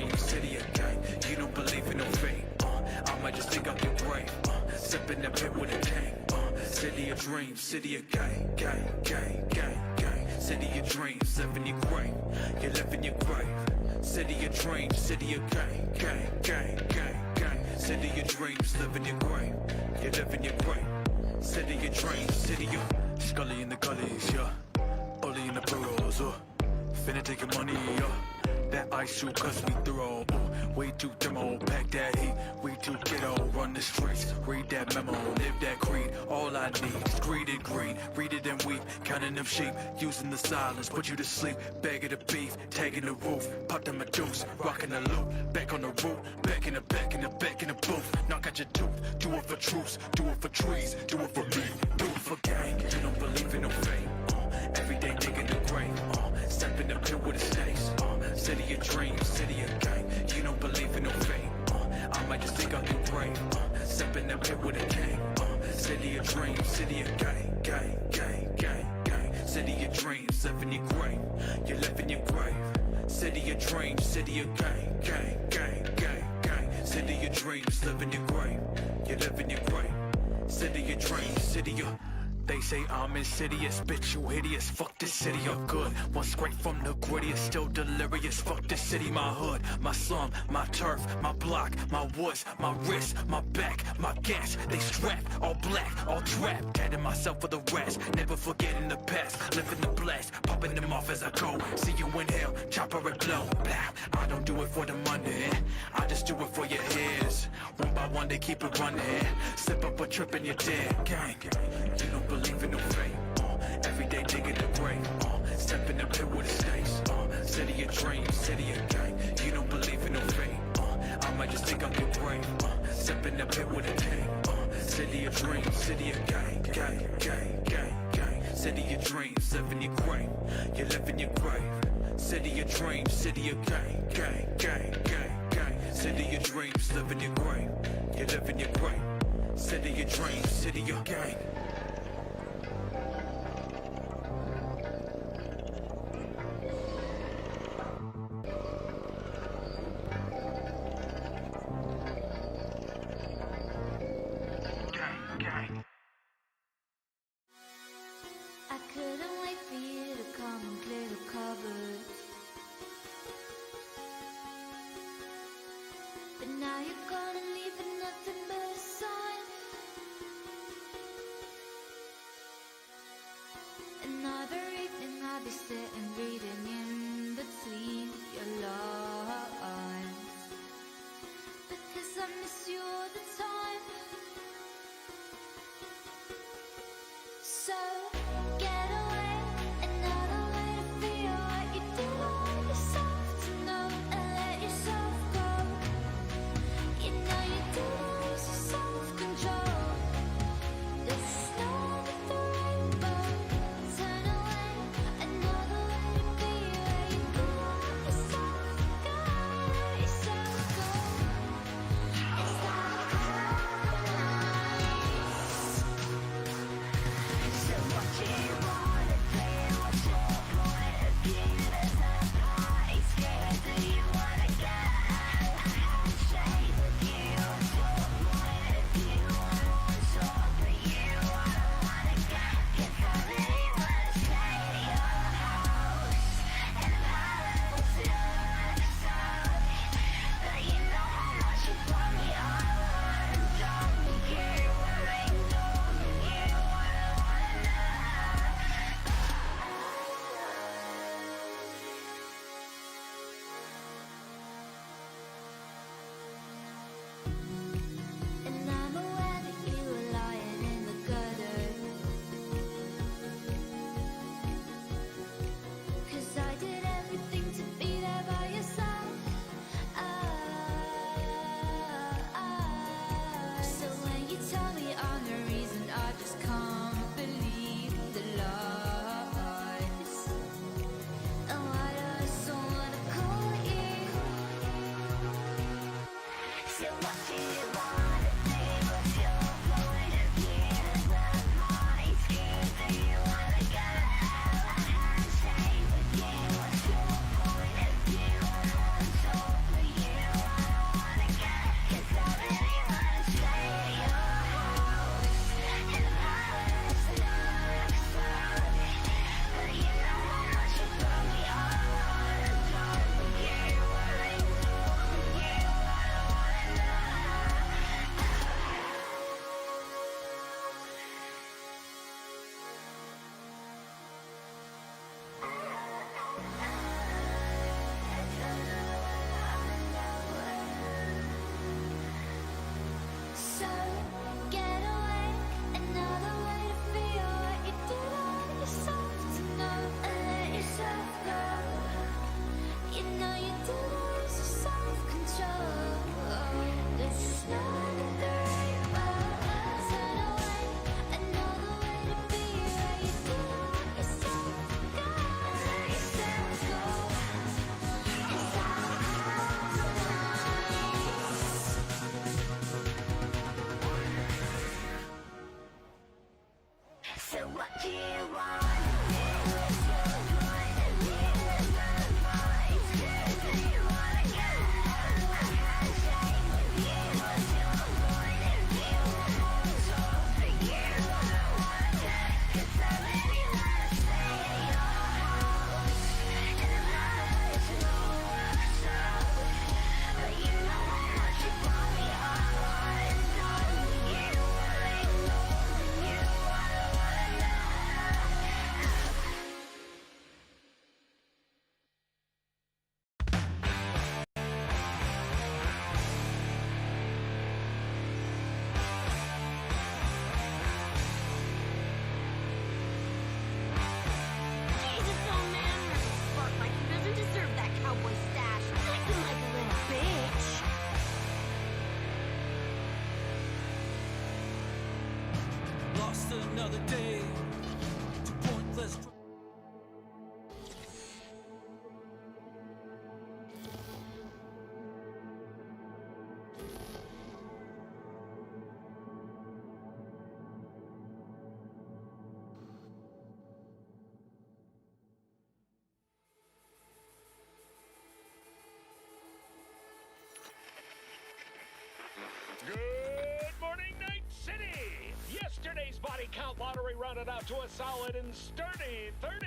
dreams, city of gang. You don't believe in no fate. I might just dig up your grave. Step in the pit with a tank. City of dreams, city of gang, gang, gang, gang, gang. City of dreams, live in your grave. You live in your grave. City of dreams, city of gang, gang, gang, gang, gang. City of dreams, live in your grave. You live in your grave. City of dreams, city of Scully in the gullies, yeah. Bully in the burrows, finna take your money, that ice shoot cause we throw, way too demo, pack that heat, we too ghetto, run the streets, read that memo, live that creed, all I need is greed and green, read it and weep, counting them sheep, using the silence, put you to sleep, bagging the beef, tagging the roof, pop the Medusa, rocking the loop, back on the roof, back in the back in the back in the booth, knock out your tooth, do it for truce, do it for trees, do it for me, do it for gang, you don't believe in no fate, everyday digging the grave, step in the pit with the stakes, city of dreams, city of gang, you don't believe in no fate, I might just dig up your grave, step in the pit with a gang, city of dreams, city of gang, gang, gang, gang, gang, city of dreams, live in your grave, you live in your grave, city of dreams, city of gang, gang, gang, gang, gang, city of dreams, live in your grave, you live in your grave, city of dreams, city of They say I'm insidious, bitch, you hideous. Fuck this city, I'm good. One scrape from the grittiest, still delirious. Fuck this city, my hood, my slum, my turf, my block, my woods, my wrist, my back, my gas. They strapped, all black, all trapped. Tatting myself for the rest, never forgetting the past. Living the blast, popping them off as I go. See you in hell, chopper and blow. Blah, I don't do it for the money, I just do it for your ears. One by one, they keep it running. Slip up a trip and you're dead. Gang, you don't believe in no fate. Every day digging the grave. Step in the pit with the stakes. City of dreams, city of gang. You don't believe in no fate. I might just dig up your grave. Step in the pit with a tank. City of dreams, city of gang, gang, gang, gang, gang. City of dreams, live in your grave. You live in your grave. City of dreams, city of gang, gang, gang, gang, gang. City of dreams, live in your grave. You live in your grave. City of dreams, city of gang. I couldn't wait for you to come and clear the cupboard, but now you're gone and leaving nothing but a sign. Another evening I'll be sitting reading in between your lines, because I miss you all the time. So get away, another way to feel what you do. Want yourself to know and let yourself go. You know you do lose your self-control. There's snow under the rainbow. Turn away, another way to be where you go. Let yourself go, let yourself go. It's like so what do you wanna do? What's your point of view? There's no point, scared do you wanna go? Handshake with you. What's your point of view? I wanna talk with you. I don't wanna go. Cause I really wanna stay at your house, and I'm hollow to myself. But you know how much you brought me on. I'm done with you. I'm done with you. I don't wanna know. And I'm aware that you were lying in the gutter, 'cause I did everything to be there by your side. So when you tell me I'm the reason, I just can't believe the lies. And why do I so wanna call you? So what do you wanna do? What's your point of view? There's no point, scared do you wanna go? Handshake with you. What's your point of view? I wanna talk with another day to pointless. Good morning, Night City! Yesterday's body count lottery rounded out to a solid and sturdy 30.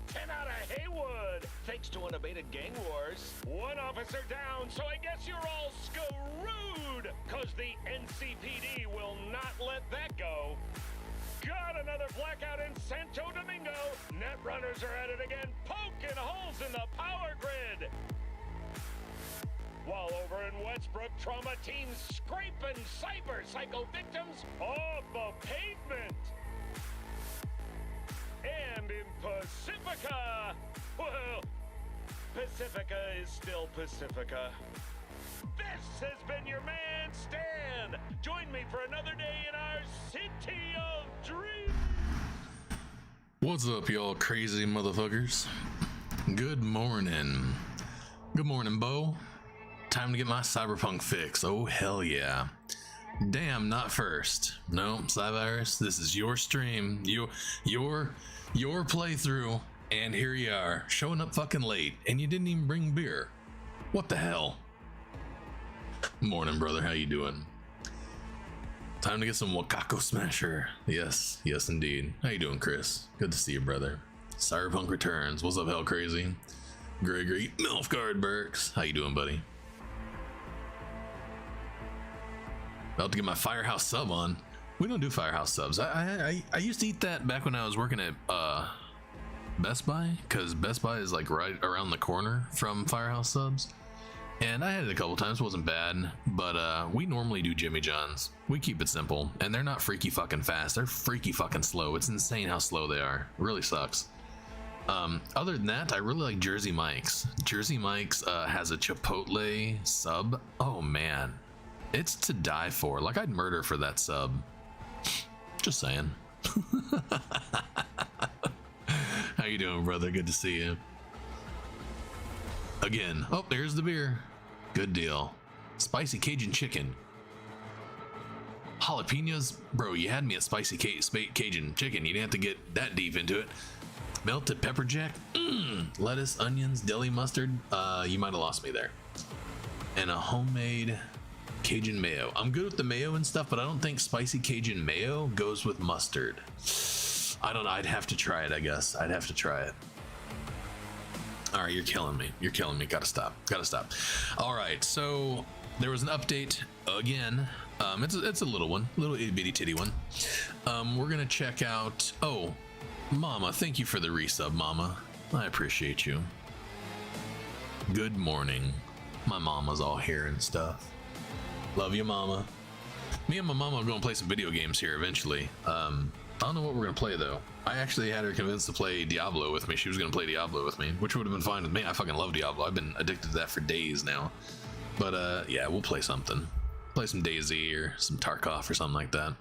10 out of Haywood, thanks to unabated gang wars. One officer down, so I guess you're all screwed, cause the NCPD will not let that go. Got another blackout in Santo Domingo. Net runners are at it again, poking holes in the power grid. While over in Westbrook, trauma teens scraping cyber psycho victims off the pavement. And in Pacifica, well, Pacifica is still Pacifica. This has been your man, Stan. Join me for another day in our city of dreams. What's up, y'all crazy motherfuckers? Good morning. Good morning, Bo. Time to get my Cyberpunk fix. Oh, hell yeah. Damn, not first. No, SciVirus, this is your stream, your playthrough, and here you are, showing up fucking late, and you didn't even bring beer. What the hell? Morning, brother, how you doing? Time to get some Wakako Smasher. Yes, yes indeed. How you doing, Chris? Good to see you, brother. Cyberpunk returns. What's up, hell crazy? Gregory Milfgard Burks. How you doing, buddy? About to get my Firehouse sub on. We don't do Firehouse subs. I used to eat that back when I was working at Best Buy, because Best Buy is like right around the corner from Firehouse subs. And I had it a couple times, wasn't bad, but we normally do Jimmy John's. We keep it simple, and they're not freaky fucking fast. They're freaky fucking slow. It's insane how slow they are. It really sucks. Other than that, I really like Jersey Mike's. Jersey Mike's has a Chipotle sub. Oh man. It's to die for. Like, I'd murder for that sub. Just saying. How you doing, brother? Good to see you. Again. Oh, there's the beer. Good deal. Spicy Cajun chicken. Jalapenos? Bro, you had me at spicy Cajun chicken. You didn't have to get that deep into it. Melted pepper jack. Lettuce, onions, deli mustard. You might have lost me there. And a homemade Cajun mayo. I'm good with the mayo and stuff, but I don't think spicy Cajun mayo goes with mustard. I don't know. I'd have to try it, I guess. I'd have to try it. All right, you're killing me. You're killing me. Gotta stop. Gotta stop. All right, so there was an update again. It's a little one, little itty bitty titty one. We're gonna check out. Oh, Mama, thank you for the resub, Mama. I appreciate you. Good morning. My mama's all here and stuff. Love you, Mama. Me and my mama are going to play some video games here eventually. I don't know what we're going to play, though. I actually had her convinced to play Diablo with me. She was going to play Diablo with me, which would have been fine with me. I fucking love Diablo. I've been addicted to that for days now. But, yeah, we'll play something. Play some DayZ or some Tarkov or something like that.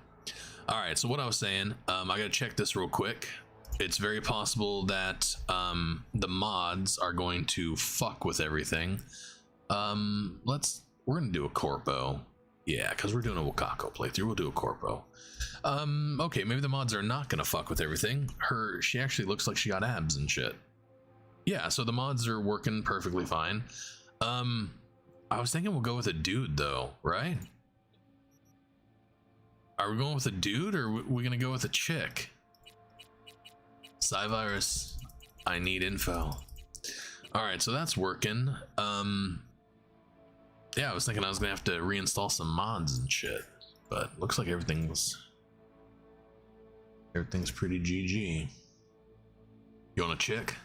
All right, so what I was saying, I got to check this real quick. It's very possible that the mods are going to fuck with everything. We're gonna do a corpo. Yeah, because we're doing a Wakako playthrough. We'll do a corpo. Okay, maybe the mods are not gonna fuck with everything. She actually looks like she got abs and shit. Yeah, so the mods are working perfectly fine. I was thinking we'll go with a dude though, right? Are we going with a dude or are we gonna go with a chick? SciVirus, I need info. All right, so that's working. Yeah, I was thinking I was gonna have to reinstall some mods and shit, but looks like everything's pretty GG. You want a chick?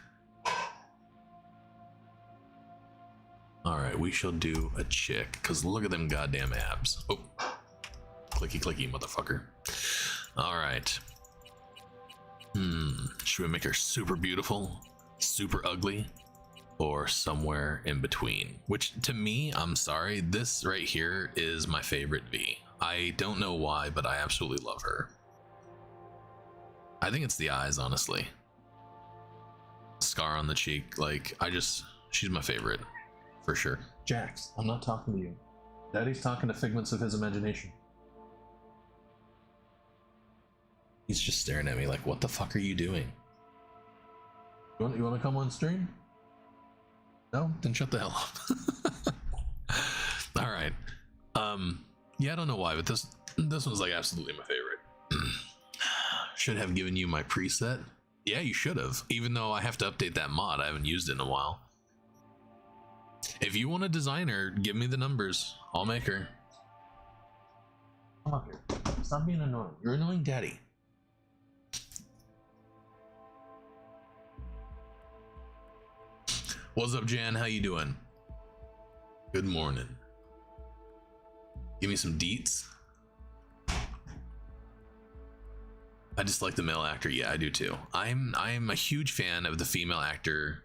All right, we shall do a chick, cause look at them goddamn abs. Oh, clicky clicky, motherfucker. All right. Should we make her super beautiful, super ugly, or somewhere in between? Which, to me, I'm sorry, this right here is my favorite V. I don't know why, but I absolutely love her. I think it's the eyes, honestly. Scar on the cheek, like, she's my favorite, for sure. Jax, I'm not talking to you. Daddy's talking to figments of his imagination. He's just staring at me like, what the fuck are you doing? You want to come on stream? No? Then shut the hell up. All right. Yeah, I don't know why, but this one's like absolutely my favorite. Should have given you my preset. Yeah, you should have. Even though I have to update that mod, I haven't used it in a while. If you want a designer, give me the numbers. I'll make her. Come on here. Stop being annoying. You're annoying, Daddy. What's up, Jan? How you doing? Good morning. Give me some deets. I just like the male actor. Yeah, I do too. I'm a huge fan of the female actor.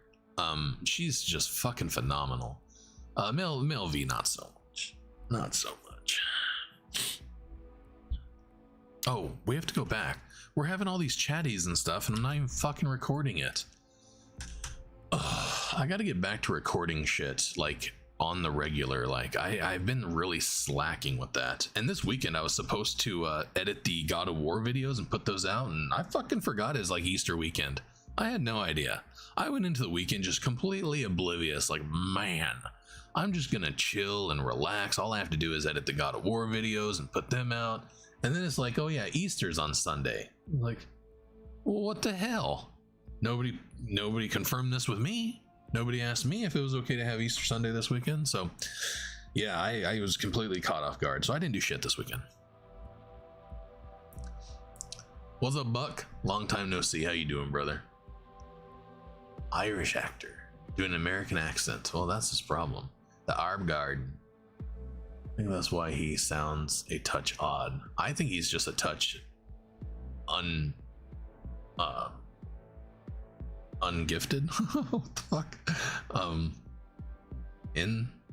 She's just fucking phenomenal. Male V, not so much. Not so much. Oh, we have to go back. We're having all these chatties and stuff, and I'm not even fucking recording it. I gotta get back to recording shit, like, on the regular. Like, I've been really slacking with that. And this weekend I was supposed to edit the God of War videos and put those out, and I fucking forgot it's like Easter weekend. I had no idea. I went into the weekend just completely oblivious, like, man, I'm just gonna chill and relax. All I have to do is edit the God of War videos and put them out. And then it's like, oh yeah, Easter's on Sunday. Like, well, what the hell? Nobody confirmed this with me. Nobody asked me if it was okay to have Easter Sunday this weekend. So yeah, I was completely caught off guard. So I didn't do shit this weekend. What's up, Buck? Long time no see. How you doing, brother? Irish actor doing an American accent. Well, that's his problem. The Arbgard. I think that's why he sounds a touch odd. I think he's just a touch ungifted. What the fuck?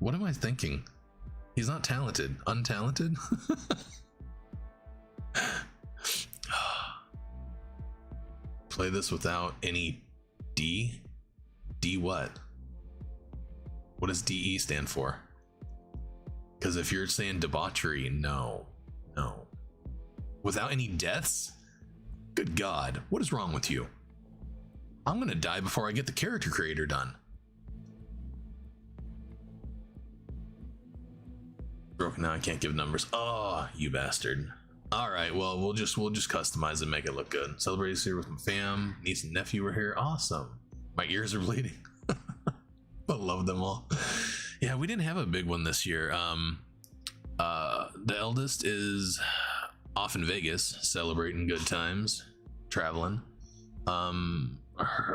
What am I thinking? He's not talented. Untalented? Play this without any D? D what? What does DE stand for? Because if you're saying debauchery, no. Without any deaths? Good God, what is wrong with you? I'm gonna die before I get the character creator done. Broken now, I can't give numbers. Oh, you bastard. All right, well, we'll just customize and make it look good. Celebrate this year with my fam. Niece and nephew were here. Awesome. My ears are bleeding. I love them all. Yeah, we didn't have a big one this year. The eldest is off in Vegas, celebrating good times, traveling.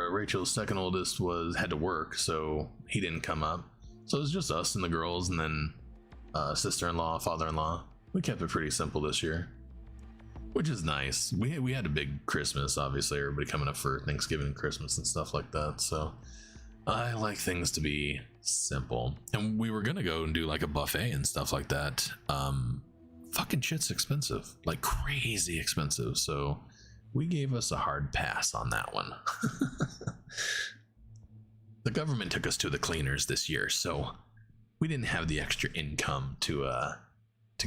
Rachel's second oldest had to work, so he didn't come up. So it was just us and the girls, and then sister-in-law, father-in-law. We kept it pretty simple this year, which is nice. We had a big Christmas, obviously, everybody coming up for Thanksgiving and Christmas and stuff like that. So I like things to be simple. And we were gonna go and do like a buffet and stuff like that. Fucking shit's expensive, like crazy expensive. So we gave us a hard pass on that one. The government took us to the cleaners this year, so we didn't have the extra income to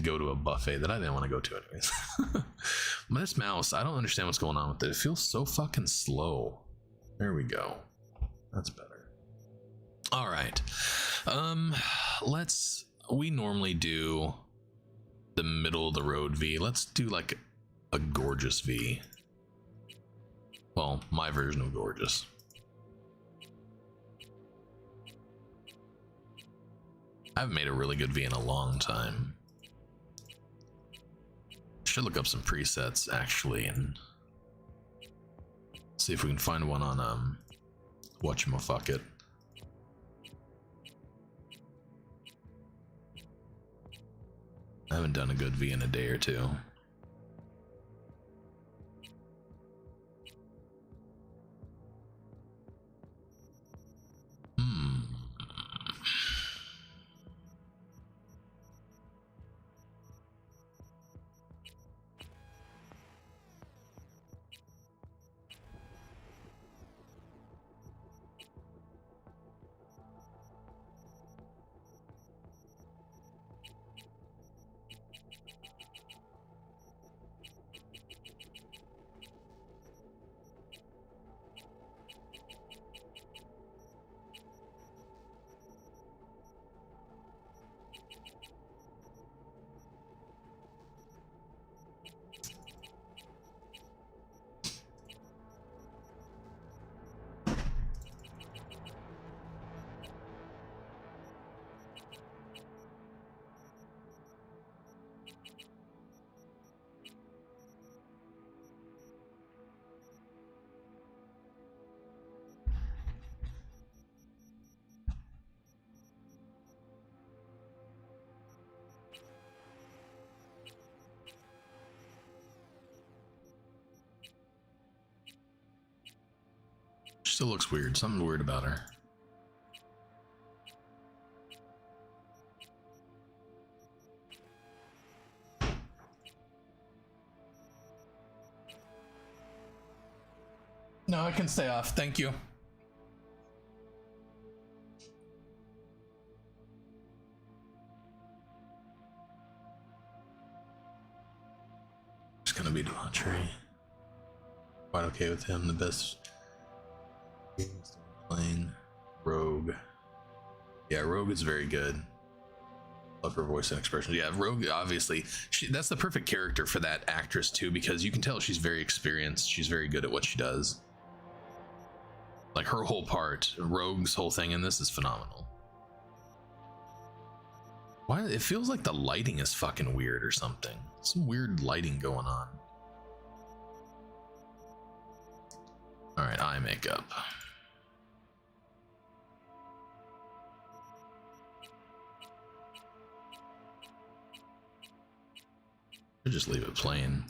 go to a buffet that I didn't want to go to anyways. But this mouse, I don't understand what's going on with it. It feels so fucking slow. There we go. That's better. All right. We normally do the middle of the road V. Let's do like a gorgeous V. Well, my version of gorgeous. I haven't made a really good V in a long time. Should look up some presets actually and see if we can find one on whatchamafuck. I haven't done a good V in a day or two. Still looks weird. Something weird about her. No, I can stay off. Thank you. It's gonna be debauchery. Quite okay with him. The best games playing Rogue. Yeah, Rogue is very good. Love her voice and expression. Yeah, Rogue, obviously, that's the perfect character for that actress too, because you can tell she's very experienced. She's very good at what she does. Like her whole part, Rogue's whole thing in this is phenomenal. Why? It feels like the lighting is fucking weird or something. Some weird lighting going on. All right, eye makeup. Or just leave it plain.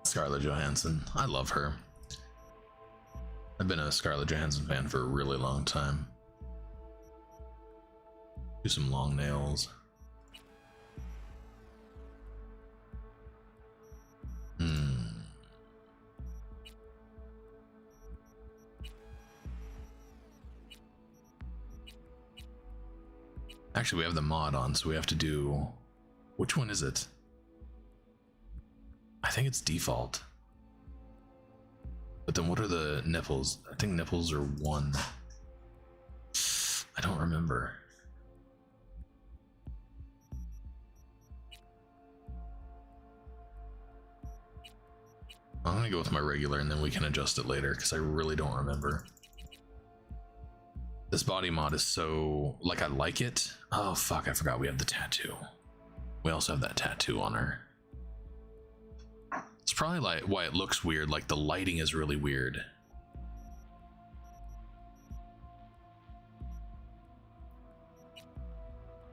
Scarlett Johansson. I love her. I've been a Scarlett Johansson fan for a really long time. Do some long nails. Actually, we have the mod on, so we have to do... Which one is it? I think it's default. But then what are the nipples? I think nipples are 1. I don't remember. I'm gonna go with my regular and then we can adjust it later because I really don't remember. This body mod is so, like, I like it. Oh fuck, I forgot we have the tattoo. We also have that tattoo on her. It's probably like why it looks weird, like the lighting is really weird.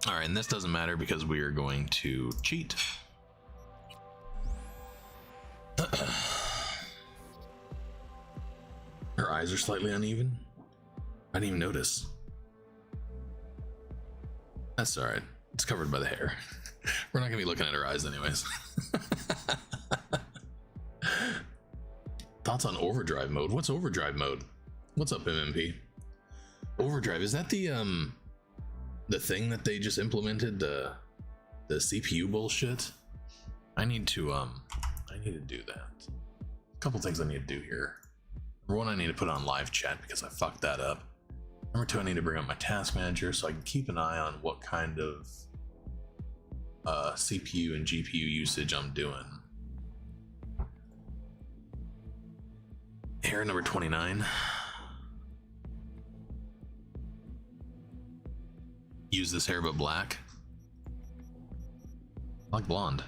All right, and this doesn't matter because we are going to cheat. Her eyes are slightly uneven. I didn't even notice. That's all right. It's covered by the hair. We're not gonna be looking at her eyes anyways. Thoughts on overdrive mode? What's overdrive mode? What's up, MMP? Overdrive, is that the thing that they just implemented, the CPU bullshit? I need to do that. A couple things I need to do here. Number 1, I need to put on live chat because I fucked that up. Number 2, I need to bring up my task manager so I can keep an eye on what kind of CPU and GPU usage I'm doing. Hair number 29. Use this hair but black. I like blonde.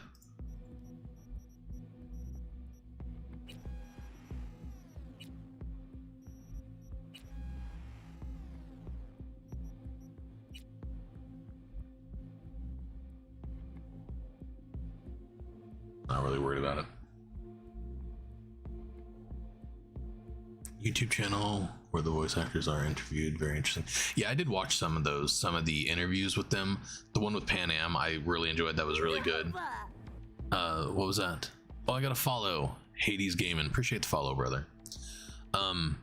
Not really worried about it. YouTube channel where the voice actors are interviewed, very interesting. Yeah, I did watch some of those, some of the interviews with them. The one with Pan Am, I really enjoyed. That was really good. What was that? Oh, I got to follow Hades Gaming. Appreciate the follow, brother. And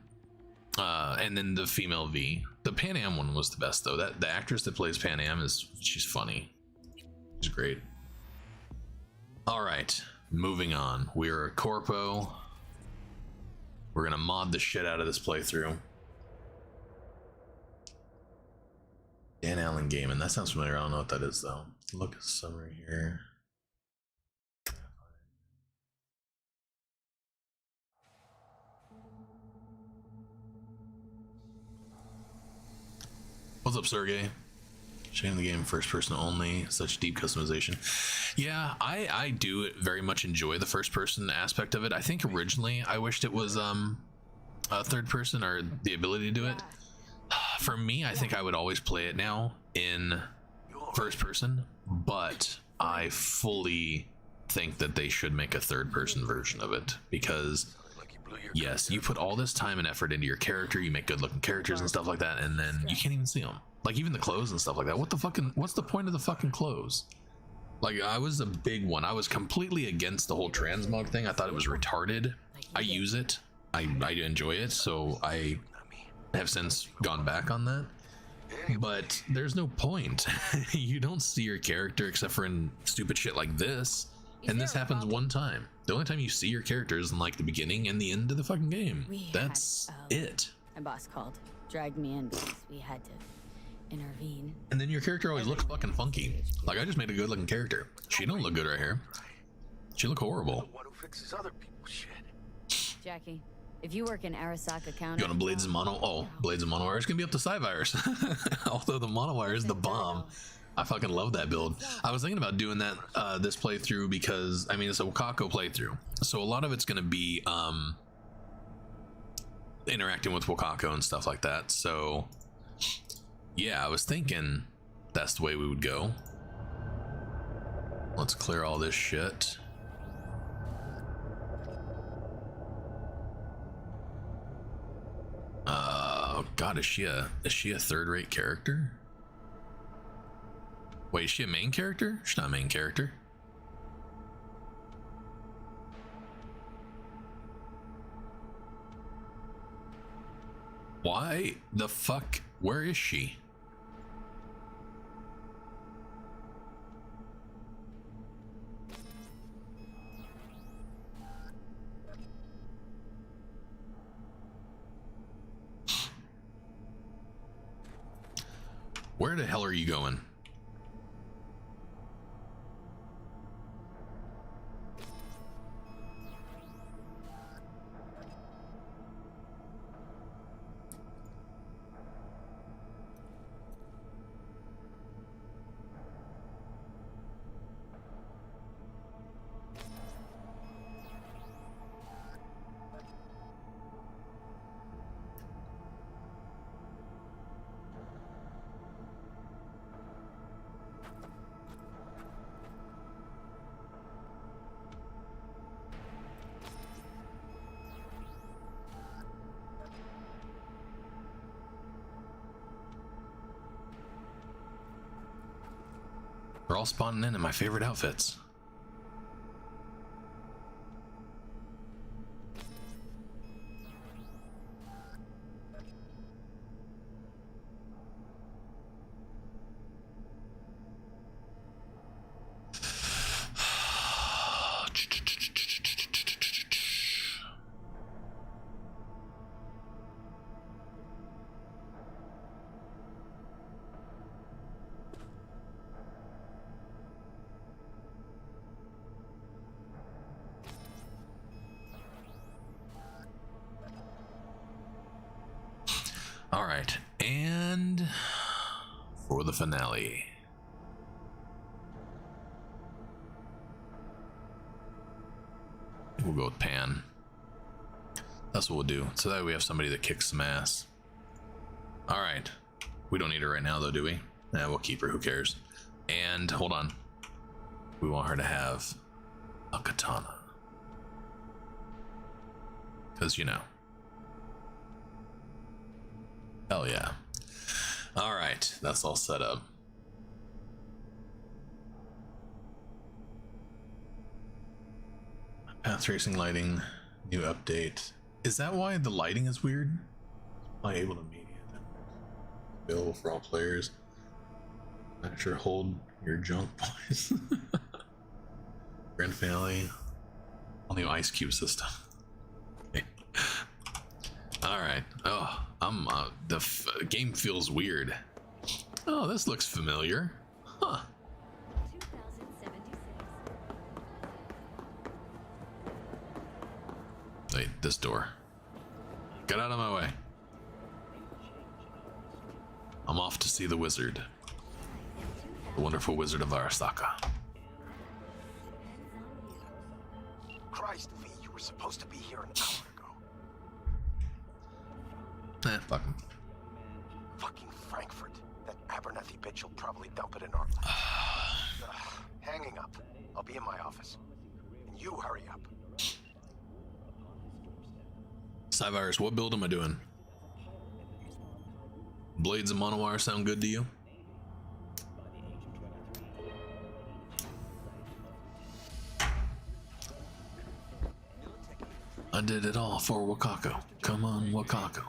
then the female V. The Pan Am one was the best though. That the actress that plays Pan Am she's funny. She's great. All right, moving on. We're a corpo. We're gonna mod the shit out of this playthrough. Dan Allen Gaming. That sounds familiar. I don't know what that is though. Look at summary here. What's up, Sergey? Shame the game first person only, such deep customization. Yeah, I do very much enjoy the first person aspect of it. I think originally I wished it was a third person, or the ability to do it. For me, I think I would always play it now in first person, but I fully think that they should make a third person version of it, because yes, you put all this time and effort into your character, you make good looking characters and stuff like that, and then you can't even see them. Like even the clothes and stuff like that. What's the point of the fucking clothes? Like, I was a big one. I was completely against the whole transmog thing. I thought it was retarded. I use it. I enjoy it, so I have since gone back on that. But there's no point. You don't see your character except for in stupid shit like this. And this happens one time. The only time you see your character is in like the beginning and the end of the fucking game. That's it. My boss called, dragged me in because we had to intervene. And then your character always looks fucking funky. Like, I just made a good looking character. She don't look good right here. She look horrible. One who fixes other people's shit. Jackie, if you work in Arasaka County... You want a Blades of Mono? Oh, Blades of Monowire. It's gonna be up to SciVirus. Although the Monowire is the bomb. I fucking love that build. I was thinking about doing that this playthrough because, I mean, it's a Wakako playthrough. So a lot of it's gonna be interacting with Wakako and stuff like that. So yeah, I was thinking that's the way we would go. Let's clear all this shit. Oh god, is she a third-rate character? Wait, is she a main character? She's not a main character. Why the fuck? Where is she? Where the hell are you going? We're all spawning in my favorite outfits. All right, and for the finale. We'll go with Pan. That's what we'll do. So that we have somebody that kicks some ass. All right. We don't need her right now, though, do we? Yeah, we'll keep her. Who cares? And hold on. We want her to have a katana. Because, you know. Hell yeah. All right. That's all set up. Path tracing lighting, new update. Is that why the lighting is weird? Am I able to media? Available for all players. Not sure. Hold your junk, boys. Grand finale on the Ice Cube system. Okay. All right. Oh, the game feels weird. Oh, this looks familiar. Huh. Wait, this door. Get out of my way. I'm off to see the wizard. The Wonderful Wizard of Arasaka. Christ, V, you were supposed to be here an hour ago. Fuck him. Fucking Frankfurt. That Abernathy bitch will probably dump it in our lap. Hanging up. I'll be in my office. And you hurry up. SciVirus, what build am I doing? Blades and monowire sound good to you? I did it all for Wakako. Come on, Wakako.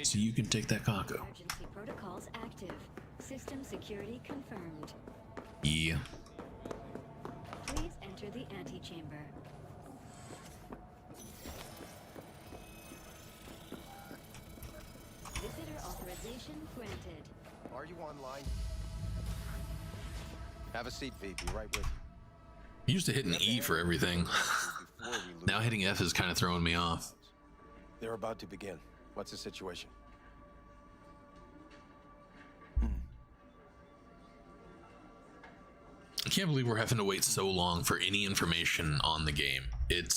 So you can take that Kako. Emergency protocols active. System security confirmed. Yeah. Please enter the antechamber. Visitor authorization granted. Are you online? Have a seat, V. Be right with you. I'm used to hitting E for everything. Now hitting F is kind of throwing me off. They're about to begin. What's the situation? I can't believe we're having to wait so long for any information on the game. It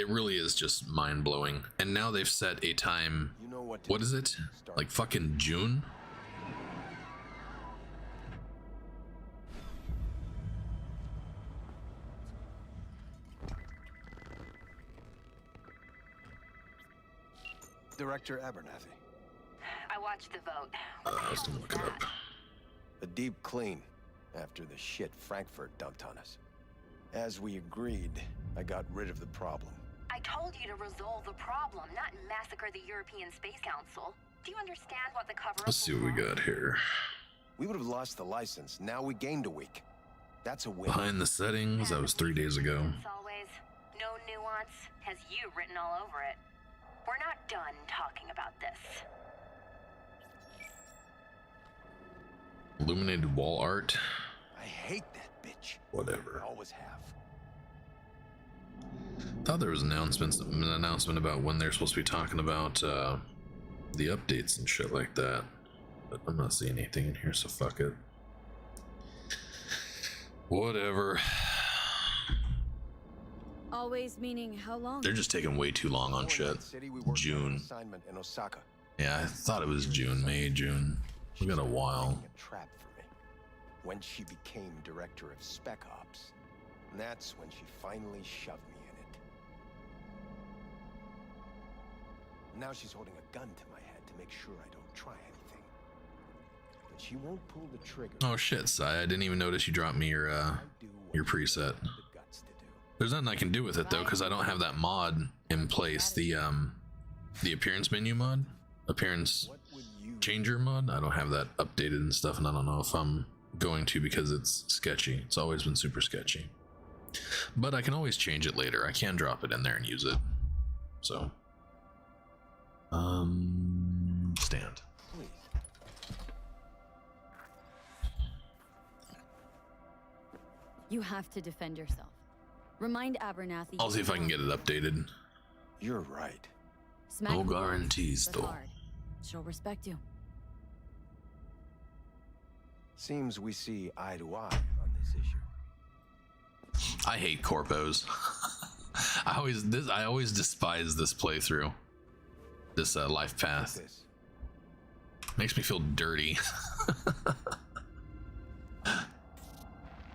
really is just mind-blowing. And now they've set a time. You know what to What is it? Like fucking June? Director Abernathy. I watched the vote. I was gonna look it up. A deep clean after the shit Frankfurt dumped on us. As we agreed, I got rid of the problem. I told you to resolve the problem, not massacre the European Space Council. Do you understand what the cover-up Let's see what we got here. We would have lost the license. Now we gained a week. That's a win. Behind the settings, that was 3 days ago. As always, no nuance, has you written all over it. We're not done talking about this. Illuminated wall art. I hate that bitch. Whatever. I always have. Thought there was an announcement about when they're supposed to be talking about the updates and shit like that. But I'm not seeing anything in here, so fuck it. Whatever. Always meaning how long? They're just taking way too long on shit. June. Assignment in Osaka. Yeah, I thought it was June, May, June. We got a while. A trap for me. When she became director of Spec Ops, and that's when she finally shoved me in it. Now she's holding a gun to my head to make sure I don't try anything. But she won't pull the trigger. Oh shit, Sai, I didn't even notice you dropped me your preset. There's nothing I can do with it though, because I don't have that mod in place. The appearance menu mod, appearance changer mod. I don't have that updated and stuff, and I don't know if I'm going to because it's sketchy. It's always been super sketchy. But I can always change it later. I can drop it in there and use it. So, stand. You have to defend yourself. Remind Abernathy. I'll see if I can get it updated. You're right. Smack No her once, guarantees, but though. hard. She'll respect you. Seems we see eye to eye on this issue. I hate corpos. I always despise this playthrough. This life path makes me feel dirty.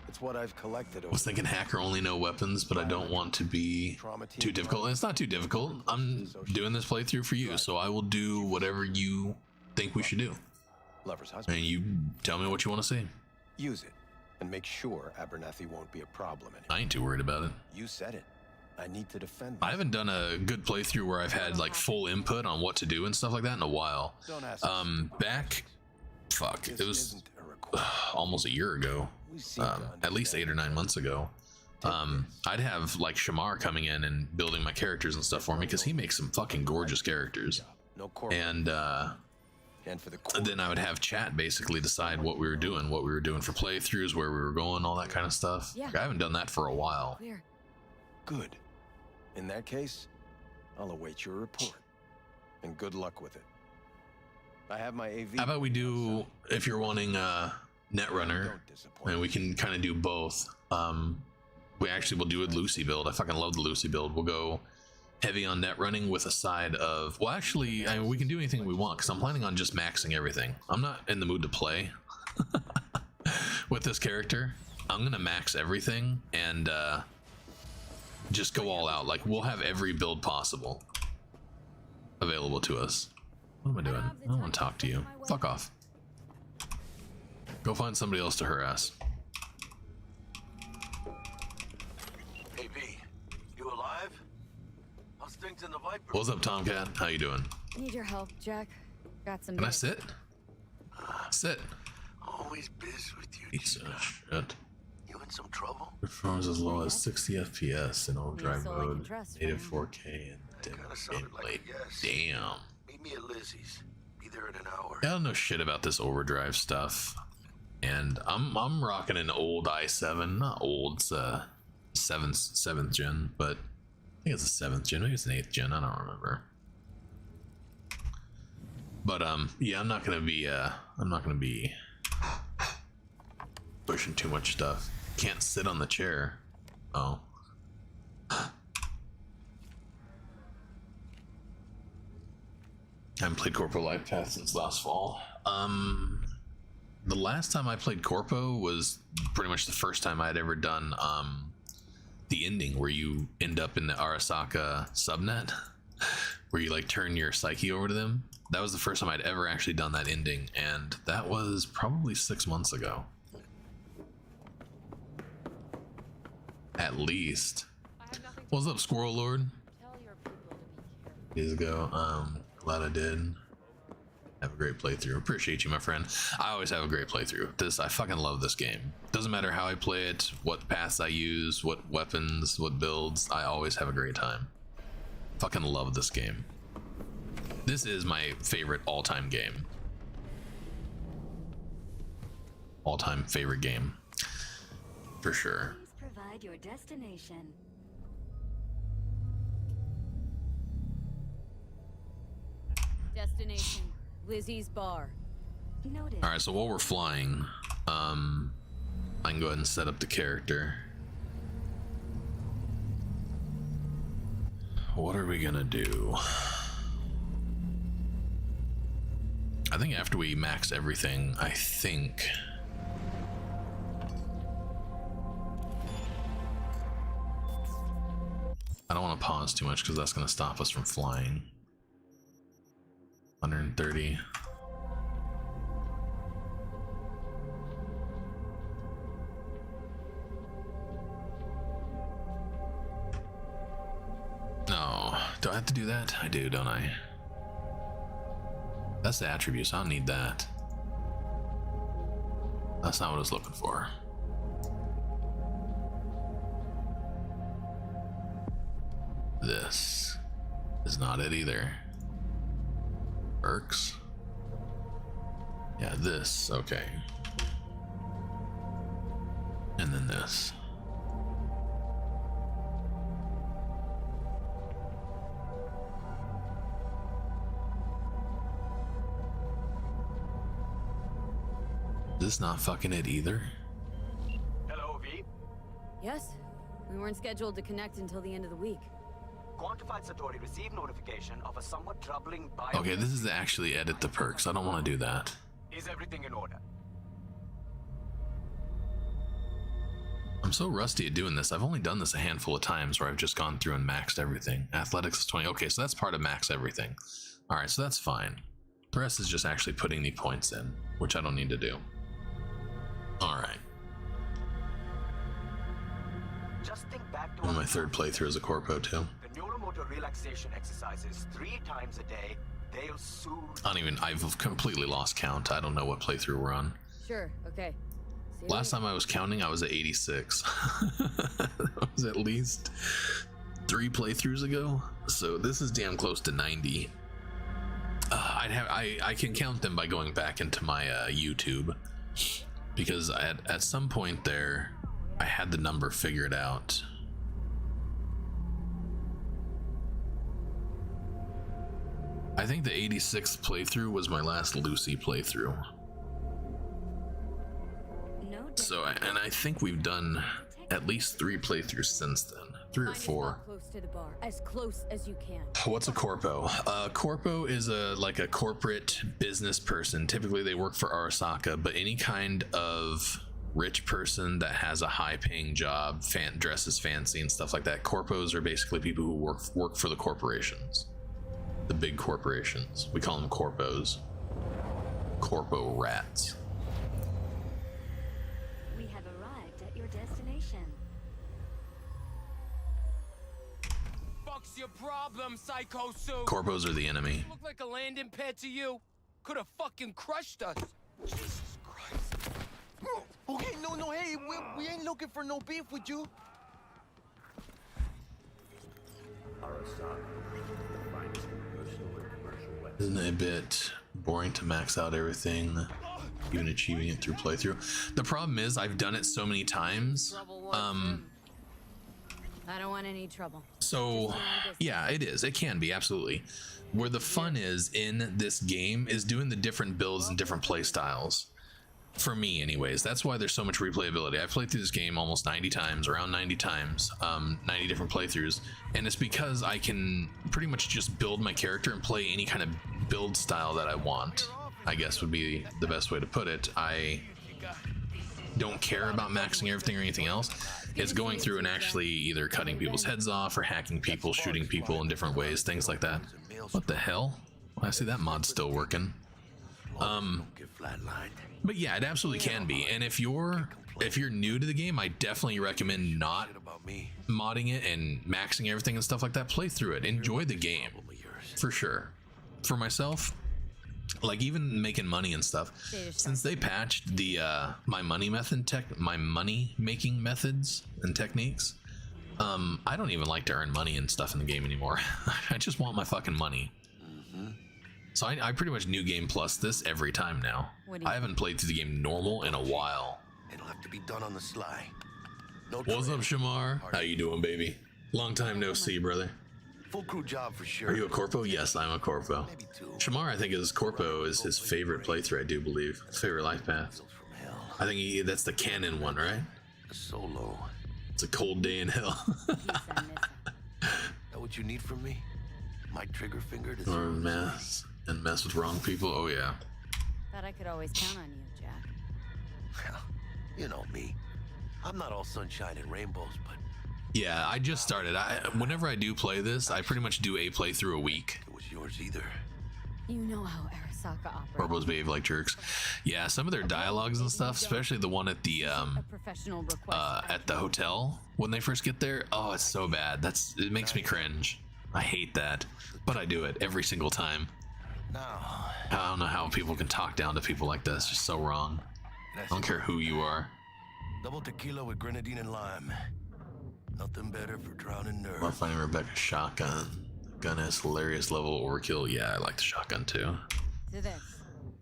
It's what I've collected I over. was thinking hacker only no weapons, but I don't want to be too difficult. And it's not too difficult. I'm doing this playthrough for you, so I will do whatever you think we should do. Lover's husband. And you tell me what you want to see. Use it and make sure Abernathy won't be a problem anymore. I ain't too worried about it. You said it. I need to defend I haven't done a good playthrough where I've had like full input on what to do and stuff like that in a while. Don't ask Back, fuck, This it was isn't a request. almost a year ago. We seem to At least 8 or 9 months ago. I'd have like Shamar coming in and building my characters and stuff for me because he makes some fucking gorgeous characters. No corporate. And for the then I would have chat basically decide what we were doing for playthroughs, where we were going, all that kind of stuff. Yeah. I haven't done that for a while. Clear. Good. In that case, I'll await your report. And good luck with it. I have my AV. How about we do, if you're wanting Netrunner, and we can kind of do both. We actually will do a Lucy build. I fucking love the Lucy build. We'll go heavy on net running with a side of, well, actually, I mean, we can do anything we want because I'm planning on just maxing everything. I'm not in the mood to play with this character. I'm gonna max everything and just go all out. Like, we'll have every build possible available to us. What am I doing? I don't want to talk to you. Fuck off. Go find somebody else to harass. Hey, V, you alive? How's things in the Viper? What's up, Tomcat? How you doing? Need your help, Jack. Got some. Can I sit? Sit. Always busy with you. Piece of shit. You in some trouble? Performs as low as 60 FPS in overdrive soul I can mode, trust, native right? 4K, and Kinda sounded like a late. yes. Damn. Meet me at Lizzie's. Be there in an hour. I don't know shit about this overdrive stuff, and I'm rocking an old i7, not old, it's a seventh gen, but I think it's a 7th gen, maybe it's an 8th gen, I don't remember. But yeah, I'm not gonna be pushing too much stuff. Can't sit on the chair. Oh. I haven't played Corpo Life Path since last fall. The last time I played Corpo was pretty much the first time I'd ever done the ending where you end up in the Arasaka subnet, where you like turn your psyche over to them. That was the first time I'd ever actually done that ending, and that was probably 6 months ago. At least. What's up, Squirrel Lord? Days ago, glad I did. Have a great playthrough. Appreciate you, my friend. I always have a great playthrough. I fucking love this game. Doesn't matter how I play it, what paths I use, what weapons, what builds, I always have a great time. Fucking love this game. This is my favorite all-time game. All-time favorite game. For sure. Please provide your destination. Destination: Lizzie's bar. Noted. Alright, so while we're flying, I can go ahead and set up the character. What are we gonna do? I think after we max everything, I don't want to pause too much because that's going to stop us from flying. 130. No, do I have to do that? I do, don't I? That's the attributes. I don't need that. That's not what I was looking for. This is not it either. Perks. Yeah, this. Okay. And then this. Is this not fucking it either? Hello, V. Yes, we weren't scheduled to connect until the end of the week. Quantified Satori received notification of a somewhat troubling bio. Okay, this is to actually edit the perks. I don't want to do that. Is everything in order? I'm so rusty at doing this. I've only done this a handful of times where I've just gone through and maxed everything. Athletics is 20. Okay, so that's part of max everything. All right, so that's fine. The rest is just actually putting the points in, which I don't need to do. All right. Just think back to On my third playthrough as a Corpo too. the neuromotor relaxation exercises 3 times a day. They'll soothe. I've completely lost count. I don't know what playthrough we're on. Sure, okay. See you Last later. time I was counting, I was at 86. That was at least 3 playthroughs ago. So this is damn close to 90. I can count them by going back into my YouTube, because at some point there I had the number figured out. I think the 86th playthrough was my last Lucy playthrough. I think we've done at least 3 playthroughs since then, 3 or 4. Close to the bar, as close as you can. What's a corpo? Corpo is like a corporate business person. Typically they work for Arasaka, but any kind of rich person that has a high-paying job, dresses fancy and stuff like that. Corpos are basically people who work for the corporations, the big corporations. We call them corpos. Corpo rats. We have arrived at your destination. Fuck's your problem, Psycho Sue? Corpos are the enemy. Look like a landing pad to you. Could have fucking crushed us. Jesus Christ. Okay, no, hey, we ain't looking for no beef with you. Isn't it a bit boring to max out everything, even achieving it through playthrough? The problem is I've done it so many times. I don't want any trouble. So yeah, it is. It can be, absolutely. Where the fun is in this game is doing the different builds and different play styles. For me anyways, that's why there's so much replayability. I've played through this game almost 90 times, around 90 times, 90 different playthroughs, and it's because I can pretty much just build my character and play any kind of build style that I want, I guess would be the best way to put it. I don't care about maxing everything or anything else. It's going through and actually either cutting people's heads off or hacking people, shooting people in different ways, things like that. What the hell? I see that mod's still working. But yeah, it absolutely can be. And if you're new to the game, I definitely recommend not modding it and maxing everything and stuff like that. Play through it, enjoy the game, for sure. For myself, like even making money and stuff, since they patched the my money making methods and techniques, I don't even like to earn money and stuff in the game anymore. I just want my fucking money. So I pretty much new game plus this every time now. I haven't played through the game normal in a while. It'll have to be done on the sly. No What's up, Shamar? How you doing, baby? Long time no see, brother. Full crew job for sure. Are you a corpo? Yes, I'm a corpo. Maybe 2. Shamar, I think his corpo is his favorite playthrough, I do believe. His favorite life path. From hell. I think that's the canon one, right? A solo. It's a cold day in hell. That what you need from me? My trigger finger to Or mess with wrong people. Oh yeah. Thought I could always count on you, Jack. Well, you know me. I'm not all sunshine and rainbows, but Yeah, I just started. Whenever I do play this, I pretty much do a playthrough a week. it was yours either. You know how Arasaka operates. Corpos behave like jerks. Yeah, some of their dialogues and stuff, especially the one at the A professional request. at the hotel when they first get there. Oh, it's so bad. It makes me cringe. I hate that, but I do it every single time. Now, I don't know how people can talk down to people like that. It's just so wrong. I don't care who you are. double tequila with grenadine and lime. Nothing better for drowning nerves. I'm finding Rebecca's shotgun. Gun has hilarious level overkill. Yeah, I like the shotgun too. To this.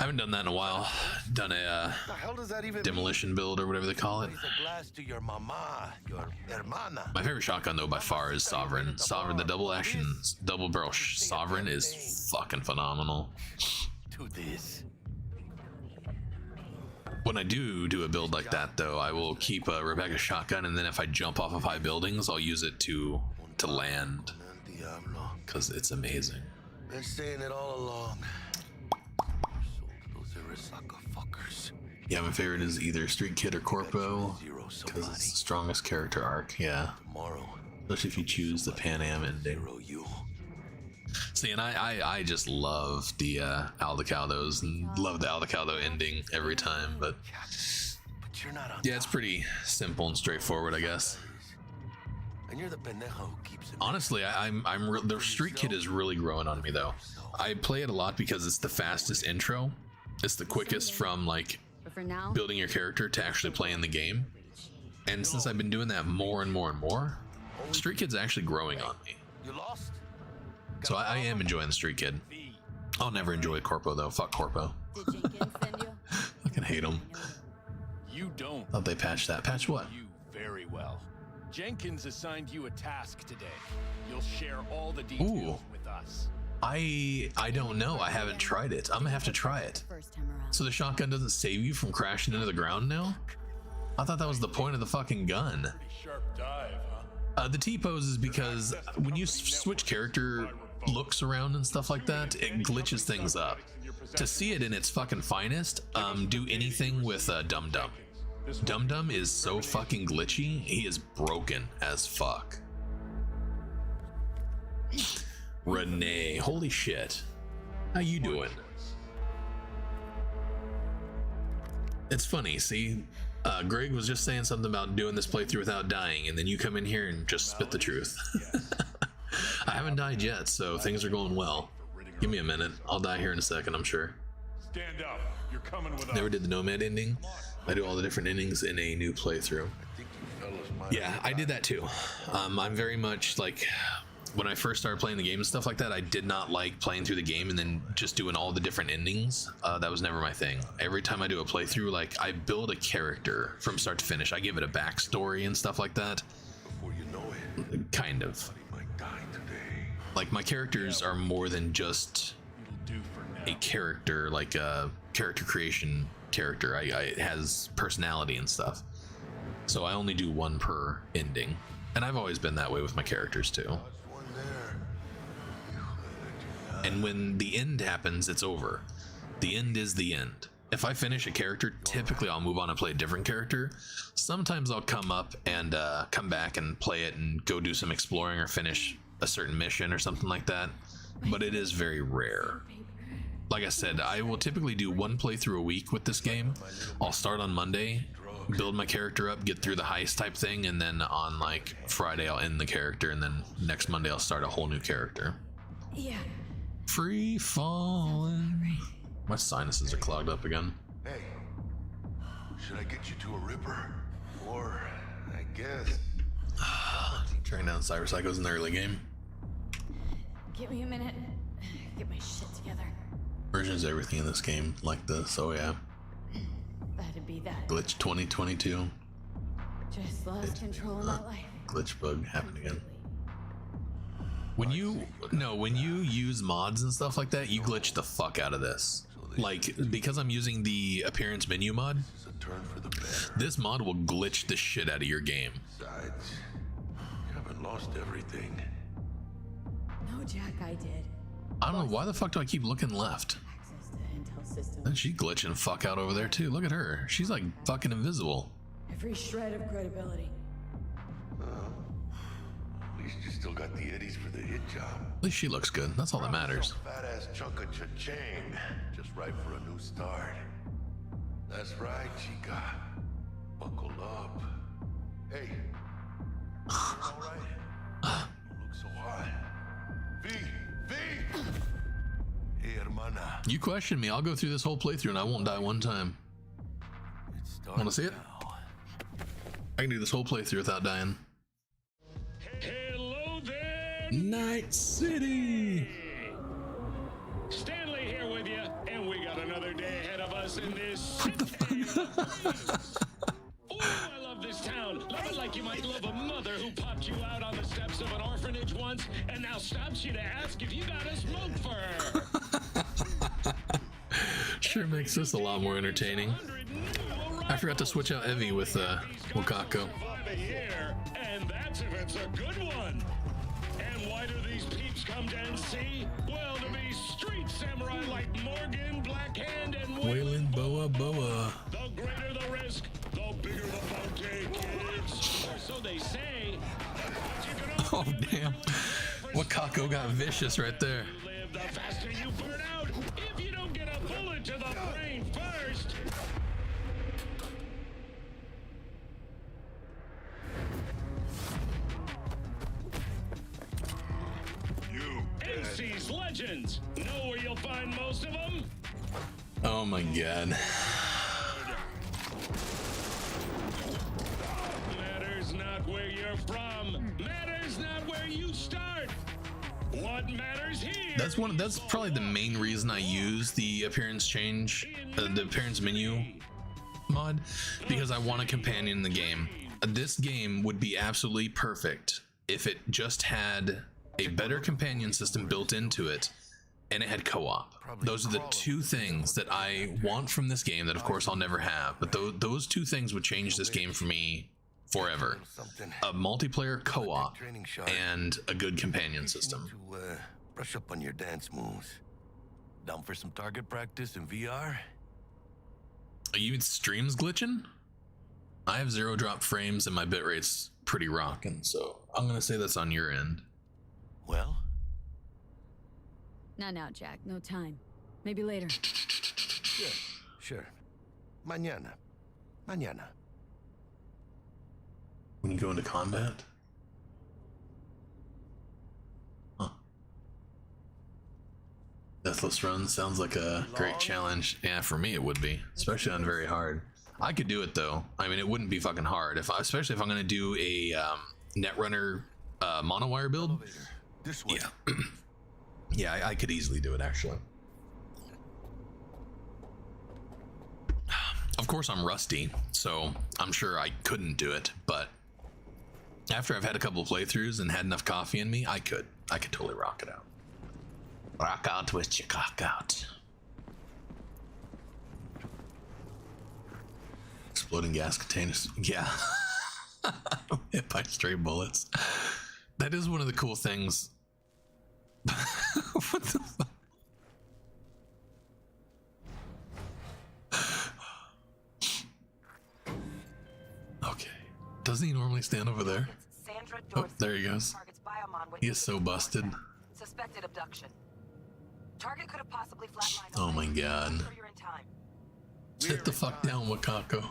I haven't done that in a while. Done a The hell does that even demolition build or whatever they call it. mean? Raise a glass to your mama, your hermana. My favorite shotgun though by far is Sovereign. Sovereign, the double action, double barrel Sovereign is fucking phenomenal. To this. When I do a build like that though, I will keep a Rebecca's shotgun, and then if I jump off of high buildings, I'll use it to land, Diablo. because it's amazing. Been saying it all along. Those Arasaka fuckers. Yeah, my favorite is either Street Kid or Corpo, because it's the strongest character arc. Yeah, Tomorrow, especially if you choose the Pan Am ending. zero you. See, and I just love the Aldecaldos and love the Aldecaldo ending every time. But But you're not on yeah, it's pretty simple and straightforward, I guess. And you're the pendejo who keeps it. Honestly, the Street Kid is really growing on me though. I play it a lot because it's the fastest intro. It's the quickest from like But for now, building your character to actually playing the game. And since I've been doing that more and more and more, Street Kid's actually growing on me. You lost? So I am enjoying the Street Kid. I'll never enjoy Corpo though. Fuck Corpo. did Jenkins send you? I can hate him. You don't. Thought they patched that. Patch what? You very well. Jenkins assigned you a task today. You'll share all the details with us. I don't know. I haven't tried it. I'm gonna have to try it. First time around. So the shotgun doesn't save you from crashing into the ground now? I thought that was the point of the fucking gun. Sharp dive, huh? The T-pose is because when you switch character looks around and stuff like that, it glitches things up. To see it in its fucking finest, do anything with Dum Dum. Dum Dum is so fucking glitchy, he is broken as fuck. Renee, holy shit. How you doing? It's funny, see? Greg was just saying something about doing this playthrough without dying, and then you come in here and just spit the truth. I haven't died yet, so things are going well. Give me a minute. I'll die here in a second, I'm sure. Stand up. You're coming with us. Never did the Nomad ending. I do all the different endings in a new playthrough. Yeah, I did that too. I'm very much like, when I first started playing the game and stuff like that, I did not like playing through the game and then just doing all the different endings. That was never my thing. Every time I do a playthrough, like, I build a character from start to finish. I give it a backstory and stuff like that. Before you know it, kind of. somebody might die today. Like, my characters are more than just It'll do for now. a character, like a character creation character. It has personality and stuff. So I only do one per ending. And I've always been that way with my characters too. And when the end happens, it's over. The end is the end. If I finish a character, typically I'll move on and play a different character. Sometimes I'll come up and come back and play it and go do some exploring or finish a certain mission or something like that. But it is very rare. Like I said, I will typically do one playthrough a week with this game. I'll start on Monday, build my character up, get through the heist type thing, and then on like Friday I'll end the character, and then next Monday I'll start a whole new character. Yeah. Free falling. My sinuses are clogged up again. Hey, should I get you to a Ripper? Or, I guess... Tracking down Cyberpsychos in the early game. Give me a minute. Get my shit together. Versions of everything in this game like this. Oh yeah. That'd be that. Glitch 2022. Just lost control of my life. Glitch bug happened again. When you use mods and stuff like that, you glitch the fuck out of this. Like, because I'm using the appearance menu mod, this mod will glitch the shit out of your game. Besides, you haven't lost everything. No, Jack, I did. I don't know why the fuck do I keep looking left. Access to intel system. And she glitching fuck out over there too. Look at her. She's like fucking invisible. Every shred of credibility. At least you still got the eddies for the hit job. At least she looks good. That's all that matters. Fat ass chunk of cha-ching, just right for a new start. That's right, chica. Buckle up. Hey, you all right? You look so hot. V. Hey, hermana. You question me, I'll go through this whole playthrough and I won't die one time. Wanna see it? I can do this whole playthrough without dying. Hello there, Night City! Stanley here with you, and we got another day ahead of us in this city. Ooh, I love this town. Love it like you might love a mother who popped you out on the steps of an orphanage once and now stops you to ask if you got a smoke for her. Sure makes this a lot more entertaining. I forgot to switch out Evie with Wakako. And that's if it's a good one. And why do these peeps come to see? Well, to be street samurai like Morgan, Blackhand, and Waylon Boa Boa. The greater the risk, the bigger the bounty, kids. Or so they say. Oh damn. Wakako got vicious right there. Live, the faster you burn out. If you don't get a bullet to the brain first. NC's Legends. Know where you'll find most of them? Oh my god. Matters not where you're from. Matters not where you start. What matters here? That's probably the main reason I use the appearance change, the appearance menu mod, because I want a companion in the game. This game would be absolutely perfect if it just had a better companion system built into it and it had co-op. Those are the two things that I want from this game that of course I'll never have, but those two things would change this game for me forever. A multiplayer co-op and a good companion system. Brush up on your dance moves. Down for some target practice in VR? Are you streams glitching? I have 0 drop frames and my bitrate's pretty rocking, so I'm gonna say that's on your end. Well? Not now, Jack. No time. Maybe later. Yeah, sure. Mañana. Mañana. When you go into combat? Huh. Deathless Run sounds like a great challenge. Yeah, for me it would be, especially on very hard. I could do it though. I mean, it wouldn't be fucking hard, especially if I'm gonna do a Netrunner monowire build. This way. Yeah. Yeah, I could easily do it actually. Of course I'm rusty, so I'm sure I couldn't do it, but after I've had a couple of playthroughs and had enough coffee in me, I could totally rock it out. Rock out with your cock out. Exploding gas containers. Yeah. Hit by stray bullets. That is one of the cool things. What the fuck? Okay. Doesn't he normally stand over there? Oh, there he goes. He is so busted. Suspected abduction. Target could have possibly flatlined. Oh my god. Sit the fuck down, Wakako.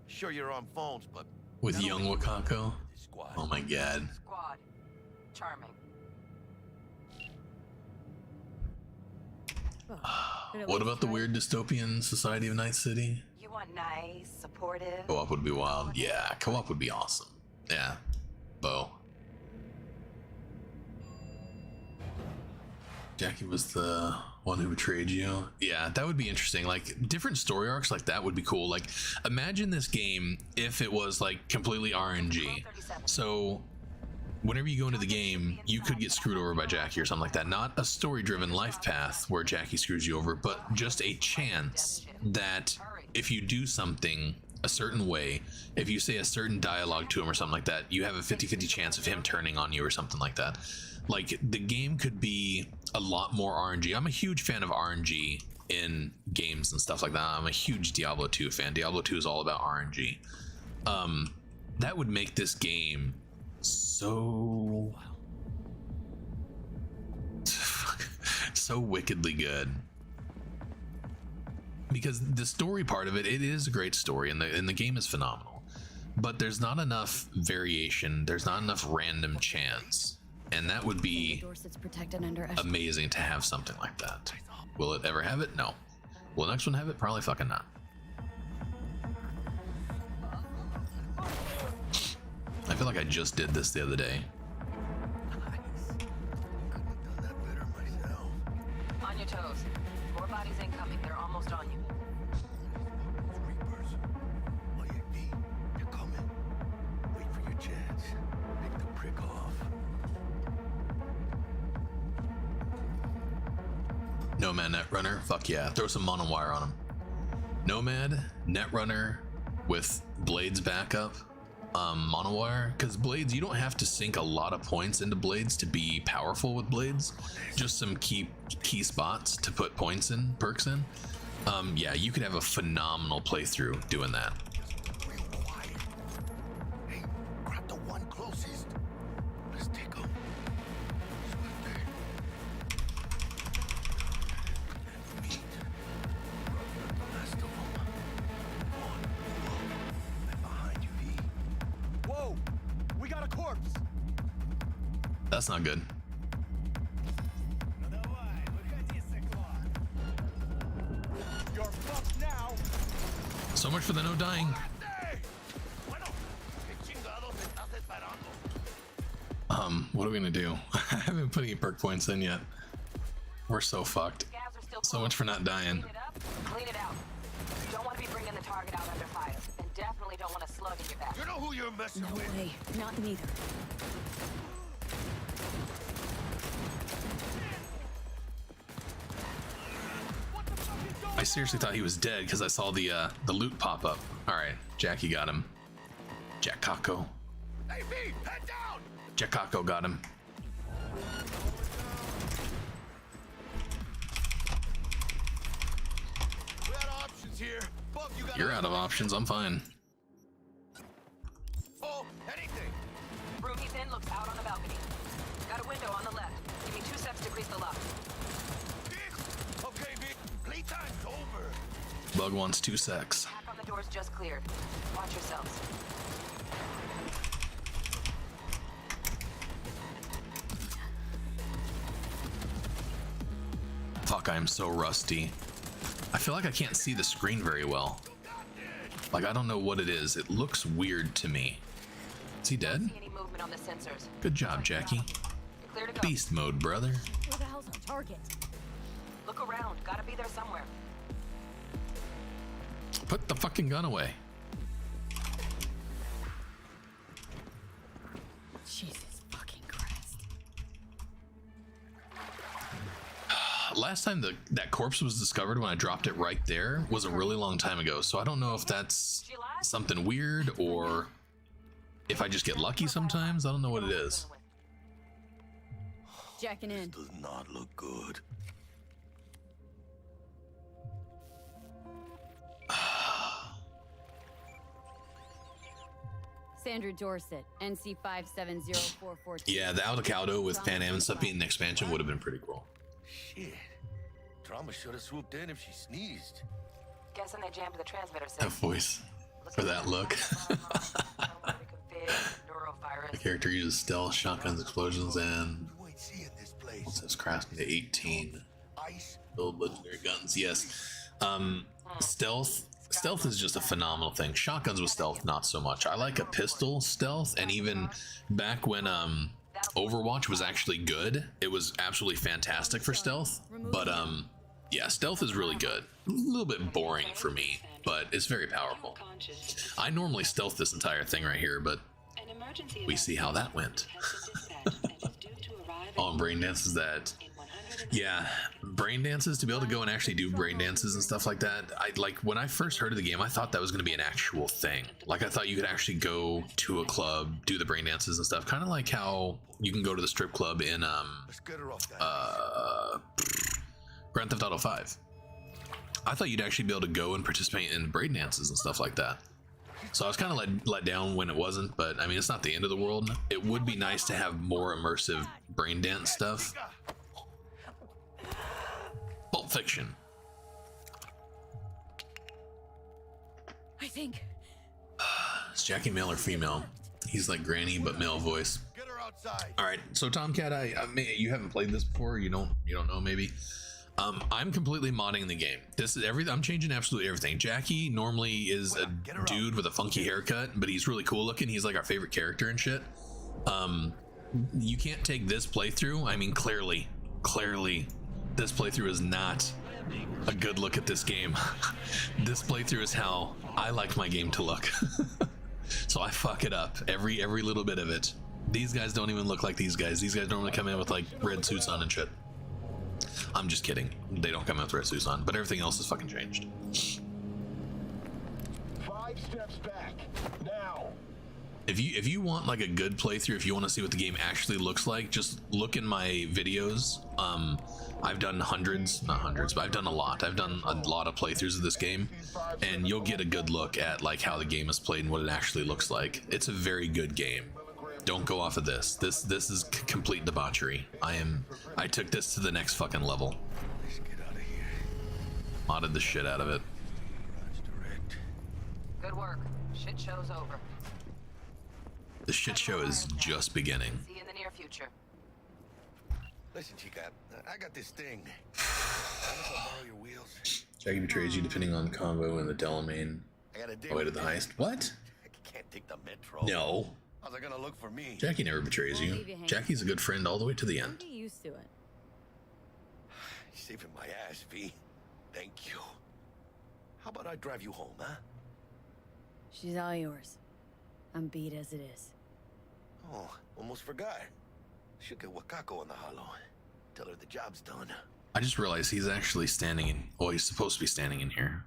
Sure you're on phones, but With young Wakako. Oh my god. Squad. Charming. What about the weird dystopian Society of Night City? You want nice, supportive. Co-op would be wild. Yeah, co-op would be awesome. Yeah. Bo. Jackie was the one who betrayed you. Yeah, that would be interesting. Like, different story arcs like that would be cool. Like, imagine this game if it was like completely RNG. So whenever you go into the game, you could get screwed over by Jackie or something like that. Not a story-driven life path where Jackie screws you over, but just a chance that if you do something a certain way, if you say a certain dialogue to him or something like that, you have a 50-50 chance of him turning on you or something like that. Like, the game could be a lot more RNG. I'm a huge fan of RNG in games and stuff like that. I'm a huge Diablo 2 fan. Diablo 2 is all about RNG. That would make this game so wickedly good, because the story part of it is a great story, and the game is phenomenal, but there's not enough variation, there's not enough random chance, and that would be amazing to have something like that. Will it ever have it? No. Will the next one have it? Probably fucking not. I feel like I just did this the other day. On your toes. 4 bodies incoming. They're almost on you. Reapers. They're coming. Wait for your chance. Pick the prick off. Nomad Netrunner, fuck yeah. Throw some monowire on him. Nomad Netrunner with Blades backup. Monowire, because Blades, you don't have to sink a lot of points into Blades to be powerful with Blades, just some key spots to put points in, perks in. Yeah, you could have a phenomenal playthrough doing that. Real quiet. Hey, grab the one closest. Let's take him. Swifter. Meet. The last of them. On. I'm behind you, V. Whoa! We got a corpse! That's not good. You're fucked now! So much for the no dying. What are we gonna do? I haven't put any perk points in yet. We're so fucked. So much for not dying. Clean it out. You don't want to be bringing the target out under fire, and definitely don't want a slug in your back. You know who you're messing No with? way. Not neither. I seriously thought he was dead because I saw the loot pop up. All right, Jackie got him. Wakako. Hey, V, head down! Wakako got him. We got options here. Bub, you got You're out of options. I'm fine. Oh, anything. Room he's in looks out on the balcony. Got a window on the left. Give me 2 seconds to grease the lock. Okay, V, playtime's over. Bug wants 2 secs. Back on the door's just cleared. Watch yourselves. Fuck, I am so rusty. I feel like I can't see the screen very well. Like, I don't know what it is. It looks weird to me. Is he dead? See any movement on the sensors? Good job, Jackie. You're clear to go. Beast mode, brother. Where the hell's our target? Look around. Gotta be there somewhere. Put the fucking gun away. Jesus fucking Christ. Last time that corpse was discovered when I dropped it right there was a really long time ago, so I don't know if that's something weird or if I just get lucky sometimes. I don't know what it is. Jacking in. Does not look good. Sandra Dorset, NC 570442. Yeah, the Okada with Pan Am and stuff being an expansion would have been pretty cool. Shit. Drama should have swooped in if she sneezed. Guessing they jammed the transmitter That system. voice for that look. The character uses stealth, shotguns, explosions, and You ain't seeing this place. what's this? Crafting to 18. Ice. Build legendary guns. Yes. Stealth is just a phenomenal thing. Shotguns with stealth, not so much. I like a pistol stealth, and even back when Overwatch was actually good, it was absolutely fantastic for stealth. But yeah, stealth is really good. A little bit boring for me, but it's very powerful. I normally stealth this entire thing right here, but we see how that went. Oh, and brain dances that. Yeah, brain dances, to be able to go and actually do brain dances and stuff like that. I like when I first heard of the game, I thought that was going to be an actual thing. Like, I thought you could actually go to a club, do the brain dances and stuff, kind of like how you can go to the strip club in Let's get her off that. Grand Theft Auto 5. I thought you'd actually be able to go and participate in brain dances and stuff like that. So I was kind of let down when it wasn't, but I mean, it's not the end of the world. It would be nice to have more immersive brain dance stuff. Pulp Fiction. I think. Is Jackie male or female? He's like Granny, but male voice. Get her outside. All right, so Tomcat, I mean, you haven't played this before. You don't know maybe. I'm completely modding the game. This is everything. I'm changing absolutely everything. Jackie normally is a dude with a funky haircut, but he's really cool looking. He's like our favorite character and shit. You can't take this playthrough. I mean, clearly, this playthrough is not a good look at this game. This playthrough is how I like my game to look. So I fuck it up every little bit of it. These guys don't even look like these guys. These guys normally come in with like red suits on and shit. I'm just kidding. They don't come in with red suits on, but everything else is fucking changed. 5 steps back. Now. If you want like a good playthrough, if you want to see what the game actually looks like, just look in my videos. I've done not hundreds, but I've done a lot. I've done a lot of playthroughs of this game, and you'll get a good look at like how the game is played and what it actually looks like. It's a very good game. Don't go off of this. This is complete debauchery. I took this to the next fucking level. Let's get out of here. Modded the shit out of it. That's direct. Good work. Shit show's over. The shit show is just beginning. See you in the near future. Listen, Chica, I got this thing. Mind if I borrow your wheels? Jackie betrays you depending on combo and the Delamain. I got a date Oh, wait, to with the Nick. heist. What? I can't take the metro. No. How's it gonna look for me? Jackie never betrays you. Jackie's a good friend all the way to the Don't end. get used to it. You're saving my ass, V. Thank you. How about I drive you home, huh? She's all yours. I'm beat as it is. Oh, almost forgot. Should get Wakako on the hollow. Tell her the job's done. I just realized he's actually standing in. Well, he's supposed to be standing in here.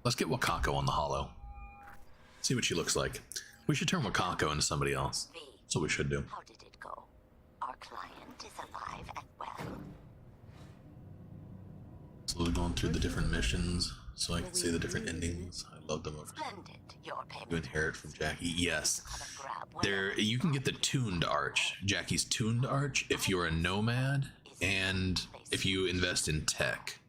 Let's get Wakako on the holo. See what she looks like. We should turn Wakako into somebody else. That's what we should do. How did it go? Our client is alive and well. Slowly going through the different missions so I can see the different endings. I love them. Splendid. Your payment. You inherit from Jackie. Yes. There, you can get the tuned arch. Jackie's tuned arch if you're a nomad and if you invest in tech.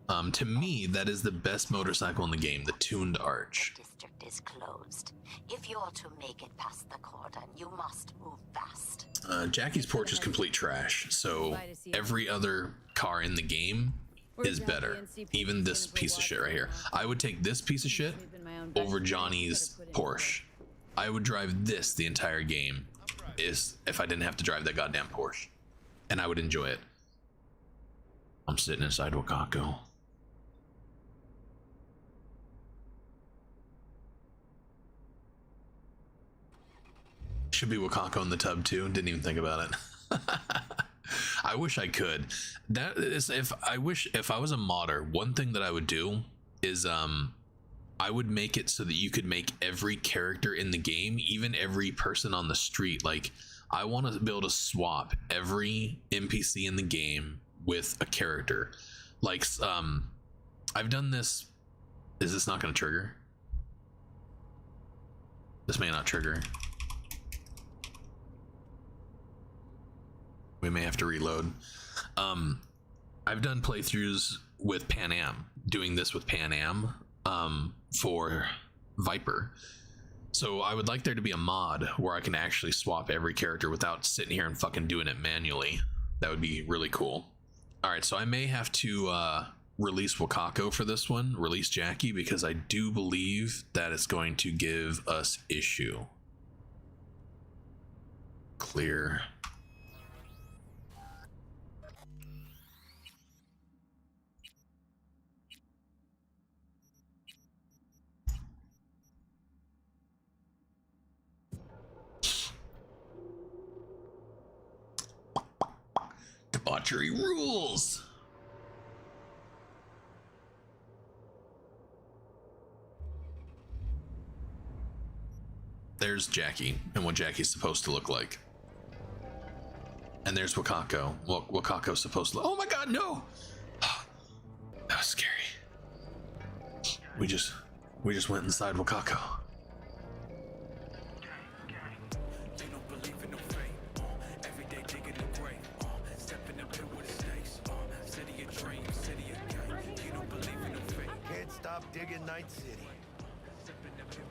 To me, that is the best motorcycle in the game, the tuned arch. The district is closed. If you're to make it past the cordon, you must move fast. Jackie's Porch is complete trash, so every other car in the game is better. Even this piece of shit right here. I would take this piece of shit over Johnny's Porsche. I would drive this the entire game if I didn't have to drive that goddamn Porsche. And I would enjoy it. I'm sitting inside Wakako. Should be Wakako in the tub too. Didn't even think about it. I wish I could. That is, if I was a modder, one thing that I would do is I would make it so that you could make every character in the game, even every person on the street. Like, I want to be able to swap every NPC in the game with a character. Like, I've done this. Is this not going to trigger? This may not trigger. We may have to reload. I've done playthroughs with Pan Am, doing this with Pan Am for Viper. So I would like there to be a mod where I can actually swap every character without sitting here and fucking doing it manually. That would be really cool. All right, so I may have to release Wakako for this one, release Jackie, because I do believe that it's going to give us issue. Clear. Debauchery rules. There's Jackie and what Jackie's supposed to look like. And there's Wakako. What Wakako's supposed to look. Oh my god, no! That was scary. We just went inside Wakako. Digging Night City.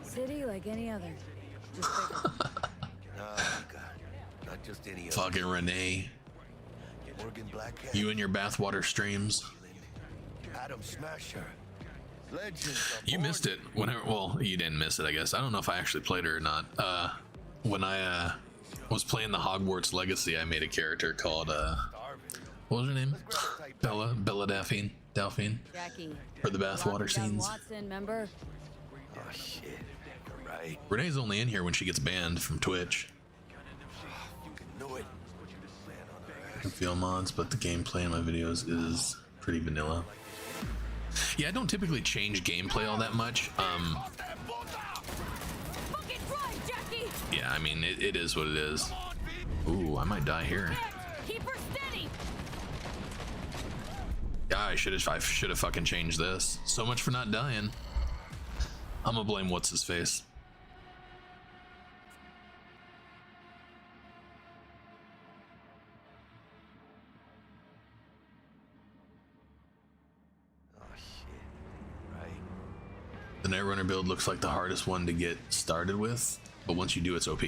City like any other. Just bigger. Nah, God. Not just any other. Fucking Renee. Morgan Blackhead. You and your bathwater streams. Adam Smasher. Legends. You missed it. Well, you didn't miss it, I guess. I don't know if I actually played it or not. When I was playing the Hogwarts Legacy, I made a character called what was her name? Bella Delphine. Jackie. For the bathwater scenes. Watson, remember? Oh shit. Right. Renee's only in here when she gets banned from Twitch. You can know it. I can feel mods, but the gameplay in my videos is pretty vanilla. Yeah, I don't typically change gameplay all that much. Yeah, I mean, it is what it is. Ooh, I might die here. Keep her steady. Yeah, I should have fucking changed this. So much for not dying. I'm gonna blame what's his face. Oh shit. Right. The Netrunner build looks like the hardest one to get started with, but once you do, it's OP.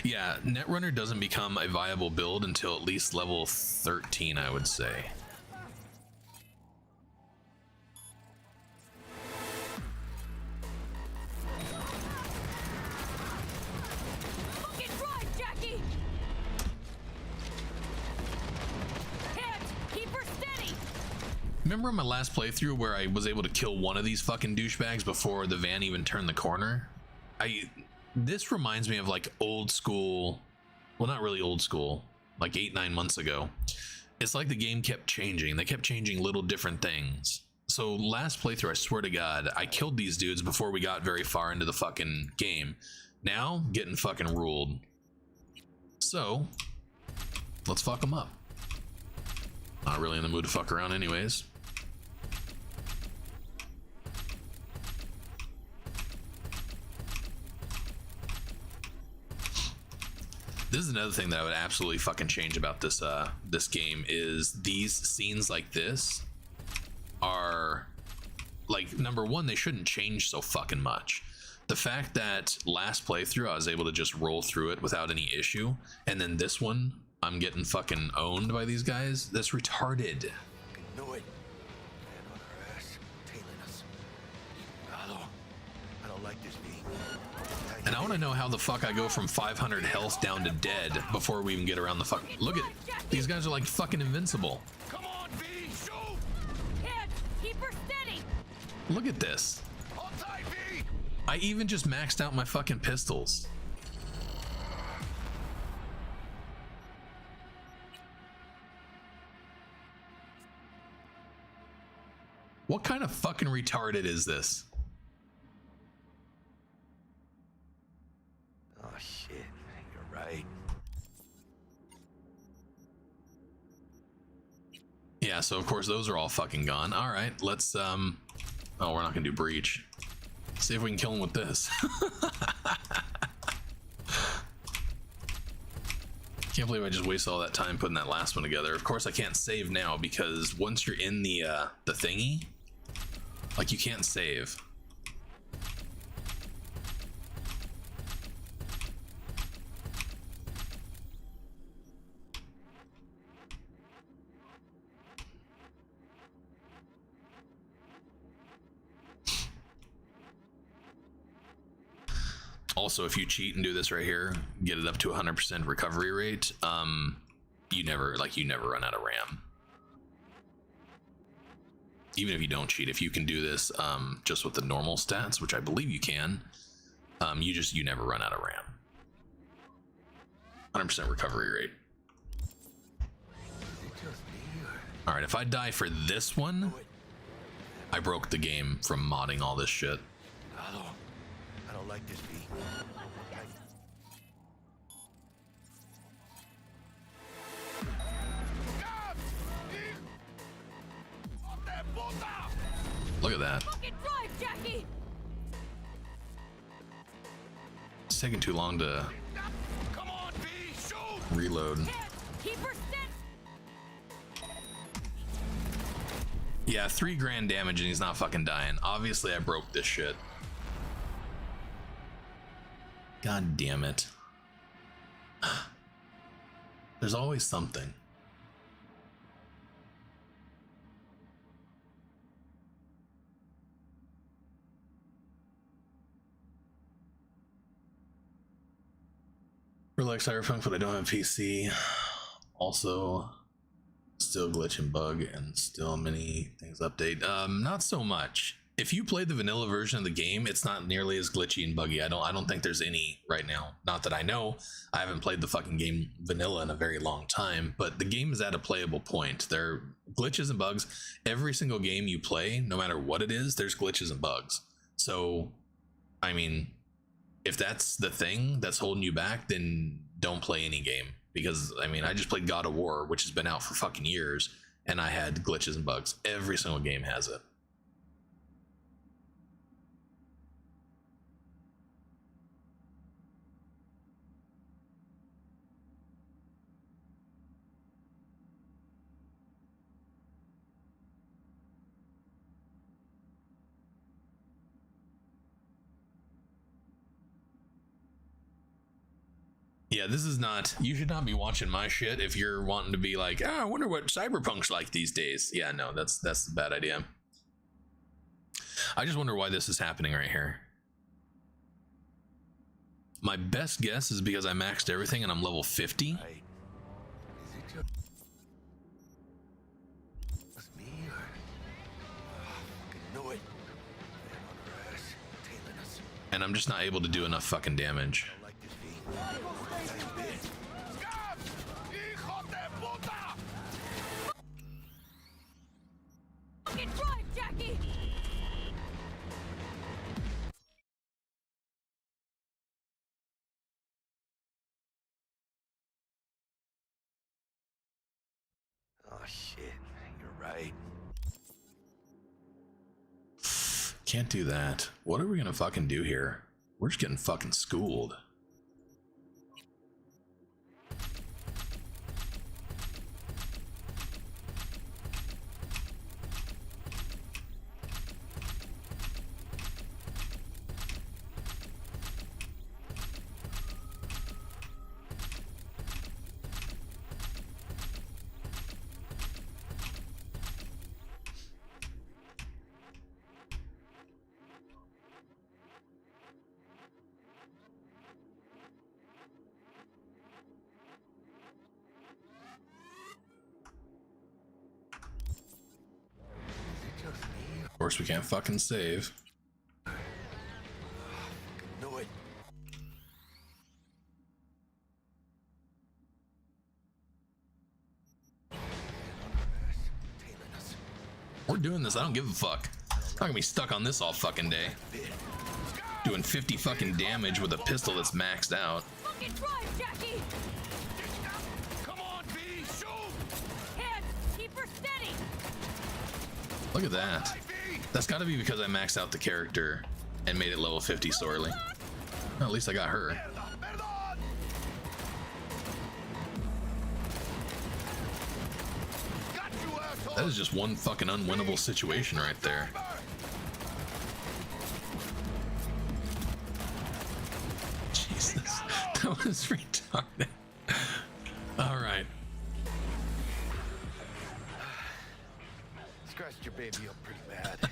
Yeah, Netrunner doesn't become a viable build until at least level 13, I would say. Remember in my last playthrough where I was able to kill one of these fucking douchebags before the van even turned the corner? This reminds me of like old school, well, not really old school, like 8-9 months ago. it's like the game kept changing. They kept changing little different things. So last playthrough, I swear to God, I killed these dudes before we got very far into the fucking game. Now, getting fucking ruled. So, let's fuck them up. Not really in the mood to fuck around anyways. This is another thing that I would absolutely fucking change about this this game is these scenes like this are like, number one, they shouldn't change so fucking much. The fact that last playthrough I was able to just roll through it without any issue, and then this one I'm getting fucking owned by these guys, that's retarded. Knew it. Man on our ass, tailing us. I don't like this, V. And I want to know how the fuck I go from 500 health down to dead before we even get around the fuck. Look at these guys are like fucking invincible. Come on, V, shoot! Can't keep her steady. Look at this. Hold tight, V! I even just maxed out my fucking pistols. What kind of fucking retarded is this? Oh shit, you're right. Yeah, so of course those are all fucking gone. All right, let's oh, we're not gonna do breach. See if we can kill him with this. Can't believe I just wasted all that time putting that last one together. Of course I can't save now because once you're in the thingy, like, you can't save. Also, if you cheat and do this right here, get it up to 100% recovery rate, you never run out of RAM. Even if you don't cheat, if you can do this just with the normal stats, which I believe you can, you never run out of RAM. 100% recovery rate. All right, if I die for this one, I broke the game from modding all this shit. I don't like this, V. Look at that. Fucking drive, Jackie. It's taking too long to Come on, V, shoot! reload. Can't keep her steady. Yeah, 3 grand damage and he's not fucking dying. Obviously, I broke this shit. God damn it. There's always something. We're like Cyberpunk, but I don't have PC. Also, still glitch and bug, and still many things update. Not so much. If you play the vanilla version of the game, it's not nearly as glitchy and buggy. I don't think there's any right now. Not that I know. I haven't played the fucking game vanilla in a very long time, but the game is at a playable point. There are glitches and bugs. Every single game you play, no matter what it is, there's glitches and bugs. So, I mean, if that's the thing that's holding you back, then don't play any game. Because, I mean, I just played God of War, which has been out for fucking years, and I had glitches and bugs. Every single game has it. Yeah, this is not, you should not be watching my shit if you're wanting to be like, I wonder what Cyberpunk's like these days. Yeah, no, that's a bad idea. I just wonder why this is happening right here. My best guess is because I maxed everything and I'm level 50. Right. Is it just me or... fucking knew it. Man on our ass, tailing us. And I'm just not able to do enough fucking damage. I like this, V. Scabs! Hijo de puta! Fucking drive, Jackie! Oh shit, you're right. Can't do that. What are we gonna fucking do here? We're just getting fucking schooled. Of course, we can't fucking save. Knew it. We're doing this. I don't give a fuck. I'm not gonna be stuck on this all fucking day. Doing 50 fucking damage with a pistol that's maxed out. Fucking drive, Jackie! Come on, B, shoot! Hands! Keep her steady! Look at that. That's gotta be because I maxed out the character and made it level 50 so early. Well, at least I got her. That is just one fucking unwinnable situation right there. Jesus, that was retarded. All right. Scratched your baby up pretty bad.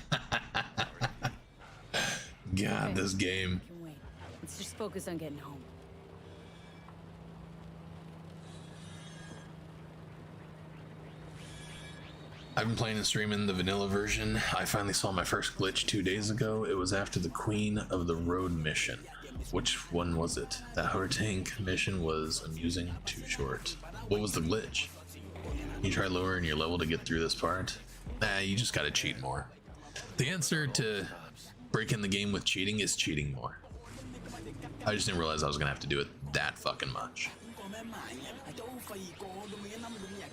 God, this game. I can wait. Let's just focus on getting home. I've been playing and streaming the vanilla version. I finally saw my first glitch 2 days ago. It was after the Queen of the Road mission. Which one was it? That her tank mission was amusing, too short. What was the glitch? You try lowering your level to get through this part? Nah, you just gotta cheat more. The answer to breaking the game with cheating is cheating more. I just didn't realize I was gonna have to do it that fucking much.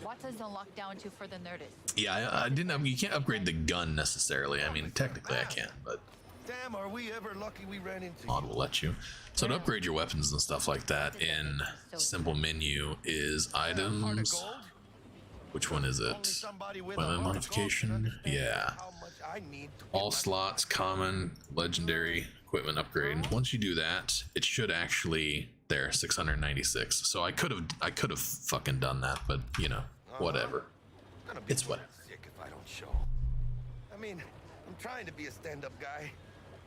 What does the lockdown to for the nerdist? Yeah, I didn't. You can't upgrade the gun necessarily. I mean, technically I can, but Damn, are we ever lucky we ran into Mod you? will let you. So to upgrade your weapons and stuff like that in simple menu is items. Which one is it? Weapon modification. Yeah. All slots, common, legendary, equipment upgrade. Once you do that, it should actually there 696. So I could have fucking done that, but you know, whatever. It's whatever. Sick if I don't show. I mean, I'm trying to be a stand-up guy.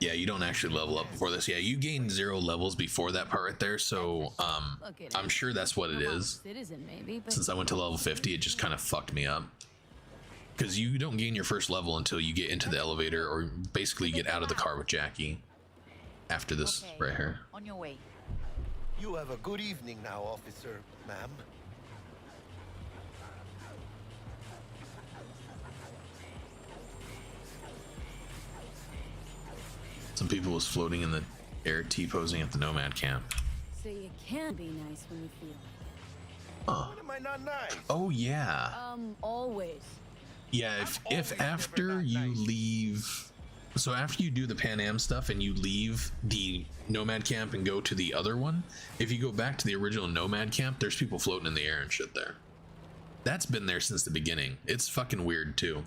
Yeah, you don't actually level up before this. Yeah, you gain 0 levels before that part right there. So I'm sure that's what it is. Citizen, maybe, but Since I went to level 50, it just kind of fucked me up. Because you don't gain your first level until you get into the elevator, or basically you get out of the car with Jackie. After this right here. On your way. You have a good evening now, officer, ma'am. Some people was floating in the air T-posing at the Nomad camp. so you can be nice when you feel like Huh. When am I not nice? Oh yeah. it. Always. Yeah, if after you leave, so after you do the Pan Am stuff and you leave the Nomad camp and go to the other one, if you go back to the original Nomad camp, there's people floating in the air and shit there. That's been there since the beginning. It's fucking weird too.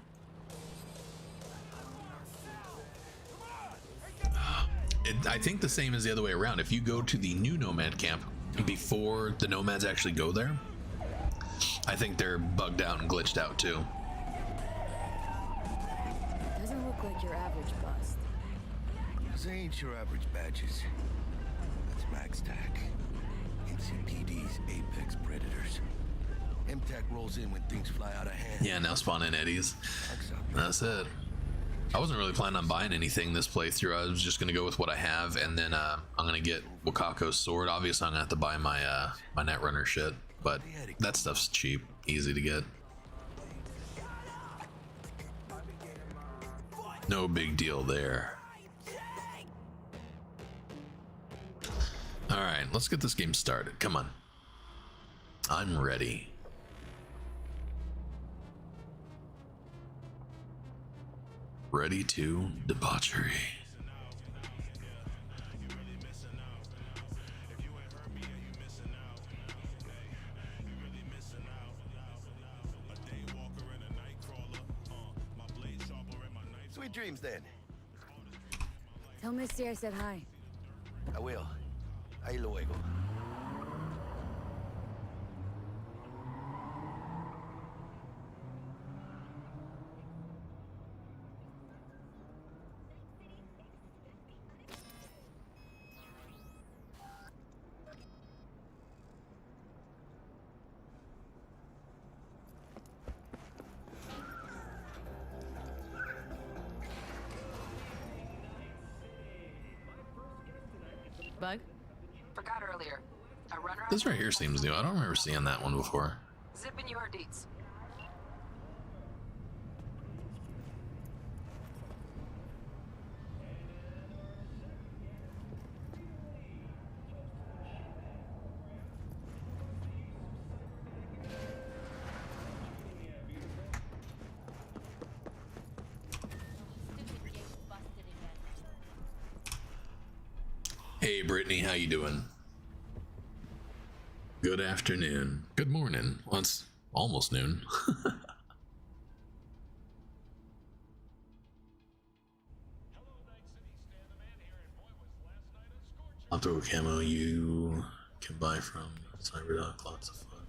I think the same as the other way around. If you go to the new Nomad camp before the Nomads actually go there, I think they're bugged out and glitched out too. Doesn't look like your average bust. Those ain't your average badges. That's Max Tac. NCPD's apex predators. MTAC rolls in when things fly out of hand. Yeah, now spawn in eddies. That's it. I wasn't really planning on buying anything this playthrough. I was just gonna go with what I have, and then I'm gonna get Wakako's sword. Obviously, I'm gonna have to buy my my Netrunner shit, but that stuff's cheap, easy to get. No big deal there. All right, let's get this game started. Come on. I'm ready. Ready to debauchery. Sweet dreams then. Tell Misty I said hi. I will. Ahí luego. Bug? Forgot earlier. A runner. This right here seems new. I don't remember seeing that one before. Zipping your deets. Hey Brittany, how you doing? Good afternoon. Good morning. Well, it's almost noon. Optical camo you can buy from CyberPunk. Lots of fun.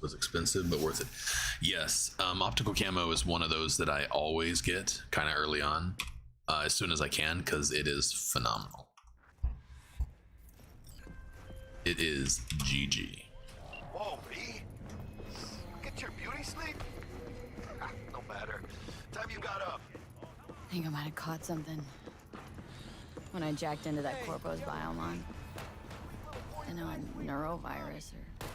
Was expensive but worth it. Yes, optical camo is one of those that I always get kind of early on, as soon as I can, because it is phenomenal. It is GG. Whoa, V. Get your beauty sleep? No matter. Time you got up. I think I might have caught something when I jacked into that Corpo's biomon. I know, a neurovirus or...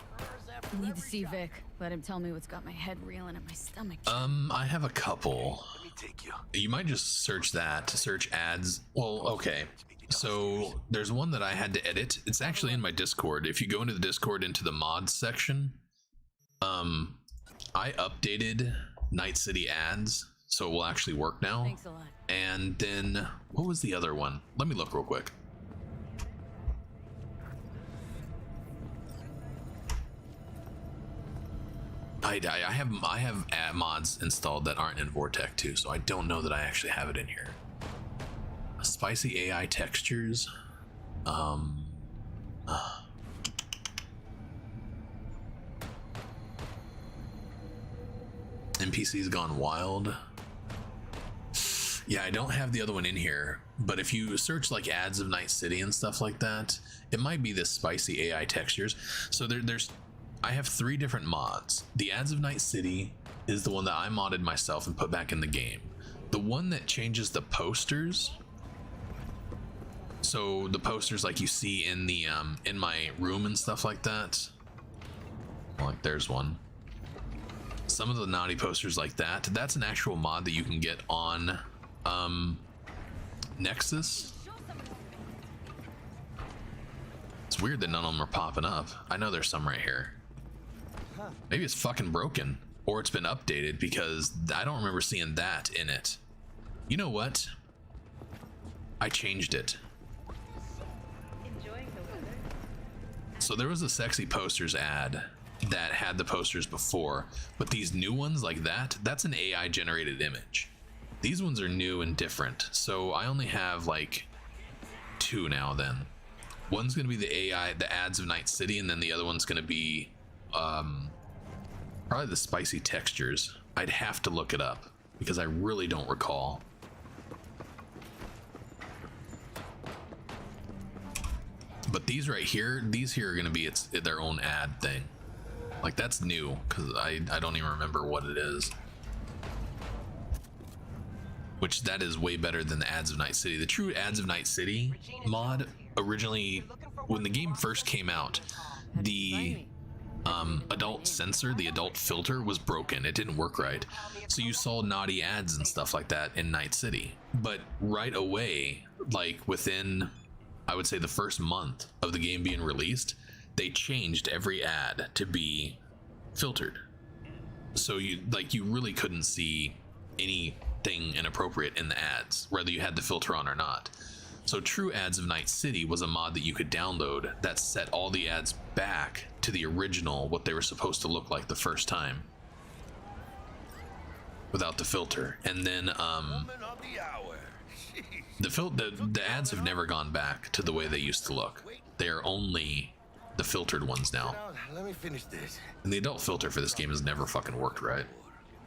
I need to see Vic. Let him tell me what's got my head reeling and my stomach. I have a couple. Let me take you. You might just search that to search ads. Well, okay. So there's one that I had to edit. It's actually in my Discord. If you go into the Discord into the mods section, I updated Night City ads, so it will actually work now. Thanks a lot. And then what was the other one? Let me look real quick. I have ad mods installed that aren't in Vortex too, so I don't know that I actually have it in here. Spicy AI textures. NPCs gone wild. Yeah, I don't have the other one in here, but if you search like ads of Night City and stuff like that, it might be this spicy AI textures. So I have 3 different mods. The ads of Night City is the one that I modded myself and put back in the game. The one that changes the posters. So the posters like you see in the in my room and stuff like that. Like there's one. Some of the naughty posters like that. That's an actual mod that you can get on Nexus. It's weird that none of them are popping up. I know there's some right here. Maybe it's fucking broken or it's been updated because I don't remember seeing that in it. You know what? I changed it. So there was a sexy posters ad that had the posters before, but these new ones like that, that's an AI generated image. These ones are new and different. So I only have like 2 now then. One's gonna be the AI, the ads of Night City, and then the other one's gonna be probably the spicy textures. I'd have to look it up because I really don't recall. But these right here, these here are gonna be their own ad thing. Like that's new because I don't even remember what it is. Which that is way better than the ads of Night City. The true ads of Night City mod originally, when the game first came out, the adult censor, the adult filter, was broken. It didn't work right. So you saw naughty ads and stuff like that in Night City. But right away, like within, I would say, the first month of the game being released, they changed every ad to be filtered. So you really couldn't see anything inappropriate in the ads, whether you had the filter on or not. So True Ads of Night City was a mod that you could download that set all the ads back to the original, what they were supposed to look like the first time, without the filter. And then the ads have never gone back to the way they used to look. They are only the filtered ones now. Let me finish this. And the adult filter for this game has never fucking worked right.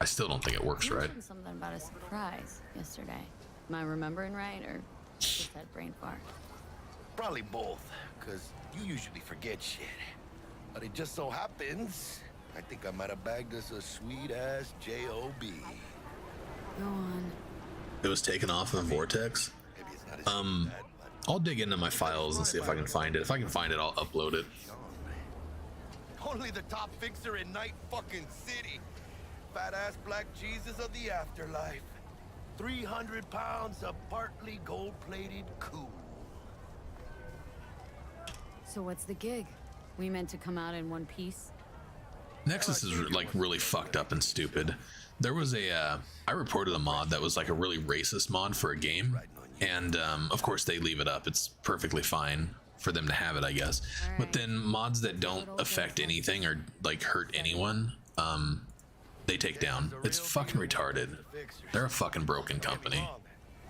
I still don't think it works You right. mentioned something about a surprise yesterday. Am I remembering right, or just that brain fart? Probably both, because you usually forget shit. But it just so happens, I think I might have bagged us a sweet-ass J.O.B. Go on. It was taken off of Vortex. Maybe it's not as bad, but I'll dig into my files and see if I can find it. If I can find it, I'll upload it. only the top fixer in Night fucking City. Fat-ass black Jesus of the afterlife. 300 pounds of partly gold-plated cool. So what's the gig? We meant to come out in one piece? Nexus is like really fucked up and stupid. There was a I reported a mod that was like a really racist mod for a game, and of course they leave it up. It's perfectly fine for them to have it, I guess. But then mods that don't affect anything or like hurt anyone, they take down. It's fucking retarded. They're a fucking broken company.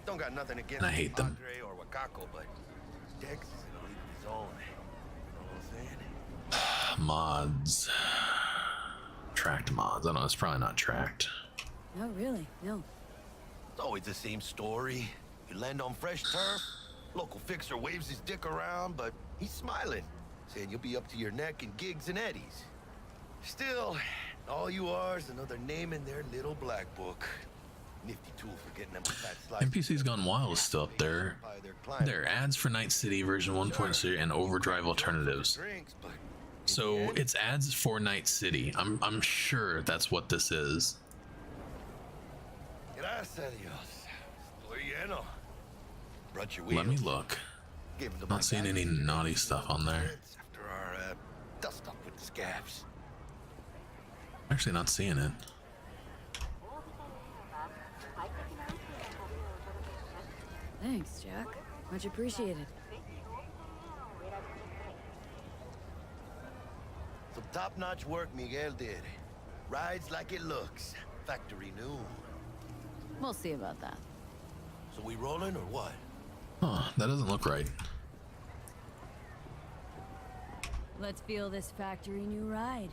Don't got nothing against And I hate them. Andre or Wakako, but Dex is in a league of his own. You know what I'm saying? Mods. Tracked mods. I don't know, it's probably not tracked. No, really, no. It's always the same story. You land on fresh turf, local fixer waves his dick around, but he's smiling, saying you'll be up to your neck in gigs and eddies. Still, all you are is another name in their little black book. Nifty tool for getting them fat slices. NPC's Gone Wild is still up there. There are ads for Night City version 1.0 and Overdrive alternatives. Drinks, but So it's ads for Night City. I'm sure that's what this is. Gracias a Dios. Estoy lleno. Brought your Let me wheels. look. Gave them to my Not seeing guys. any naughty stuff on there. After our dust up with the scabs. Actually not seeing it. Thanks, Jack. Much appreciated. Some top-notch work Miguel did. Rides like it looks. Factory new. We'll see about that. So we rolling or what? Huh, that doesn't look right. Let's feel this factory new ride.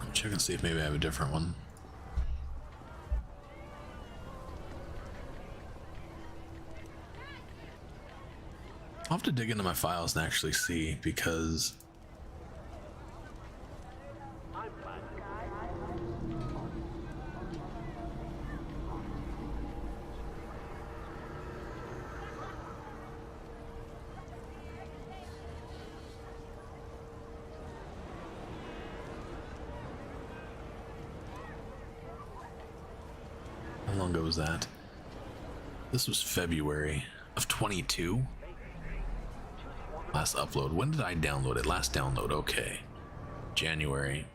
I'm checking to see if maybe I have a different one. I'll have to dig into my files and actually see, because how long ago was that? This was February of 22. Last upload. When did I download it? Last download. Okay. January.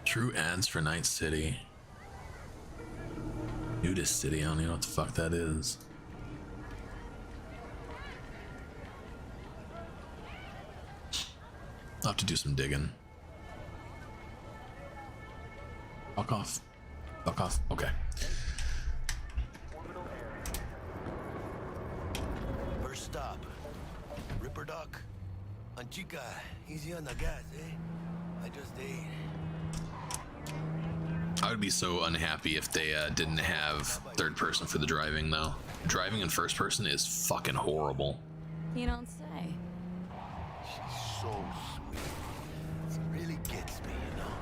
True ads for Night City. Nudist City. I don't even know what the fuck that is. I'll have to do some digging. Fuck off. Fuck off. Okay. First stop. Ripper Duck. On Chica. Easy on the gas, eh? I just ate. I would be so unhappy if they didn't have third person for the driving, though. Driving in first person is fucking horrible. You don't say. She's so sweet. It really gets me, you know?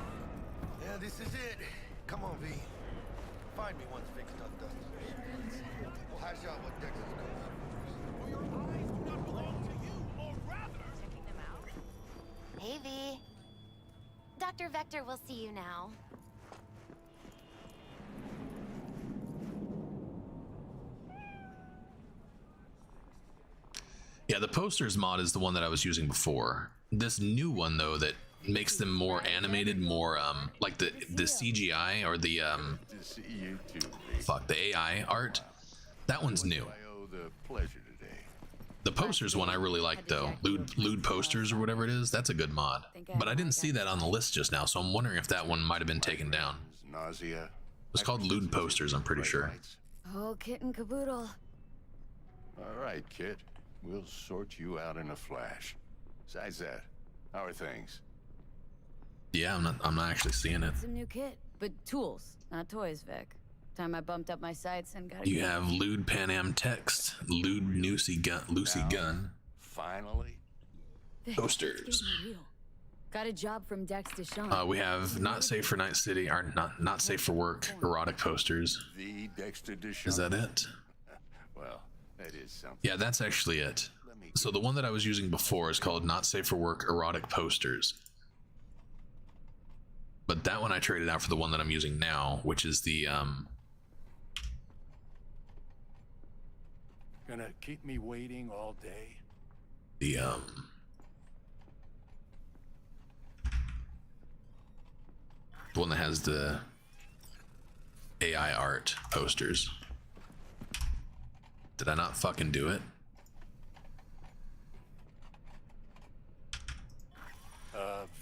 Yeah, this is it. Come on, V. find me once Vic's stuff done. We'll hash out what Dexter's goes. For your eyes do not belong to you, or rather... Checking them out? Hey, V. Dr. Vector will see you now. Yeah, the posters mod is the one that I was using before. This new one though that makes them more animated, more like the CGI or the To see you too, V. fuck, the AI art. That one's new. I owe the pleasure today. The posters one I really like though. Lewd posters or whatever it is. That's a good mod. But I didn't see that on the list just now, so I'm wondering if that one might have been taken down. Nausea. It was called lewd posters, I'm pretty sure. Oh, kit and caboodle. All right, kid. We'll sort you out in a flash. Besides that, how are things? Yeah, I'm not actually seeing it. Some new kit, but tools, not toys, Vic. Time I bumped up my sights and got. You have lewd Pan Am text, lewd Lucy gun, Finally? Vic, posters. it's getting real. Got a job from Dex to Sean. We have not safe for Night City, or not safe for work, erotic posters. The Dexter Deshawn. Is that it? Well, that is something. Yeah, that's actually it. So the one that I was using before is called Not Safe for Work Erotic Posters. But that one I traded out for the one that I'm using now, which is the Gonna keep me waiting all day? the one that has the AI art posters. Did I not fucking do it?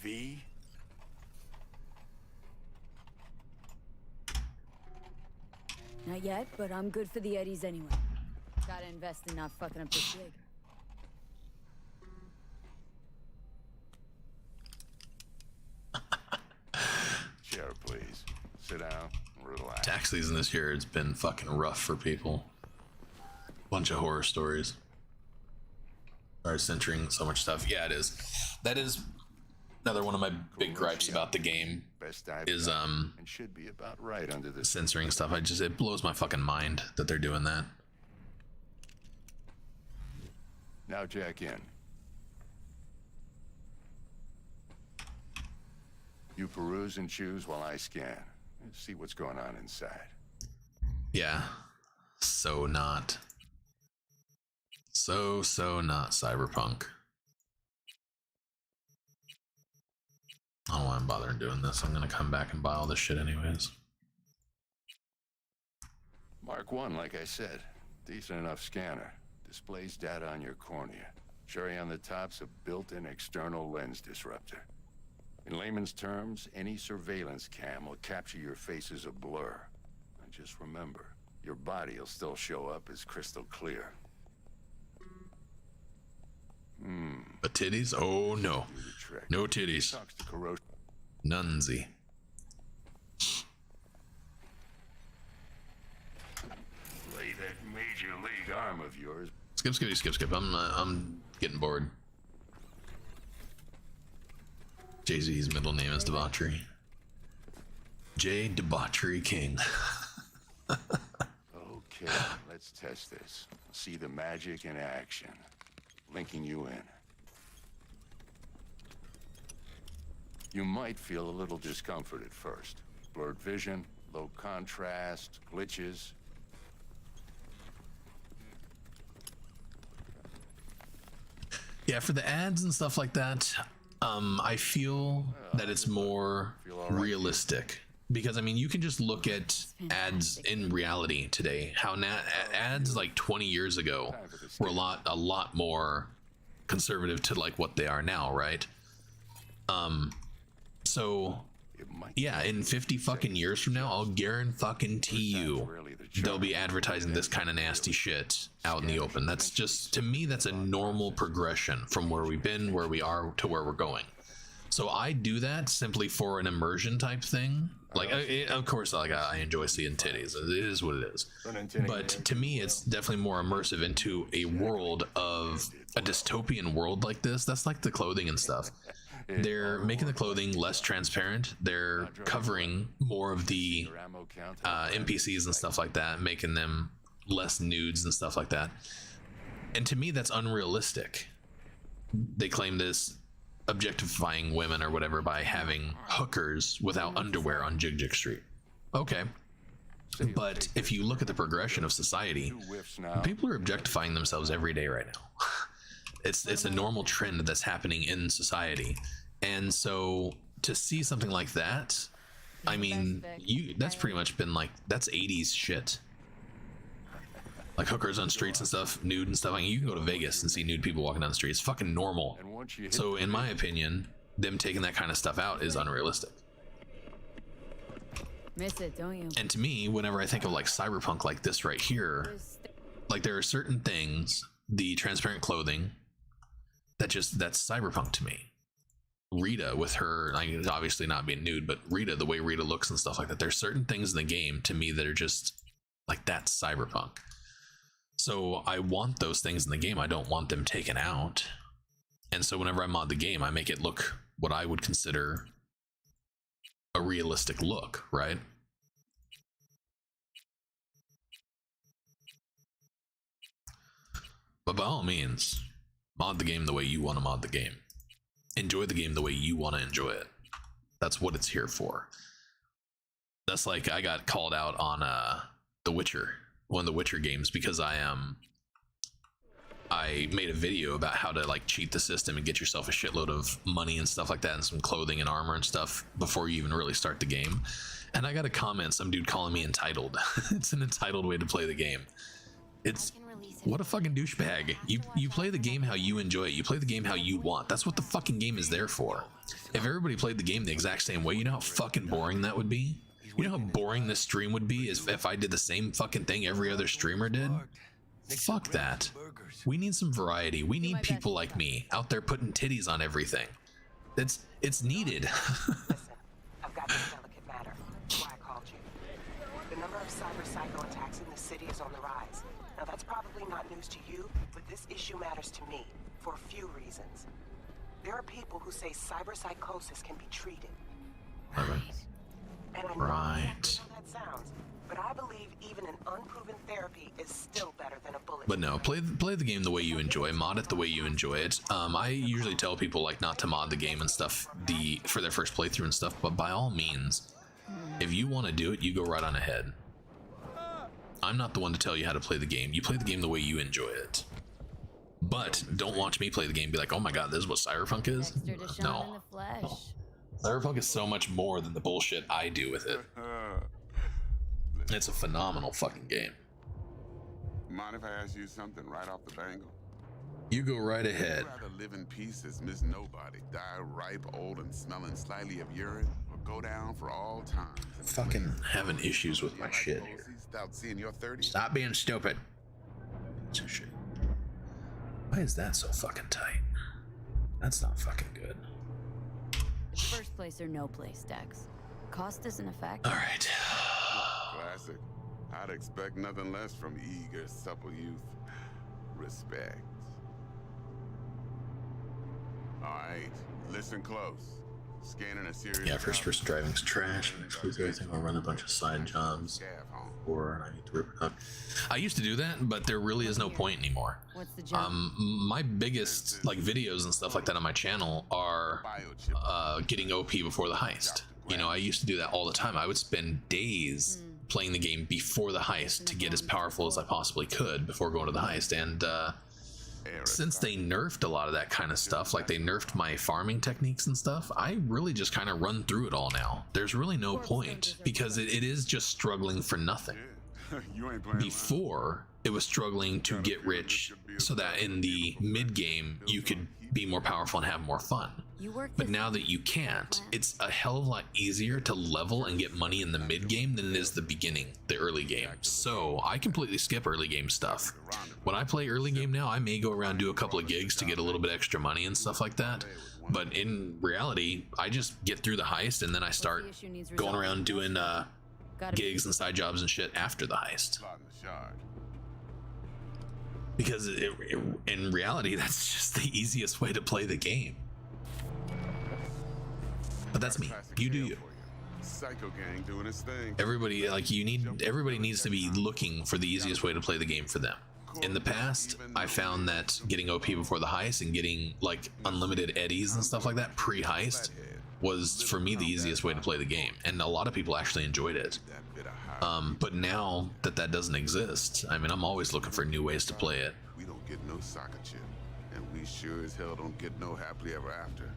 V? Not yet, but I'm good for the Eddies anyway. Gotta invest in not fucking up this gig. Chair, please. Sit down and relax. Tax season this year, it's been fucking rough for people. Bunch of horror stories. Are censoring so much stuff. Yeah, it is. That is another one of my big gripes about the game. Best I've is done, and should be about right under this. censoring stuff. It blows my fucking mind that they're doing that. Now jack in. You peruse and choose while I scan. See what's going on inside. Yeah. So not Cyberpunk. I don't know why I'm bothering doing this. I'm gonna come back and buy all this shit anyways. Mark 1, like I said. Decent enough scanner. Displays data on your cornea. Cherry on the top's a built-in external lens disruptor. In layman's terms, any surveillance cam will capture your face as a blur. And just remember, your body will still show up as crystal clear. But titties? Oh no. Do the trick. No titties. Talks to corrosion. Nunsy. Lay that major league arm of yours. Skip. I'm getting bored. Jay-Z's middle name is Debauchery. J. Debauchery King. Okay, let's test this. See the magic in action. Linking you in. You might feel a little discomfort at first. Blurred vision, low contrast, glitches. Yeah, for the ads and stuff like that, I feel that it's more realistic. Because I mean, you can just look at ads in reality today. How ads like 20 years ago were a lot more conservative to like what they are now, right? So yeah, in 50 fucking years from now, I'll guarantee you they'll be advertising this kind of nasty shit out in the open. That's just, to me, that's a normal progression from where we've been, where we are, to where we're going. So I do that simply for an immersion type thing. Like, of course, like I enjoy seeing titties. It is what it is. But to me, it's definitely more immersive into a world of a dystopian world like this. That's like the clothing and stuff. they're making the clothing less transparent. They're covering more of the NPCs and stuff like that, making them less nudes and stuff like that. And to me, that's unrealistic. They claim this objectifying women or whatever by having hookers without underwear on Jig Jig Street. Okay. But if you look at the progression of society, people are objectifying themselves every day right now. It's a normal trend that's happening in society. And so to see something like that, I mean, that's pretty much been like, that's 80s shit. Like hookers on streets and stuff, nude and stuff. I mean, you can go to Vegas and see nude people walking down the street. It's fucking normal. So in my opinion, them taking that kind of stuff out is unrealistic. Miss it, don't you? And to me, whenever I think of like cyberpunk like this right here, like there are certain things, the transparent clothing, that's cyberpunk to me. Rita with her, like, obviously not being nude, but Rita, the way Rita looks and stuff like that, there's certain things in the game to me that are just like, that's cyberpunk. So I want those things in the game. I don't want them taken out. And so whenever I mod the game, I make it look what I would consider a realistic look, right? But by all means, mod the game the way you want to mod the game. Enjoy the game the way you want to enjoy it. That's what it's here for. That's like, I got called out on The Witcher, one of the Witcher games, because I made a video about how to like cheat the system and get yourself a shitload of money and stuff like that, and some clothing and armor and stuff before you even really start the game. And I got a comment, some dude calling me entitled. It's an entitled way to play the game. It's, what a fucking douchebag. You play the game how you enjoy it. You play the game how you want. That's what the fucking game is there for. If everybody played the game the exact same way, you know how fucking boring that would be? You know how boring this stream would be if I did the same fucking thing every other streamer did? Fuck that. We need some variety. We need people like me out there putting titties on everything. It's needed. Listen, I've got this delicate matter. That's why I called you. The number of cyber psycho attacks in the city is on the rise. Now that's probably not news to you, but this issue matters to me for a few reasons. There are people who say cyber psychosis can be treated. Right. And I know how that sounds, but I believe even an unproven therapy is still better than a bullet. But no, play the game the way you enjoy, mod it the way you enjoy it. I usually tell people like not to mod the game and stuff for their first playthrough and stuff, but by all means, if you want to do it, you go right on ahead. I'm not the one to tell you how to play the game. You play the game the way you enjoy it. But don't watch me play the game and be like, oh my god, this is what Cyberpunk is? No. Cyberpunk is so much more than the bullshit I do with it. It's a phenomenal fucking game. Mind if I ask you something right off the bangle? You go right ahead. Would you rather live in peace as Miss Nobody, die ripe, old, and smelling slightly of urine, or go down for all time? Fucking having issues with my shit here. Seeing your 30s? Stop being stupid. So shit. Why is that so fucking tight? That's not fucking good. It's first place or no place, Dex. Cost isn't a factor. All right. Classic. I'd expect nothing less from eager, supple youth. Respect. All right, listen close. Scanning a series. Yeah, first person driving's trash. Excludes everything. I'll run a bunch of side jobs. Or I need to rip it up. I used to do that, but there really is no point anymore. What's the job? My biggest like videos and stuff like that on my channel are getting OP before the heist. You know, I used to do that all the time. I would spend days playing the game before the heist to get as powerful as I possibly could before going to the heist. And since they nerfed a lot of that kind of stuff, like they nerfed my farming techniques and stuff, I really just kind of run through it all now. There's really no point because it is just struggling for nothing. Before, it was struggling to get rich so that in the mid game you could be more powerful and have more fun. But now that you can't, it's a hell of a lot easier to level and get money in the mid game than it is the beginning, the early game. So I completely skip early game stuff. When I play early game now, I may go around and do a couple of gigs to get a little bit extra money and stuff like that. But in reality, I just get through the heist and then I start going around doing gigs and side jobs and shit after the heist. Because in reality, that's just the easiest way to play the game. But that's me. You do you. Psycho Gang doing its thing. Everybody needs to be looking for the easiest way to play the game for them. In the past, I found that getting OP before the heist and getting like unlimited eddies and stuff like that pre-heist was for me the easiest way to play the game, and a lot of people actually enjoyed it. But now that doesn't exist, I mean, I'm always looking for new ways to play it. We don't get no soccer chip, and we sure as hell don't get no happily ever after.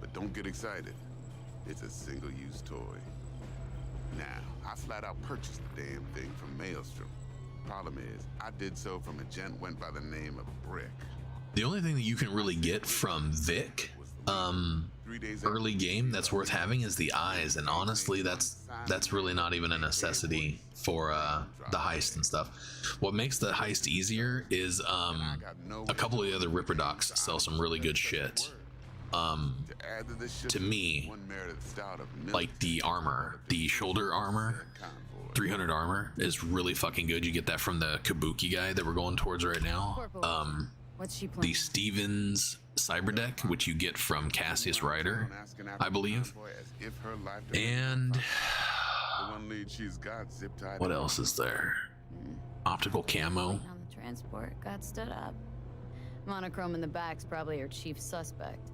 But don't get excited. It's a single-use toy. Now, I flat out purchased the damn thing from Maelstrom. Problem is, I did so from a gent went by the name of Brick. The only thing that you can really get from Vic, early game that's worth having is the eyes, and honestly, that's really not even a necessity for the heist and stuff. What makes the heist easier is a couple of the other Ripper Docs sell some really good shit. To me, like the armor, the shoulder armor, 300 armor is really fucking good. You get that from the Kabuki guy that we're going towards right now. The Stevens Cyberdeck, which you get from Cassius Ryder, I believe. And what else is there? Optical camo. On the transport got stood up. Monochrome in the back's probably her chief suspect.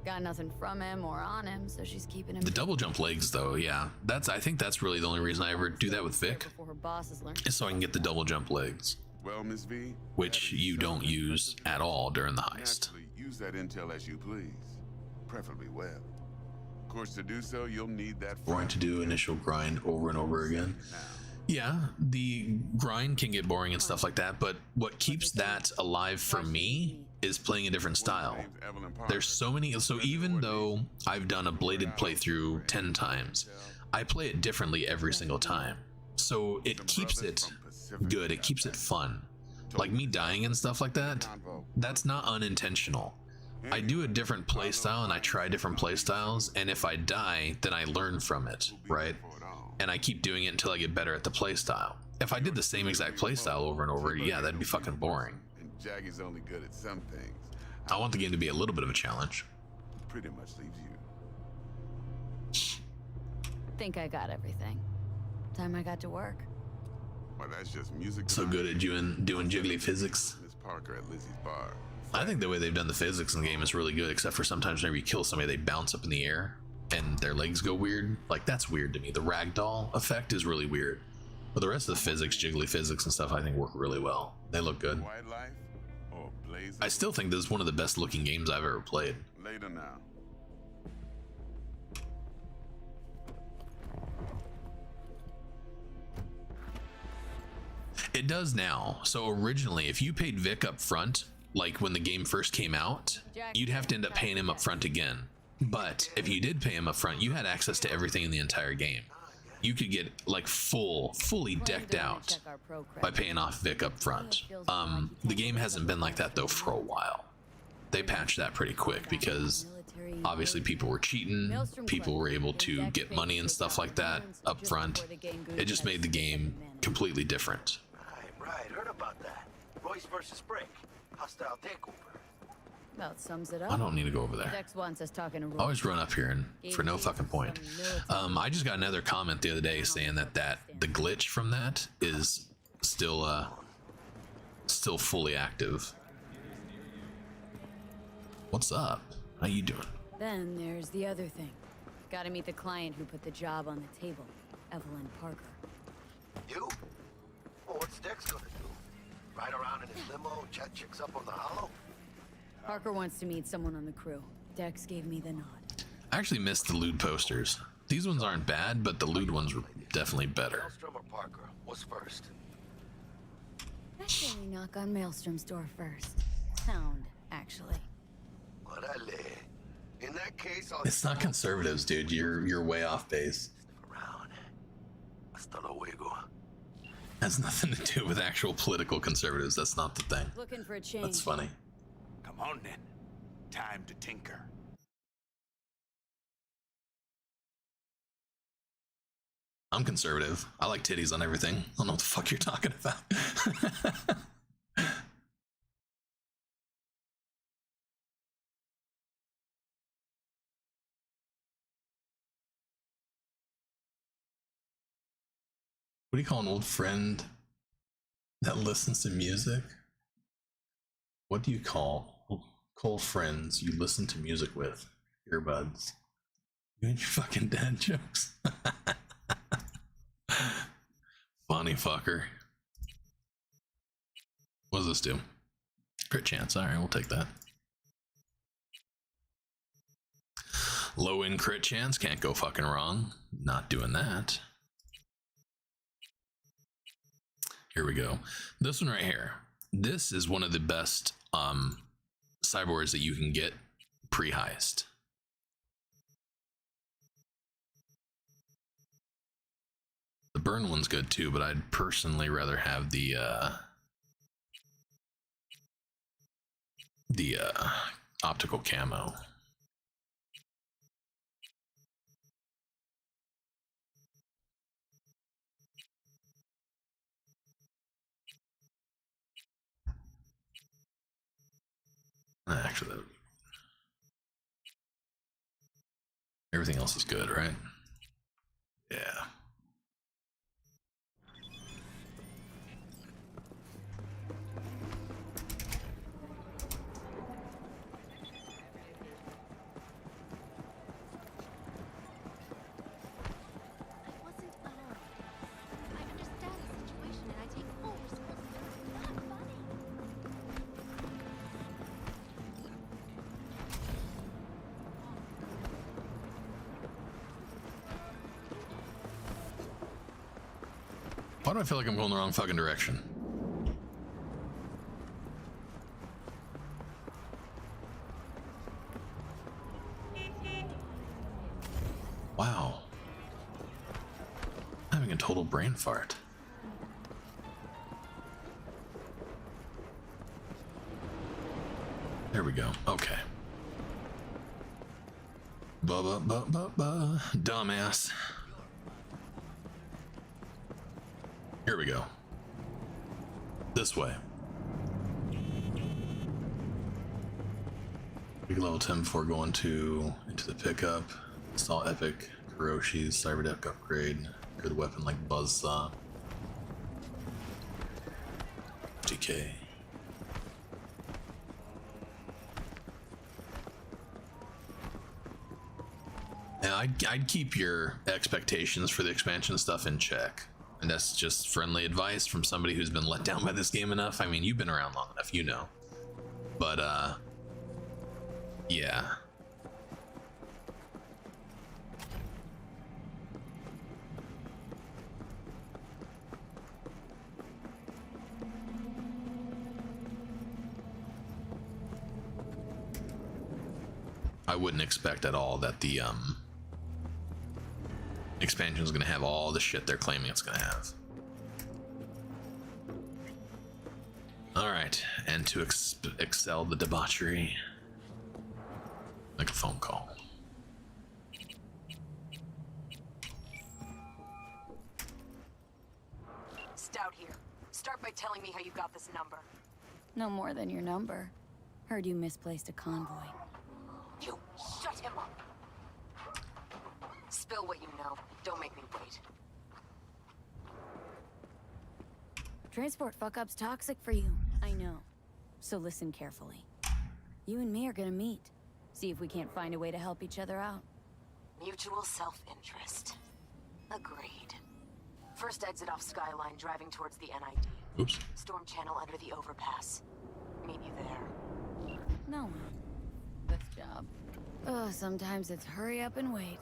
Got nothing from him or on him, so she's keeping him. The double jump legs, though, yeah, I think that's really the only reason I ever do that with Vic, Before her bosses learn. is so I can get the double jump legs, Well, Miss V, which you don't use at all during the heist. naturally, use that intel as you please, preferably well. Of course, to do so, you'll need that. Going to do initial grind over and over again. Yeah, the grind can get boring and stuff like that, but what keeps that alive for me is playing a different style. There's so many, so even though I've done a bladed playthrough 10 times, I play it differently every single time. So it keeps it good, it keeps it fun. Like me dying and stuff like that, that's not unintentional. I do a different playstyle and I try different playstyles, and if I die, then I learn from it, right? And I keep doing it until I get better at the playstyle. If I did the same exact playstyle over and over, yeah, that'd be fucking boring. And Jaggy's only good at some things. I want the game to be a little bit of a challenge. Pretty much leaves you. Think I got everything. Time I got to work. Well, that's just music. So good at doing jiggly physics. Miss Parker at Lizzie's bar. I think the way they've done the physics in the game is really good, except for sometimes whenever you kill somebody, they bounce up in the air and their legs go weird. Like, that's weird to me. The ragdoll effect is really weird. But the rest of the physics, jiggly physics and stuff, I think work really well. They look good. Wildlife or Blaze. I still think this is one of the best looking games I've ever played. Later now. It does now. So originally, if you paid Vic up front, like when the game first came out, you'd have to end up paying him up front again. But if you did pay him up front, you had access to everything in the entire game. You could get like fully decked out by paying off Vic up front. The game hasn't been like that though for a while. They patched that pretty quick because obviously people were cheating, people were able to get money and stuff like that up front. It just made the game completely different. Right, heard about that. Royce versus Brick. Hostile takeover. About sums it up. I don't need to go over there. Dex wants us talking to I always run up here and for no fucking point. I just got another comment the other day saying that the glitch from that is still fully active. What's up? How you doing? Then there's the other thing. Gotta meet the client who put the job on the table, Evelyn Parker. You? Well, what's Dex gonna do? Ride around in his limo, chat chicks up on the hollow? Parker wants to meet someone on the crew. Dex gave me the nod. I actually missed the lewd posters. These ones aren't bad, but the lewd ones were definitely better. Maelstrom or Parker? What's first? Actually, knock on Maelstrom's door first. Sound, actually. Orale. In that case, I'll... It's not conservatives, dude. You're way off base. around. Hasta luego. Has nothing to do with actual political conservatives. That's not the thing. Looking for a change. That's funny. Come on then. Time to tinker. I'm conservative. I like titties on everything. I don't know what the fuck you're talking about. do you call an old friend that listens to music? What do you call friends you listen to music with? Earbuds. You and your fucking dad jokes. Funny fucker. What does this do? Crit chance. Alright, we'll take that. Low in crit chance. Can't go fucking wrong. Not doing that. Here we go. This one right here. This is one of the best cyborgs that you can get pre-heist. The burn one's good too, but I'd personally rather have the optical camo. Actually, everything else is good, right? Yeah. Why do I feel like I'm going the wrong fucking direction? Wow. I'm having a total brain fart. There we go. Okay. Dumbass. Here we go. This way. Big level 10 before going into the pickup. Install epic Kuroshi's Cyberdeck upgrade. Good weapon like Buzzsaw. 50k. And I'd keep your expectations for the expansion stuff in check. And that's just friendly advice from somebody who's been let down by this game enough. I mean, you've been around long enough, you know. But, yeah. I wouldn't expect at all that the, expansion is going to have all the shit they're claiming it's going to have. Alright, and to excel the debauchery, make a phone call. Stout here. Start by telling me how you got this number. No more than your number. Heard you misplaced a convoy. You shut him up. Spill what you know. Don't make me wait. Transport fuck-up's toxic for you. I know. So listen carefully. You and me are gonna meet. See if we can't find a way to help each other out. Mutual self-interest. Agreed. First exit off Skyline, driving towards the NID. Oops. Storm channel under the overpass. Meet you there. No. This job. Oh, sometimes it's hurry up and wait.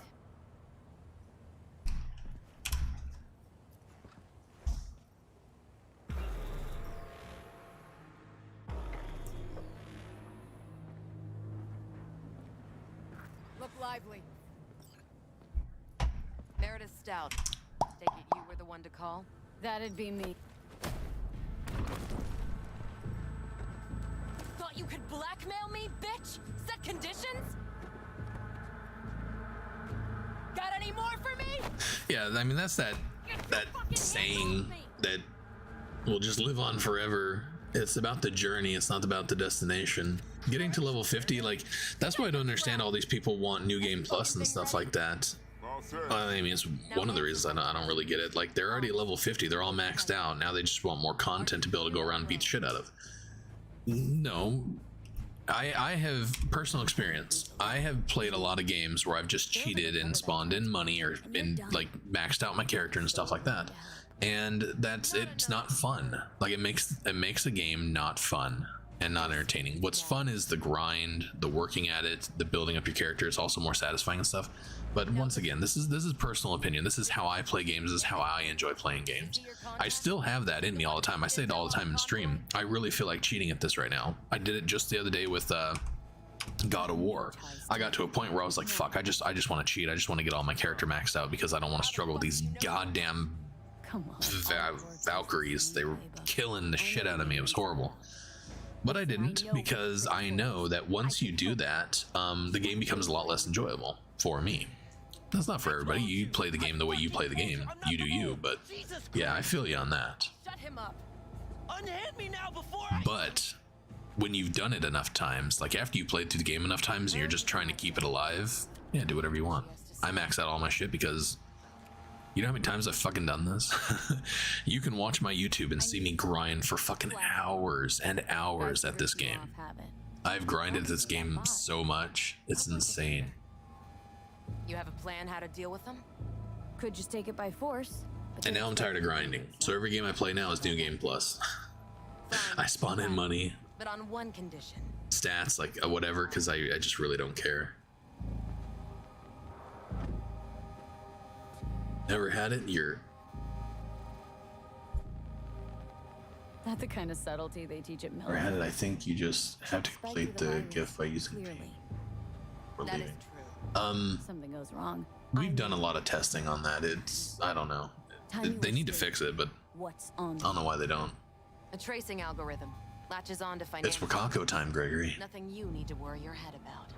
Look lively. Meredith Stout. Take it you were the one to call? That'd be me. Thought you could blackmail me, bitch? Set conditions? Got any more for me? Yeah, I mean, that's that saying that will just live on forever. It's about the journey, it's not about the destination. Getting to level 50, like, that's why I don't understand all these people want New Game Plus and stuff like that. I mean, it's one of the reasons I don't really get it. Like, they're already at level 50. They're all maxed out. Now they just want more content to be able to go around and beat the shit out of. No. I have personal experience. I have played a lot of games where I've just cheated and spawned in money or been like maxed out my character and stuff like that. And it's not fun. Like, it makes a game not fun and not entertaining. What's fun is the grind, the working at it, the building up your character is also more satisfying and stuff. But once again, this is personal opinion. This is how I play games. This is how I enjoy playing games. I still have that in me all the time. I say it all the time in stream. I really feel like cheating at this right now. I did it just the other day with God of War. I got to a point where I was like, fuck, I just want to cheat. I just want to get all my character maxed out because I don't want to struggle with these goddamn Valkyries. They were killing the shit out of me. It was horrible. But I didn't, because I know that once you do that, the game becomes a lot less enjoyable for me. That's not for everybody. You play the game the way you play the game. You do you, but yeah, I feel you on that. Shut him up. Unhand me now before But when you've done it enough times, like after you played through the game enough times and you're just trying to keep it alive, yeah, do whatever you want. I max out all my shit because you know how many times I've fucking done this? You can watch my YouTube and see me grind for fucking hours and hours at this game. I've grinded this game so much, it's insane. You have a plan how to deal with them? Could just take it by force. And now I'm tired of grinding. So every game I play now is New Game Plus. I spawn in money, But on one condition. stats, like whatever, because I just really don't care. Never had it? You're... Not the kind of subtlety they teach at Miller. Never had it. I think you just have to complete the gift by using P. We're leaving. Something goes wrong. We've done a lot of testing on that. It's, I don't know. They need to fix it, but What's on? I don't know why they don't. A tracing algorithm. Latches on to It's financial. Wakako time, Gregory. Nothing you need to worry your head about.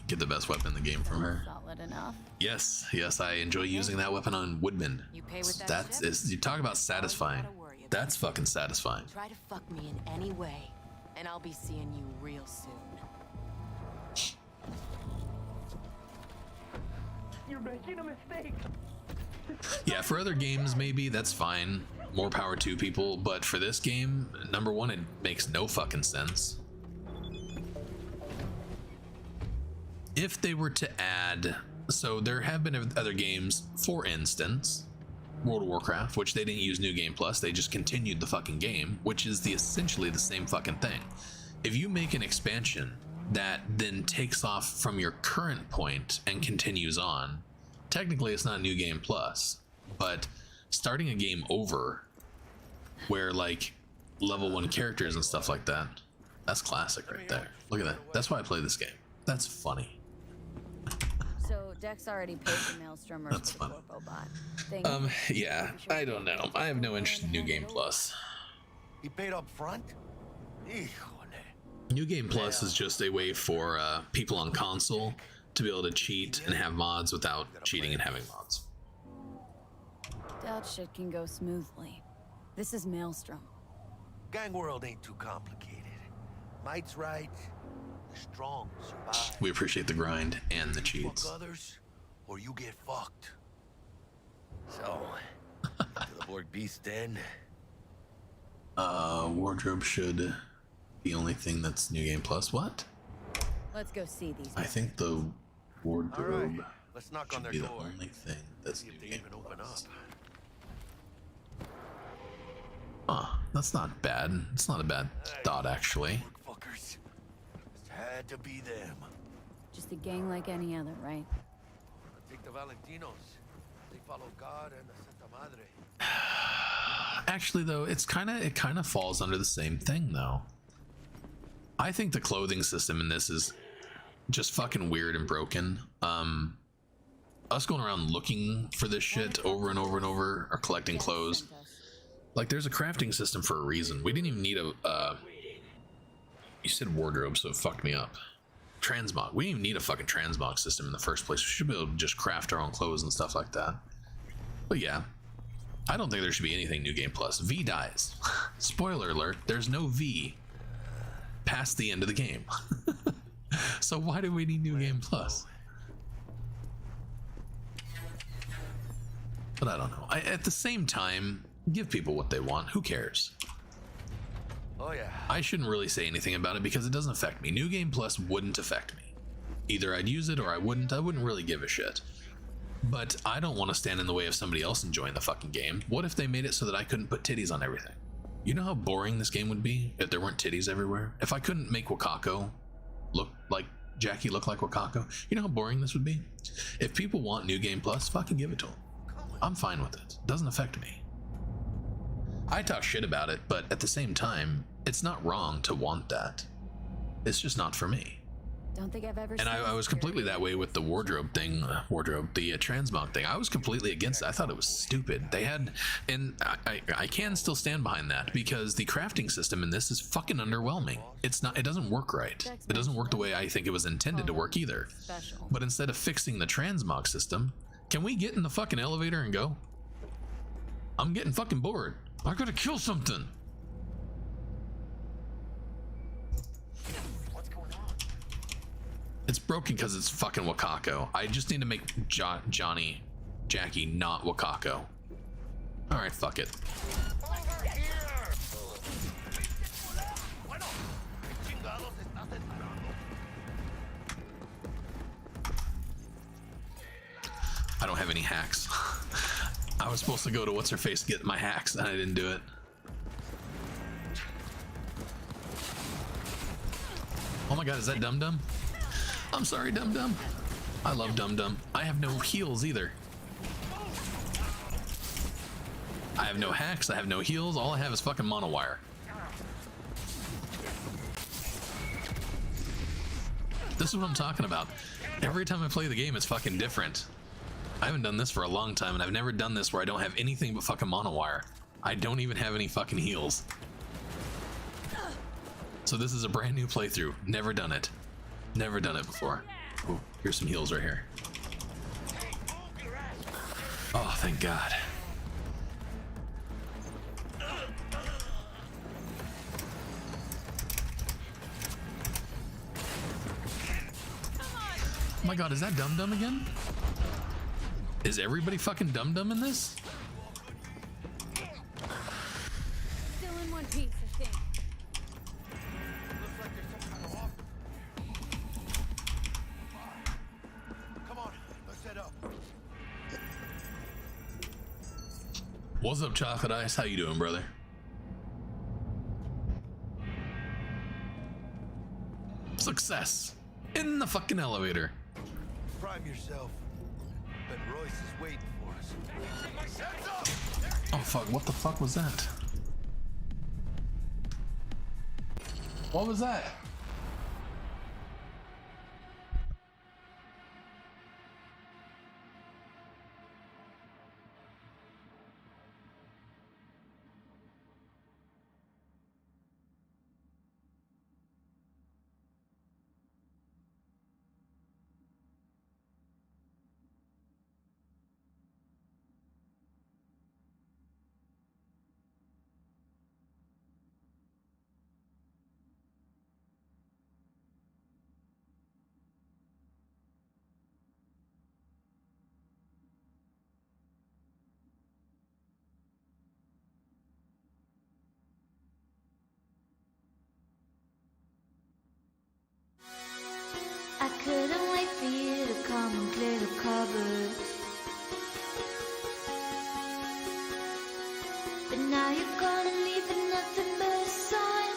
Get the best weapon in the game from her. Solid enough. Yes, yes, I enjoy using that weapon on Woodman. You pay with that That's ship? you talk about satisfying. That's fucking satisfying. Try to fuck me in any way, and I'll be seeing you real soon. You're making a mistake. Yeah, for other games maybe that's fine. More power to people, but for this game, number one, it makes no fucking sense. If they were to add, so there have been other games, for instance, World of Warcraft, which they didn't use New Game Plus, they just continued the fucking game, which is essentially the same fucking thing. If you make an expansion that then takes off from your current point and continues on, technically it's not New Game Plus, but starting a game over where like level 1 characters and stuff like that, that's classic right there. Look at that. That's why I play this game. That's funny. So Dex already paid the Maelstrom That's for the funny. Corpo bot. Yeah, I don't know. I have no interest in New Game Plus. He paid up front? Híjole. New Game Plus is just a way for people on console to be able to cheat and have mods without cheating and having mods. Doubt shit can go smoothly. This is Maelstrom. Gang world ain't too complicated. Might's right. The strong survive. We appreciate the grind and the You cheats. fuck others, or you get fucked. So, to the Borg Beast Den. Wardrobe should the only thing that's New Game Plus. What? Let's go see these. I think the wardrobe Alright, let's knock on should their be the door. only thing that's See New if they Game even open up. Plus. Huh, that's not bad. It's not a bad thought, actually. Fuckers. Just had to be them. Just a gang like any other, right? Take the Valentinos. They follow God and the Santa Madre. Actually, though, it kind of falls under the same thing, though. I think the clothing system in this is just fucking weird and broken. Us going around looking for this shit over and over and over, or collecting clothes. Like, there's a crafting system for a reason. We didn't even need a, you said wardrobe, so it fucked me up. Transmog. We didn't even need a fucking transmog system in the first place. We should be able to just craft our own clothes and stuff like that. But yeah, I don't think there should be anything New Game Plus. V dies. Spoiler alert, there's no V past the end of the game. So why do we need New Game Plus? But I don't know. At the same time, give people what they want. Who cares? Oh yeah. I shouldn't really say anything about it because it doesn't affect me. New Game Plus wouldn't affect me. Either I'd use it or I wouldn't. I wouldn't really give a shit. But I don't want to stand in the way of somebody else enjoying the fucking game. What if they made it so that I couldn't put titties on everything? You know how boring this game would be if there weren't titties everywhere? If I couldn't make Wakako look like Jackie look like Wakako? You know how boring this would be? If people want New Game Plus, fucking give it to them. I'm fine with it. It doesn't affect me. I talk shit about it, but at the same time, it's not wrong to want that. It's just not for me. Don't think I've ever. And I was completely that way with the wardrobe thing, the transmog thing. I was completely against it. I thought it was stupid. They had, and I can still stand behind that because the crafting system in this is fucking underwhelming. It's not. It doesn't work right. It doesn't work the way I think it was intended to work either. But instead of fixing the transmog system, can we get in the fucking elevator and go? I'm getting fucking bored. I gotta kill something. It's broken because it's fucking Wakako. I just need to make Jackie not Wakako. Alright, fuck it. I don't have any hacks. I was supposed to go to what's-her-face to get my hacks and I didn't do it. Oh my god, is that Dum Dum? I'm sorry, Dum Dum. I love Dum Dum. I have no heals either. I have no hacks, I have no heals, all I have is fucking monowire. This is what I'm talking about. Every time I play the game, it's fucking different. I haven't done this for a long time, and I've never done this where I don't have anything but fucking monowire. I don't even have any fucking heals. So this is a brand new playthrough. Never done it. Never done it before. Oh, here's some heals right here. Oh, thank God. Oh my god, is that Dum Dum again? Is everybody fucking Dum Dum in this? Still in one piece, I think. Looks like there's some kind of off. Come on, let's head up. What's up, Chocolate Ice? How you doing, brother? Success in the fucking elevator. Prime yourself. Bet Royce is waiting for us. Heads up! Oh fuck, what the fuck was that? What was that? I couldn't wait for you to come and clear the cupboard. But now you're gonna leave with nothing but a sign.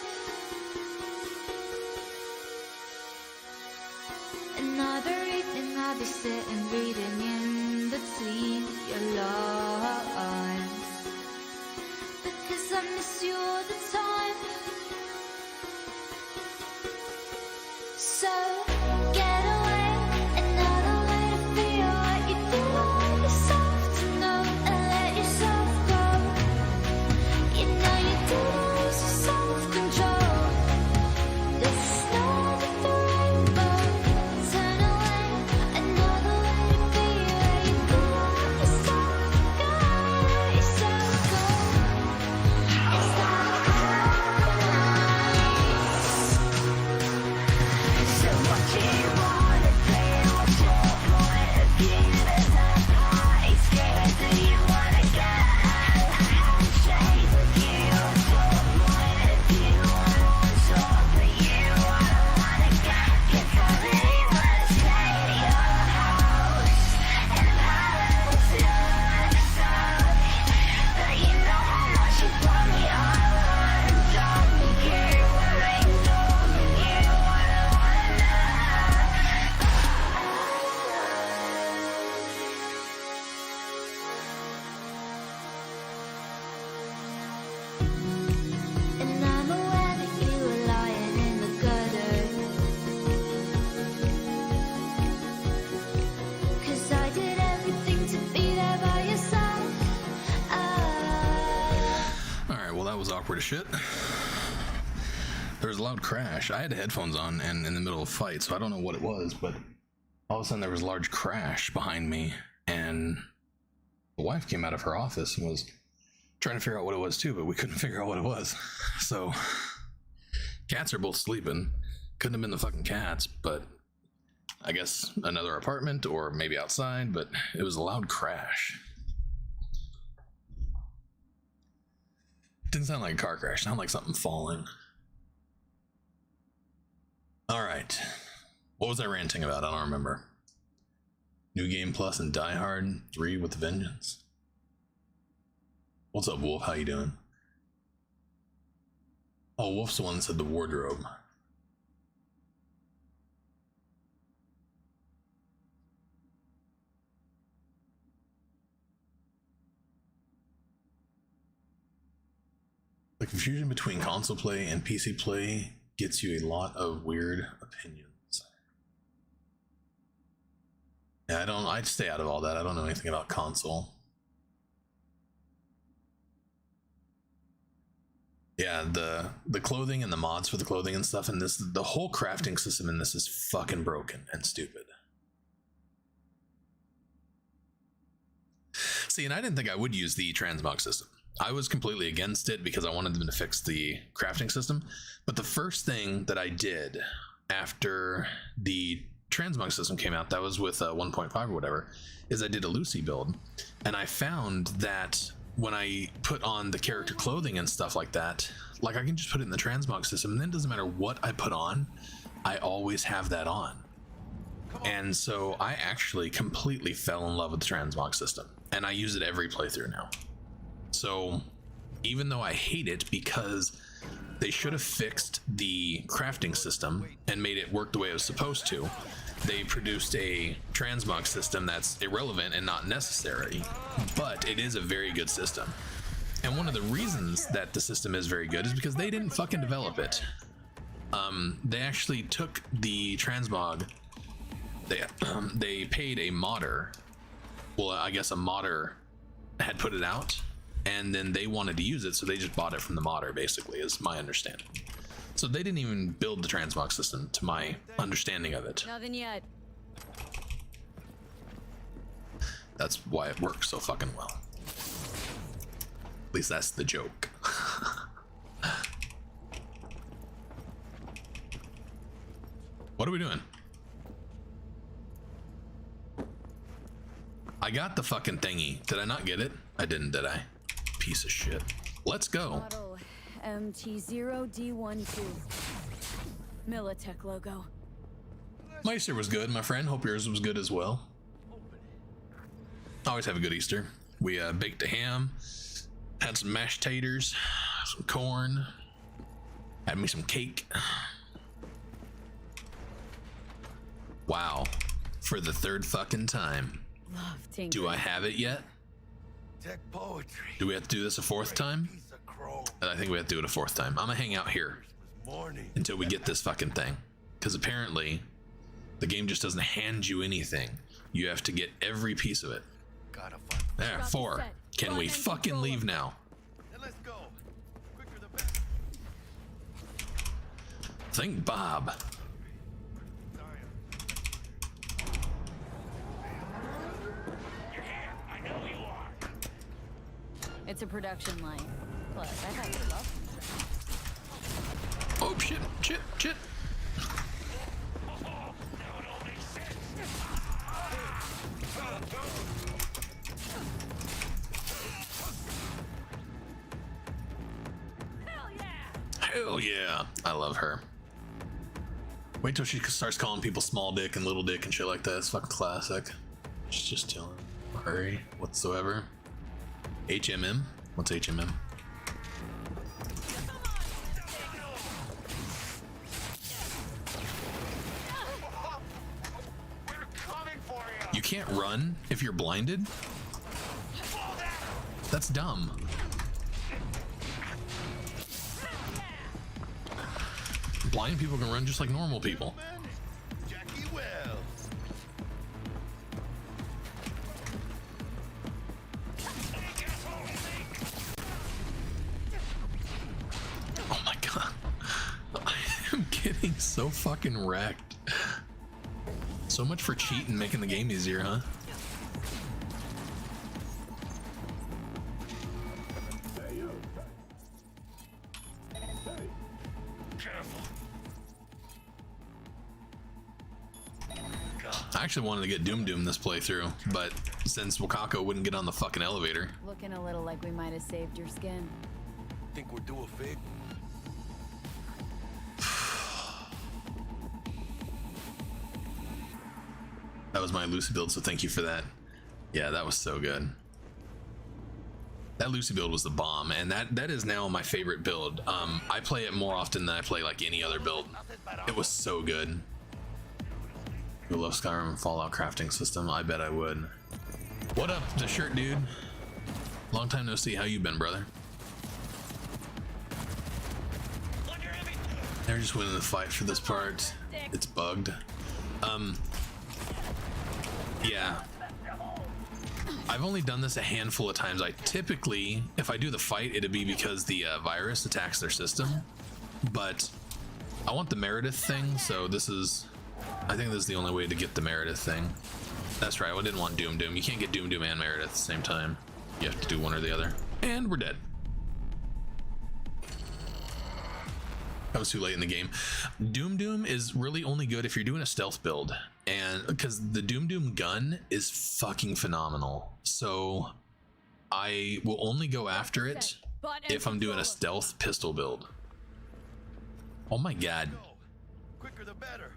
Another evening I'll be sitting reading in between your lines, because I miss you all the time. So get away, another way to feel what you do. Want yourself to know and let yourself go. You know you do lose your self-control. There's snow with the rainbow. Turn away, another way to be where you do want yourself to go. Let yourself go. It's like so what awkward as shit. There was a loud crash. I had headphones on and in the middle of a fight, so I don't know what it was, but all of a sudden there was a large crash behind me, and the wife came out of her office and was trying to figure out what it was too, but we couldn't figure out what it was. So cats are both sleeping. Couldn't have been the fucking cats, but I guess another apartment or maybe outside, but it was a loud crash. Didn't sound like a car crash, sounded like something falling. All right. What was I ranting about? I don't remember. New Game Plus and Die Hard 3 with a Vengeance. What's up, Wolf? How you doing? Oh, Wolf's the one that said the wardrobe. The confusion between console play and PC play gets you a lot of weird opinions. Yeah, I'd stay out of all that. I don't know anything about console. Yeah, the clothing and the mods for the clothing and stuff in this, the whole crafting system in this is fucking broken and stupid. See, and I didn't think I would use the transmog system. I was completely against it because I wanted them to fix the crafting system. But the first thing that I did after the transmog system came out, that was with 1.5 or whatever, is I did a Lucy build. And I found that when I put on the character clothing and stuff like that, like I can just put it in the transmog system, and then it doesn't matter what I put on, I always have that on. And so I actually completely fell in love with the transmog system, and I use it every playthrough now. So even though I hate it because they should have fixed the crafting system and made it work the way it was supposed to, they produced a transmog system that's irrelevant and not necessary, but it is a very good system. And one of the reasons that the system is very good is because they didn't fucking develop it. They actually took the transmog, they paid a modder, well, I guess a modder had put it out, and then they wanted to use it, so they just bought it from the modder, basically, is my understanding. So they didn't even build the transmog system, to my understanding of it. Nothing yet. That's why it works so fucking well. At least that's the joke. What are we doing? I got the fucking thingy. Did I not get it? I didn't, did I? Piece of shit. Let's go. Model MT0D12. Militech logo. My Easter was good, my friend. Hope yours was good as well. Always have a good Easter. We baked a ham, had some mashed taters, some corn, had me some cake. Wow. For the third fucking time. Love tinkering. Do I have it yet? Tech poetry. Do we have to do this a fourth time? I think we have to do it a fourth time. I'm gonna hang out here until we get this fucking thing. Because apparently, the game just doesn't hand you anything. You have to get every piece of it. There, 4. Can we fucking leave now? Let's go. Quicker the better. Think Bob. It's a production line. Plus, I thought you loved me. Oh shit, shit, shit. Hell yeah. I love her. Wait till she starts calling people small dick and little dick and shit like that. It's fucking classic. She's just chilling. No hurry whatsoever. HMM? What's HMM? You can't run if you're blinded? That's dumb. Blind people can run just like normal people. getting so fucking wrecked. So much for cheating, making the game easier, huh? I actually wanted to get Doom this playthrough, but since Wakako wouldn't get on the fucking elevator. Looking a little like we might have saved your skin. Think we're due a favor? That was my Lucy build, so thank you for that. Yeah, that was so good. That Lucy build was the bomb, and that is now my favorite build. I play it more often than I play like any other build. It was so good. You love Skyrim and Fallout crafting system? I bet I would. What up, the shirt dude? Long time no see. How you been, brother? They're just winning the fight for this part. It's bugged. Yeah. I've only done this a handful of times. I typically, if I do the fight, it'd be because the virus attacks their system. But I want the Meredith thing, so this is... I think this is the only way to get the Meredith thing. That's right, I didn't want Doom. You can't get Doom and Meredith at the same time. You have to do one or the other. And we're dead. That was too late in the game. Doom is really only good if you're doing a stealth build. And because the Doom gun is fucking phenomenal. So I will only go after it if I'm doing a stealth pistol build. Oh my god. Quicker the better.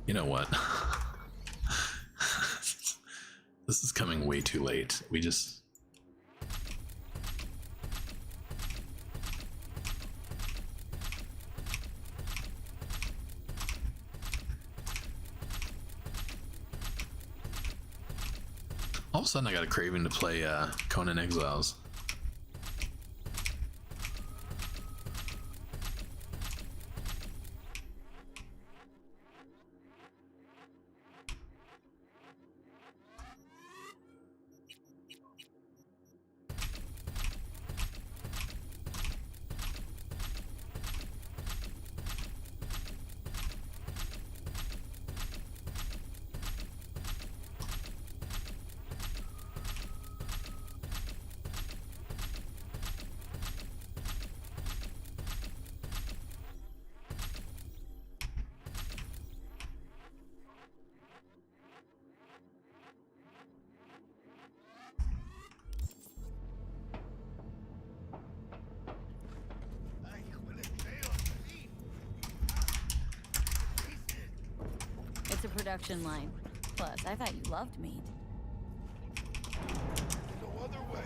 You know what? This is coming way too late. We just... All of a sudden I got a craving to play Conan Exiles. It's a production line. Plus, I thought you loved meat. No other way.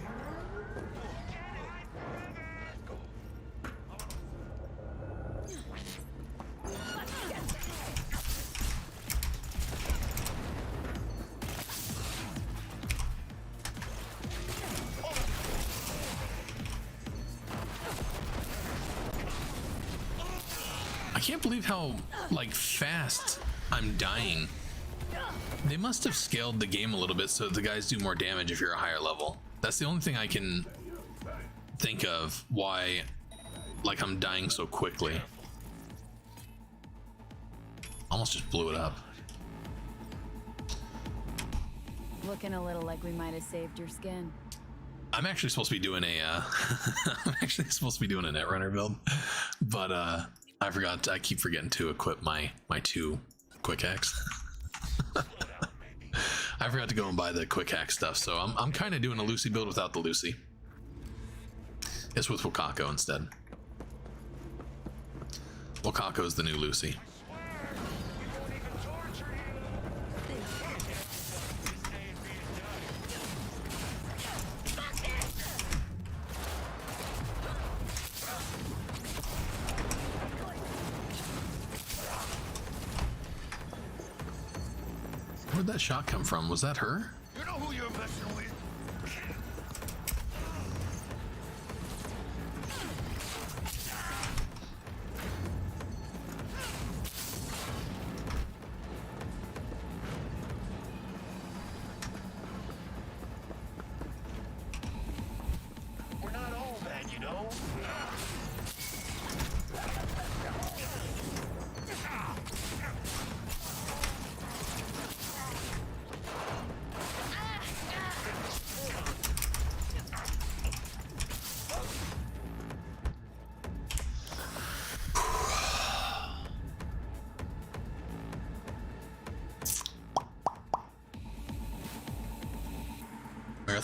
I can't believe how, like, fast I'm dying. They must have scaled the game a little bit so the guys do more damage if you're a higher level. That's the only thing I can think of why, like, I'm dying so quickly. Almost just blew it up. Looking a little like we might have saved your skin. I'm actually supposed to be doing a I'm actually supposed to be doing a Netrunner build, but I forgot. I keep forgetting to equip my 2 quick hacks. I forgot to go and buy the quick hack stuff, so I'm kind of doing a Lucy build without the Lucy. It's with Wakako instead. Wakako's the new Lucy. Where'd that shot come from? Was that her? You know who you're messing with? We're not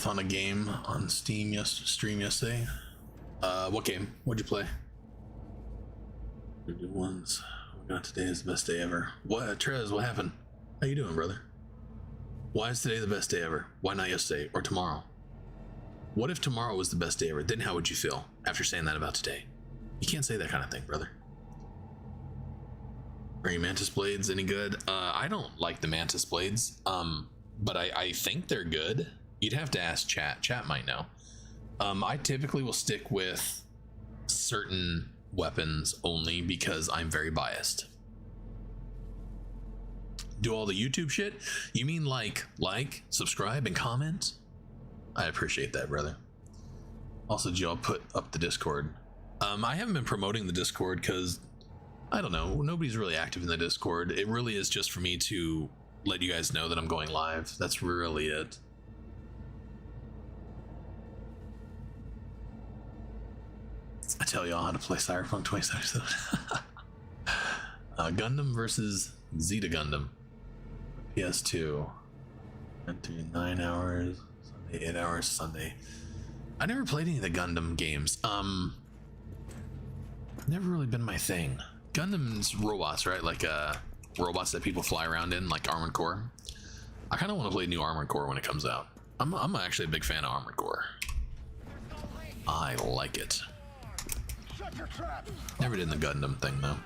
marathon a game on Steam stream yesterday. What game? What'd you play? Good ones. We got today is the best day ever. What, Trez? What happened? How you doing, brother? Why is today the best day ever? Why not yesterday or tomorrow? What if tomorrow was the best day ever? Then how would you feel after saying that about today? You can't say that kind of thing, brother. Are your Mantis Blades any good? I don't like the Mantis Blades, but I think they're good. You'd have to ask chat. Chat might know. I typically will stick with certain weapons only because I'm very biased. Do all the YouTube shit? You mean like, subscribe, and comment? I appreciate that, brother. Also, did y'all put up the Discord? I haven't been promoting the Discord because, I don't know, nobody's really active in the Discord. It really is just for me to let you guys know that I'm going live. That's really it. I tell y'all how to play Cyberpunk 2077. Gundam versus Zeta Gundam. PS2. Went through 9 hours. Sunday, 8 hours. Sunday. I never played any of the Gundam games. Never really been my thing. Gundam's robots, right? Like robots that people fly around in, like Armored Core. I kind of want to play new Armored Core when it comes out. I'm actually a big fan of Armored Core. I like it. Never did the Gundam thing though.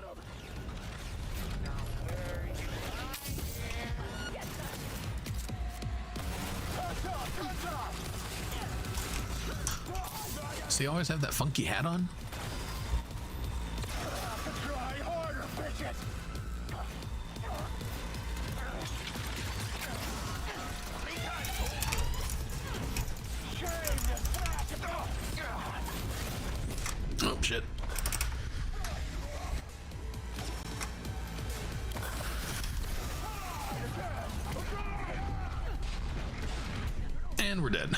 So you always have that funky hat on? Oh shit. And we're dead.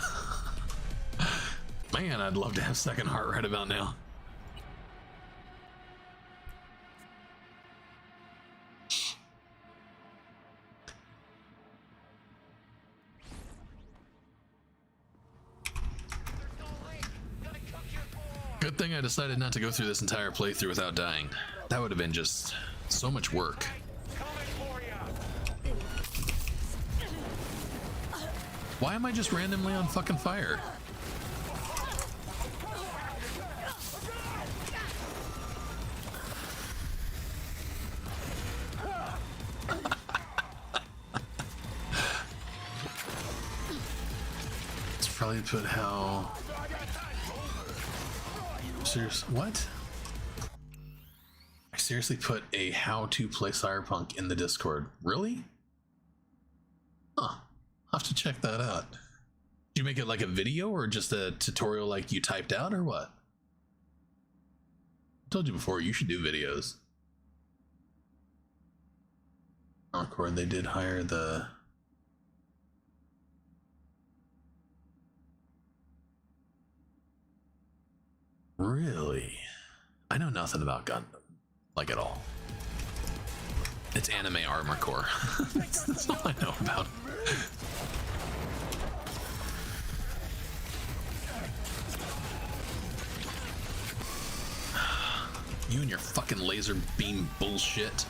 Man, I'd love to have second heart right about now. Good thing I decided not to go through this entire playthrough without dying. That would have been just so much work. Why am I just randomly on fucking fire? Let's probably put how... What? I seriously put a how to play Cyberpunk in the Discord. Really? Huh. I'll have to check that out. Did you make it like a video or just a tutorial like you typed out or what? I told you before, you should do videos. Encore, they did hire the... Really? I know nothing about Gundam, like at all. It's anime Armored Core. That's all I know about. You and your fucking laser beam bullshit.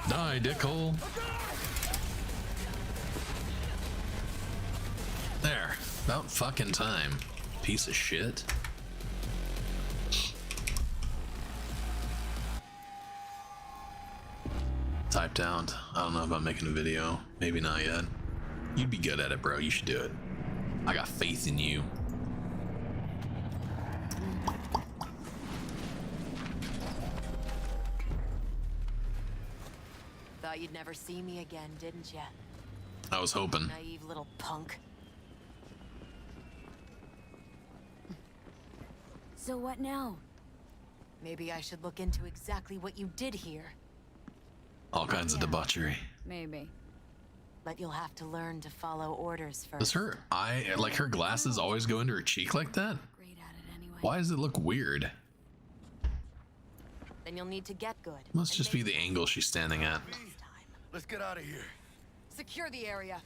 Die, dickhole. There. About fucking time. Piece of shit. Typed out. I don't know about making a video. Maybe not yet. You'd be good at it, bro. You should do it. I got faith in you. Thought you'd never see me again, didn't ya? I was hoping. Naive little punk. So what now? Maybe I should look into exactly what you did here. All kinds of debauchery. Maybe. But you'll have to learn to follow orders first. Does her eye, like her glasses, always go into her cheek like that? Great at it anyway. Why does it look weird? Then you'll need to get good. Must just be the angle she's standing at. Let's get out of here. Secure the area.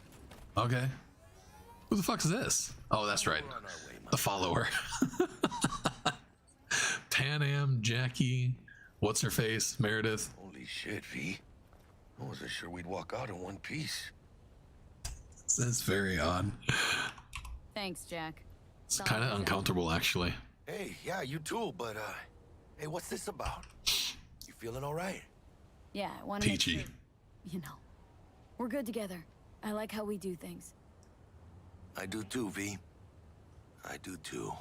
Okay. Who the fuck is this? Oh, that's right. The follower. Pan Am, Jackie, what's her face, Meredith. Holy shit, V. I wasn't sure we'd walk out in one piece. That's very odd. Thanks, Jack. It's kind of uncomfortable, actually. Hey, yeah, you too, but, hey, what's this about? You feeling all right? Yeah, I want to make Peachy. sure, you know, we're good together. I like how we do things. I do too, V. I do too.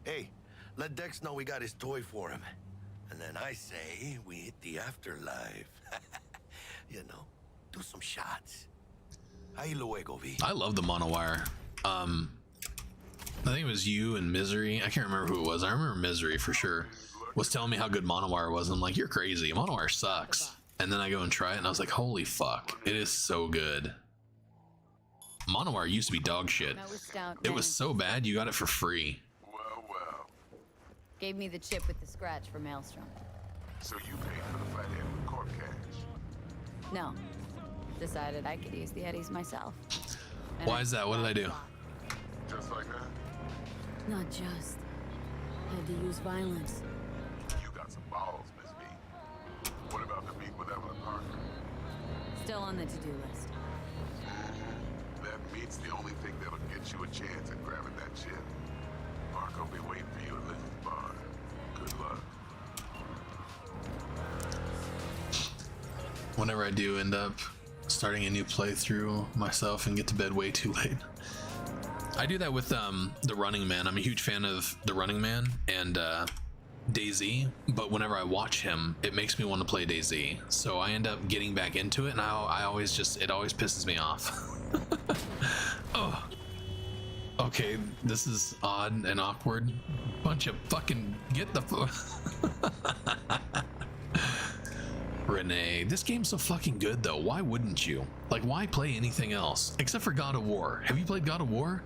Hey, let Dex know we got his toy for him. And then I say we hit the afterlife. You know, do some shots. Ahí luego, V. I love the monowire. I think it was you and Misery. I can't remember who it was. I remember Misery for sure. Was telling me how good monowire was. And I'm like, you're crazy. Monowire sucks. And then I go and try it, and I was like, holy fuck, it is so good. Monowire used to be dog shit. It was so bad, you got it for free. Well, well. Gave me the chip with the scratch for Maelstrom. So you paid for the fat end with corp cash? No. Decided I could use the Eddies myself. And Why is that? What did I do? Just like that? Not just. Had to use violence. You got some balls, Miss V. What about the meet with Evelyn Parker? Still on the to-do list. That meet's the only thing that'll get you a chance at grabbing that chip. Parker will be waiting for you at Linden's bar. Good luck. Whenever I do end up starting a new playthrough myself and get to bed way too late. I do that with The Running Man. I'm a huge fan of The Running Man and DayZ, but whenever I watch him, it makes me want to play DayZ. So I end up getting back into it, and I always just, it always pisses me off. Oh. Okay, this is odd and awkward. Bunch of fucking, get the Renee, this game's so fucking good though. Why wouldn't you? Like, why play anything else? Except for God of War. Have you played God of War?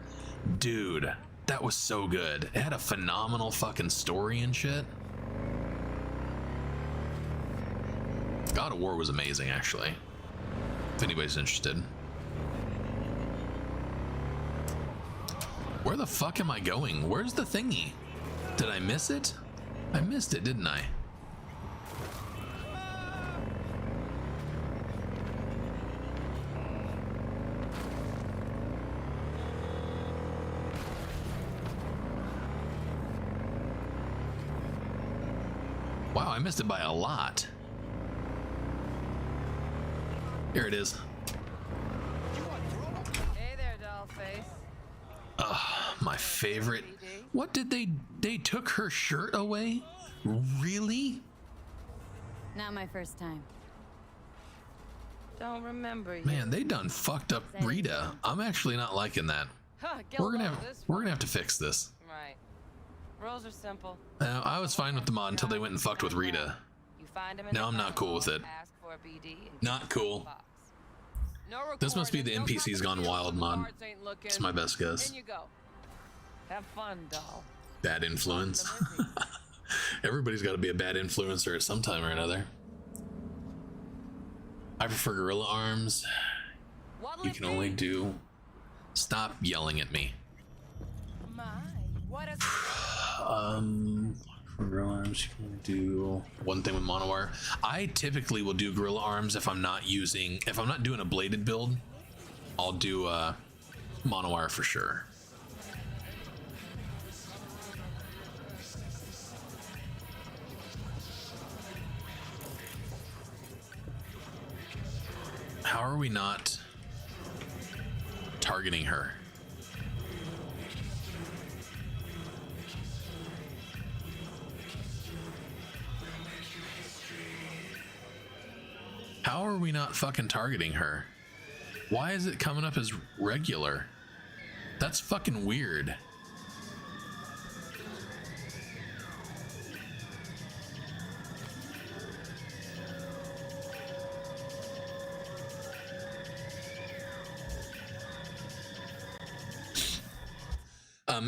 Dude, that was so good. It had a phenomenal fucking story and shit. God of War was amazing, actually. If anybody's interested. Where the fuck am I going? Where's the thingy? Did I miss it? I missed it, didn't I? Wow, I missed it by a lot. Here it is. Hey there, dollface. My favorite. What did they took her shirt away? Really? Not my first time. Don't remember you. Man, they done fucked up Rita. I'm actually not liking that. Huh, We're gonna have to fix this. Right. Rules are simple. I was fine with the mod until they went and fucked with Rita. You find him in Now I'm not cool with it. ask for a BD and Not cool. This must be the NPC's Gone Wild mod. It's my best guess. In you go. Have fun, doll. Bad influence. Everybody's got to be a bad influencer at some time or another. I prefer gorilla arms. You can only do. Stop yelling at me. My, what is For gorilla arms, you can only do one thing with monowire. I typically will do gorilla arms if I'm not doing a bladed build. I'll do monowire for sure. How are we not targeting her? How are we not fucking targeting her? Why is it coming up as regular? That's fucking weird.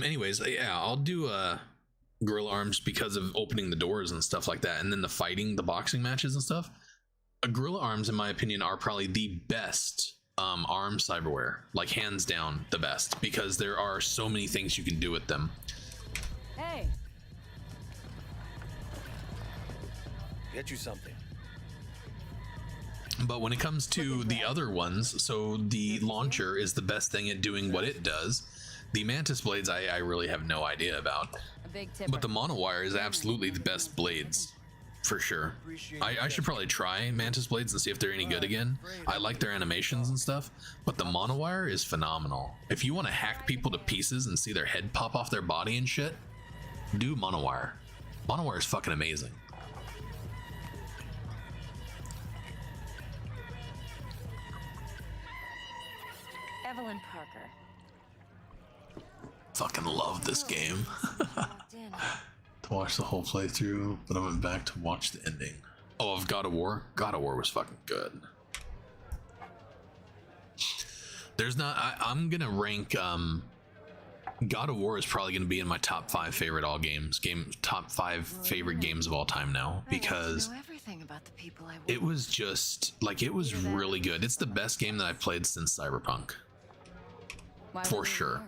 Anyways, yeah, I'll do gorilla arms because of opening the doors and stuff like that, and then the boxing matches and stuff. Gorilla arms, in my opinion, are probably the best ARM cyberware, like hands down the best, because there are so many things you can do with them. Hey. Get you something. But when it comes to the other ones, so the launcher is the best thing at doing what it does. The mantis blades I really have no idea about, but the monowire is absolutely the best blades for sure. I should probably try mantis blades and see if they're any good again. I like their animations and stuff, but the monowire is phenomenal. If you want to hack people to pieces and see their head pop off their body and shit, do monowire. Monowire is fucking amazing. Evelyn Parker. Fucking love this game. To watch the whole playthrough, but I went back to watch the ending. Oh, of God of War? God of War was fucking good. There's not, I'm gonna rank, God of War is probably gonna be in my top 5 favorite top 5 favorite games of all time now, because it was just, like, it was really good. It's the best game that I've played since Cyberpunk. For sure.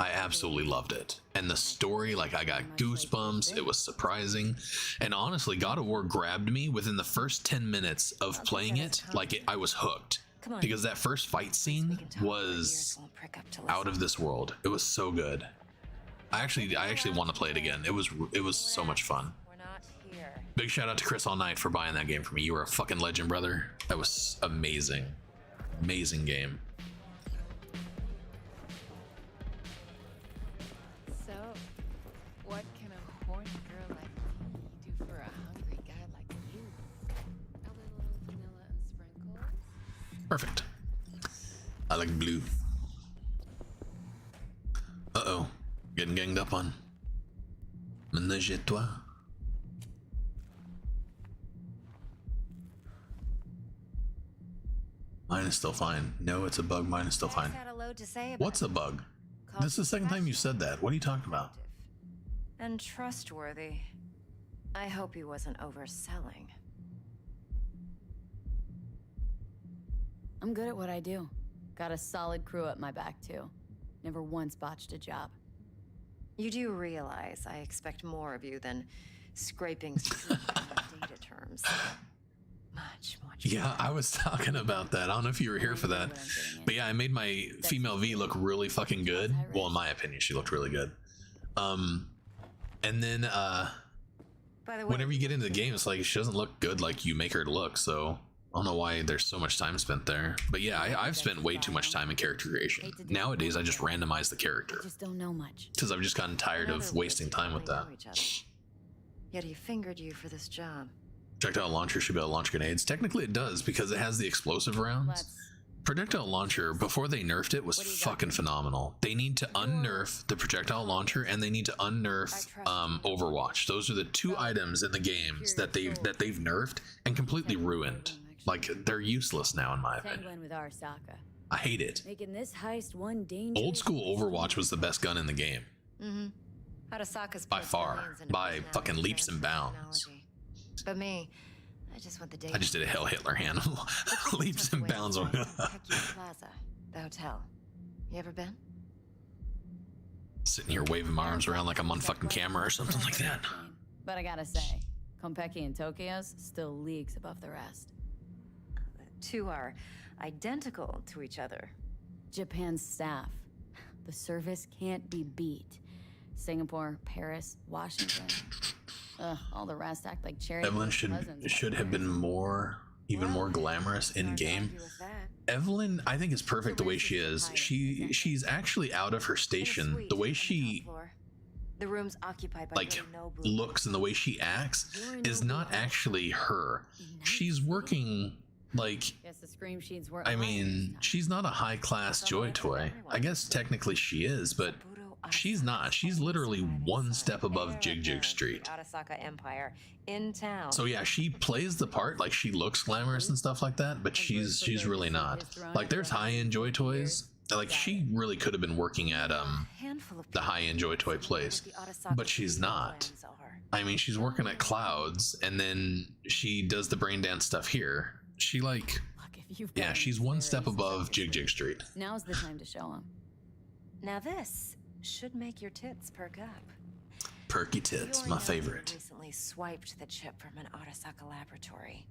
I absolutely loved it. And the story, like, I got goosebumps. It was surprising. And honestly, God of War grabbed me within the first 10 minutes of playing it. Like, I was hooked. Because that first fight scene was out of this world. It was so good. I actually want to play it again. It was so much fun. Big shout out to Chris All Night for buying that game for me. You were a fucking legend, brother. That was amazing. Amazing game. Perfect. I like blue. Uh-oh. Getting ganged up on. Ménage à toi. Mine is still fine. No, it's a bug. Mine is still fine. What's a bug? This is the second time you said that. What are you talking about? And trustworthy. I hope he wasn't overselling. I'm good at what I do. Got a solid crew at my back, too. Never once botched a job. You do realize I expect more of you than scraping data terms. Much. Yeah, I was talking about that. I don't know if you were here for that. But yeah, I made my female V look really fucking good. Well, in my opinion, she looked really good. And then, whenever you get into the game, it's like, she doesn't look good like you make her look, so... I don't know why there's so much time spent there, but yeah, I've spent way too much time in character creation. Nowadays, I just randomize the character. I just don't know much. Because I've just gotten tired of wasting time with that. Yet he fingered you for this job. Projectile launcher should be able to launch grenades. Technically, it does because it has the explosive rounds. Projectile launcher, before they nerfed it, was fucking phenomenal. They need to unnerf the projectile launcher, and they need to unnerf Overwatch. Those are the two items in the games that they've nerfed and completely ruined. Like, they're useless now, in my opinion. With Arasaka. I hate it. Making this heist one dangerous. Old school Overwatch was the best gun in the game. Arasaka's by far. By fucking leaps and bounds. But me, I just want the data. I just did a Hell Hitler hand. Leaps and bounds. Plaza, the hotel. You ever been? Sitting here waving my arms around like I'm on fucking camera or something like that. But I gotta say, Konpeki and Tokyo's still leagues above the rest. The two are identical to each other. Japan's staff. The service can't be beat. Singapore, Paris, Washington. All the rest act like charity. Evelyn should have been even more glamorous in game. Evelyn, I think, is perfect the way she is. She's actually out of her station. The way she the room's occupied by like looks and the way she acts is not actually her. She's working like, I mean, she's not a high class Joy Toy. I guess technically she is, but she's not. She's literally one step above Jig Jig Street. Arasaka Empire in town. So yeah, she plays the part, like she looks glamorous and stuff like that, but she's really not. Like, there's high-end Joy Toys. Like, she really could have been working at the high-end Joy Toy place, but she's not. I mean, she's working at Clouds, and then she does the brain dance stuff here. She, like, If you've Yeah, got she's any one step serious above subject Jig Street. Now's the time to show him. Now this should make your tits perk up. Perky tits, my favorite. Recently swiped the chip from an Arasaka laboratory.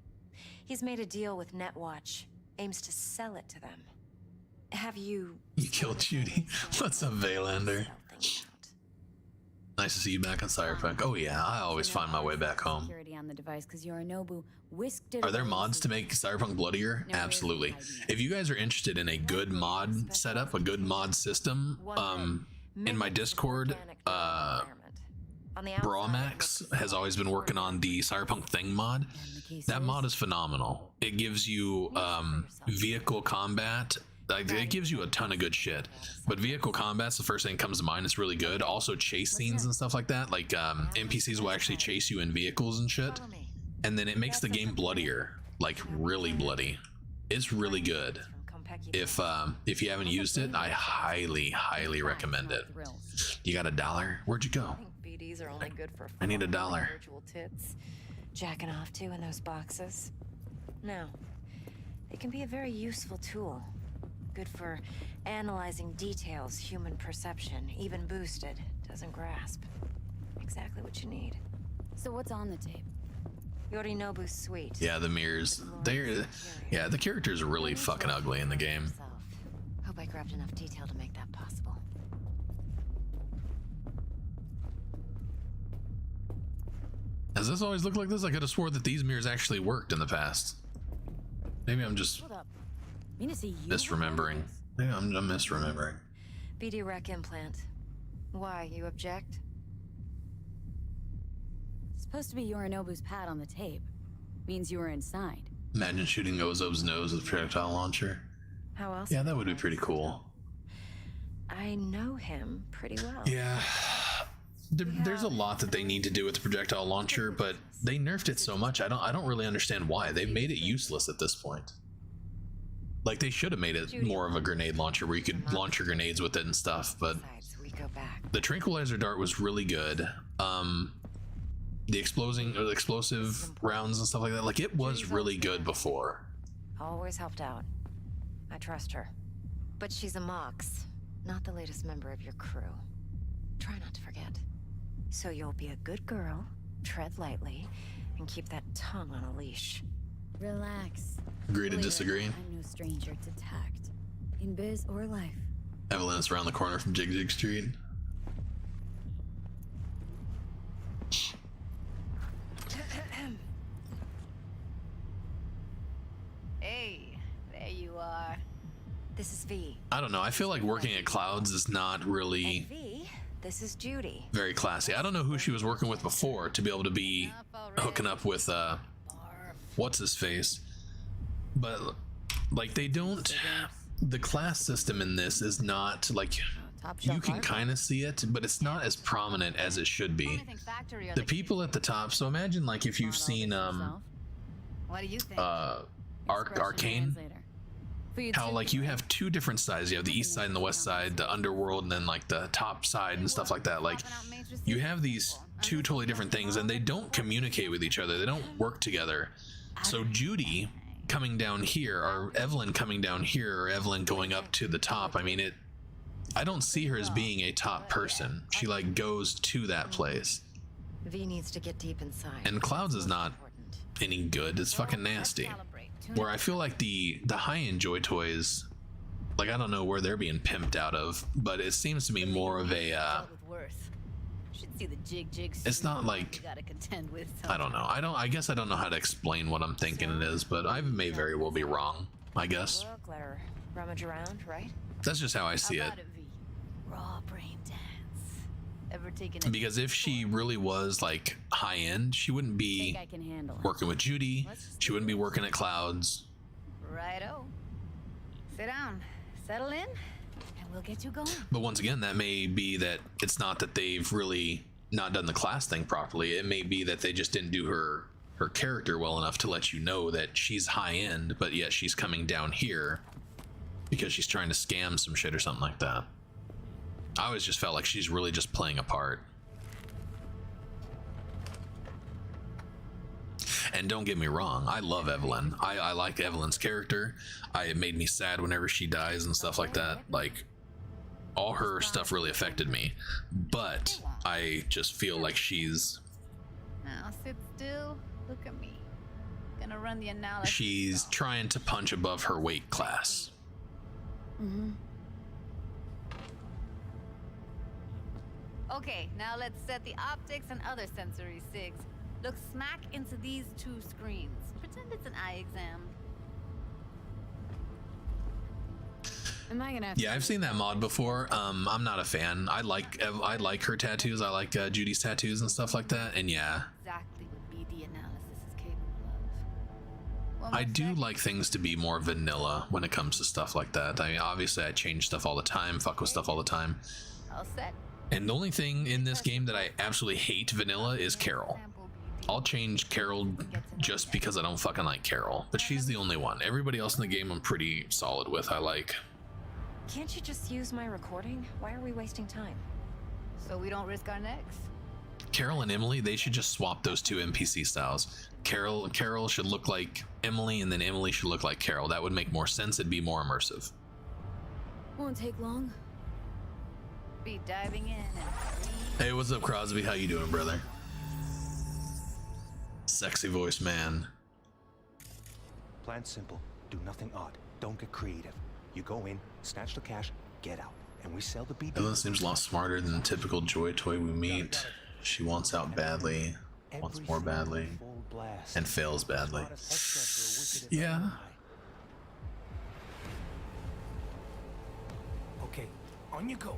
He's made a deal with Netwatch, aims to sell it to them. Have you... You killed Judy. What's up, Valander? Nice to see you back on Cyberpunk. Oh yeah, I always find my way back home. Security on the device because Yorinobu whisked it. Are there mods to make Cyberpunk bloodier? Absolutely. If you guys are interested in a good mod setup, a good mod system, in my Discord, Brawmax has always been working on the Cyberpunk Thing mod. That mod is phenomenal. It gives you vehicle combat. Like, it gives you a ton of good shit, but vehicle combat's the first thing that comes to mind. It's really good. Also chase scenes and stuff like that. Like NPCs will actually chase you in vehicles and shit, and then it makes the game bloodier, like really bloody. It's really good. If you haven't used it, I highly recommend it. You got $1? Where'd you go? BDs are only good for I need $1. virtual tits. Jacking off to in those boxes. No, they can be a very useful tool. Good for analyzing details human perception, even boosted, doesn't grasp. Exactly what you need. So what's on the tape? Yorinobu's suite. Yeah, the mirrors. Yeah, the characters are really fucking ugly in the game. Hope I grabbed enough detail to make that possible. Does this always look like this? I could have swore that these mirrors actually worked in the past. Maybe I'm just misremembering. Maybe I'm misremembering. BD rec implant. Why, you object? It's supposed to be Yorinobu's pad on the tape. Means you were inside. Imagine shooting Ozo's nose with a projectile launcher. How else? Yeah, that would be pretty cool. I know him pretty well. Yeah. There's a lot that they need to do with the projectile launcher, but they nerfed it so much. I don't really understand why. They've made it useless at this point. Like, they should have made it more of a grenade launcher where you could launch your grenades with it and stuff, but the tranquilizer dart was really good. The explosive rounds and stuff like that, like, it was really good before. Always helped out. I trust her. But she's a Mox, not the latest member of your crew. Try not to forget. So you'll be a good girl, tread lightly, and keep that tongue on a leash. Relax. Agree to disagree. I'm no stranger to tact, in biz or life. Evelyn is around the corner from Jig Street. Hey, there you are. This is V. I don't know. I feel like working at Clouds is not really V, this is Judy. very classy. I don't know who she was working with before to be able to be hooking up with what's his face, but like, they don't. The class system in this is not like, you can kind of see it, but it's not as prominent as it should be. The people at the top. So imagine, like, if you've seen What do you think? Arcane, how like you have two different sides. You have the east side and the west side, the underworld, and then like the top side and stuff like that. Like, you have these two totally different things, and they don't communicate with each other. They don't work together. So Judy coming down here, or Evelyn coming down here, or Evelyn going up to the top, I mean, I don't see her as being a top person. She like goes to that place. V needs to get deep inside. And Clouds is not any good. It's fucking nasty. Where I feel like the high-end Joy Toys, like, I don't know where they're being pimped out of, but it seems to be more of a it's not like, I don't know. I guess I don't know how to explain what I'm thinking it is, but I may very well be wrong, I guess. Look, let her rummage around, right? That's just how I see it. Raw brain dance. Ever taken Because if she really was like high end, she wouldn't be working with Judy. She wouldn't be working at Clouds. Righto. Sit down, settle in, and we'll get you going. But once again, that may be that it's not that they've really not done the class thing properly. It may be that they just didn't do her character well enough to let you know that she's high end, but yet she's coming down here because she's trying to scam some shit or something like that. I always just felt like she's really just playing a part. And don't get me wrong, I love Evelyn. I like Evelyn's character. It made me sad whenever she dies and stuff like that. Like, all her stuff really affected me. But I just feel like she's... Now sit still. Look at me. Gonna run the analysis. She's trying to punch above her weight class. Okay, now let's set the optics and other sensory SIGs. Look smack into these two screens. Pretend it's an eye exam. Am I gonna have Yeah, I've seen that mod before. I'm not a fan. I like her tattoos. I like Judy's tattoos and stuff like that. And yeah, exactly what BD analysis is capable of? I do like things to be more vanilla when it comes to stuff like that. I mean, obviously I change stuff all the time, fuck with stuff all the time. All set. And the only thing in this game that I absolutely hate vanilla is Carol. I'll change Carol just because I don't fucking like Carol, but she's the only one. Everybody else in the game I'm pretty solid with. I like. Can't you just use my recording? Why are we wasting time? So we don't risk our necks? Carol and Emily, they should just swap those two NPC styles. Carol should look like Emily, and then Emily should look like Carol. That would make more sense. It'd be more immersive. Won't take long. Be diving in and... Hey, what's up, Crosby? How you doing, brother? Sexy voice man. Plan simple. Do nothing odd. Don't get creative. You go in, snatch the cash, get out, and we sell the BD. Ellen seems a lot smarter than the typical Joy Toy we meet. She wants out badly, wants more badly, and fails badly. Yeah. Okay, on you go.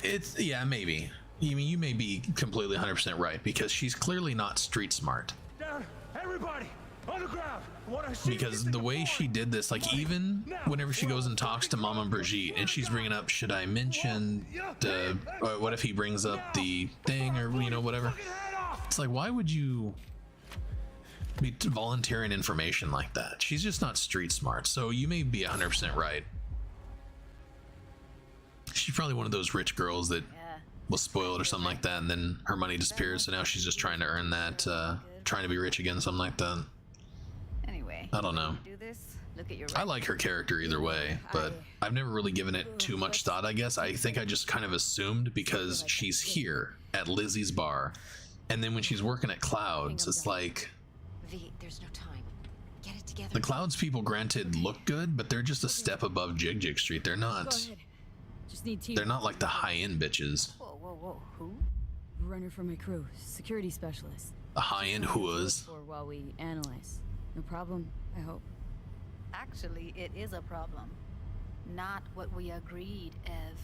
It's, yeah, maybe. You may be completely 100% right, because she's clearly not street smart. Down, everybody, on the ground. What I see Because the way she did this, like, even whenever she goes and talks to Mama Brigitte, and she's bringing up, should I mention the, what if he brings up the thing, or, you know, whatever. It's like, why would you be volunteering information like that? She's just not street smart, so you may be 100% right. She's probably one of those rich girls that was spoiled or something like that, and then her money disappeared, so now she's just trying to earn that, trying to be rich again, something like that. Anyway, I don't know. do this. Look at your I like her character either way, but I've never really given it too much thought, I guess. I think I just kind of assumed because she's here at Lizzie's bar, and then when she's working at Clouds, it's like... V, there's no time. Get it together. The Clouds people, granted, look good, but they're just a step above Jig Jig Street. They're not... Just need They're not like the high-end bitches. Whoa, who? Runner for my crew, security specialist. The high-end whoas. Or while we analyze. No problem, I hope. Actually, it is a problem. Not what we agreed, Ev.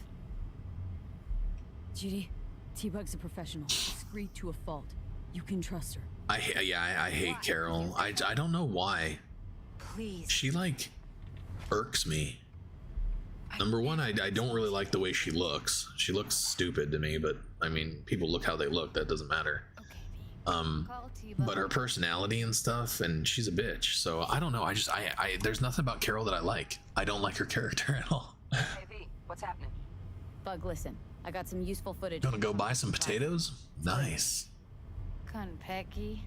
Judy, T-Bug's a professional, discreet to a fault. You can trust her. I hate Carol. I don't know why. Please. She, like, irks me. Number one, I don't really like the way she looks. She looks stupid to me, but I mean, people look how they look, that doesn't matter. But her personality and stuff, and she's a bitch, so I don't know. I there's nothing about Carol that I like. I don't like her character at all. Hey V, what's happening? Bug, listen. I got some useful footage. Gonna go buy some potatoes? Nice. Pecky.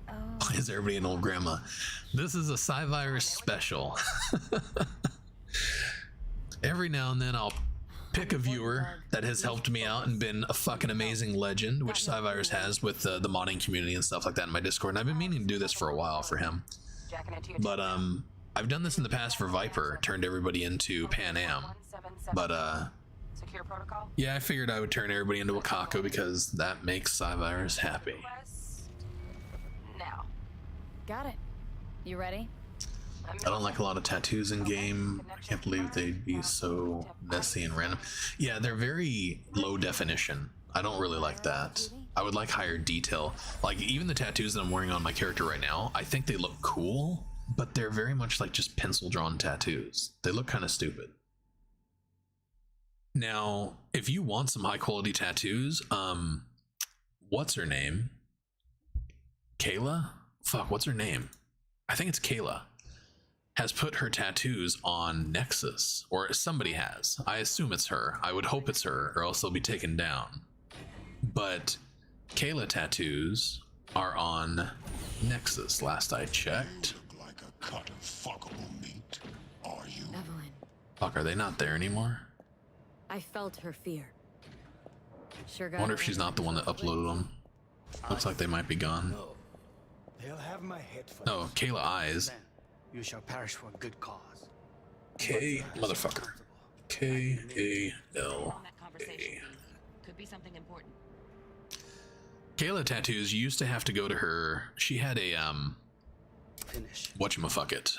Oh. Is everybody an old grandma? This is a SciVirus special. Every now and then I'll pick a viewer that has helped me out and been a fucking amazing legend, which SciVirus has with the modding community and stuff like that in my Discord. And I've been meaning to do this for a while for him. But I've done this in the past for Viper, turned everybody into Pan Am. But Secure protocol? yeah, I figured I would turn everybody into Wakako because that makes SciVirus happy. Now. Got it. You ready? I don't like a lot of tattoos in game. I can't believe they'd be so messy and random. Yeah, they're very low definition. I don't really like that. I would like higher detail. Like, even the tattoos that I'm wearing on my character right now, I think they look cool, but they're very much like just pencil drawn tattoos. They look kind of stupid. Now, if you want some high quality tattoos, what's her name? Kayla? Fuck, what's her name? I think it's Kayla. Has put her tattoos on Nexus, or somebody has. I assume it's her. I would hope it's her, or else they'll be taken down. But Kayla tattoos are on Nexus, last I checked. Like a cut of fuckable meat, are you? Evelyn, Fuck, are they not there anymore? I felt her fear. Sure I got wonder if she's not the one that uploaded them. Looks like they might be gone. They'll have my head for No, Kayla Eyes. You shall perish for a good cause. K motherfucker. K-A-L-A. Could be something important. Kayla tattoos, you used to have to go to her. She had a Finish. whatchamaffucket.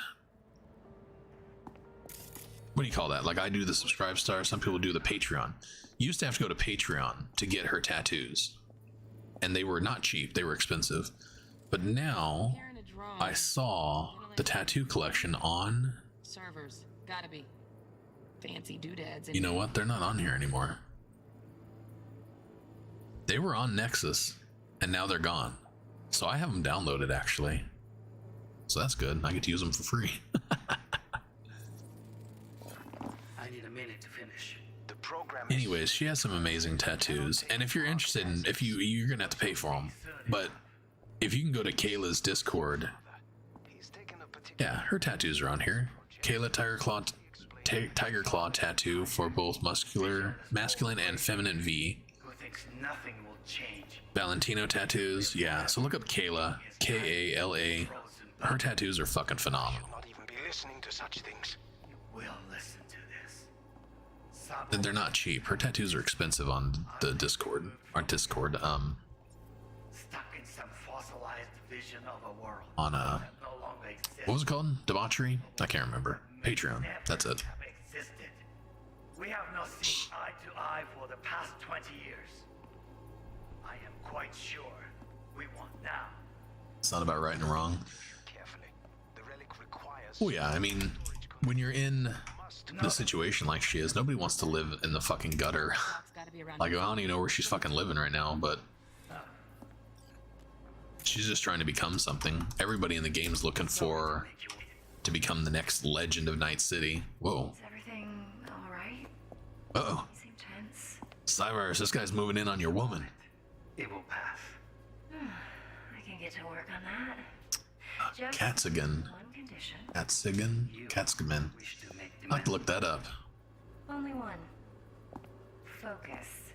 What do you call that? Like I do the subscribe star, some people do the Patreon. You used to have to go to Patreon to get her tattoos. And they were not cheap, they were expensive. But now I saw the tattoo collection on Servers, gotta be fancy doodads. You know what? They're not on here anymore. They were on Nexus, and now they're gone. So I have them downloaded, actually. So that's good. I get to use them for free. I need a minute to finish. The program. Anyways, she has some amazing tattoos, and if you're interested in, you're gonna have to pay for them. But if you can go to Kayla's Discord, yeah, her tattoos are on here. Kayla Tiger Claw tattoo for both masculine and feminine V. Who thinks nothing will change? Valentino tattoos, yeah. So look up Kayla, K-A-L-A. Her tattoos are fucking phenomenal. Not even be listening to such things. You will listen to this. And they're not cheap. Her tattoos are expensive on the Discord. Stuck in some fossilized vision of a world. On that no longer exists. what was it called? Debauchery? I can't remember. Patreon. That's it. Existed. We have not seen eye to eye for the past 20 years. I am quite sure we want now. It's not about right and wrong. Carefully. The relic requires. Oh yeah, I mean, when you're in the situation like she is, nobody wants to live in the fucking gutter. Like, I don't even know where she's fucking living right now, but she's just trying to become something. Everybody in the game's looking for to become the next legend of Night City. Whoa. Is everything alright? Uh-oh. You seem tense. SciVirus, this guy's moving in on your woman. It will pass. I can get to work on that. Just Katsigan. one condition. Katsigan? Katsigan. I'll have to look that up. Only one. Focus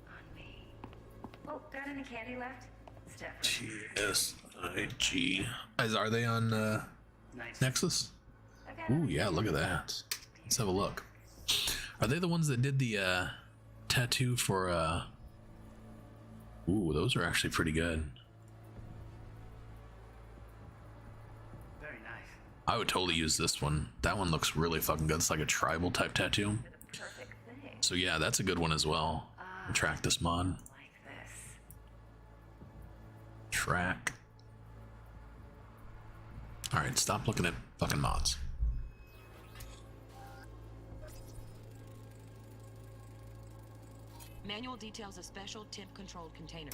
on me. Oh, got any candy left? Steph. T-S-I-G. Guys, are they on Nexus? Ooh, yeah, look at that. Let's have a look. Are they the ones that did the tattoo for Ooh, those are actually pretty good. Very nice. I would totally use this one. That one looks really fucking good. It's like a tribal type tattoo. So yeah, that's a good one as well. Track this mod. Like this. Track. Alright, stop looking at fucking mods. Manual details a special temp-controlled container.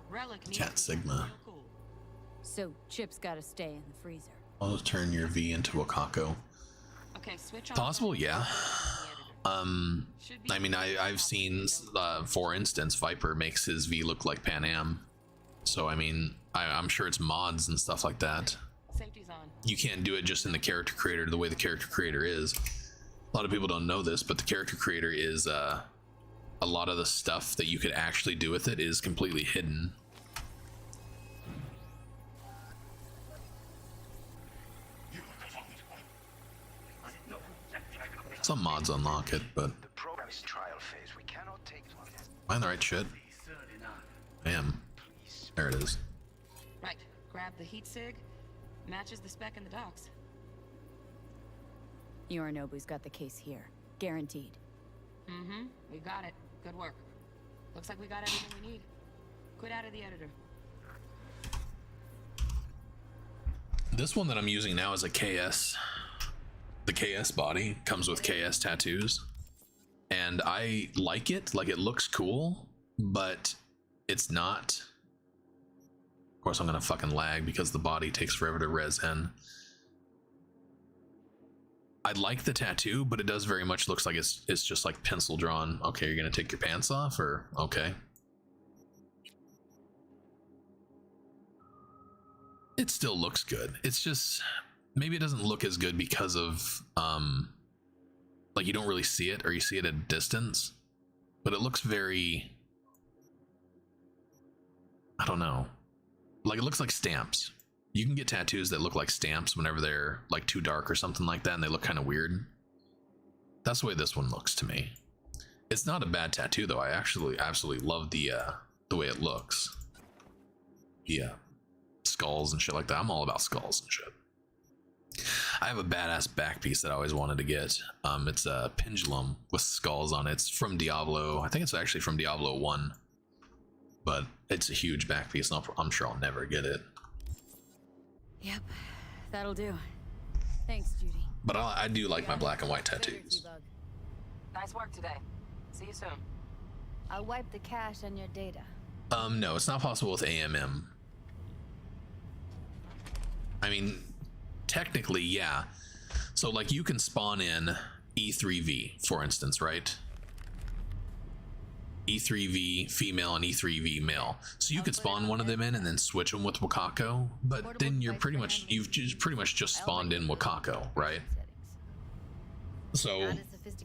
Relic Cat Sigma. cool. So Chip's gotta stay in the freezer. I'll just turn your V into Wakako. Okay, switch on. Possible, yeah. I mean, I've seen, for instance, Viper makes his V look like Pan Am. So, I mean, I'm sure it's mods and stuff like that. Safety's on. You can't do it just in the character creator the way the character creator is. A lot of people don't know this, but the character creator is, a lot of the stuff that you could actually do with it is completely hidden. Some mods unlock it, but The program is trial phase. We cannot take it on. am I in the right shit? I am. There it is. Right. Grab the heat sig. Matches the spec in the docs. Yorinobu's got the case here. Guaranteed. Mm-hmm. We got it. Good work. Looks like we got everything we need. Quit out of the editor. This one that I'm using now is a KS. The KS body comes with KS tattoos. And I like it. Like, it looks cool, but it's not. Of course, I'm gonna fucking lag because the body takes forever to res in. I like the tattoo, but it does very much looks like it's just like pencil drawn. Okay, you're gonna take your pants off, or okay. it still looks good. It's just maybe it doesn't look as good because of like you don't really see it, or you see it at a distance, but it looks very, I don't know, like it looks like stamps. You can get tattoos that look like stamps whenever they're like too dark or something like that, and they look kind of weird. That's the way this one looks to me. It's not a bad tattoo though. I actually absolutely love the way it looks. Yeah, skulls and shit like that. I'm all about skulls and shit. I have a badass back piece that I always wanted to get. It's a pendulum with skulls on it. It's from Diablo. I think it's actually from Diablo 1, but it's a huge back piece, and I'm sure I'll never get it. Yep, that'll do. Thanks, Judy. But I do like my black and white tattoos. Nice work today. See you soon. I'll wipe the cache on your data. No, it's not possible with AMM. I mean, technically, yeah. So like you can spawn in E3V, for instance, right? E3V female and E3V male. So you could spawn one of them in and then switch them with Wakako, but then you've pretty much just spawned in Wakako, right? So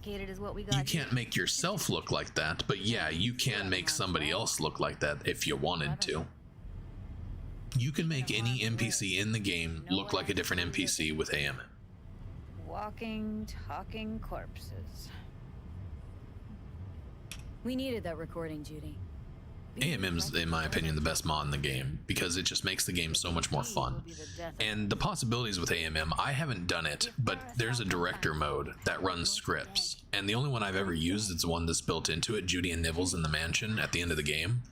you can't make yourself look like that, but yeah, you can make somebody else look like that if you wanted to. You can make any NPC in the game look like a different NPC with AMM. Walking, talking corpses. We needed that recording, Judy. AMM's, in my opinion, the best mod in the game because it just makes the game so much more fun. And the possibilities with AMM, I haven't done it, but there's a director mode that runs scripts. And the only one I've ever used is the one that's built into it, Judy and Nibbles in the mansion at the end of the game.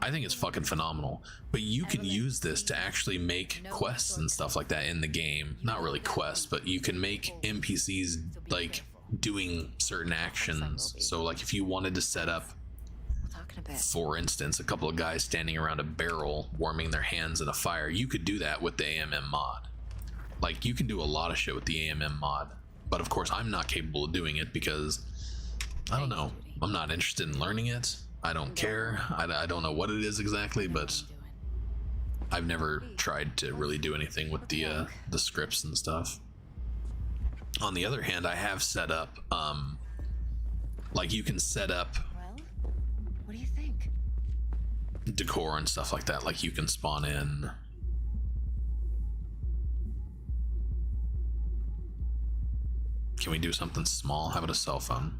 I think it's fucking phenomenal. But you can use this to actually make quests and stuff like that in the game. Not really quests, but you can make NPCs like doing certain actions. So like if you wanted to set up, for instance, a couple of guys standing around a barrel warming their hands in a fire, you could do that with the AMM mod. Like you can do a lot of shit with the AMM mod, but of course I'm not capable of doing it because I don't know, I'm not interested in learning it. I don't care. I don't know what it is exactly, but I've never tried to really do anything with the scripts and stuff. On the other hand, I have set up like you can set up What do you think? decor and stuff like that. Like you can spawn in can we do something small? How about a cell phone?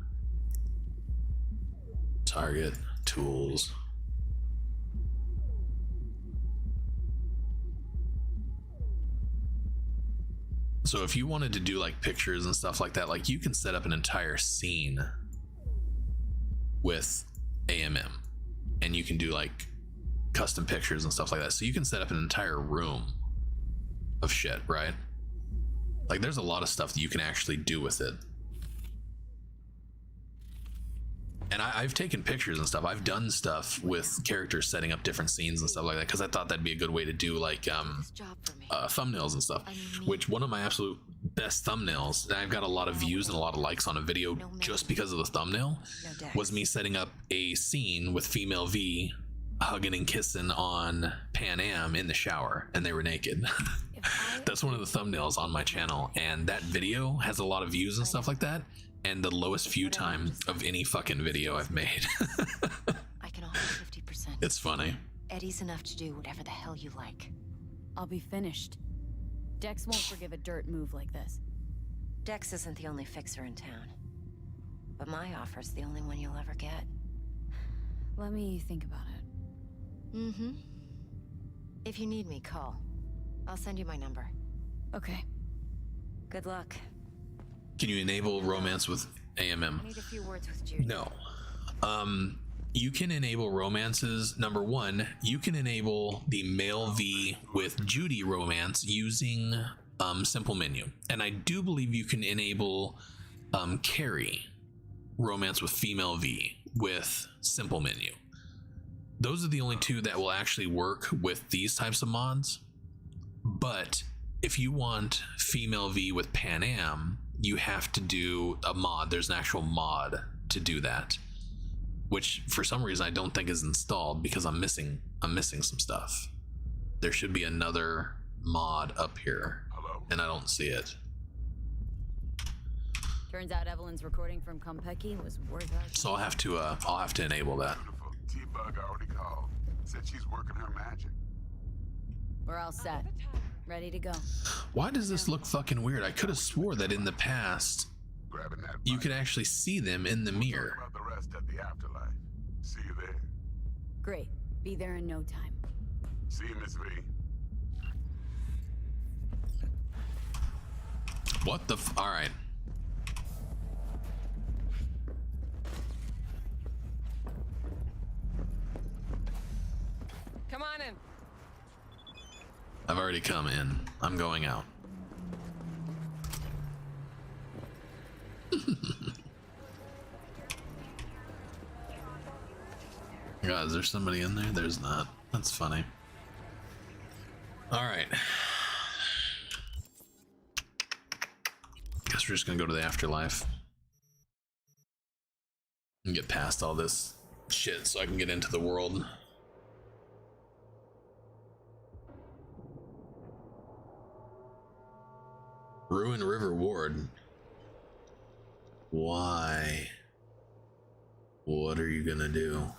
Target, tools. So if you wanted to do like pictures and stuff like that, like you can set up an entire scene with AMM and you can do like custom pictures and stuff like that. So you can set up an entire room of shit, right? Like there's a lot of stuff that you can actually do with it. And I've taken pictures and stuff. I've done stuff with characters setting up different scenes and stuff like that because I thought that'd be a good way to do like thumbnails and stuff. Which one of my absolute best thumbnails, and I've got a lot of views and a lot of likes on a video just because of the thumbnail, was me setting up a scene with female V hugging and kissing on Pan Am in the shower, and they were naked. That's one of the thumbnails on my channel, and that video has a lot of views and stuff like that. And the lowest view time of any fucking video I've made. I can offer 50%. It's funny. Eddie's enough to do whatever the hell you like. I'll be finished. Dex won't forgive a dirt move like this. Dex isn't the only fixer in town. But my offer's the only one you'll ever get. Let me think about it. Mm-hmm. If you need me, call. I'll send you my number. Okay. Good luck. Can you enable romance with AMM? I need a few words with Judy. No. You can enable romances. Number one, you can enable the male V with Judy romance using simple menu. And I do believe you can enable Carrie romance with female V with simple menu. Those are the only two that will actually work with these types of mods. But if you want female V with Pan Am, you have to do a mod. There's an actual mod to do that, which for some reason I don't think is installed because I'm missing some stuff. There should be another mod up here, and I don't see it. Turns out Evelyn's recording from Konpeki was worth our time. So I'll have to enable that. T-Bug already called. Said she's working her magic. We're all set. Ready to go. Why does this look fucking weird? I could have swore that in the past you could actually see them in the mirror. About the rest at the afterlife. See you there. Great. Be there in no time. See you, Miss V. What the all right. Come on in. I've already come in. I'm going out. God, is there somebody in there? There's not. That's funny. All right. Guess we're just gonna go to the afterlife and get past all this shit so I can get into the world. Ruin River Ward. Why? What are you gonna do?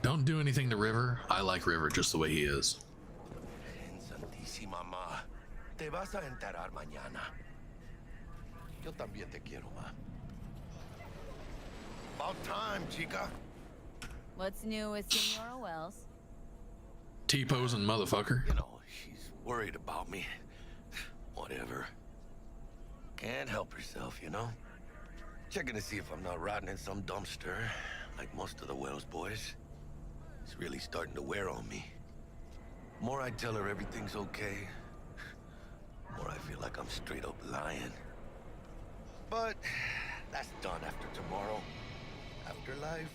Don't do anything to River. I like River just the way he is. Santísima ma, te vas a enterar mañana. Yo también te quiero, ma. About time, chica. What's new with Senora Wells? T-posing motherfucker. You know, she's worried about me. Whatever. Can't help herself, you know? Checking to see if I'm not rotting in some dumpster, like most of the Wells boys. It's really starting to wear on me. More I tell her everything's okay, more I feel like I'm straight up lying. But that's done after tomorrow. Afterlife,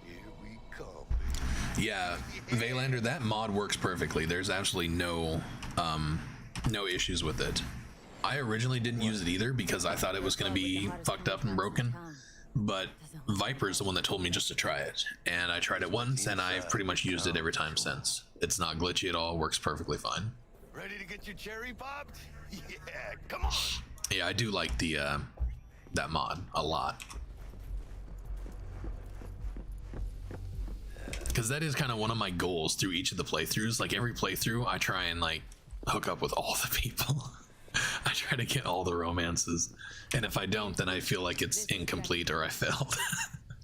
here we come. Yeah, Valander, that mod works perfectly. There's absolutely no issues with it. I originally didn't use it either because I thought it was going to be fucked up and broken, but Viper's the one that told me just to try it, and I tried it once and I've pretty much used it every time since. It's not glitchy at all, works perfectly fine. Ready to get your cherry popped? Yeah, come on. Yeah, I do like the that mod a lot, because that is kind of one of my goals through each of the playthroughs. Like every playthrough I try and like hook up with all the people. I try to get all the romances, and if I don't, then I feel like it's incomplete or I failed.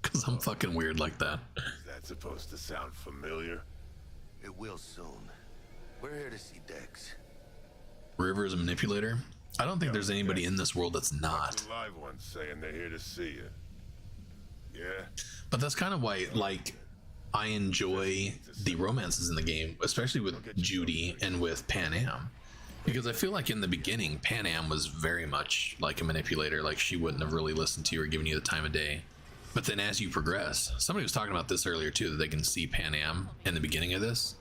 Because I'm fucking weird like that. Is that supposed to sound familiar? It will soon. We're here to see Dex. River is a manipulator. I don't think there's anybody in this world that's not. Live ones saying they're here to see you. Yeah. But that's kind of why, like, I enjoy the romances in the game, especially with Judy and with Pan Am. Because I feel like in the beginning, Pan Am was very much like a manipulator. Like, she wouldn't have really listened to you or given you the time of day. But then as you progress, somebody was talking about this earlier too, that they can see Pan Am in the beginning of this.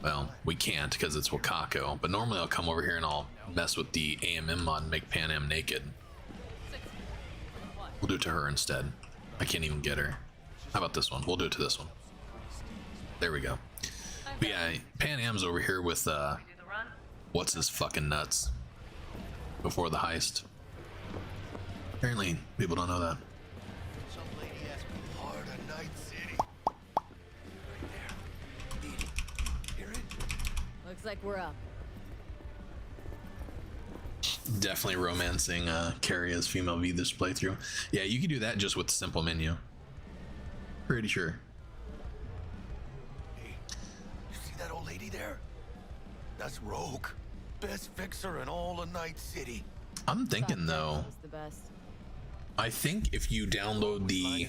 Well, we can't because it's Wakako, but normally I'll come over here and I'll mess with the AMM mod and make Pan Am naked. We'll do it to her instead. I can't even get her. How about this one? We'll do it to this one. There we go. But yeah, Pan Am's over here with what's his fucking nuts before the heist. Apparently people don't know that. Some lady asked me hard at Night City. Right there. Hear it? Looks like we're up. Definitely romancing Carrie as female V this playthrough. Yeah, you can do that just with the simple menu. Pretty sure. Hey, you see that old lady there? That's Rogue. Best fixer in all of Night City. I'm thinking though, I think if you download the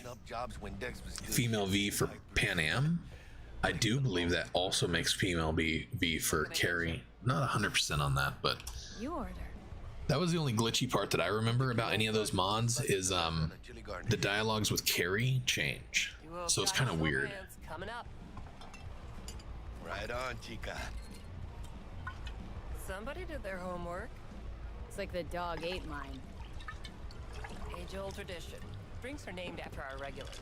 female V for Pan Am, I do believe that also makes female V for Carrie. Not 100% on that, but You order. that was the only glitchy part that I remember about any of those mods is the dialogues with Carrie change. So it's kind of weird. Coming up. Right on, chica. Somebody did their homework. It's like the dog ate mine. Age-old tradition. Drinks are named after our regulars.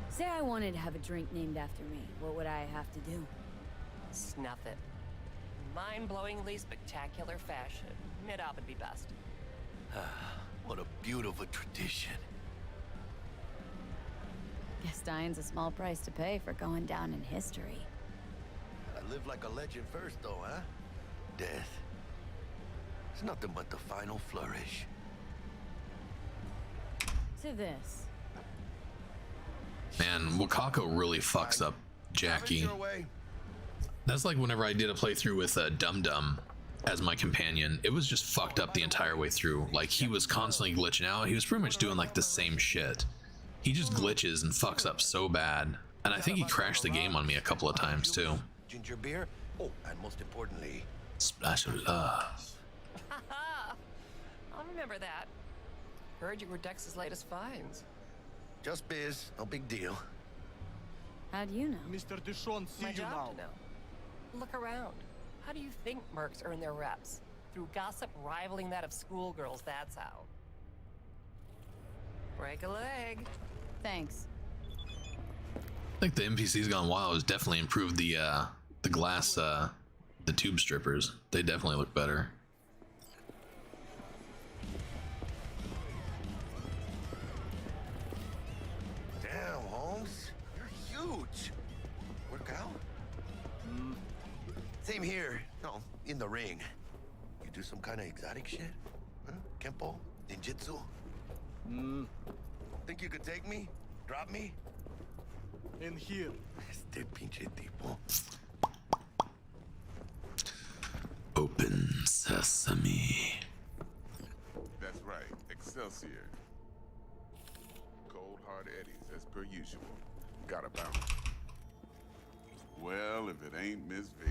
Say I wanted to have a drink named after me. What would I have to do? Snuff it. Mind-blowingly spectacular fashion. Mid-op would be best. What a beautiful tradition. Guess dying's a small price to pay for going down in history. I live like a legend first, though, huh? Death. It's nothing but the final flourish. To this. Man, Wakako really fucks up Jackie. That's like whenever I did a playthrough with Dum Dum as my companion. It was just fucked up the entire way through. Like, he was constantly glitching out. He was pretty much doing like the same shit. He just glitches and fucks up so bad. And I think he crashed the game on me a couple of times too. Ginger beer? Oh, and most importantly, splash of love. I'll remember that. Heard you were Dex's latest finds. Just biz, no big deal. How do you know? Mr. Dishon, see My you job now. to know. Look around. How do you think mercs earn their reps? Through gossip rivaling that of schoolgirls, that's how. Break a leg. Thanks. I think the NPC's Gone Wild has definitely improved the glass, the tube strippers. They definitely look better. Damn, Holmes. You're huge. Work out? Same here. No, in the ring. You do some kind of exotic shit? Huh? Kempo? Ninjutsu? Think you could take me? Drop me? In here. Este pinche tipo. Open sesame. That's right, Excelsior. Cold hard eddies, as per usual. Gotta bounce. Well, if it ain't Miss V.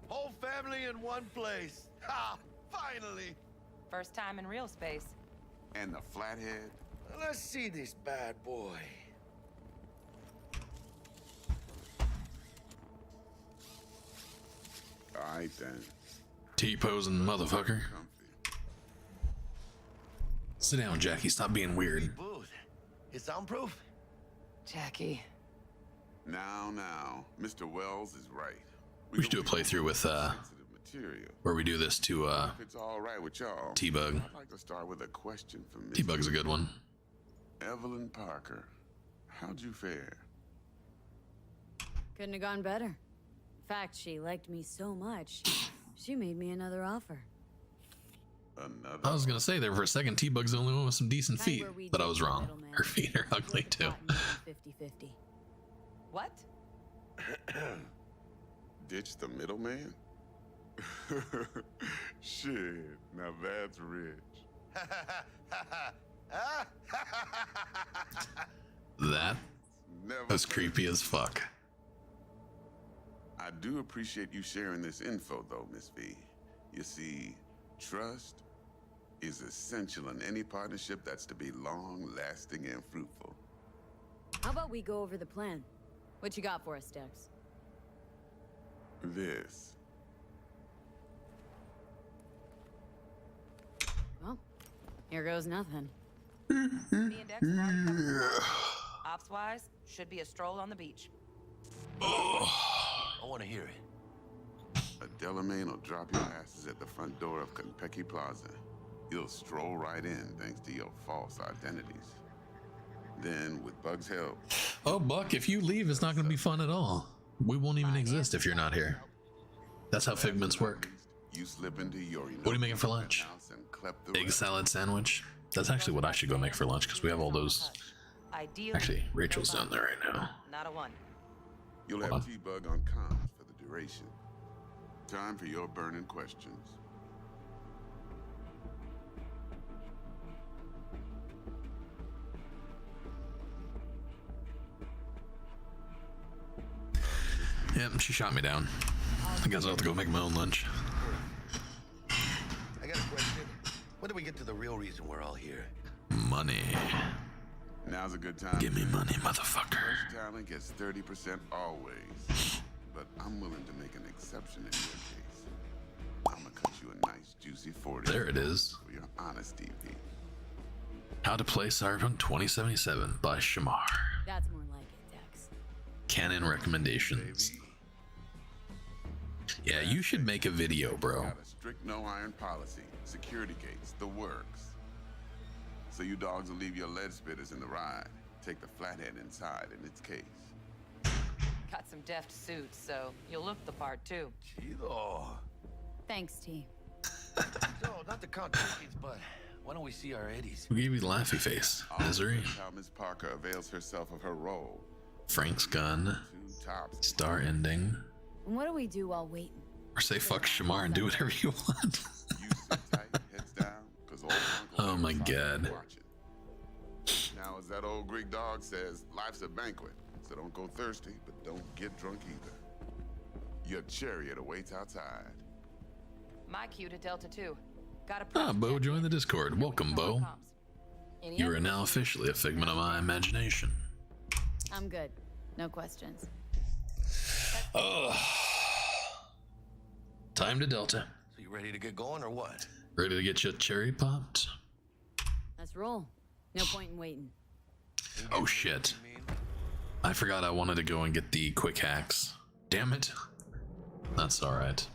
Whole family in one place. Ha! Finally! First time in real space. And the flathead? Let's see this bad boy. Alright then. T-posing motherfucker. Sit down, Jackie. Stop being weird. Booth. It's soundproof? Jackie. Now, Mr. Wells is right. We should do a playthrough with Material. where we do this to If it's all right with y'all, T-Bug. I'd like to start with a question for Miss T-Bug's a good one. Evelyn Parker. How'd you fare? Couldn't have gone better. In fact, she liked me so much, she made me another offer. Another? I was gonna say there for a second, T-Bug's the only one with some decent feet, but I was wrong. Her feet are ugly too. 50-50. What? Ditch the middleman? Shit, now that's rich. That was creepy as fuck. I do appreciate you sharing this info, though, Miss V. You see, trust is essential in any partnership that's to be long-lasting and fruitful. How about we go over the plan? What you got for us, Dex? This. Well, here goes nothing. Me and Dex have already covered. Ops-wise, should be a stroll on the beach. I want to hear it. A Delamain will drop your asses at the front door of Konpeki Plaza. You'll stroll right in thanks to your false identities. Then, with Bug's help... Oh, Buck, if you leave, it's not gonna be fun at all. We won't even exist if you're not here. That's how figments work. You slip into your... What are you making for lunch? Egg salad sandwich? That's actually what I should go make for lunch, because we have all those... Actually, Rachel's down there right now. Not a one. You'll have T-Bug on comms for the duration. Time for your burning questions. Yep, she shot me down. I guess I'll have to go make my own lunch. I got a question. When do we get to the real reason we're all here? Money. Now's a good time. Give me money, motherfucker. First talent gets 30% always. But I'm willing to make an exception in your case. I'm gonna cut you a nice, juicy 40. There it is. For your honesty, V. How to Play Cyberpunk 2077 by Shamar. That's more like it, Dex. canon recommendations. Yeah, you should make a video, bro. Got a strict no iron policy, security gates, the works. So you dogs will leave your lead spitters in the ride. Take the flathead inside in its case. Got some deft suits, so you'll look the part too. Chido. Thanks, T. So, not to count chickens, but why don't we see our eddies? Who gave you the laughy face? Misery. How Miss Parker avails herself of her role. Frank's gun. Two tops. Star ending. And what do we do while waiting? Or say fuck Shamar and do whatever you want. You sit tight, heads down, cause old Oh my god. Now, as that old Greek dog says, life's a banquet. So don't go thirsty, but don't get drunk either. Your chariot awaits outside. My cue to Delta 2. Got a Ah, Bo joined the Discord. Welcome, Bo. You are now officially a figment of my imagination. I'm good. No questions. Ugh. Time to Delta. So you ready to get going or what? Ready to get your cherry popped? Let's roll. No point in waiting. Oh shit. I forgot I wanted to go and get the quick hacks. Damn it. That's alright.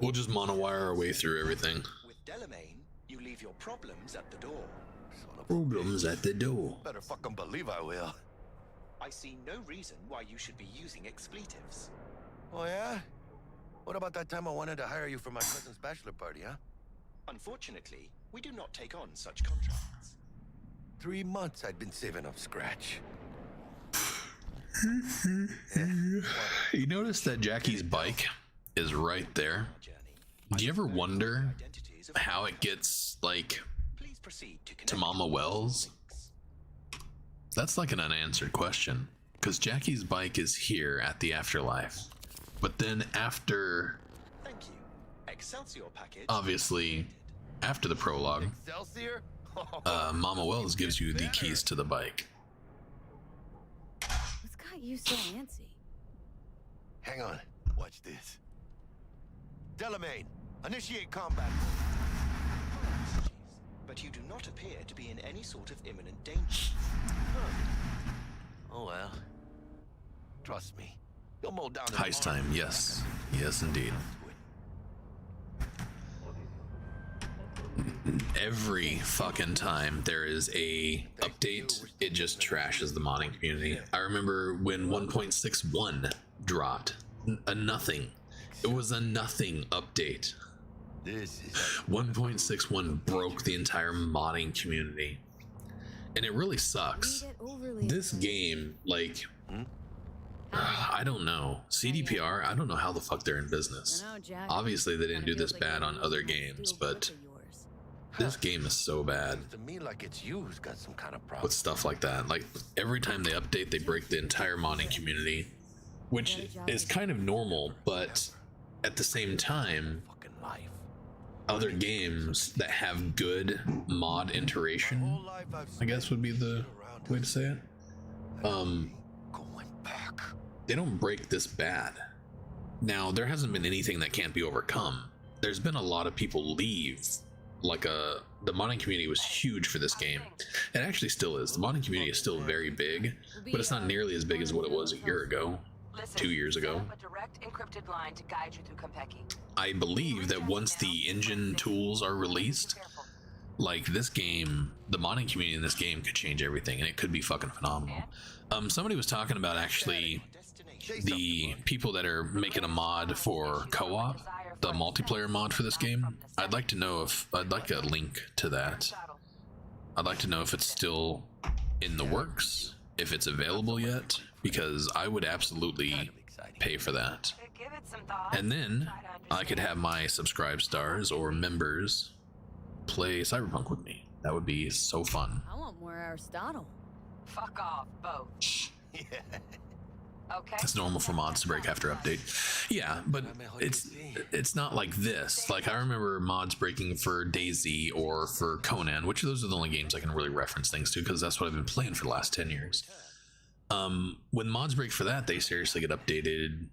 We'll just monowire our way through everything. With Delamain, you leave your problems at the door. Problems at the door. Better fucking believe I will. I see no reason why you should be using expletives. Oh yeah? What about that time I wanted to hire you for my cousin's bachelor party, huh? Unfortunately, we do not take on such contracts. 3 months I'd been saving up scratch. You notice that Jackie's bike is right there? Do you ever wonder how it gets, like, to Mama Wells? That's like an unanswered question. Because Jackie's bike is here at the afterlife. But then after... Thank you. Excelsior package. Obviously, after the prologue, Excelsior? Mama Wells gives you the keys to the bike. What's got you so antsy? Hang on. Watch this. Delamain, initiate combat. But you do not appear to be in any sort of imminent danger. Oh well. Trust me. You'll mow down Heist time, yes. Yes, indeed. Every fucking time there is a update, it just trashes the modding community. I remember when 1.61 dropped, a nothing. It was a nothing update. 1.61 broke the entire modding community, and it really sucks. This game, like, I don't know. CDPR, I don't know how the fuck they're in business. Obviously they didn't do this bad on other games, but this game is so bad To me, like it's you who's got some kind of problem. with stuff like that. Like, every time they update, they break the entire modding community, which is kind of normal, but at the same time, other games that have good mod iteration, I guess would be the way to say it, they don't break this bad. Now, there hasn't been anything that can't be overcome. There's been a lot of people leave. Like, the modding community was huge for this game. It actually still is. The modding community is still very big, but it's not nearly as big as what it was a year ago, 2 years ago. A direct encrypted line to guide you through Konpeki. I believe that once the engine tools are released, like, this game, the modding community in this game could change everything, and it could be fucking phenomenal. Somebody was talking about, actually, the people that are making a mod for co-op, the multiplayer mod for this game. I'd like to know if, I'd like a link to that. I'd like to know if it's still in the works, if it's available yet, because I would absolutely pay for that. And then I could have my subscribe stars or members play Cyberpunk with me. That would be so fun. I want more Aristotle. Fuck off, both. Okay. It's normal for mods to break after update. Yeah, but it's not like this. Like, I remember mods breaking for DayZ or for Conan, which those are the only games I can really reference things to, because that's what I've been playing for the last 10 years. When mods break for that, they seriously get updated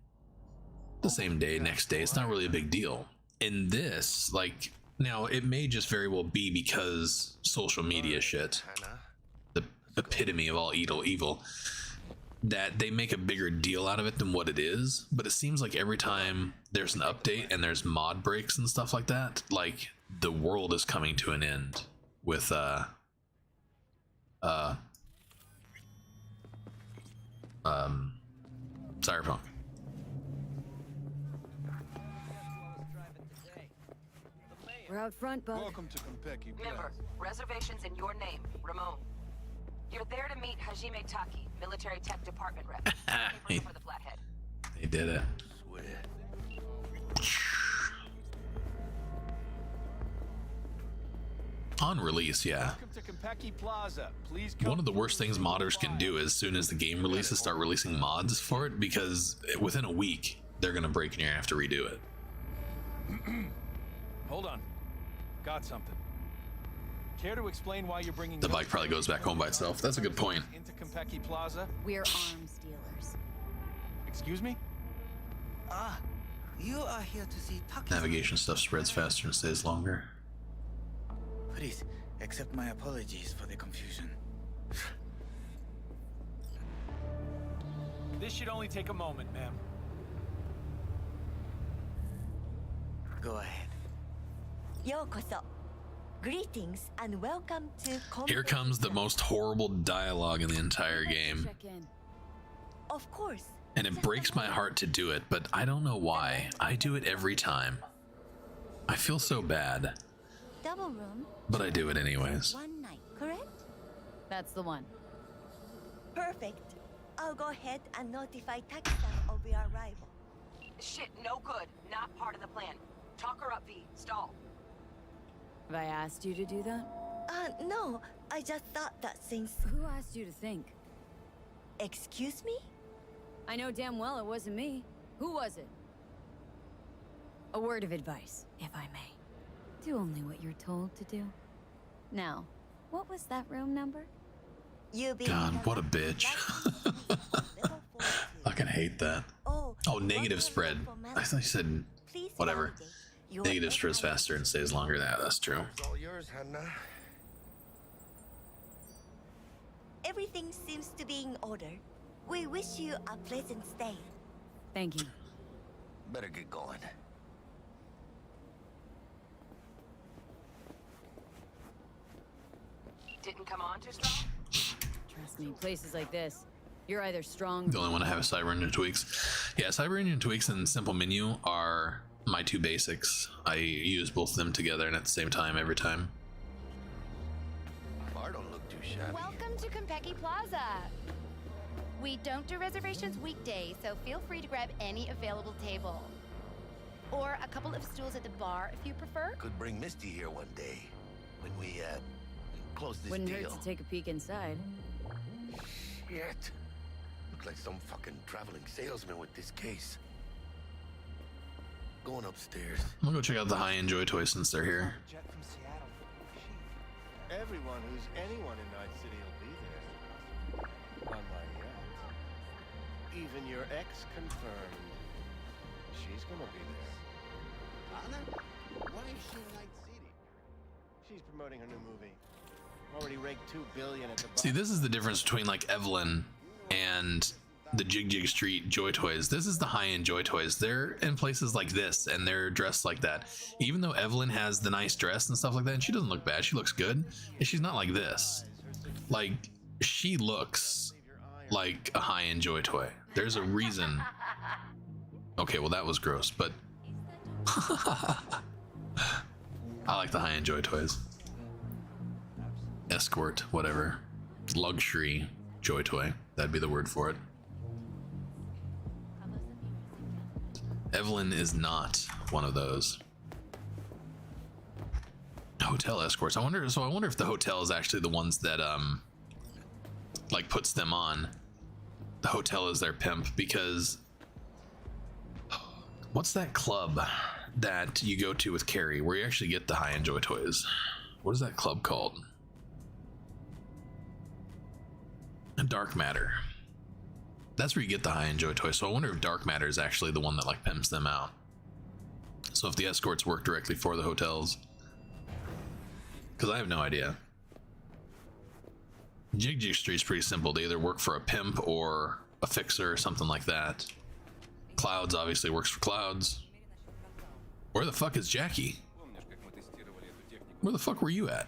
the same day, next day. It's not really a big deal. In this, like, now it may just very well be because social media shit, the epitome of all evil, that they make a bigger deal out of it than what it is, but it seems like every time there's an update and there's mod breaks and stuff like that, like the world is coming to an end with Cyberpunk. We're out front, bud. Welcome to Konpeki. Remember, reservations in your name, Ramon. You're there to meet Hajime Taki, military tech department rep. he, for the flathead. he did it. On release, yeah. Welcome to Konpeki Plaza. Please One of the worst things modders can do as soon as the game releases, start releasing mods for it, because within a week they're gonna break and you're gonna have to redo it. Hold on. Got something. Care to explain why you're bringing The bike probably goes back home by itself. That's a good point. into Konpeki Plaza? We're arms dealers. Excuse me? You are here to see Taki. Navigation stuff spreads faster and stays longer. Please accept my apologies for the confusion. This should only take a moment, ma'am. Go ahead. Yokoso. Greetings and welcome to Here comes the most horrible dialogue in the entire game. Of course. And it breaks my heart to do it, but I don't know why. I do it every time. I feel so bad, Double room. but I do it anyways. One night, correct? That's the one. Perfect. I'll go ahead and notify Taki-san of your arrival. Shit, no good. Not part of the plan. Talk her up, V. Stall. Have I asked you to do that? No. I just thought that since... Who asked you to think? Excuse me? I know damn well it wasn't me. Who was it? A word of advice, if I may. Do only what you're told to do. Now, what was that room number? God, what a bitch. Fucking hate that. Oh, negative spread. I thought you said whatever. Negative spreads faster and stays longer. That's true. It's all yours, Hannah. Everything seems to be in order. We wish you a pleasant stay. Thank you. Better get going. Didn't come on too strong? Trust me, places like this, you're either strong... The only one I have is Cyber Engine Tweaks. Yeah, Cyber Engine Tweaks and Simple Menu are my two basics. I use both of them together and at the same time every time. Bar don't look too shabby. Welcome to Konpeki Plaza. We don't do reservations weekdays, so feel free to grab any available table. Or a couple of stools at the bar if you prefer. Could bring Misty here one day when we close this Wouldn't deal. hurt to take a peek inside. Shit. Look like some fucking traveling salesman with this case. Going upstairs. I'm gonna go check out the high-end Joy Toys since they're here. Everyone who's anyone in Night City will be there. Unlike yet. Even your ex confirmed. She's gonna be there. Anna? Why is she in Night City? She's promoting her new movie. Already raked $2 billion at the box. See, this is the difference between like Evelyn and the Jig Street Joy Toys. This is the high-end Joy Toys. They're in places like this and they're dressed like that. Even though Evelyn has the nice dress and stuff like that, and she doesn't look bad, she looks good, and she's not like this. Like, she looks like a high-end Joy Toy. There's a reason. Okay, well that was gross, but I like the high-end Joy Toys. Escort, whatever. Luxury Joy Toy. That'd be the word for it. Evelyn is not one of those. Hotel escorts. I wonder if the hotel is actually the ones that like puts them on. The hotel is their pimp, because what's that club that you go to with Carrie where you actually get the high-end Joy Toys? What is that club called? Dark Matter. That's where you get the high-end Joy Toys. So I wonder if Dark Matter is actually the one that like pimps them out. So if the escorts work directly for the hotels, because I have no idea. Jig Street's pretty simple. They either work for a pimp or a fixer or something like that. Clouds obviously works for clouds. Where the fuck is Jackie? Where the fuck were you at?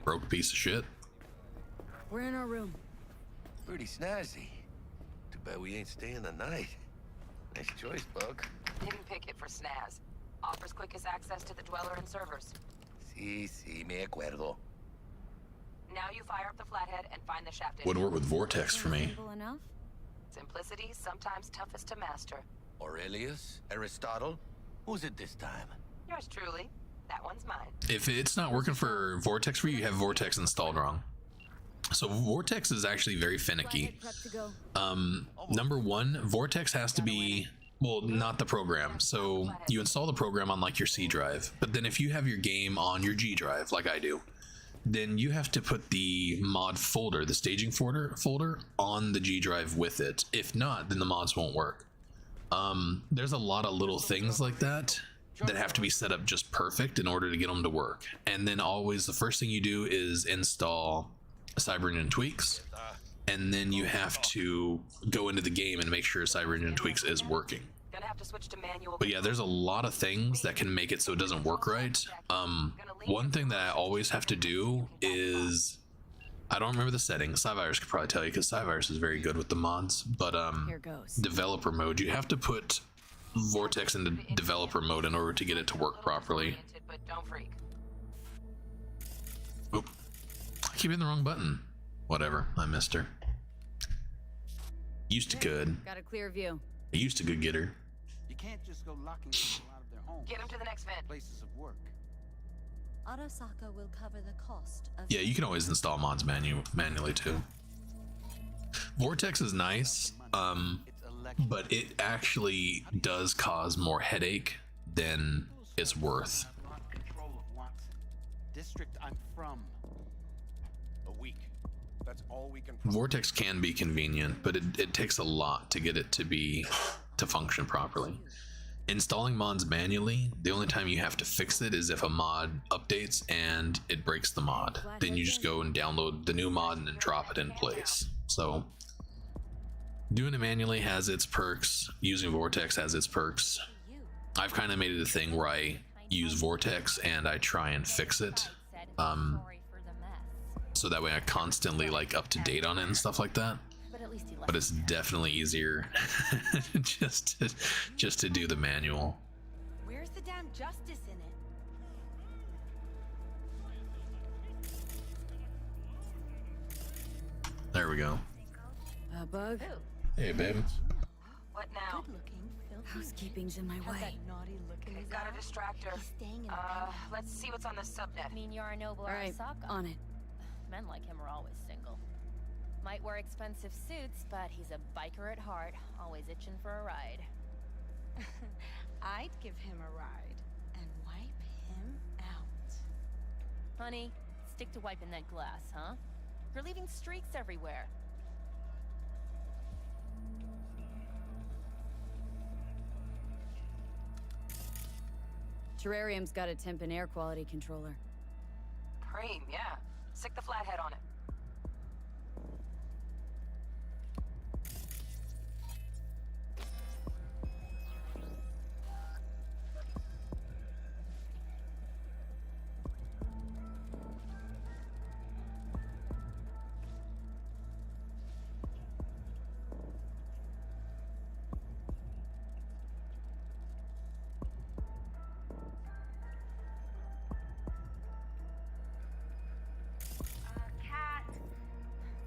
Broke piece of shit. We're in our room. Pretty snazzy. Too bad we ain't staying the night. Nice choice, Bug. Hidden picket for Snaz. Offers quickest access to the dweller and servers. Sí, me acuerdo. Now you fire up the flathead and find the shaft. Would work with Vortex for me. Simple enough? Simplicity, sometimes toughest to master. Aurelius? Aristotle? Who's it this time? Yours truly. That one's mine. If it's not working for Vortex for you, you have Vortex installed wrong. So Vortex is actually very finicky. Number one, Vortex has to be, well, not the program. So you install the program on like your C drive, but then if you have your game on your G drive, like I do, then you have to put the mod folder, the staging folder on the G drive with it. If not, then the mods won't work. There's a lot of little things like that have to be set up just perfect in order to get them to work. And then always the first thing you do is install Cyber Engine Tweaks, and then you have to go into the game and make sure Cyber Engine Tweaks is working. Gonna have to switch to manual. But yeah, there's a lot of things that can make it so it doesn't work right. One thing that I always have to do is, I don't remember the settings. SciVirus could probably tell you because SciVirus is very good with the mods. But Here goes. developer mode, you have to put Vortex into developer mode in order to get it to work properly. But don't freak. Oop. I keep hitting the wrong button. Whatever, I missed her. Used to could. Got a clear view. I used to could get her. You can't just go locking people out of their homes. Get him to the next vent. Places of work. Arasaka will cover the cost of... Yeah, you can always install mods manually too. Vortex is nice, but it actually does cause more headache than it's worth. Control of Watson. District I'm from. A week. That's all we can. Vortex can be convenient, but it takes a lot to get it to function properly. Installing mods manually, the only time you have to fix it is if a mod updates and it breaks the mod. Then you just go and download the new mod and then drop it in place. So doing it manually has its perks. Using Vortex has its perks. I've kind of made it a thing where I use Vortex and I try and fix it. So that way I constantly like up to date on it and stuff like that. But it's definitely easier just to do the manual. Where's the damn justice in it? There we go. Bug? Hey, babe. What now? Housekeeping's in my way. Got a distractor. Let's see what's on the subnet. Mean you're a noble All right, Arasaka. on it. Men like him are always single. Might wear expensive suits, but he's a biker at heart, always itching for a ride. I'd give him a ride and wipe him out. Honey, stick to wiping that glass, huh? You're leaving streaks everywhere. Terrarium's got a temp and air quality controller. Preem, yeah. Stick the flathead on it.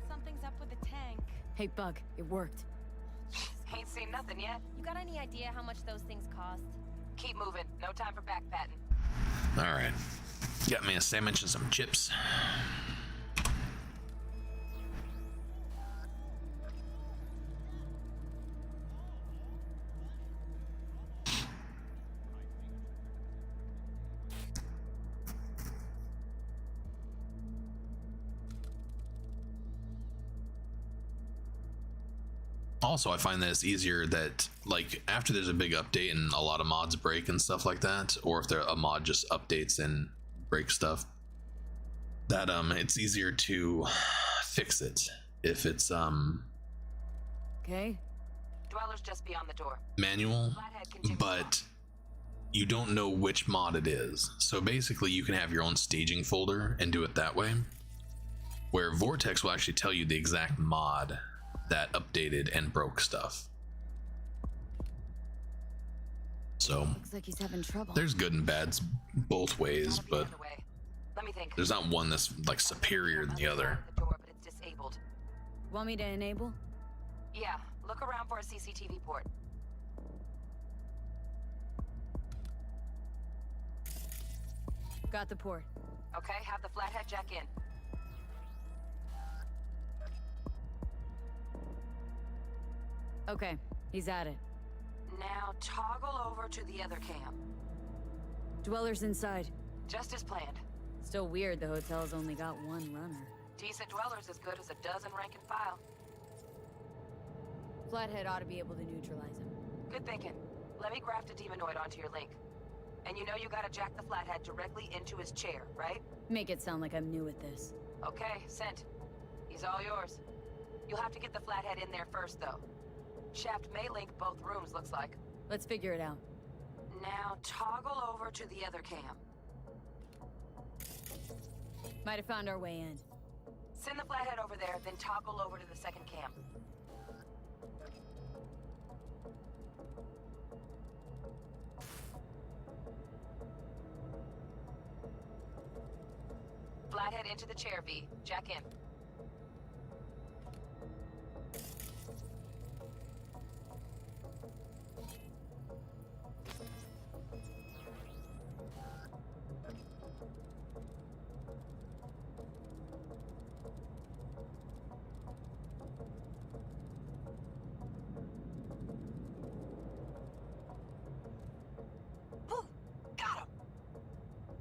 Something's up with the tank. Hey, Bug, it worked. Ain't seen nothing yet. You got any idea how much those things cost? Keep moving. No time for backpatting. All right. Got me a sandwich and some chips. Also, I find that it's easier that, like, after there's a big update and a lot of mods break and stuff like that, or if a mod just updates and breaks stuff, that it's easier to fix it if it's Okay. Dweller's just beyond the door. Manual, but you don't know which mod it is. So basically you can have your own staging folder and do it that way, where Vortex will actually tell you the exact mod that updated and broke stuff. So Looks like he's having trouble. there's good and bads both ways, but Let me think. there's not one that's like superior than the other. The door, but it's disabled. Want me to enable? Yeah, look around for a CCTV port. Got the port. Okay, have the flathead jack in. Okay, he's at it. Now toggle over to the other cam. Dweller's inside. Just as planned. Still weird the hotel's only got one runner. Decent Dweller's as good as a dozen rank and file. Flathead ought to be able to neutralize him. Good thinking. Let me graft a demonoid onto your link. And you know you gotta jack the flathead directly into his chair, right? Make it sound like I'm new at this. Okay, sent. He's all yours. You'll have to get the flathead in there first, though. Shaft may link both rooms, looks like. Let's figure it out. Now toggle over to the other cam. Might have found our way in. Send the flathead over there, then toggle over to the second cam. Flathead into the chair, V. Jack in. Got him!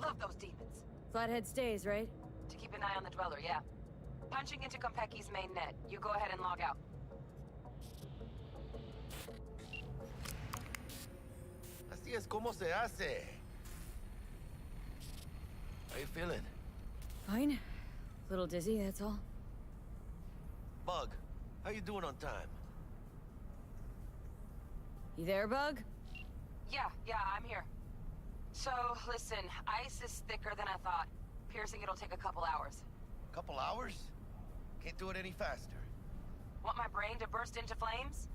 Love those demons. Flathead stays, right? To keep an eye on the Dweller, yeah. Punching into Kompeki's main net. You go ahead and log out. Así es como se hace. How you feeling? Fine. A little dizzy, that's all. Bug, how you doing on time? You there, Bug? Yeah, I'm here. So, listen, ice is thicker than I thought. Piercing it'll take a couple hours. Couple hours? Can't do it any faster. Want my brain to burst into flames?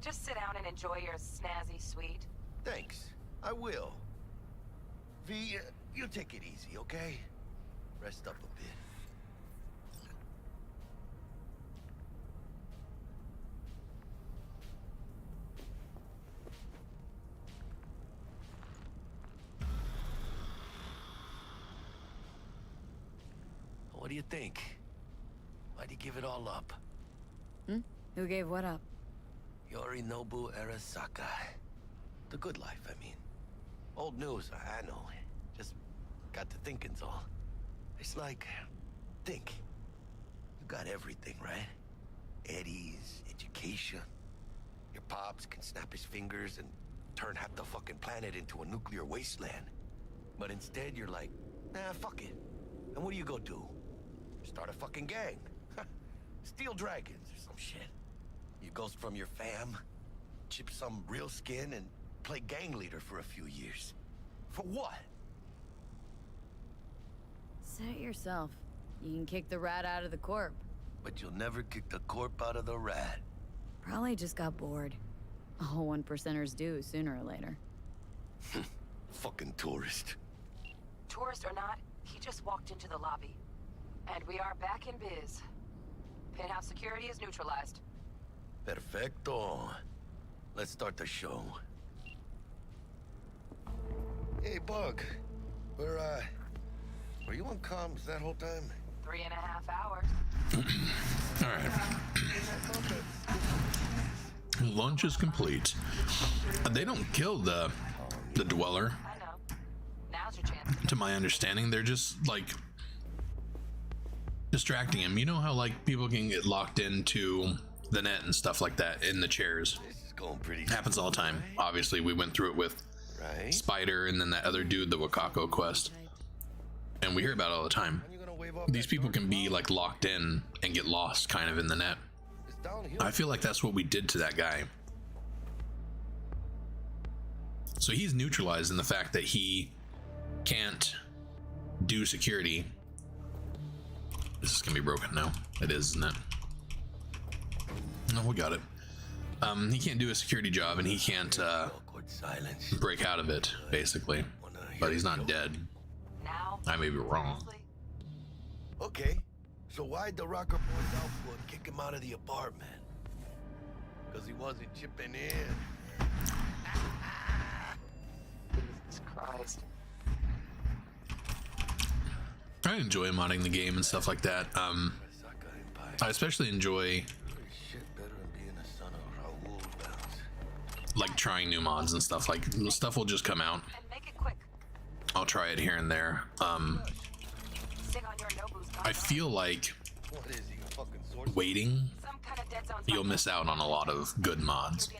Just sit down and enjoy your snazzy sweet. Thanks, I will. V, you take it easy, okay? Rest up a bit. What do you think? Why'd you give it all up? Who gave what up? Yorinobu Arasaka. The good life, I mean. Old news, I know. Just got to thinking's all. It's like, think. You got everything, right? Eddies, education. Your pops can snap his fingers and turn half the fucking planet into a nuclear wasteland. But instead, you're like, nah, fuck it. And what do you go do? Start a fucking gang. Steal dragons or some shit. You ghost from your fam, chip some real skin, and play gang leader for a few years. For what? Say it yourself. You can kick the rat out of the corp. But you'll never kick the corp out of the rat. Probably just got bored. All 1%ers do sooner or later. Fucking tourist. Tourist or not, he just walked into the lobby. And we are back in biz. Penthouse security is neutralized. Perfecto. Let's start the show. Hey, Bug. Were you on comms that whole time? 3.5 hours. All right. Lunch is complete. They don't kill the Dweller. I know. Now's your chance. To my understanding, they're just like distracting him. You know how like people can get locked into the net and stuff like that in the chairs. This is going pretty. Happens all the time. Obviously, we went through it with Spider and then that other dude, the Wakako quest, and we hear about it all the time. These people can be like locked in and get lost kind of in the net. downhill. I feel like that's what we did to that guy. So he's neutralized in the fact that he can't do security. This is gonna be broken now. It is, isn't it? No, we got it. He can't do a security job, and he can't break out of it, basically. But he's not dead. I may be wrong. Okay, so why'd the rocker boys output kick him out of the apartment? Because he wasn't chipping in. Jesus Christ. I enjoy modding the game and stuff like that. I especially enjoy like trying new mods and stuff. Like stuff will just come out. I'll try it here and there. I feel like waiting, you'll miss out on a lot of good mods,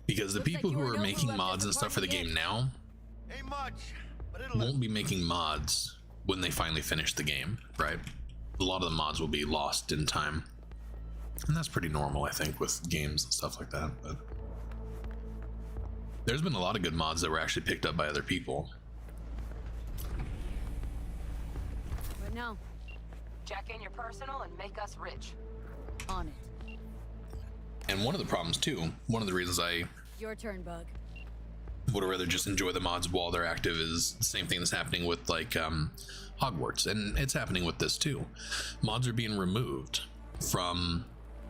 because the people who are making mods and stuff for the game now won't be making mods when they finally finish the game, right? A lot of the mods will be lost in time, and that's pretty normal, I think, with games and stuff like that. But there's been a lot of good mods that were actually picked up by other people. But no. Jack in your personal and make us rich. On it. And one of the problems too, one of the reasons I Your turn, Bug. would rather just enjoy the mods while they're active is the same thing that's happening with like Hogwarts, and it's happening with this too. Mods are being removed from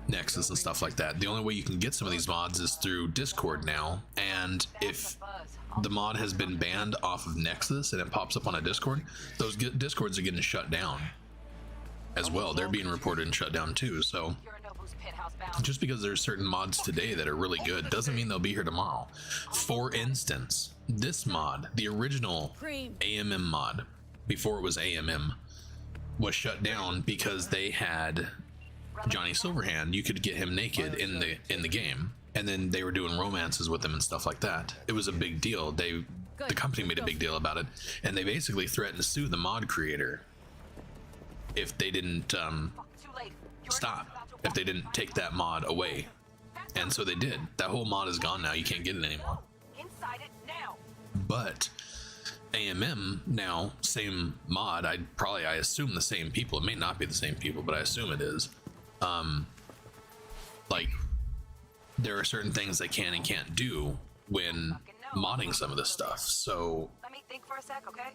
Nexus and stuff like that. The only way you can get some of these mods is through Discord now, and if the mod has been banned off of Nexus and it pops up on a Discord, those Discords are getting shut down as well. They're being reported and shut down too. So just because there's certain mods today that are really good doesn't mean they'll be here tomorrow. For instance, this mod, the original AMM mod, before it was AMM, was shut down because they had Johnny Silverhand. You could get him naked in the game, and then they were doing romances with him and stuff like that. It was a big deal. The company made a big deal about it, and they basically threatened to sue the mod creator if they didn't stop, if they didn't take that mod away. And so they did. That whole mod is gone now. You can't get it anymore. But AMM now, same mod. I assume the same people. It may not be the same people, but I assume it is. Like, there are certain things they can and can't do when modding some of this stuff. So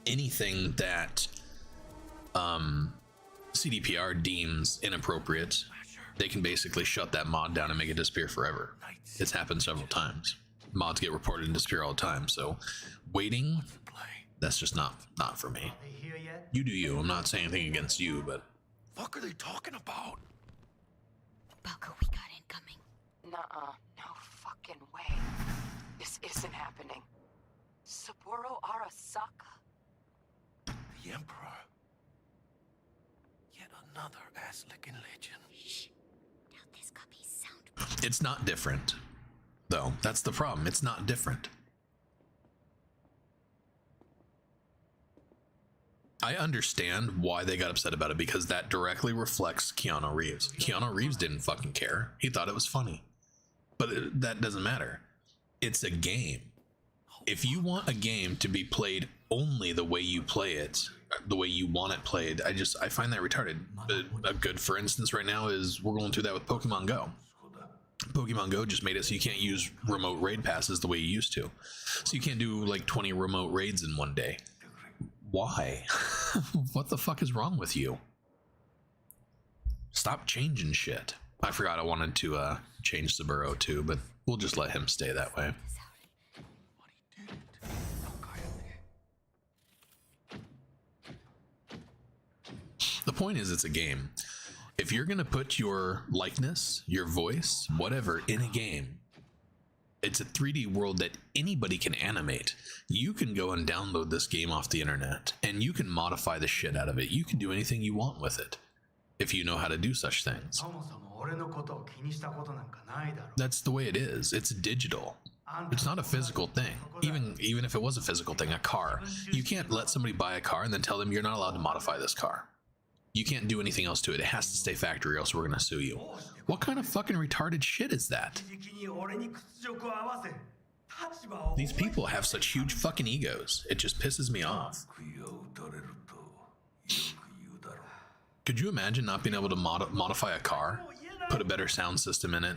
anything that CDPR deems inappropriate, they can basically shut that mod down and make it disappear forever. It's happened several times. Mods get reported and disappear all the time. So waiting, that's just not for me. You do you. I'm not saying anything against you, but Fuck are they talking about? Balco, we got incoming. Nuh-uh. No fucking way. This isn't happening. Saburo Arasaka. The Emperor. Yet another ass-licking legend. Shh. Now this could be sound. it's not different, though. That's the problem. It's not different. I understand why they got upset about it, because that directly reflects Keanu Reeves. Keanu Reeves didn't fucking care. He thought it was funny. But that doesn't matter. It's a game. If you want a game to be played only the way you play it, the way you want it played, I find that retarded. A good for instance right now is we're going through that with Pokemon Go. Pokemon Go just made it so you can't use remote raid passes the way you used to. So you can't do like 20 remote raids in one day. Why? What the fuck is wrong with you? Stop changing shit. I forgot I wanted to change Saburo too, but we'll just let him stay that way. The point is, it's a game. If you're gonna put your likeness, your voice, whatever in a game, it's a 3D world that anybody can animate. You can go and download this game off the internet and you can modify the shit out of it. You can do anything you want with it if you know how to do such things. That's the way it is. It's digital. It's not a physical thing. Even if it was a physical thing, a car. You can't let somebody buy a car and then tell them you're not allowed to modify this car. You can't do anything else to it. It has to stay factory, or else we're gonna sue you. What kind of fucking retarded shit is that? These people have such huge fucking egos. It just pisses me off. Could you imagine not being able to modify a car? Put a better sound system in it?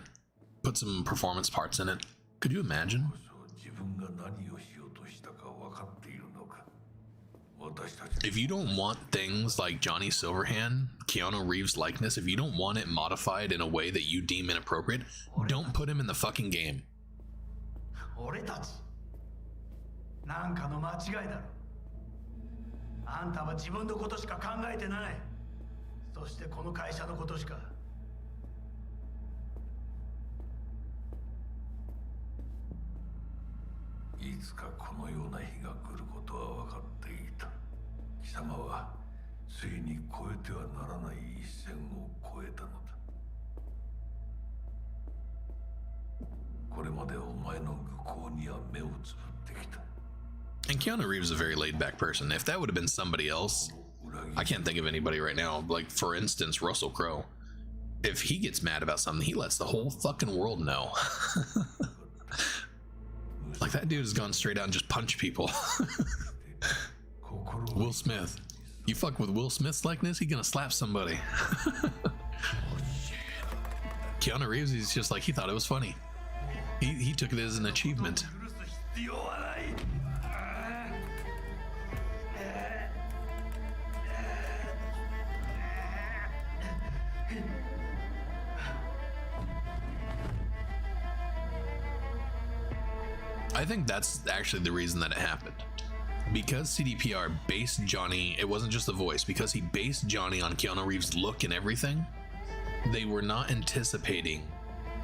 Put some performance parts in it? Could you imagine? If you don't want things like Johnny Silverhand, Keanu Reeves' likeness, if you don't want it modified in a way that you deem inappropriate, don't put him in the fucking game. 俺たちなんかの間違いだろ。あんたは自分のことしか考えてない。そしてこの会社のことしか。いつかこのような日が来ることは分かっていた。貴様はついに越えてはならない一線を越えたのだ。これまでお前の愚行には目をつぶってきた。And Keanu Reeves is a very laid-back person. If that would have been somebody else, I can't think of anybody right now. Like, for instance, Russell Crowe. If he gets mad about something, he lets the whole fucking world know. Like, that dude has gone straight out and just punched people. Will Smith. You fuck with Will Smith's likeness, he's gonna slap somebody. Keanu Reeves, he's just like, he thought it was funny. He took it as an achievement. I think that's actually the reason that it happened. Because CDPR based Johnny, it wasn't just the voice, because he based Johnny on Keanu Reeves' look and everything, they were not anticipating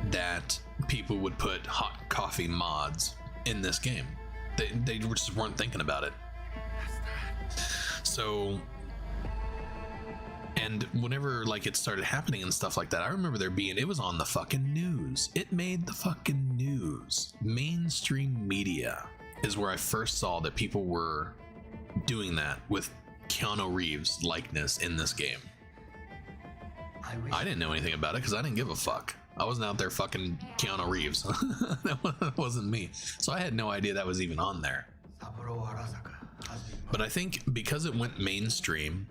that people would put hot coffee mods in this game. They just weren't thinking about it. So, and whenever like it started happening and stuff like that, I remember it was on the fucking news. It made the fucking news. Mainstream media is where I first saw that people were doing that with Keanu Reeves' likeness in this game. I didn't know anything about it because I didn't give a fuck. I wasn't out there fucking Keanu Reeves. That wasn't me. So I had no idea that was even on there. But I think because it went mainstream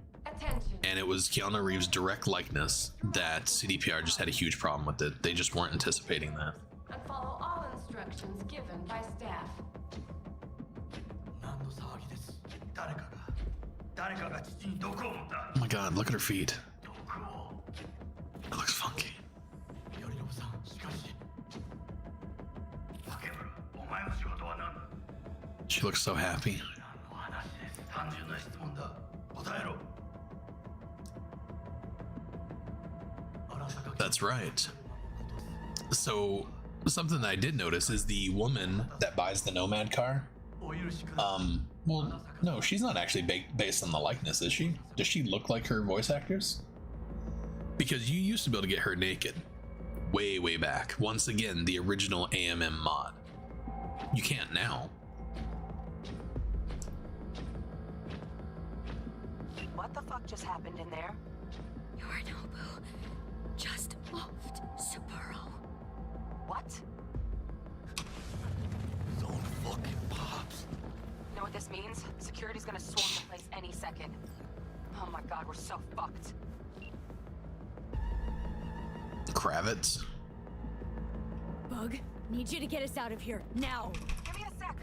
and it was Keanu Reeves' direct likeness, that CDPR just had a huge problem with it. They just weren't anticipating that. And follow all instructions given by staff. Oh my god, look at her feet. It looks funky. She looks so happy. That's right. So something that I did notice is the woman that buys the Nomad car. Well, no, she's not actually based on the likeness, is she? Does she look like her voice actors? Because you used to be able to get her naked way back. Once again, the original AMM mod. You can't now. What the fuck just happened in there? Yorinobu just moved Sapporo. What? Zone fucking pops. You know what this means? Security's gonna swarm the place any second. Oh my god, we're so fucked. Kravitz. Bug, need you to get us out of here now. Give me a sec.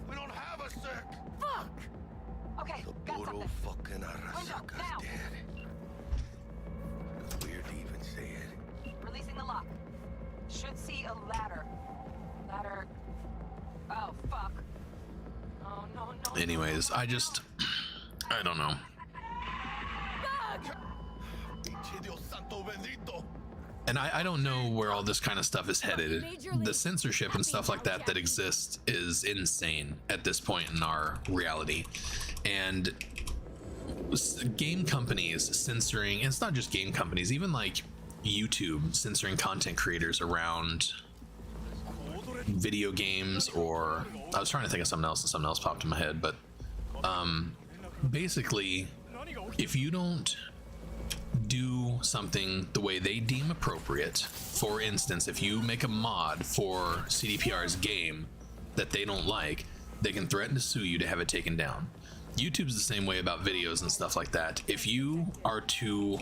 We don't have a sec. Fuck. Okay, got something. Fucking Window, now. It's weird to even say it. Releasing the lock. Should see a ladder. Ladder. Oh, fuck. Oh, no. Anyways, I don't know. And I don't know where all this kind of stuff is headed. The censorship and stuff like that exists is insane at this point in our reality. And game companies censoring, and it's not just game companies, even like YouTube censoring content creators around video games, or I was trying to think of something else and something else popped in my head, but basically if you don't do something the way they deem appropriate. For instance, if you make a mod for CDPR's game that they don't like, they can threaten to sue you to have it taken down. YouTube's the same way about videos and stuff like that. If you are to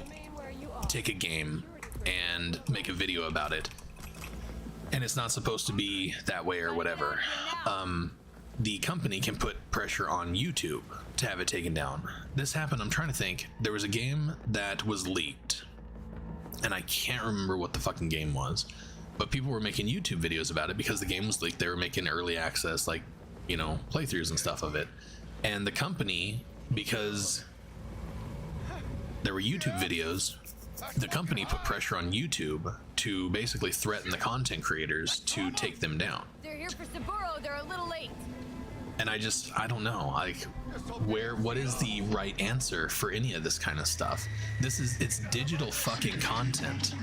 take a game and make a video about it, and it's not supposed to be that way or whatever, the company can put pressure on YouTube to have it taken down. This happened, I'm trying to think, there was a game that was leaked, and I can't remember what the fucking game was, but people were making YouTube videos about it because the game was leaked. They were making early access, like, you know, playthroughs and stuff of it. And the company, because there were YouTube videos, the company put pressure on YouTube to basically threaten the content creators to take them down. They're here for Saburo, they're a little late. And I don't know, like, what is the right answer for any of this kind of stuff? It's digital fucking content.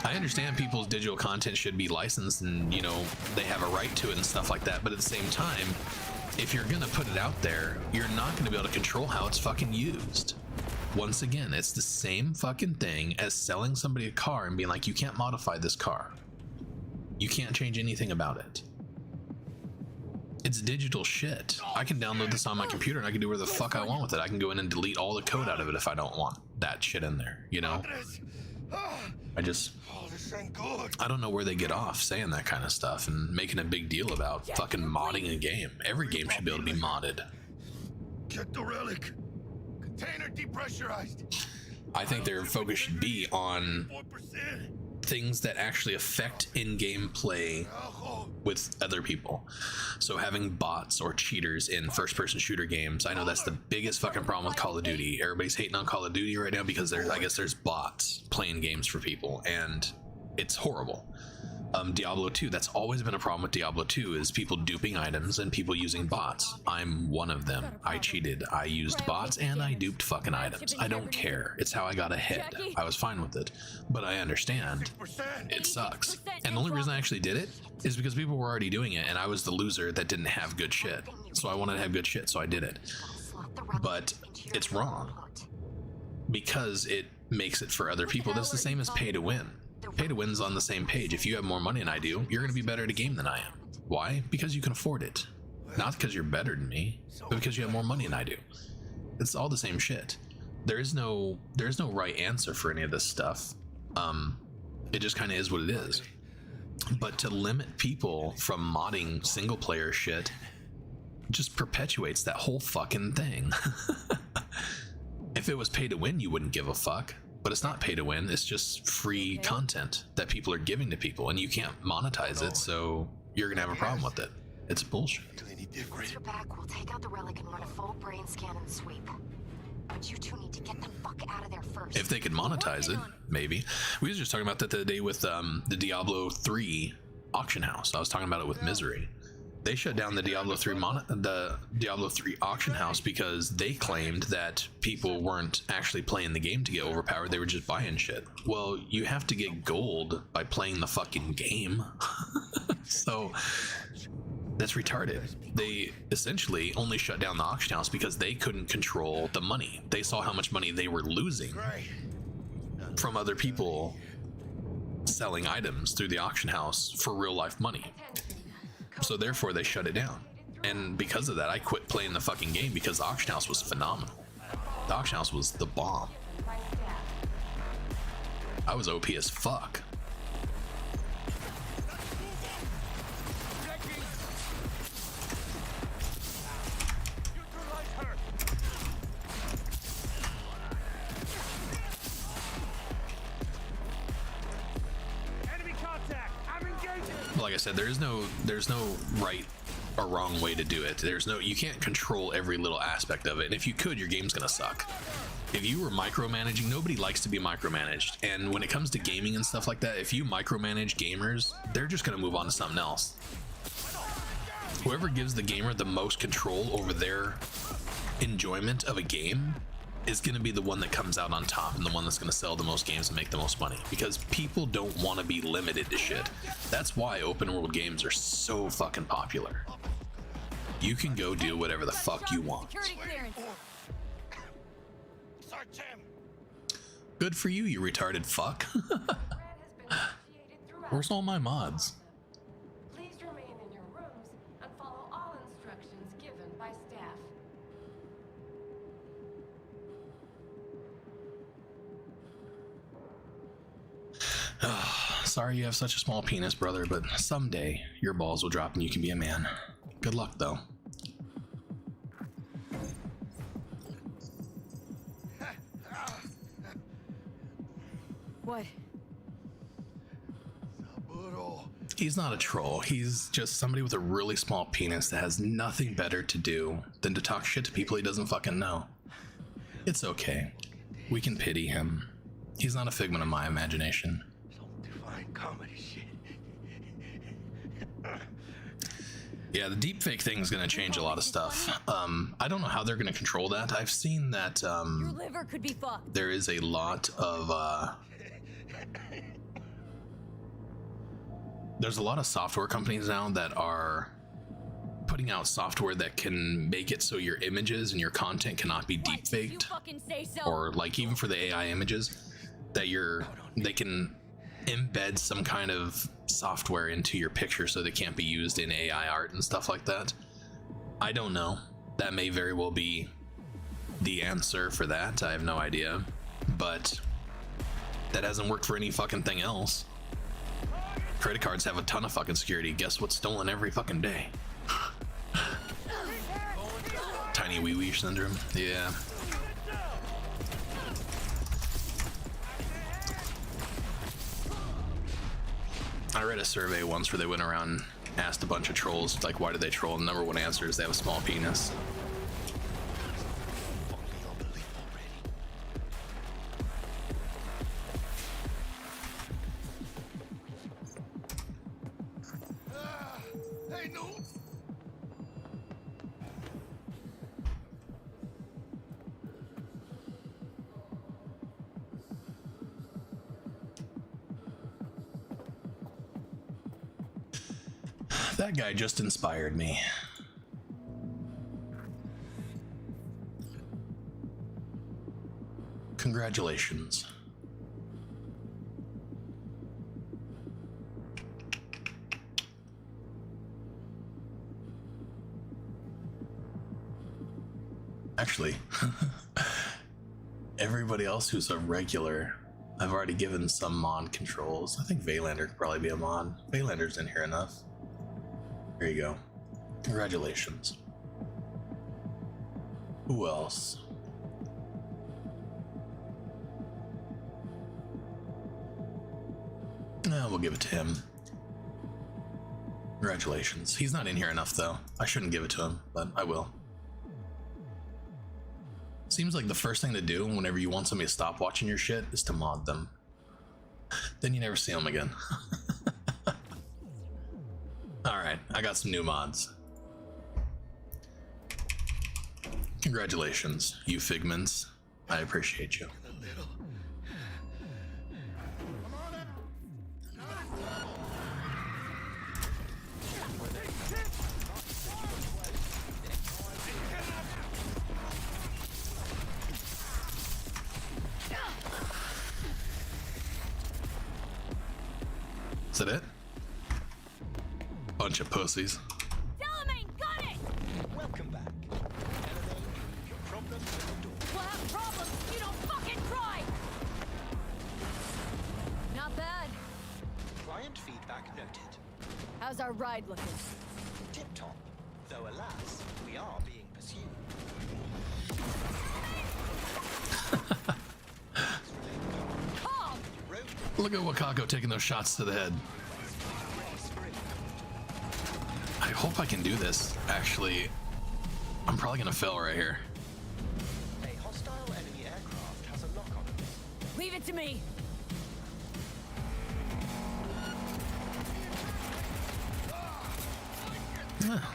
I understand people's digital content should be licensed and, you know, they have a right to it and stuff like that, but at the same time, if you're gonna put it out there, you're not gonna be able to control how it's fucking used. Once again, it's the same fucking thing as selling somebody a car and being like, you can't modify this car. You can't change anything about it. It's digital shit. I can download this on my computer and I can do whatever the fuck I want with it. I can go in and delete all the code out of it if I don't want that shit in there, you know? I don't know where they get off saying that kind of stuff and making a big deal about fucking modding a game. Every game should be able to be modded. Get the relic. Container depressurized. I think their focus should be on things that actually affect in-game play with other people. So having bots or cheaters in first-person shooter games, I know that's the biggest fucking problem with Call of Duty. Everybody's hating on Call of Duty right now because I guess there's bots playing games for people, and it's horrible. Diablo 2, that's always been a problem with Diablo 2, is people duping items and people using bots. I'm one of them. I cheated. I used bots and I duped fucking items. I don't care. It's how I got ahead. I was fine with it. But I understand. It sucks. And the only reason I actually did it is because people were already doing it and I was the loser that didn't have good shit. So I wanted to have good shit, so I did it. But it's wrong. Because it makes it for other people. That's the same as pay to win. Pay to win's on the same page. If you have more money than I do, you're going to be better at a game than I am. Why? Because you can afford it. Not because you're better than me, but because you have more money than I do. It's all the same shit. There's no right answer for any of this stuff. It just kind of is what it is. But to limit people from modding single player shit just perpetuates that whole fucking thing. If it was pay to win, you wouldn't give a fuck. But it's not pay to win, it's just free content that people are giving to people, and you can't monetize it, so you're gonna have a problem with it. It's bullshit. Once you're back, we'll take out the relic and run a full brain scan and sweep. But you two need to get the fuck out of there first. If they could monetize it, maybe. We was just talking about that the other day with the Diablo 3 auction house. I was talking about it with Misery. They shut down the Diablo 3 auction house because they claimed that people weren't actually playing the game to get overpowered. They were just buying shit. Well, you have to get gold by playing the fucking game. So that's retarded. They essentially only shut down the auction house because they couldn't control the money. They saw how much money they were losing from other people selling items through the auction house for real life money. So therefore they shut it down. And because of that, I quit playing the fucking game because the auction house was phenomenal. The auction house was the bomb. I was OP as fuck. Like I said, there's no right or wrong way to do it. You can't control every little aspect of it. And if you could, your game's gonna suck. If you were micromanaging, nobody likes to be micromanaged. And when it comes to gaming and stuff like that, if you micromanage gamers, they're just gonna move on to something else. Whoever gives the gamer the most control over their enjoyment of a game is going to be the one that comes out on top and the one that's going to sell the most games and make the most money, because people don't want to be limited to shit. That's why open world games are so fucking popular. You can go do whatever the fuck you want. Good for you, you retarded fuck. Where's all my mods? Please remain in your rooms and follow all instructions given by staff. Sorry you have such a small penis, brother, but someday your balls will drop and you can be a man. Good luck, though. What? He's not a troll. He's just somebody with a really small penis that has nothing better to do than to talk shit to people he doesn't fucking know. It's okay. We can pity him. He's not a figment of my imagination. Divine comedy shit. Yeah, the deepfake thing is going to change a lot of stuff. I don't know how they're going to control that. I've seen that Your liver could be fucked. there is a lot of there's a lot of software companies now that are putting out software that can make it so your images and your content cannot be deepfaked, You fucking say so. or like even for the AI images that they can embed some kind of software into your picture so they can't be used in AI art and stuff like that. I don't know. That may very well be the answer for that. I have no idea. But that hasn't worked for any fucking thing else. Credit cards have a ton of fucking security. Guess what's stolen every fucking day? Tiny wee wee syndrome. Yeah. I read a survey once where they went around and asked a bunch of trolls, like, why do they troll? And the number one answer is they have a small penis. Hey, no. That guy just inspired me. Congratulations. Actually, everybody else who's a regular, I've already given some mod controls. I think Vaylander could probably be a mod. Vaylander's in here enough. There you go. Congratulations. Who else? We'll give it to him. Congratulations. He's not in here enough, though. I shouldn't give it to him, but I will. Seems like the first thing to do whenever you want somebody to stop watching your shit is to mod them. Then you never see them again. Alright, I got some new mods. Congratulations, you figments. I appreciate you. Is that it? Bunch of pussies. Got it! Welcome back. Your problems at the door. We'll have problems if you don't fucking try! Not bad. Client feedback noted. How's our ride looking? Tip-top. Though alas, we are being pursued. Look at Wakako taking those shots to the head. I hope I can do this. Actually, I'm probably gonna fail right here. A hostile enemy aircraft has a lock on it. Leave it to me!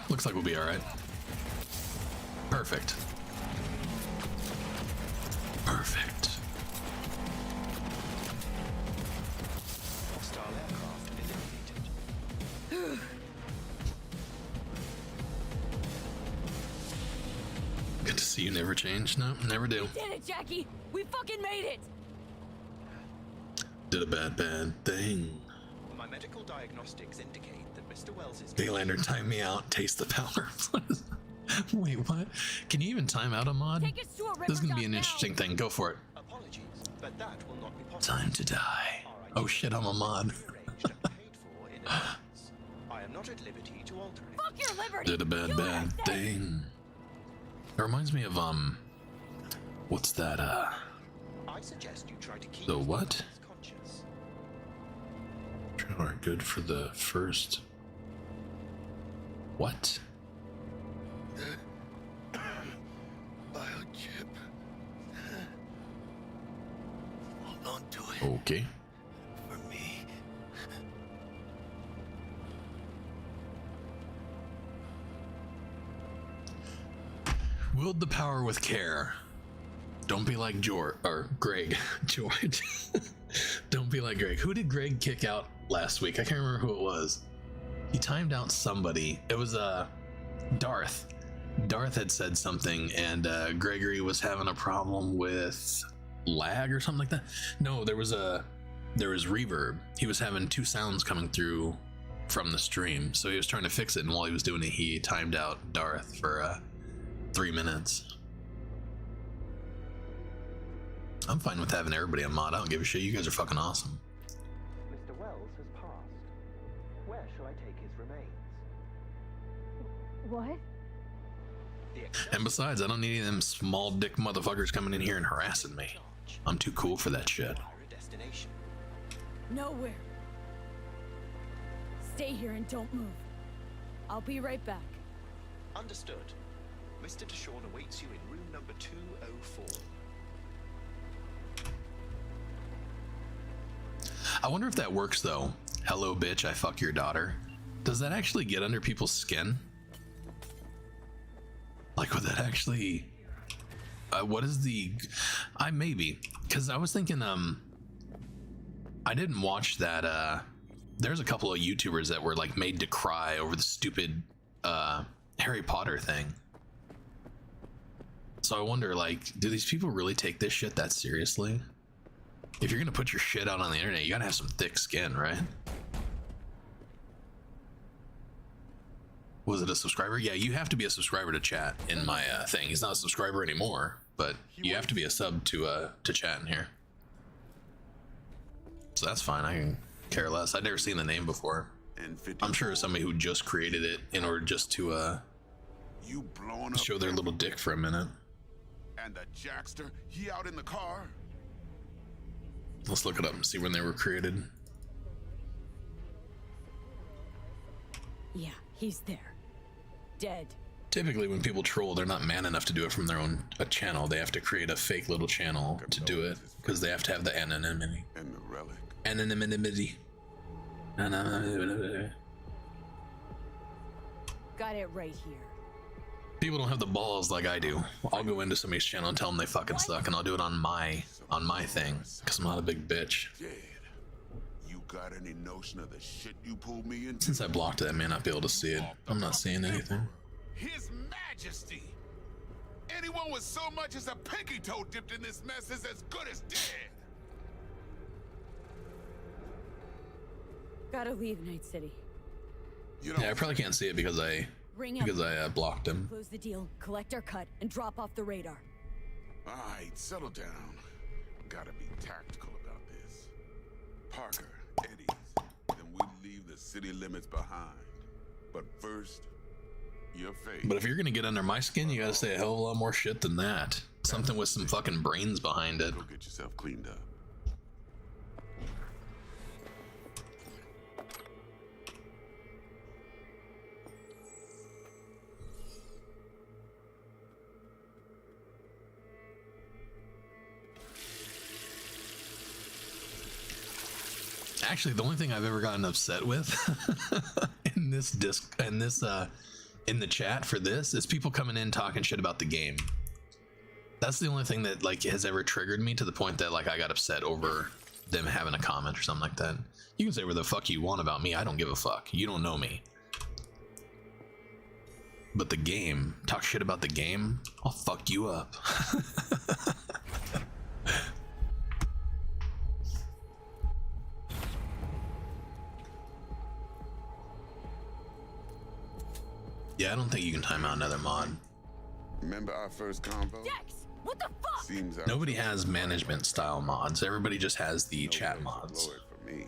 Looks like we'll be alright. Perfect. Perfect. Hostile aircraft eliminated. Good to see you never change. No, never do. We did it, Jackie! We fucking made it! Did a bad thing. My medical diagnostics indicate that Mr. Wells is... Daylander, time me out. Taste the power. Wait, what? Can you even time out a mod? This is gonna be an interesting thing. Go for it. Apologies, but that will not be possible. Time to die. Oh shit, I'm a mod. I am not at liberty to alter it. Fuck your liberty! Did a bad thing. It reminds me of what's that I suggest you try to keep the what? conscious. Are good for the first. What? Biochip. Hold on to it. Okay. For me. Wield the power with care. Don't be like Greg. George. Don't be like Greg. Who did Greg kick out last week? I can't remember who it was. He timed out somebody. It was Darth. Darth had said something, and Gregory was having a problem with lag or something like that. No, there was reverb. He was having two sounds coming through from the stream, so he was trying to fix it, and while he was doing it, he timed out Darth for 3 minutes. I'm fine with having everybody on mod. I don't give a shit. You guys are fucking awesome. Mr. Wells has passed. Where shall I take his remains? What? And besides, I don't need any of them small dick motherfuckers coming in here and harassing me. I'm too cool for that shit. Nowhere. Stay here and don't move. I'll be right back. Understood. Mr. Deshawn awaits you in room number 204. I wonder if that works though. Hello, bitch, I fuck your daughter. Does that actually get under people's skin? Like, would that actually... what is the... maybe. Because I was thinking, I didn't watch that, there's a couple of YouTubers that were, like, made to cry over the stupid, Harry Potter thing. So I wonder, like, do these people really take this shit that seriously? If you're gonna put your shit out on the internet, you gotta have some thick skin, right? Was it a subscriber? Yeah, you have to be a subscriber to chat in my thing. He's not a subscriber anymore, but you have to be a sub to chat in here. So that's fine. I can care less. I'd never seen the name before. I'm sure it's somebody who just created it in order just to show their little dick for a minute. And the Jackster, he out in the car? Let's look it up and see when they were created. Yeah, he's there. Dead. Typically when people troll, they're not man enough to do it from their own channel. They have to create a fake little channel to do it because they have to have the anonymity. And the relic. Anonymity. Got it right here. People don't have the balls like I do. I'll go into somebody's channel and tell them they fucking suck, and I'll do it on my thing because I'm not a big bitch. You got any notion of the shit you pulled me into? Since I blocked it, I may not be able to see it. I'm not seeing anything. His Majesty! Anyone with so much as a pinky toe dipped in this mess is as good as dead! Gotta leave Night City. Yeah, I probably can't see it because I blocked him. Close the deal, collect our cut, and drop off the radar. Alright, settle down. Gotta be tactical about this. Parker, Eddie, then we leave the city limits behind. But first, your fate. But if you're gonna get under my skin, you gotta say a hell of a lot more shit than that. Something with some fucking brains behind it. Go get yourself cleaned up. Actually, the only thing I've ever gotten upset with in the chat for this is people coming in talking shit about the game. That's the only thing that like has ever triggered me to the point that like I got upset over them having a comment or something like that. You can say whatever the fuck you want about me. I don't give a fuck. You don't know me. But the game, talk shit about the game, I'll fuck you up. Yeah, I don't think you can time out another mod. Remember our first convo? Dex, what the fuck? Seems Nobody has management style mods. Everybody just has the chat mods. for me.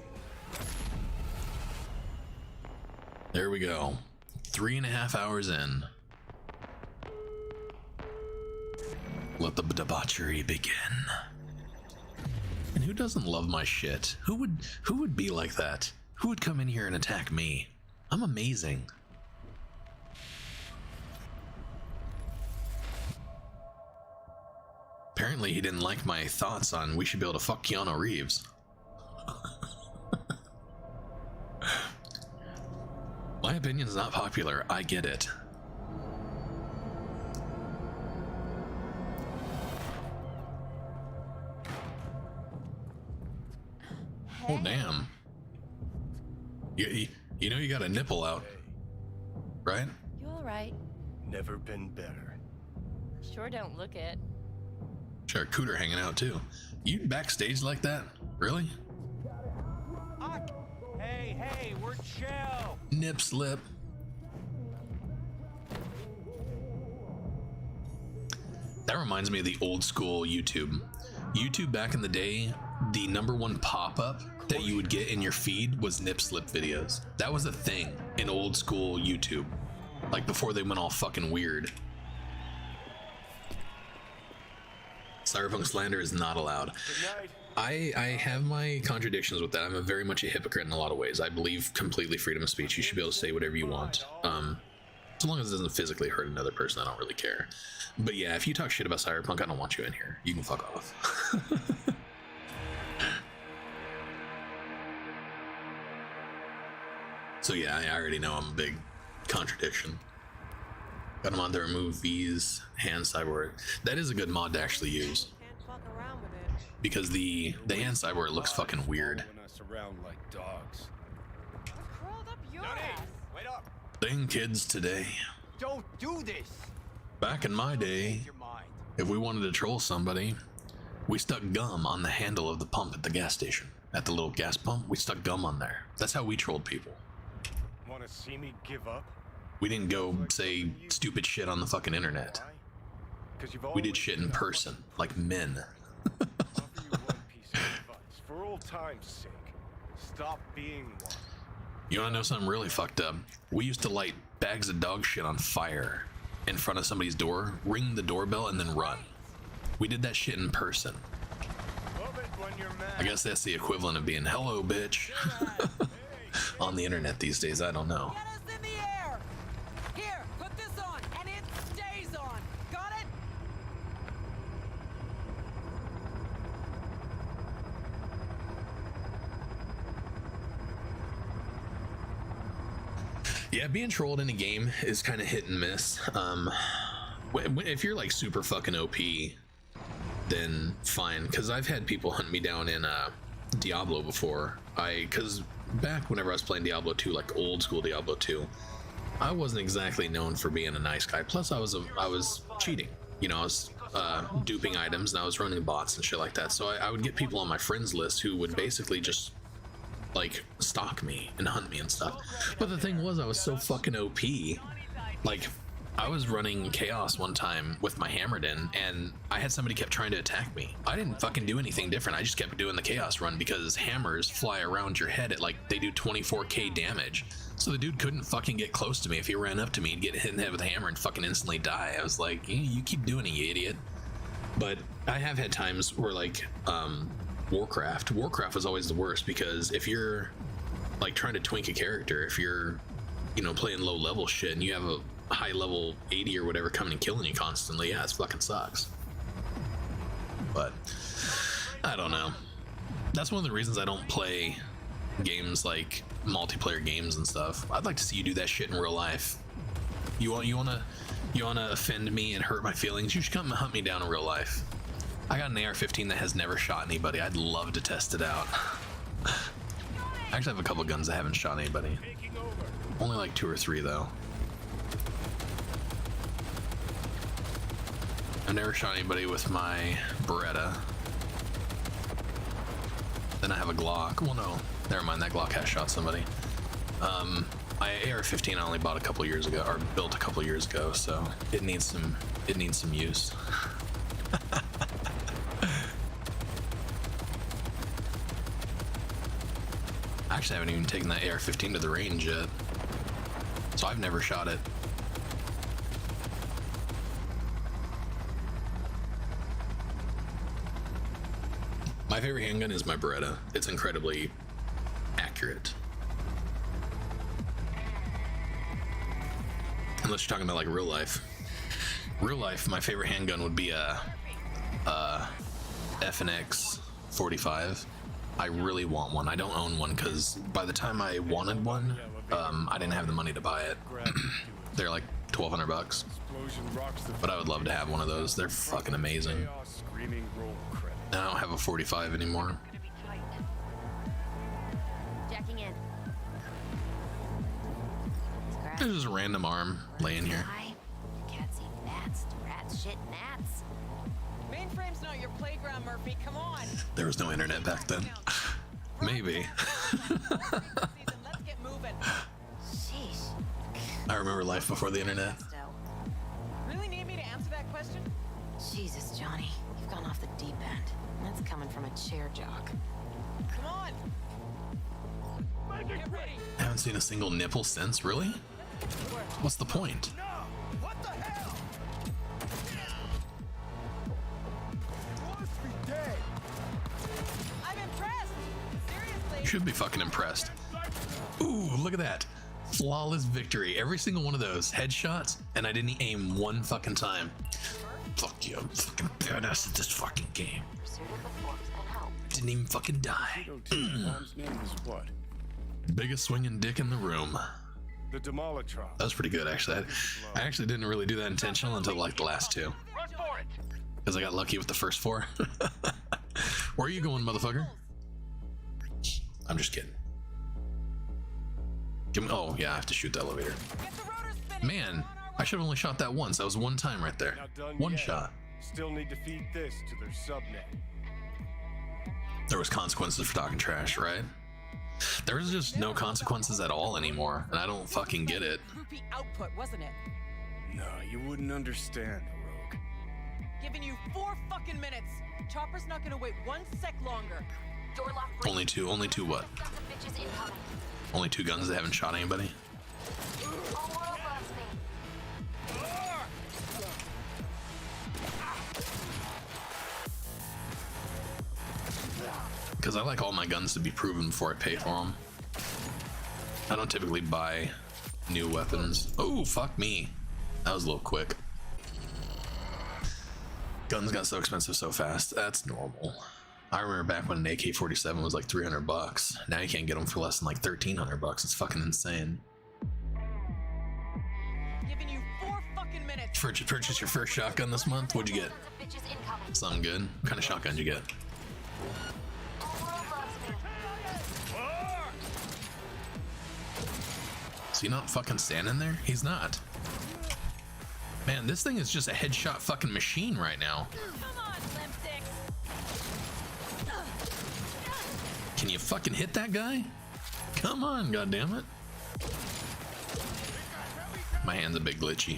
There we go. 3.5 hours in. Let the debauchery begin. And who doesn't love my shit? Who would be like that? Who would come in here and attack me? I'm amazing. Apparently he didn't like my thoughts on we should be able to fuck Keanu Reeves. My opinion's not popular, I get it. Oh damn. You know you got a nipple out, right? You alright? Never been better. Sure don't look it. Charcuter hanging out too. You backstage like that? Really? Hey, we're chill. Nip slip. That reminds me of the old school YouTube. YouTube back in the day, the #1 pop-up that you would get in your feed was nip slip videos. That was a thing in old school YouTube. Like before they went all fucking weird. Cyberpunk slander is not allowed. I have my contradictions with that. I'm very much a hypocrite in a lot of ways. I believe completely freedom of speech. You should be able to say whatever you want. As long as it doesn't physically hurt another person, I don't really care. But yeah, if you talk shit about Cyberpunk, I don't want you in here. You can fuck off. So yeah, I already know I'm a big contradiction. Got a mod to remove V's hand cyborg. That is a good mod to actually use. Because the hand cyborg looks fucking weird. Around like dogs. Crawled up your ass. Wait up. Thing kids today. Don't do this. Back in my day, if we wanted to troll somebody, we stuck gum on the handle of the pump at the gas station. At the little gas pump, we stuck gum on there. That's how we trolled people. Want to see me give up? We didn't go say stupid shit on the fucking internet. We did shit in person, like men. For old time's sake, stop being one. You wanna know something really fucked up? We used to light bags of dog shit on fire in front of somebody's door, ring the doorbell, and then run. We did that shit in person. I guess that's the equivalent of being hello, bitch. On the internet these days, I don't know. In the air. Here, put this on, and it stays on. Got it? Yeah, being trolled in a game is kind of hit and miss. If you're like super fucking OP, then fine. Because I've had people hunt me down in Diablo before. Because back whenever I was playing Diablo 2, like old school Diablo 2, I wasn't exactly known for being a nice guy. Plus, I was cheating. You know, I was duping items and I was running bots and shit like that. So I would get people on my friends list who would basically just like stalk me and hunt me and stuff. But the thing was, I was so fucking OP. Like, I was running Chaos one time with my hammered in, and I had somebody kept trying to attack me. I didn't fucking do anything different. I just kept doing the Chaos run because hammers fly around your head at like, they do 24k damage. So the dude couldn't fucking get close to me. If he ran up to me, he'd get hit in the head with a hammer and fucking instantly die. I was like, you keep doing it, you idiot. But I have had times where like, Warcraft was always the worst, because if you're like trying to twink a character, if you're, you know, playing low level shit and you have a high level 80 or whatever coming and killing you constantly, yeah, it fucking sucks. But I don't know, that's one of the reasons I don't play games like multiplayer games and stuff. I'd like to see you do that shit in real life. You wanna offend me and hurt my feelings, you should come and hunt me down in real life. I got an AR-15 that has never shot anybody. I'd love to test it out. I actually have a couple guns that haven't shot anybody. Only like 2 or 3 though. I've never shot anybody with my Beretta. Then I have a Glock. Well, no, never mind. That Glock has shot somebody. My AR-15 I only bought a couple years ago, or built a couple years ago, so it needs some use. Actually, I haven't even taken that AR-15 to the range yet, so I've never shot it. My favorite handgun is my Beretta. It's incredibly accurate. Unless you're talking about like real life. Real life, my favorite handgun would be a FNX 45. I really want one. I don't own one because by the time I wanted one, I didn't have the money to buy it. They're like $1,200 bucks. But I would love to have one of those. They're fucking amazing. And I don't have a 45 anymore. Jacking in. There's just a random arm laying here. Can't see gnats, rats, shit, gnats. Mainframe's not your playground, Murphy. Come on. There was no internet back then. Maybe. Let's get moving. Sheesh. I remember life before the internet. Really need me to answer that question? Jesus, Johnny, you've gone off the deep end. That's coming from a chair jock. Come on. Get ready. I haven't seen a single nipple since, really? What's the point? What the hell? I'm impressed. Seriously. You should be fucking impressed. Ooh, look at that. Flawless victory. Every single one of those headshots, and I didn't aim one fucking time. Fuck you, I'm fucking badass at this fucking game. Didn't even fucking die. Mom's name is what? Biggest swinging dick in the room. The Demolitron. That was pretty good, actually. I actually didn't really do that intentional until like the last two. Because I got lucky with the first four. Where are you going, motherfucker? I'm just kidding. Give me, oh, yeah, I have to shoot the elevator. Man, I should have only shot that once. That was one time right there. One shot. Still need to feed this to their subnet. There was consequences for talking trash, right? There's just no consequences at all anymore, and I don't fucking get it. Groupie output, wasn't it? No, you wouldn't understand, Rogue. Giving you 4 fucking minutes. Chopper's not gonna wait 1 sec longer. Door lock. Only two what? Only 2 guns that haven't shot anybody? Because I like all my guns to be proven before I pay for them. I don't typically buy new weapons. Oh, fuck me. That was a little quick. Guns got so expensive so fast. That's normal. I remember back when an AK-47 was like $300. Now you can't get them for less than like $1,300. It's fucking insane. Giving you 4 fucking minutes. Purchase your first shotgun this month? What'd you get? Something good? What kind of shotgun did you get? Is he not fucking standing there? He's not. Man, this thing is just a headshot fucking machine right now. Can you fucking hit that guy? Come on, goddammit. My hand's a bit glitchy.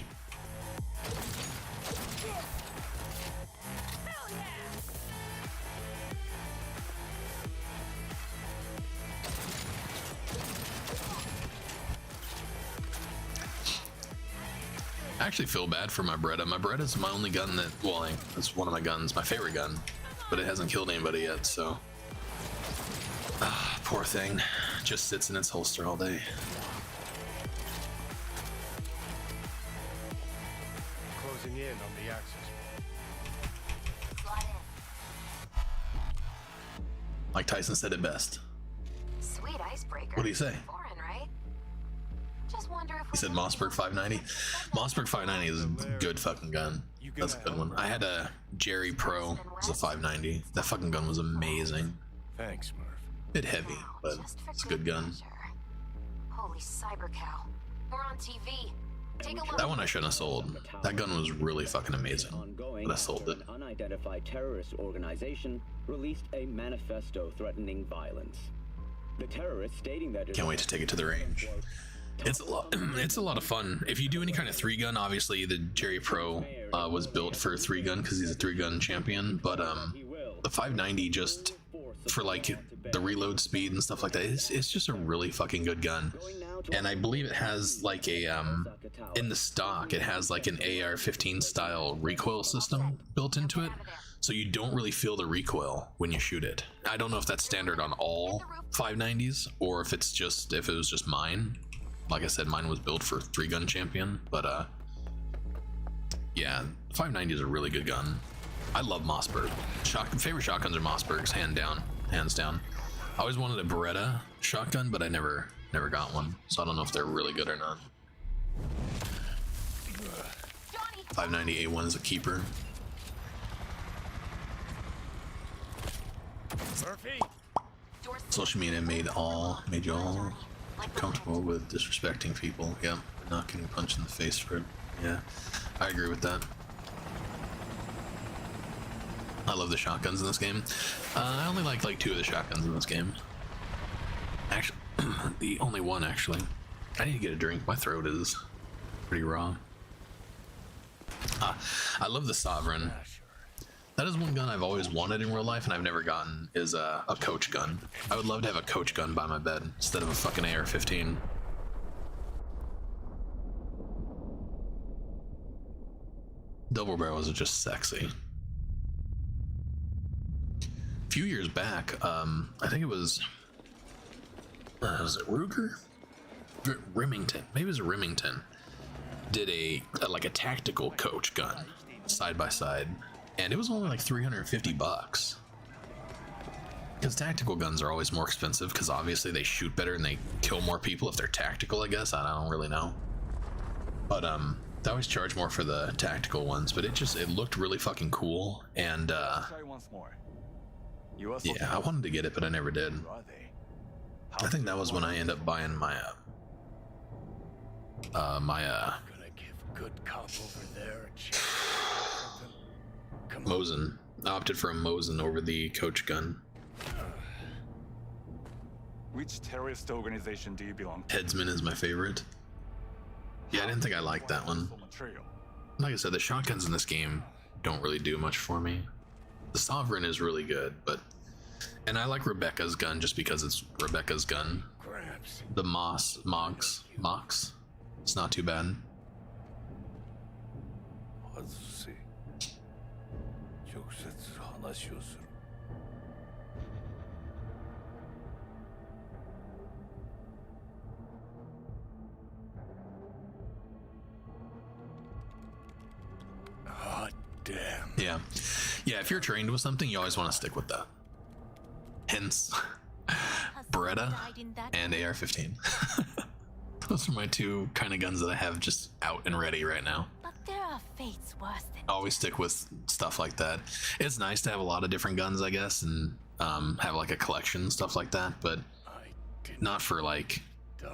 I actually feel bad for my Beretta. My Beretta's my only gun that, well, it's one of my guns, my favorite gun, but it hasn't killed anybody yet, so. Ah, poor thing. Just sits in its holster all day. Closing in on the access. Mike Tyson said it best. Sweet icebreaker. What do you say? Foreign, right? Just wonder if He said Mossberg 590. Mossberg 590 is a good fucking gun. That's a good one. I had a Jerry Pro. It was a 590. That fucking gun was amazing. Thanks, Murph. Bit heavy, but it's a good gun. Holy cybercow. We're on TV. Take a look. That one I shouldn't have sold. That gun was really fucking amazing, but I sold it. An unidentified terrorist organization released a manifesto threatening violence. The terrorists stating that Can't wait to take it to the range. It's a lot. It's a lot of fun. If you do any kind of 3-gun, obviously the Jerry Pro was built for 3-gun because he's a 3-gun champion. But the 590 just for like the reload speed and stuff like that, it's just a really fucking good gun. And I believe it has like a in the stock it has like an AR-15 style recoil system built into it, so you don't really feel the recoil when you shoot it. I don't know if that's standard on all 590s or if it was just mine. Like I said, mine was built for 3-gun champion, but yeah, 590 is a really good gun. I love Mossberg. Favorite shotguns are Mossbergs, hands down. I always wanted a Beretta shotgun, but I never got one, so I don't know if they're really good or not. 590 A1 is a keeper. Social media made you all comfortable with disrespecting people. Yeah, not getting punched in the face for it. Yeah, I agree with that. I love the shotguns in this game. I only like 2 of the shotguns in this game. Actually, the only one actually. I need to get a drink. My throat is pretty raw. I love the Sovereign. That is one gun I've always wanted in real life and I've never gotten, is a coach gun. I would love to have a coach gun by my bed instead of a fucking AR-15. Double barrels are just sexy. A few years back, I think it was it Ruger? Remington. Maybe it was Remington. Did a tactical coach gun side by side, and it was only like $350. Because tactical guns are always more expensive because obviously they shoot better and they kill more people if they're tactical, I guess. I don't really know. But they always charge more for the tactical ones, but it looked really fucking cool, and Try once more. yeah, I wanted to get it, but I never did. I think that was when I ended up buying my Good cop over there. Mosin. I opted for a Mosin over the coach gun. Which terrorist organization do you belong to? Headsman is my favorite. Yeah, I didn't think I liked that one. Like I said, the shotguns in this game don't really do much for me. The Sovereign is really good, and I like Rebecca's gun just because it's Rebecca's gun. The Mox, it's not too bad. Hot damn. Yeah, if you're trained with something, you always want to stick with that. Hence, Beretta and AR-15. Those are my 2 kind of guns that I have just out and ready right now. But there are fates worse than Always stick with stuff like that. It's nice to have a lot of different guns, I guess, and have like a collection and stuff like that, but not for like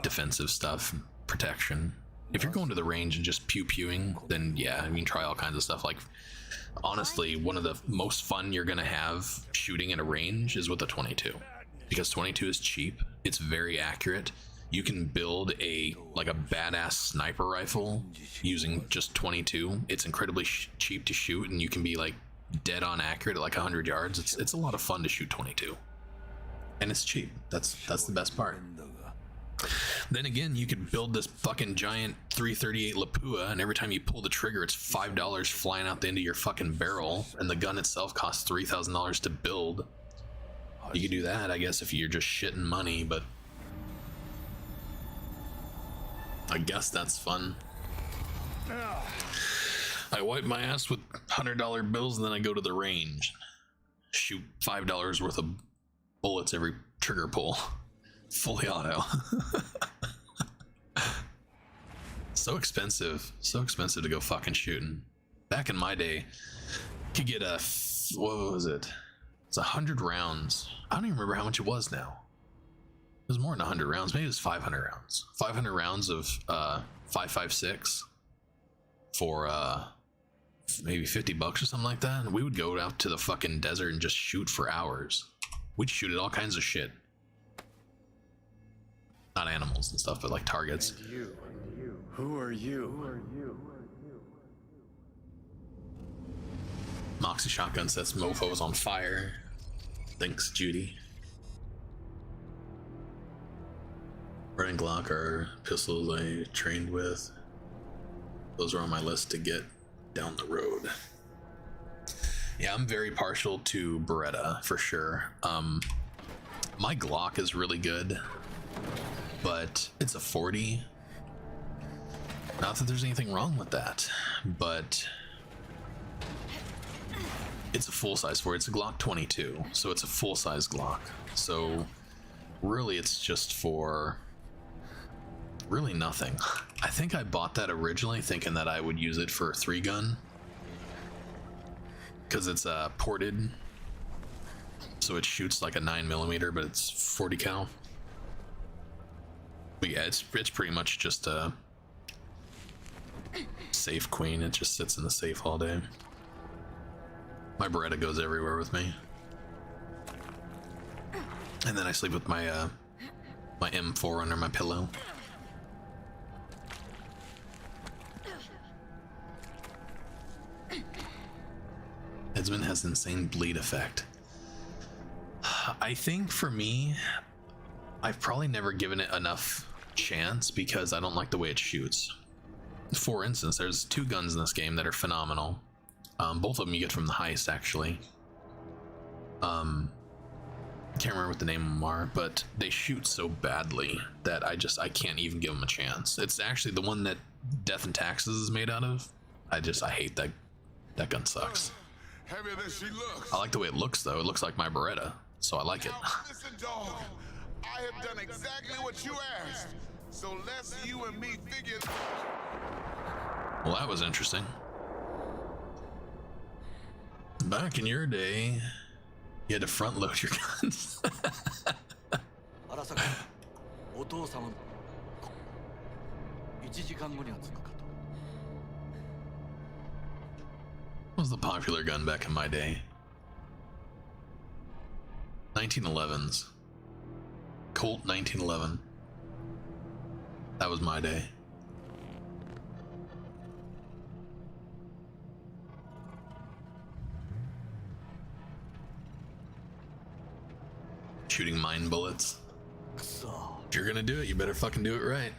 defensive stuff, protection. If you're going to the range and just pew-pewing, then yeah, I mean, try all kinds of stuff. Like, honestly, one of the most fun you're gonna have shooting at a range is with a 22, because 22 is cheap, it's very accurate. You can build a badass sniper rifle using just 22. It's incredibly cheap to shoot, and you can be like dead on accurate at like 100 yards. It's a lot of fun to shoot 22, and it's cheap. That's the best part. Then again, you could build this fucking giant 338 Lapua, and every time you pull the trigger, it's $5 flying out the end of your fucking barrel, and the gun itself costs $3,000 to build. You could do that, I guess, if you're just shitting money, but I guess that's fun. I wipe my ass with $100 bills, and then I go to the range, shoot $5 worth of bullets every trigger pull. Fully auto. So expensive to go fucking shooting. Back in my day, you could get what was it? It's 100 rounds. I don't even remember how much it was now. It was more than 100 rounds. Maybe it was 500 rounds. 500 rounds of 5.56 for maybe $50 or something like that. And we would go out to the fucking desert and just shoot for hours. We'd shoot at all kinds of shit. Not animals and stuff, but like targets. You. Who are you? Moxie shotgun sets mofos on fire. Thanks, Judy. Red and Glock are pistols I trained with. Those are on my list to get down the road. Yeah, I'm very partial to Beretta for sure. My Glock is really good, but it's a 40. Not that there's anything wrong with that, but it's a full-size 40. It's a Glock 22, so it's a full-size Glock. So really it's just for really nothing. I think I bought that originally thinking that I would use it for a 3-gun, because it's ported, so it shoots like a 9mm, but it's 40 cal. But yeah, it's pretty much just a safe queen. It just sits in the safe all day. My Beretta goes everywhere with me, and then I sleep with my my M4 under my pillow. Headsman has insane bleed effect. I think for me, I've probably never given it enough chance because I don't like the way it shoots. For instance, there's 2 guns in this game that are phenomenal. Both of them you get from the heist, actually. Can't remember what the name of them are, but they shoot so badly that I can't even give them a chance. It's actually the one that Death and Taxes is made out of. I hate that gun sucks. Heavier than she looks. I like the way it looks though. It looks like my Beretta, so I like it. Listen, dog. I have done exactly what you asked. So let's you and me figure. Well, that was interesting. Back in your day, you had to front load your guns. What was the popular gun back in my day? 1911s. Colt 1911. That was my day. Shooting mine bullets. If you're gonna do it, you better fucking do it right.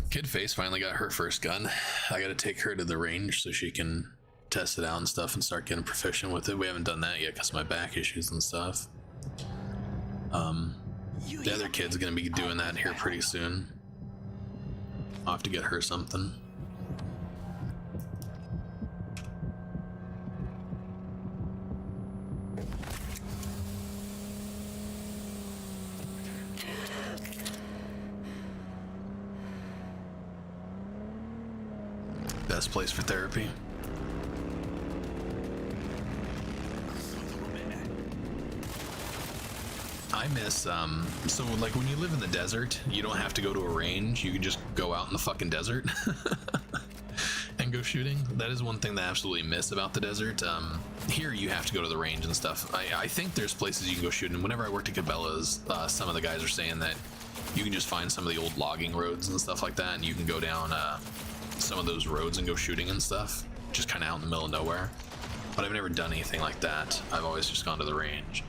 Kid Face finally got her first gun. I gotta take her to the range so she can test it out and stuff and start getting proficient with it. We haven't done that yet because of my back issues and stuff. The other kid's gonna be doing that here pretty soon. I'll have to get her something. Best place for therapy. I miss so like when you live in the desert, you don't have to go to a range. You can just go out in the fucking desert and go shooting. That is one thing that I absolutely miss about the desert. Here you have to go to the range and stuff. I think there's places you can go shooting. Whenever I worked at Cabela's, some of the guys are saying that you can just find some of the old logging roads and stuff like that, and you can go down some of those roads and go shooting and stuff, just kind of out in the middle of nowhere. But I've never done anything like that. I've always just gone to the range.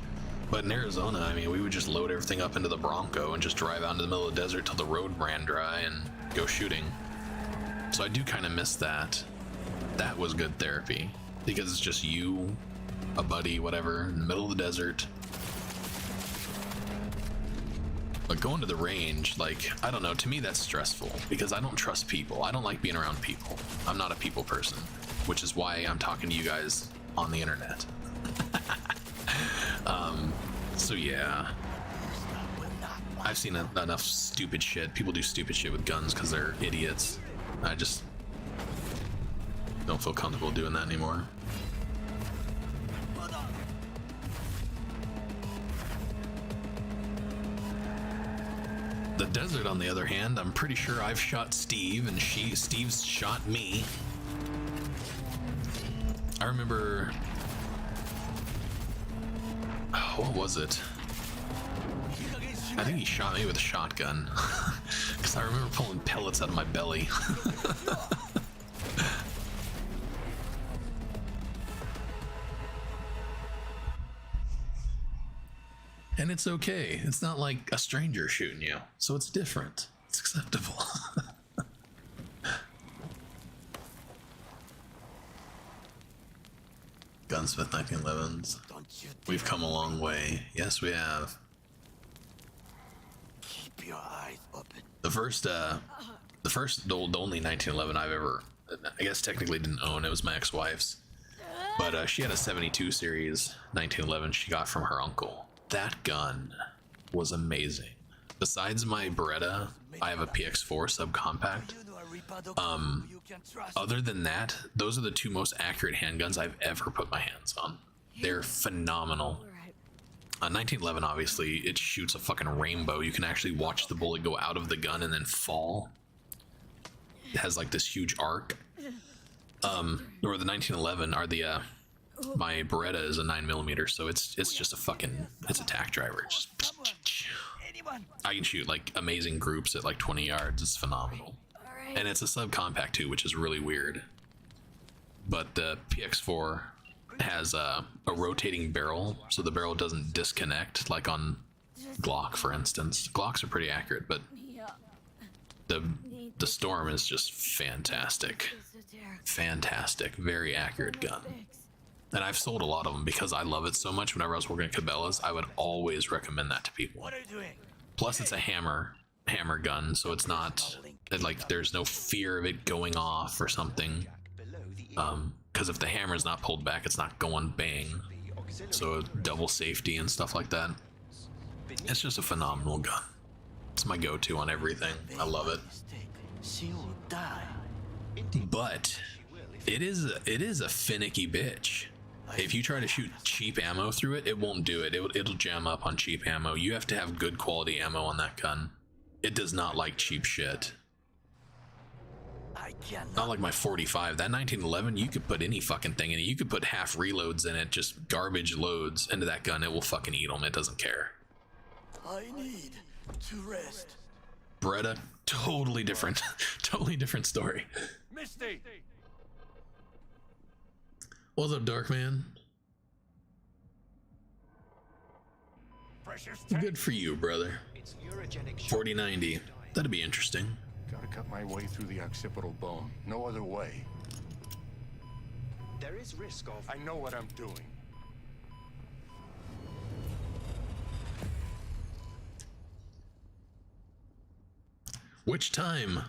But in Arizona, I mean, we would just load everything up into the Bronco and just drive out into the middle of the desert till the road ran dry and go shooting. So I do kind of miss that. That was good therapy because it's just you, a buddy, whatever, in the middle of the desert. But going to the range, like, I don't know, to me that's stressful because I don't trust people. I don't like being around people. I'm not a people person, which is why I'm talking to you guys on the internet. So yeah, I've seen enough stupid shit. People do stupid shit with guns because they're idiots. I just don't feel comfortable doing that anymore. The desert, on the other hand, I'm pretty sure I've shot Steve and Steve's shot me. I remember, what was it? I think he shot me with a shotgun. Because I remember pulling pellets out of my belly. And it's okay. It's not like a stranger shooting you. So it's different. It's acceptable. Gunsmith 1911s. We've come a long way. Yes, we have. Keep your eyes open. The only 1911 I've ever, I guess technically didn't own. It was my ex-wife's, but she had a 72 series 1911 she got from her uncle. That gun was amazing. Besides my Beretta, I have a PX4 subcompact. Other than that, those are the two most accurate handguns I've ever put my hands on. They're phenomenal. 1911, obviously, it shoots a fucking rainbow. You can actually watch the bullet go out of the gun and then fall. It has like this huge arc. Or the 1911 are the my Beretta is a 9mm, so it's just a fucking, it's a tack driver. Just, I can shoot like amazing groups at like 20 yards. It's phenomenal. And it's a subcompact too, which is really weird. But the PX4 has a rotating barrel, so the barrel doesn't disconnect like on Glock, for instance. Glocks are pretty accurate, but the Storm is just fantastic. Fantastic, very accurate gun. And I've sold a lot of them because I love it so much. Whenever I was working at Cabela's, I would always recommend that to people. What are you doing? Plus, it's a hammer gun, so it's not like there's no fear of it going off or something. Because if the hammer is not pulled back, it's not going bang. So double safety and stuff like that. It's just a phenomenal gun. It's my go-to on everything. I love it. But it is a finicky bitch. If you try to shoot cheap ammo through it, it won't do it. It'll jam up on cheap ammo. You have to have good quality ammo on that gun. It does not like cheap shit. Not like my 45. That 1911, you could put any fucking thing in it. You could put half reloads in it, just garbage loads into that gun. It will fucking eat them. It doesn't care. I need to rest. Beretta, totally different. Totally different story. Misty! What's up, Darkman? Good for you, brother. 4090. That'd be interesting. Gotta cut my way through the occipital bone. No other way. There is risk of... I know what I'm doing. Which time?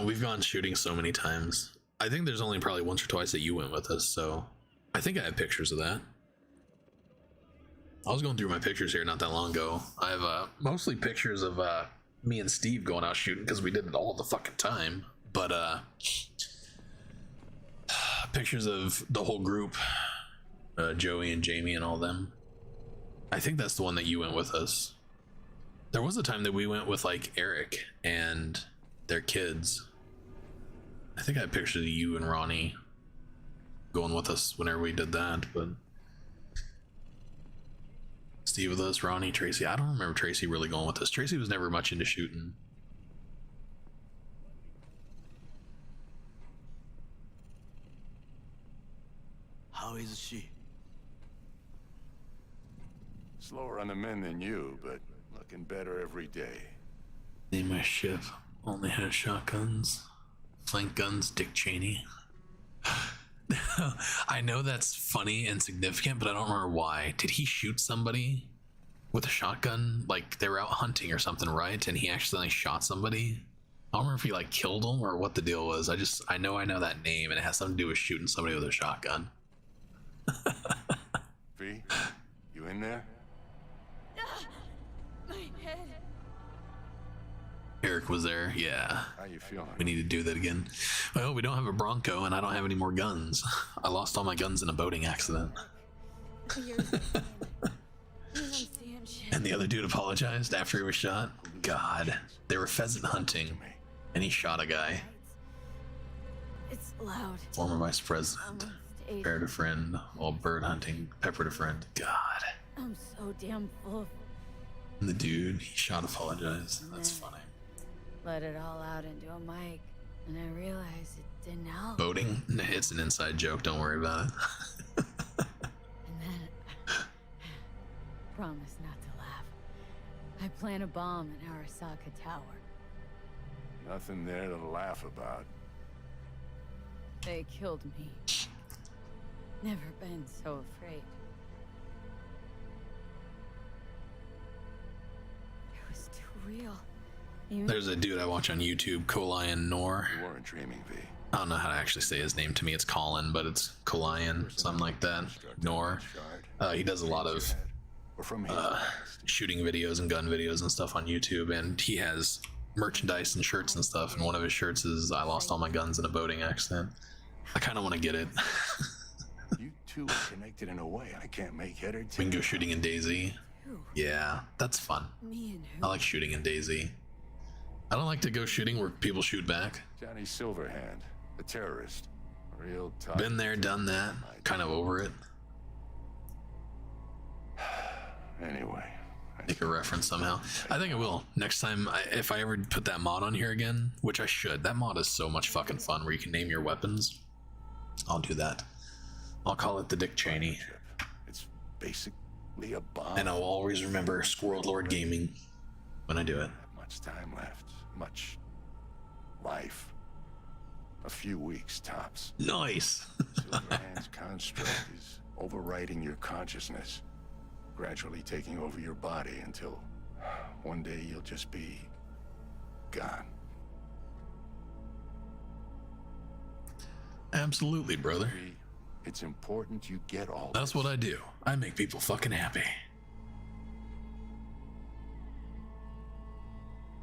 We've gone shooting so many times. I think there's only probably once or twice that you went with us, so I think I have pictures of that. I was going through my pictures here not that long ago. I have mostly pictures of me and Steve going out shooting because we did it all the fucking time. But pictures of the whole group, Joey and Jamie and all them. I think that's the one that you went with us. There was a time that we went with like Eric and their kids. I think I had pictures of you and Ronnie going with us whenever we did that, but Steve with us, Ronnie, Tracy. I don't remember Tracy really going with us. Tracy was never much into shooting. How is she? Slower on the mend than you, but looking better every day. Name my ship only has shotguns. Flank guns, Dick Cheney. I know that's funny and significant, but I don't remember why. Did he shoot somebody with a shotgun? Like they were out hunting or something, right? And he accidentally shot somebody. I don't remember if he like killed him or what the deal was. I know that name, and it has something to do with shooting somebody with a shotgun. V, you in there? My head. Eric was there, yeah. How you feeling? We need to do that again. Well, we don't have a Bronco, and I don't have any more guns. I lost all my guns in a boating accident. And the other dude apologized after he was shot. God, they were pheasant hunting, and he shot a guy. It's loud. Former vice president, paired a friend while bird hunting, peppered a friend. God. I'm so damn full. And the dude, he shot apologized. That's funny. Let it all out into a mic, and I realized it didn't help. Boating? Nah, it's an inside joke. Don't worry about it. And then, promise not to laugh. I plant a bomb in Arasaka Tower. Nothing there to laugh about. They killed me. Never been so afraid. It was too real. There's a dude I watch on YouTube, Colion Nor. You weren't dreaming, V. I don't know how to actually say his name. To me, it's Colin, but it's Colion, something like that. Nor. He does a lot of shooting videos and gun videos and stuff on YouTube, and he has merchandise and shirts and stuff. And one of his shirts is "I lost all my guns in a boating accident." I kind of want to get it. You two are connected in a way I can't make head or tail. We can go shooting in DayZ. Yeah, that's fun. I like shooting in DayZ. I don't like to go shooting where people shoot back. Johnny Silverhand, a terrorist. Real tough. Been there, done that. Kind of over it. Anyway. Make a reference somehow. I think I will. Next time, if I ever put that mod on here again, which I should. That mod is so much fucking fun where you can name your weapons. I'll do that. I'll call it the Dick Cheney. It's basically a bomb. And I'll always remember Squirrel Lord Gaming when I do it. Much time left. Much life. A few weeks tops. Nice. Silverhand's construct is overriding your consciousness, gradually taking over your body until one day you'll just be gone. Absolutely, brother. It's important you get all That's this. what I do. I make people fucking happy.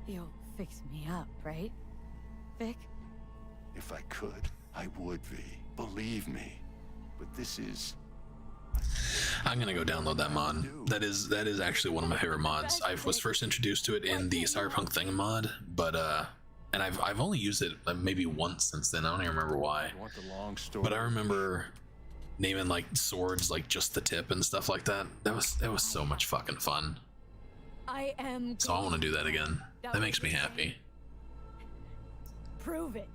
You'll fix me up, right, Vic? If I could, I would, V. Believe me. But this is... I'm gonna go download that mod. That is actually one of my favorite mods. I was first introduced to it in the Cyberpunk thing mod, but and I've only used it maybe once since then. I don't even remember why. But I remember naming like swords like just the tip and stuff like that. That was so much fucking fun. I am. So I want to do that again. That makes me happy. Prove it.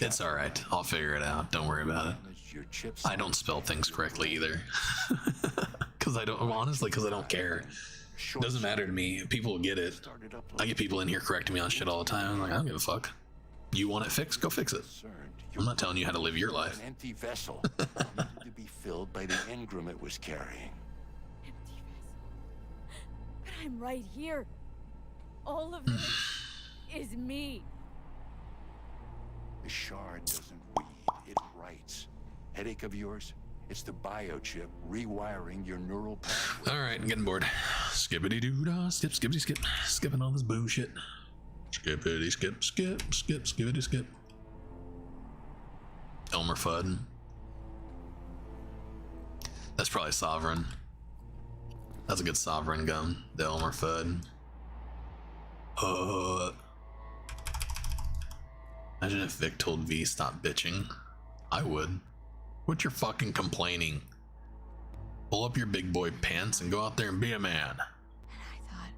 It's all right. I'll figure it out. Don't worry about it. I don't spell things correctly either. Because I don't, honestly, because I don't care. It doesn't matter to me. People get it. I get people in here correcting me on shit all the time. I'm like, I don't give a fuck. You want it fixed? Go fix it. I'm not telling you how to live your life. An empty vessel needed to be filled by the engram it was carrying. Empty vessel. But I'm right here. All of it is me. The shard doesn't read, it writes. Headache of yours? It's the biochip rewiring your neural pathway. Alright, I'm getting bored. Skippity doo dah, skip, skippity skip. Skipping all this bullshit. Skippity skip, skip, skip, skippity skip. Elmer Fudd. That's probably Sovereign. That's a good Sovereign gun, the Elmer Fudd. Imagine if Vic told V stop bitching. I would. What you're fucking complaining? Pull up your big boy pants and go out there and be a man. And I thought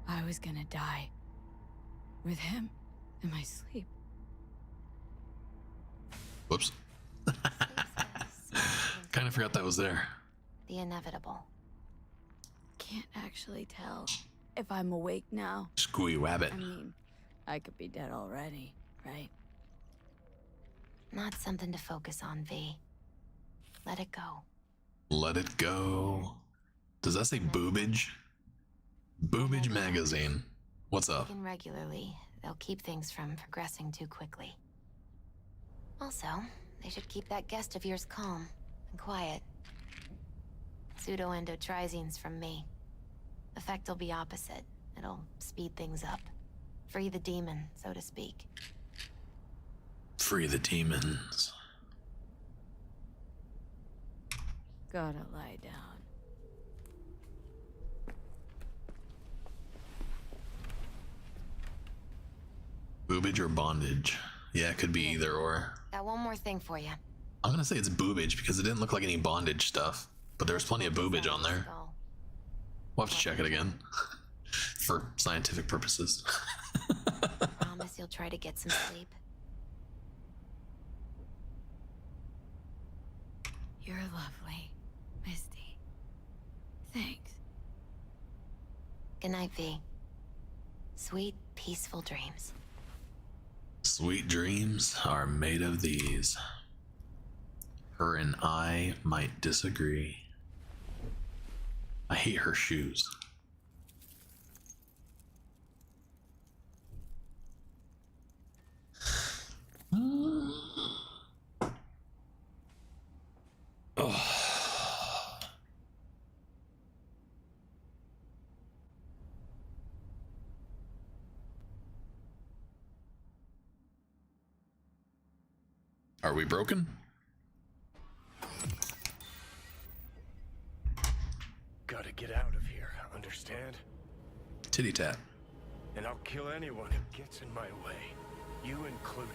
I was gonna die. With him in my sleep. Whoops. Kind of forgot that was there. The inevitable. Can't actually tell if I'm awake now. Squee wabbit. I mean, I could be dead already, right? Not something to focus on, V. Let it go. Let it go. Does that say boobage? Boobage magazine. What's up? Taken regularly, they'll keep things from progressing too quickly. Also, they should keep that guest of yours calm and quiet. Pseudo-endotrizines from me. Effect will be opposite. It'll speed things up. Free the demon, so to speak. Free the demons. Gotta lie down. Boobage or bondage? Yeah, it could be either or. Got one more thing for you. I'm gonna say it's boobage because it didn't look like any bondage stuff, but there's plenty of boobage on there. We'll have to check it again for scientific purposes. Promise you'll try to get some sleep. You're lovely, Misty. Thanks. Good night, V. Sweet, peaceful dreams. Sweet dreams are made of these. Her and I might disagree. I hate her shoes. Oh. Are we broken? Gotta get out of here, understand? Titty tap. And I'll kill anyone who gets in my way, you included.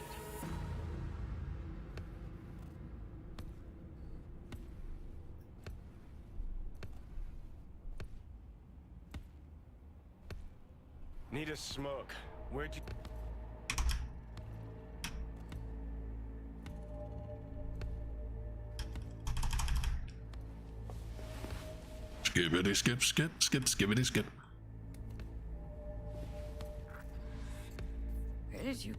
Need a smoke. Where'd you... Skibbity skip skip skip skibbity skip. Where did you?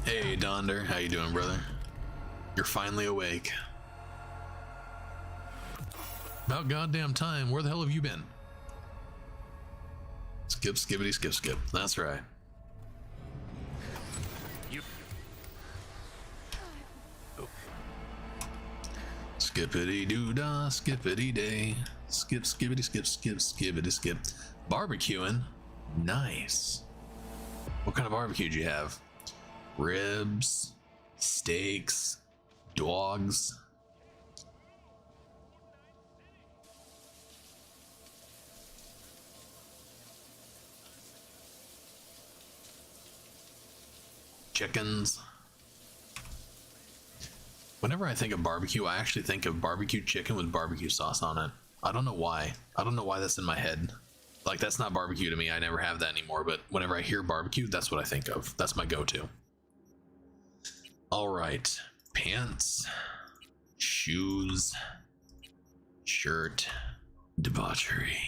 Hey Donder, how you doing, brother? You're finally awake. About goddamn time. Where the hell have you been? Skip, skibbity, skip, skip. That's right. Skippity doo dah, skippity day. Skip, skibbity, skip, skip, skibbity, skip. Barbecuing? Nice. What kind of barbecue do you have? Ribs, steaks, dogs. Chickens. Whenever I think of barbecue, I actually think of barbecue chicken with barbecue sauce on it. I don't know why. I don't know why that's in my head. Like, that's not barbecue to me. I never have that anymore. But whenever I hear barbecue, that's what I think of. That's my go-to. All right. Pants, shoes, shirt, debauchery.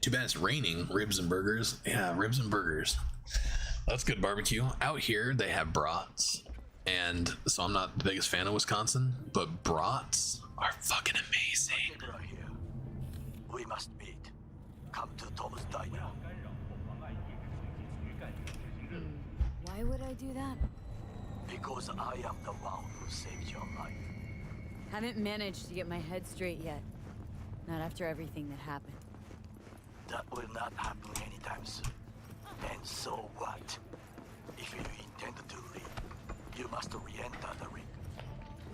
Too bad it's raining. Ribs and burgers. Yeah, ribs and burgers. That's good barbecue. Out here, they have brats. And so I'm not the biggest fan of Wisconsin, but brats are fucking amazing. We must meet. Come to Thomas Diner. Why would I do that? Because I am the one who saved your life. Haven't managed to get my head straight yet. Not after everything that happened. That will not happen anytime soon. And so what? If you intend to leave, you must re-enter the ring.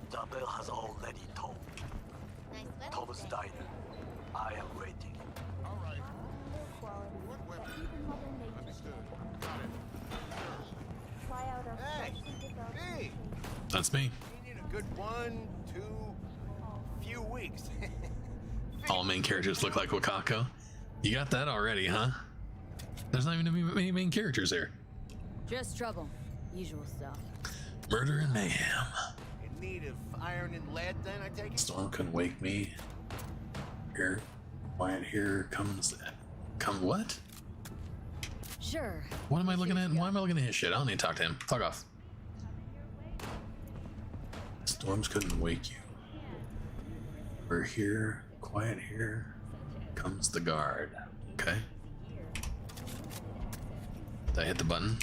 The bell has already tolled. Thomas Diner. I am waiting. Hey! That's me. We need a good 1, 2, few weeks. All main characters look like Wakako. You got that already, huh? There's not even many main characters here. Just trouble. Usual stuff. Murder and mayhem. In need of iron and lead, then, I take it? Storm couldn't wake me. Here. Quiet here comes... Come what? Sure. What am I looking at? Why am I looking at his shit? I don't need to talk to him. Fuck off. Storms couldn't wake you. We're here. Quiet here. Comes the guard. Okay. Did I hit the button?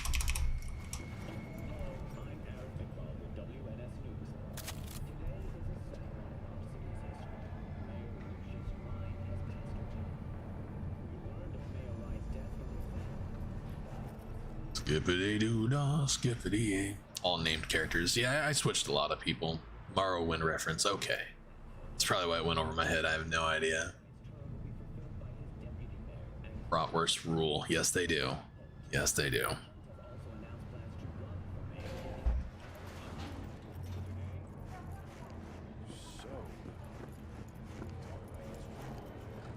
Skippity doo dah, skippity. all named characters. Yeah, I switched a lot of people. Morrowind reference. Okay, that's probably why it went over my head. I have no idea. Bratwurst rule. Yes, they do. Yes, they do.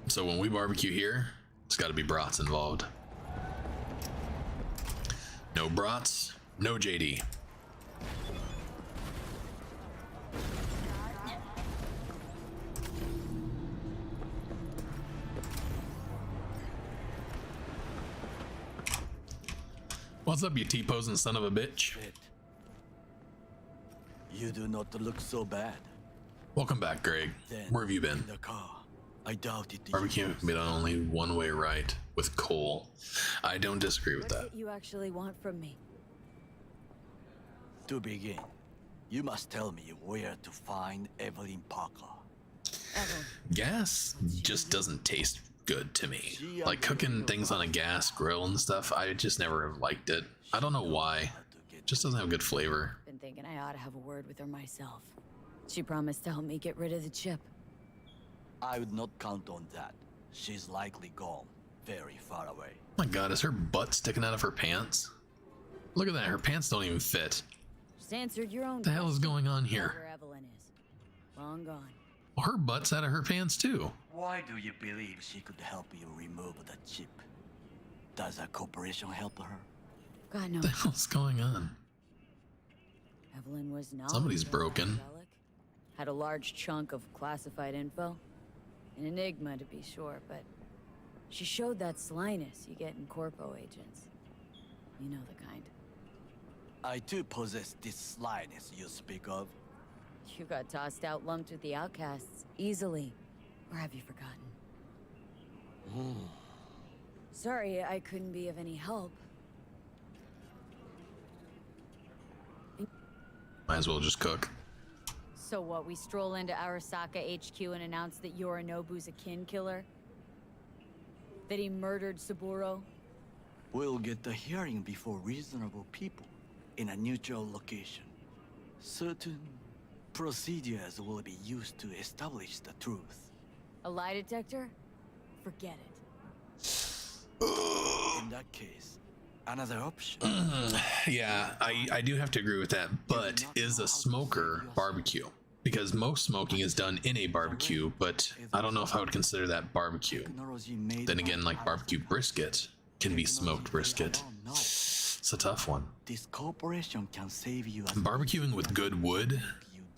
So when we barbecue here, it's got to be brats involved. No brats, no JD. What's up, you T-posing son of a bitch? You do not look so bad. Welcome back, Greg. Where have you been? The car. I doubt it. Barbecue can be done only one way, right? With coal. I don't disagree with that. What you actually want from me? To begin, you must tell me where to find Evelyn Parker. Gas just doesn't taste good to me. Like cooking things on a gas grill and stuff, I just never have liked it. I don't know why. It just doesn't have good flavor. Been thinking I ought to have a word with her myself. She promised to help me get rid of the chip. I would not count on that. She's likely gone, very far away. Oh my god, is her butt sticking out of her pants? Look at that, her pants don't even fit. Just answered your own. What the hell is going on here? Where Evelyn is. Long gone. Well, her butt's out of her pants too. Why do you believe she could help you remove the chip? Does a corporation help her? God, no. What the hell's going on? Evelyn was not. Somebody's broken. Had a large chunk of classified info. An enigma, to be sure, but she showed that slyness you get in corpo agents. You know the kind. I too possess this slyness you speak of. You got tossed out, lumped with the outcasts easily. Or have you forgotten? Sorry, I couldn't be of any help. Might as well just cook. So what, we stroll into Arasaka HQ and announce that Yorinobu's a kin killer? That he murdered Saburo? We'll get the hearing before reasonable people in a neutral location. Certain procedures will be used to establish the truth. A lie detector? Forget it. In that case, another option. Yeah, I do have to agree with that, but is a smoker barbecue? Because most smoking is done in a barbecue, but I don't know if I would consider that barbecue. Then again, like barbecue brisket can be smoked brisket. It's a tough one. This corporation can save you. Barbecuing with good wood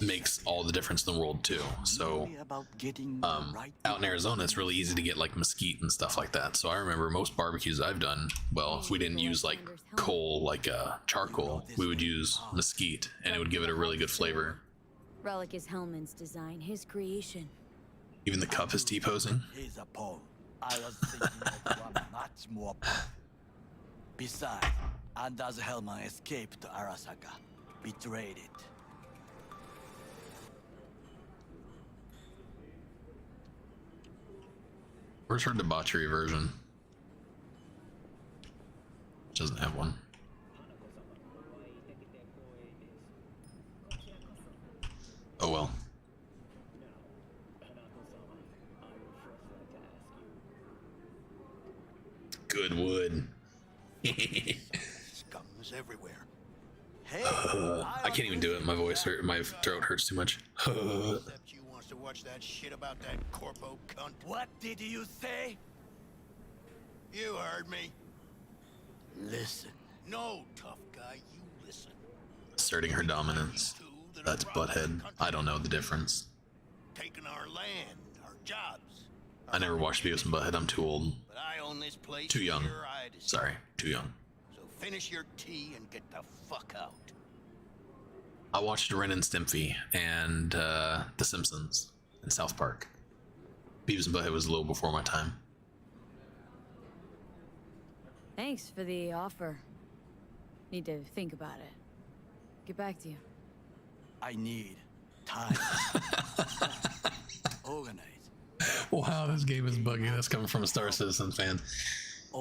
makes all the difference in the world too. So out in Arizona, it's really easy to get like mesquite and stuff like that. So I remember most barbecues I've done, well, if we didn't use like coal, like charcoal, we would use mesquite and it would give it a really good flavor. Relic is Hellman's design, his creation. Even the cup is T-posing. He's a poem. I was thinking of one much more poem. Besides, Anders Hellman escaped to Arasaka, betrayed it. Where's her debauchery version? Doesn't have one. Oh well. Good wood. Scums everywhere. Hey, I can't even do it. My voice hurt. My throat hurts too much. Except you wants to watch that shit about that corpo cunt. What did you say? You heard me. Listen. No, tough guy, you listen. Asserting her dominance. That's butthead. I don't know the difference. Taking our land, our jobs. I never watched Beavis and Butthead. I'm too old. But I own this place. Too young. Here I decide. Sorry, too young. So finish your tea and get the fuck out. I watched Ren and Stimpy and The Simpsons and South Park. Beavis and Butthead was a little before my time. Thanks for the offer. Need to think about it. Get back to you. I need time. Organize. Wow, this game is buggy. That's coming from a Star Citizen fan.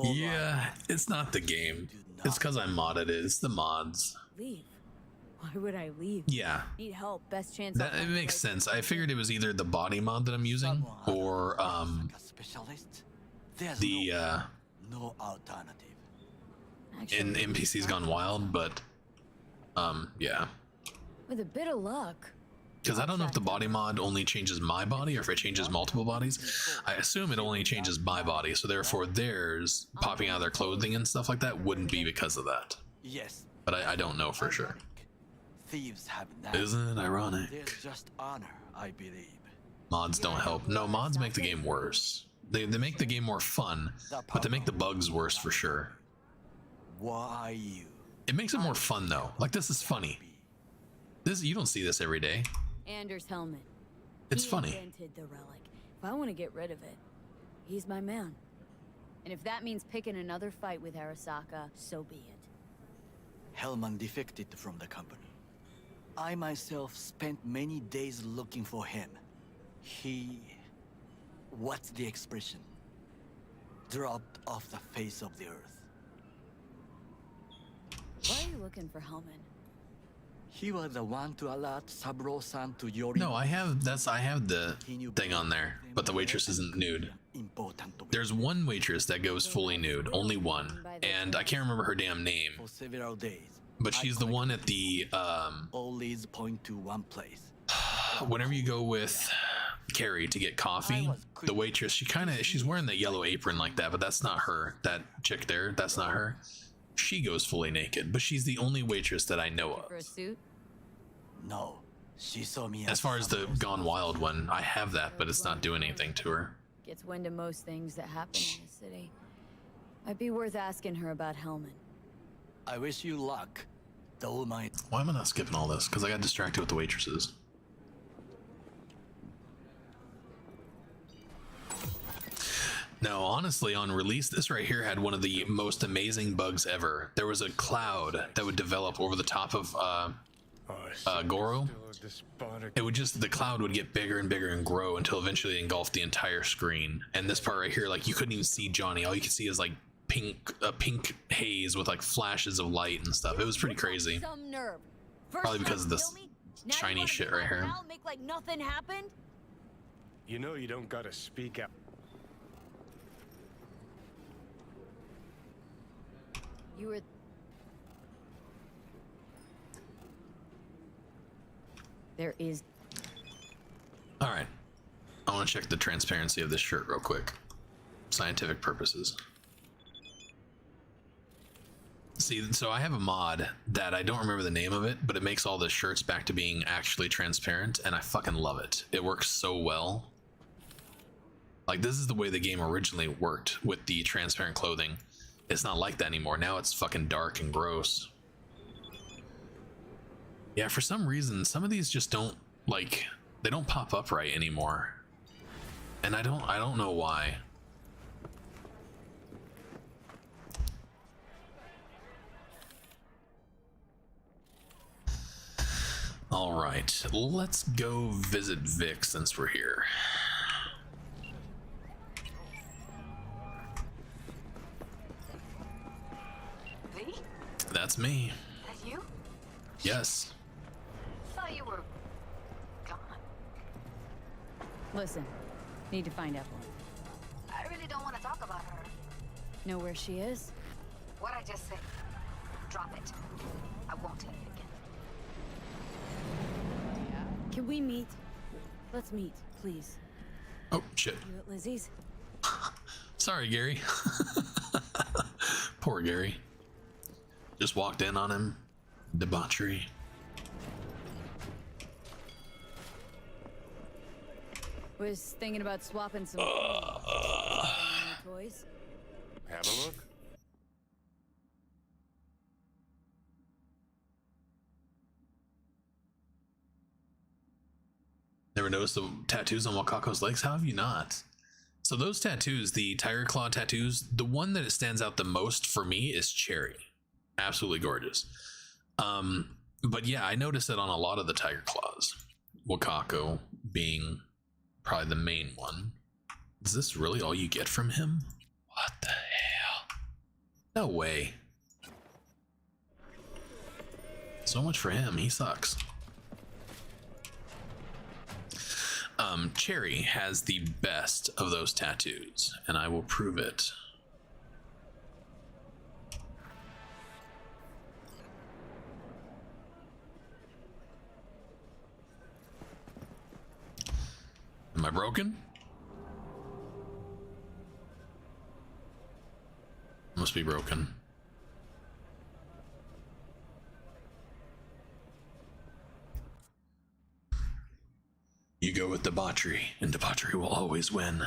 Yeah, it's not the game. It's because I modded it. It's the mods. Leave. Why would I leave? Yeah. Need help. Best chance. That it makes sense. I figured it was either the body mod that I'm using or the no alternative. in NPCs Gone Wild, but yeah. With a bit of luck. Because I don't know if the body mod only changes my body or if it changes multiple bodies. I assume it only changes my body, so therefore theirs popping out of their clothing and stuff like that wouldn't be because of that. Yes. But I don't know for sure. Thieves have that. Isn't it ironic? There's just honor, I believe. Mods don't help. No, mods make the game worse. They make the game more fun, but they make the bugs worse for sure. Why are you? It makes it more fun though. Like, this is funny. This, you don't see this every day. Anders Hellman. It's He funny. invented the relic. If I want to get rid of it, he's my man. And if that means picking another fight with Arasaka, so be it. Hellman defected from the company. I myself spent many days looking for him. He... what's the expression? Dropped off the face of the earth. Why are you looking for Hellman? He was the one to alert Saburo-san to Yori. No, I have the thing on there, but the waitress isn't nude. There's one waitress that goes fully nude, only one, and I can't remember her damn name. For several days. But she's the one at the all leads point to one place. whenever you go with Carrie to get coffee, the waitress, she's wearing that yellow apron like that, but that's not her. That chick there, that's not her. She goes fully naked, but she's the only waitress that I know of. For a suit? No, she saw me. As far as the Gone Wild one, I have that, but it's not doing anything to her. Gets wind of most things that happen in the city. Might be worth asking her about Hellman. I wish you luck. Though my... Why am I not skipping all this? Because I got distracted with the waitresses. No, honestly, on release, this right here had one of the most amazing bugs ever. There was a cloud that would develop over the top of Goro. It would just, the cloud would get bigger and bigger and grow until eventually it engulfed the entire screen. And this part right here, like, you couldn't even see Johnny. All you could see is like pink haze with like flashes of light and stuff. It was pretty crazy. Some nerve. Probably because of this shiny shit right here. Make like nothing happened? You know you don't gotta speak up. You were... There is... Alright. I want to check the transparency of this shirt real quick. Scientific purposes. See, so I have a mod that I don't remember the name of it, but it makes all the shirts back to being actually transparent, and I fucking love it. It works so well. Like, this is the way the game originally worked with the transparent clothing. It's not like that anymore. Now it's fucking dark and gross. Yeah, for some reason, some of these just don't, like, they don't pop up right anymore. And I don't know why. All right, let's go visit Vic since we're here. V? That's me. That you? Yes. Thought you were gone. Listen, need to find Evelyn. I really don't want to talk about her. Know where she is? What I just said. Drop it. I won't tell you again. Can we meet? Let's meet, please. Oh, shit. You at Lizzie's? Sorry, Gary. Poor Gary. Just walked in on him. Debauchery. Was thinking about swapping some toys. Have a look. Never noticed the tattoos on Wakako's legs? How have you not? So those tattoos, the tiger claw tattoos, the one that it stands out the most for me is Cherry. Absolutely gorgeous. But yeah, I noticed it on a lot of the tiger claws. Wakako being probably the main one. Is this really all you get from him? What the hell? No way. So much for him. He sucks. Cherry has the best of those tattoos, and I will prove it. Am I broken? Must be broken. You go with debauchery, and debauchery will always win.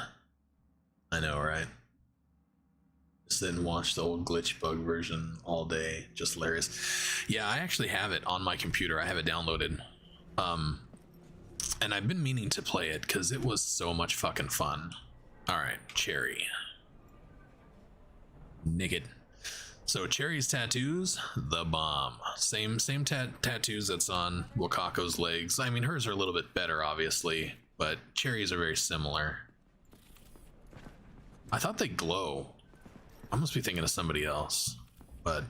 I know, right? Sit and watch the old glitch bug version all day. Just hilarious. Yeah, I actually have it on my computer. I have it downloaded. And I've been meaning to play it because it was so much fucking fun. Alright, Cherry. Naked. So Cherry's tattoos, the bomb. Same tattoos that's on Wakako's legs. I mean, hers are a little bit better, obviously, but Cherry's are very similar. I thought they glow. I must be thinking of somebody else, but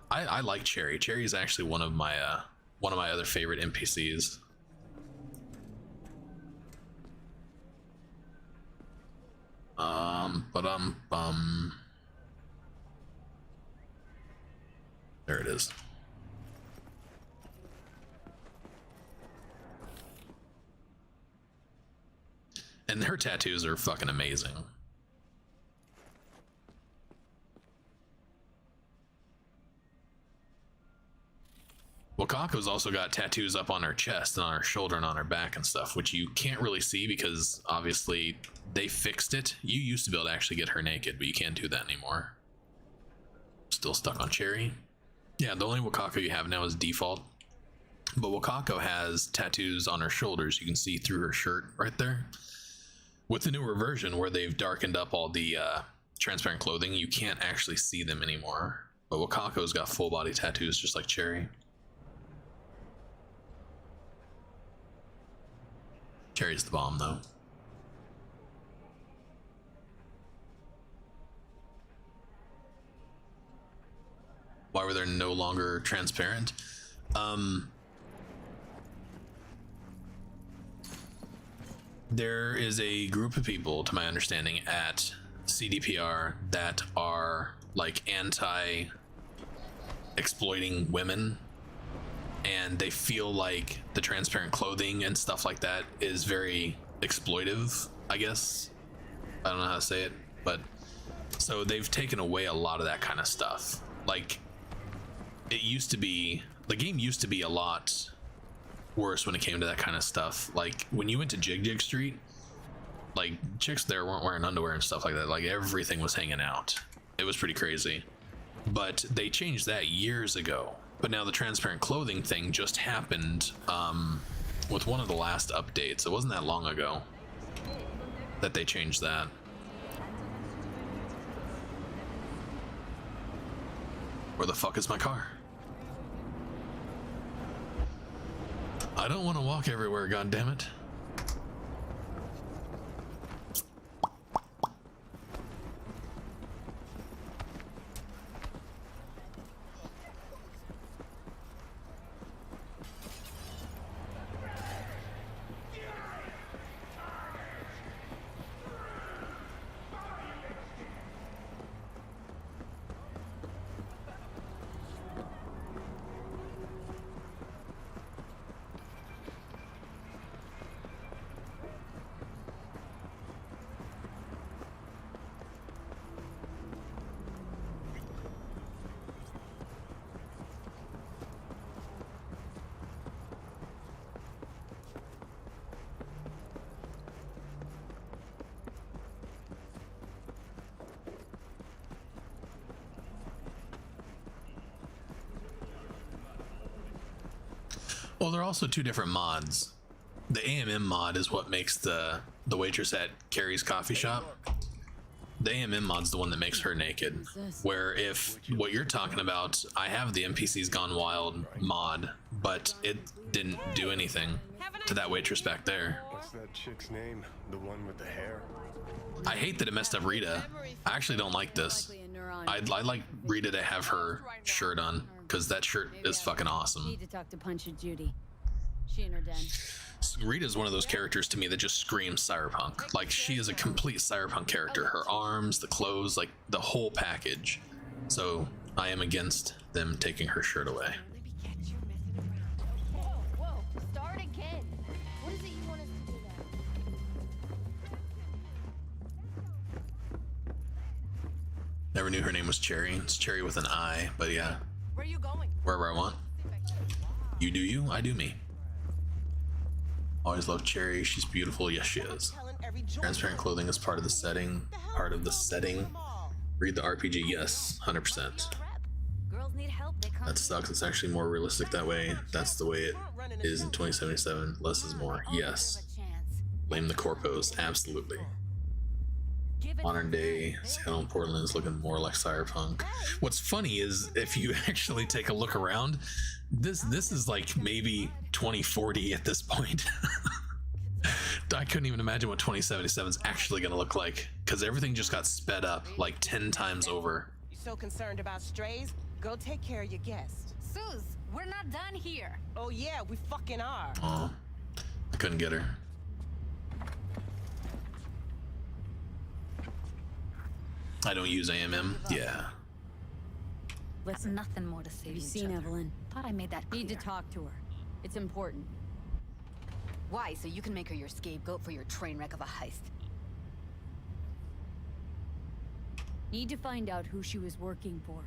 I like Cherry. Cherry's actually one of my other favorite NPCs. There it is. And her tattoos are fucking amazing. Wakako's also got tattoos up on her chest and on her shoulder and on her back and stuff, which you can't really see because obviously they fixed it. You used to be able to actually get her naked, but you can't do that anymore. Still stuck on Cherry. Yeah, the only Wakako you have now is default. But Wakako has tattoos on her shoulders. You can see through her shirt right there. With the newer version where they've darkened up all the transparent clothing, you can't actually see them anymore. But Wakako's got full body tattoos just like Cherry. Cherry's the bomb though. Why were they no longer transparent? There is a group of people, to my understanding, at CDPR that are like anti-exploiting women, and they feel like the transparent clothing and stuff like that is very exploitive, I guess. I don't know how to say it, but so they've taken away a lot of that kind of stuff. Like, it used to be, the game used to be a lot worse when it came to that kind of stuff. Like when you went to Jig Jig Street, like chicks there weren't wearing underwear and stuff like that. Like everything was hanging out. It was pretty crazy. But they changed that years ago. But now the transparent clothing thing just happened with one of the last updates. It wasn't that long ago that they changed that. Where the fuck is my car? I don't want to walk everywhere, goddammit. Well, there are also two different mods. The AMM mod is what makes the waitress at Carrie's coffee shop. The AMM mod's the one that makes her naked. Where if what you're talking about, I have the NPCs Gone Wild mod, but it didn't do anything to that waitress back there. What's that chick's name? The one with the hair? I hate that it messed up Rita. I actually don't like this. I'd like Rita to have her shirt on. because that shirt is fucking awesome. Need to talk to Punch Judy. She in her den. Rita's one of those characters to me that just screams Cyberpunk. Like, she is a complete Cyberpunk character. Her arms, the clothes, like the whole package. So I am against them taking her shirt away. Whoa, start again. What is it you want us to do now? Never knew her name was Cherry. It's Cherry with an I, but yeah. Where are you going? Wherever I want. You do you, I do me. Always loved Cherry. She's beautiful. Yes, she is. Transparent clothing is part of the setting. Part of the setting. Read the RPG. Yes, 100%. Girls need help. They come. That sucks. It's actually more realistic that way. That's the way it is in 2077. Less is more. Yes. Blame the corpos. Absolutely. Modern day Seattle and Portland is looking more like Cyberpunk. What's funny is if you actually take a look around, this is like maybe 2040 at this point. I couldn't even imagine what 2077 is actually going to look like, because everything just got sped up like 10 times over. You so concerned about strays? Go take care of your guest. Suze, we're not done here. Oh yeah, we fucking are. Oh, I couldn't get her. I don't use AMM. Yeah. There's nothing more to say. Have you seen Evelyn? Thought I made that clear. Need to talk to her. It's important. Why? So you can make her your scapegoat for your train wreck of a heist. Need to find out who she was working for.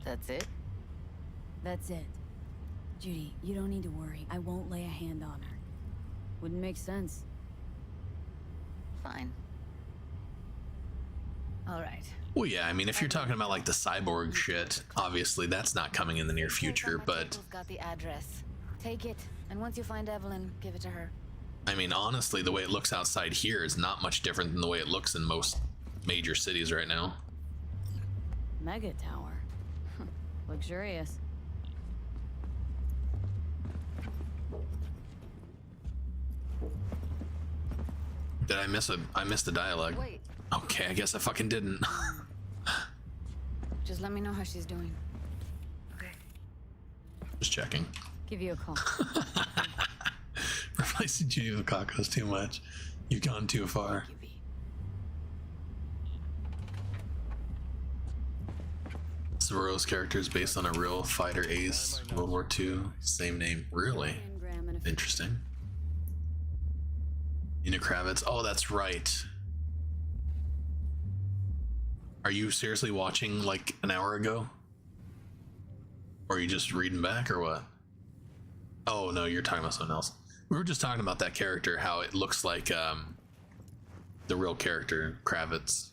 That's it? That's it. Judy, you don't need to worry. I won't lay a hand on her. Wouldn't make sense. Fine. All right. Well, yeah, I mean, if you're talking about like the cyborg shit, obviously that's not coming in the near future, but Got the address. Take it, and once you find Evelyn, give it to her. I mean, honestly, the way it looks outside here is not much different than the way it looks in most major cities right now. Mega tower. Luxurious. Did I miss the dialogue? Wait. Okay, I guess I fucking didn't. Just let me know how she's doing. Okay. Just checking. Give you a call. Replacing Judy with Wakako is too much. You've gone too far. SciVirus character is based on a real fighter ace, World War II. Same name. Really? Interesting. Nina Kravitz. Oh, that's right. Are you seriously watching like an hour ago? Or are you just reading back or what? Oh no, you're talking about something else. We were just talking about that character, how it looks like the real character, Kravitz.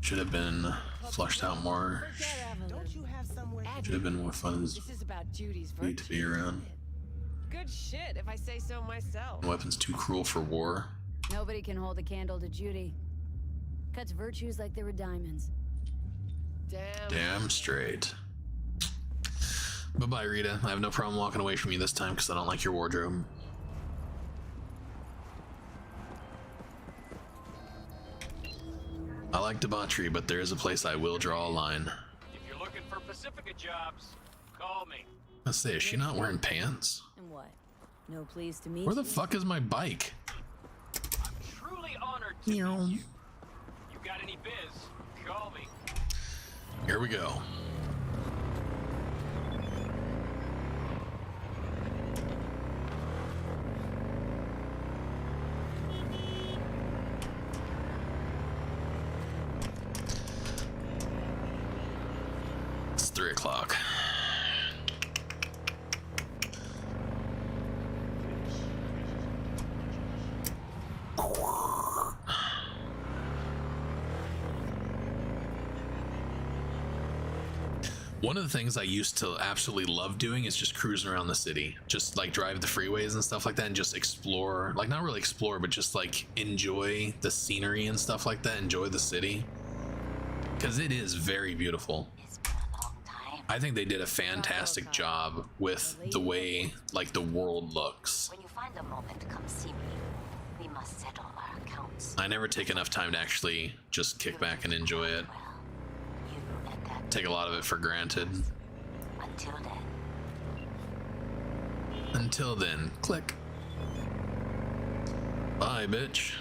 Should have been flushed out more. Should have been more fun This is about Judy's to be around. Good shit, if I say so myself. Weapons too cruel for war. Nobody can hold a candle to Judy. Cuts virtues like they were diamonds. Damn straight. Bye-bye, Rita. I have no problem walking away from you this time because I don't like your wardrobe. I like debauchery, but there is a place I will draw a line. If you're looking for Pacifica jobs, call me. Let's say, is she not wearing pants? And what? No pleased to meet Where the you. fuck is my bike? I'm truly honored to meet you. You got any biz? Call me. Here we go. It's 3 o'clock. One of the things I used to absolutely love doing is just cruising around the city, just like drive the freeways and stuff like that and just explore, like not really explore, but just like enjoy the scenery and stuff like that, enjoy the city, because it is very beautiful. I think they did a fantastic job with the way like the world looks. find a moment, come see me. We must settle our accounts. I never take enough time to actually just kick back and enjoy it. Take a lot of it for granted. Until then. Until then, click. Bye, bitch.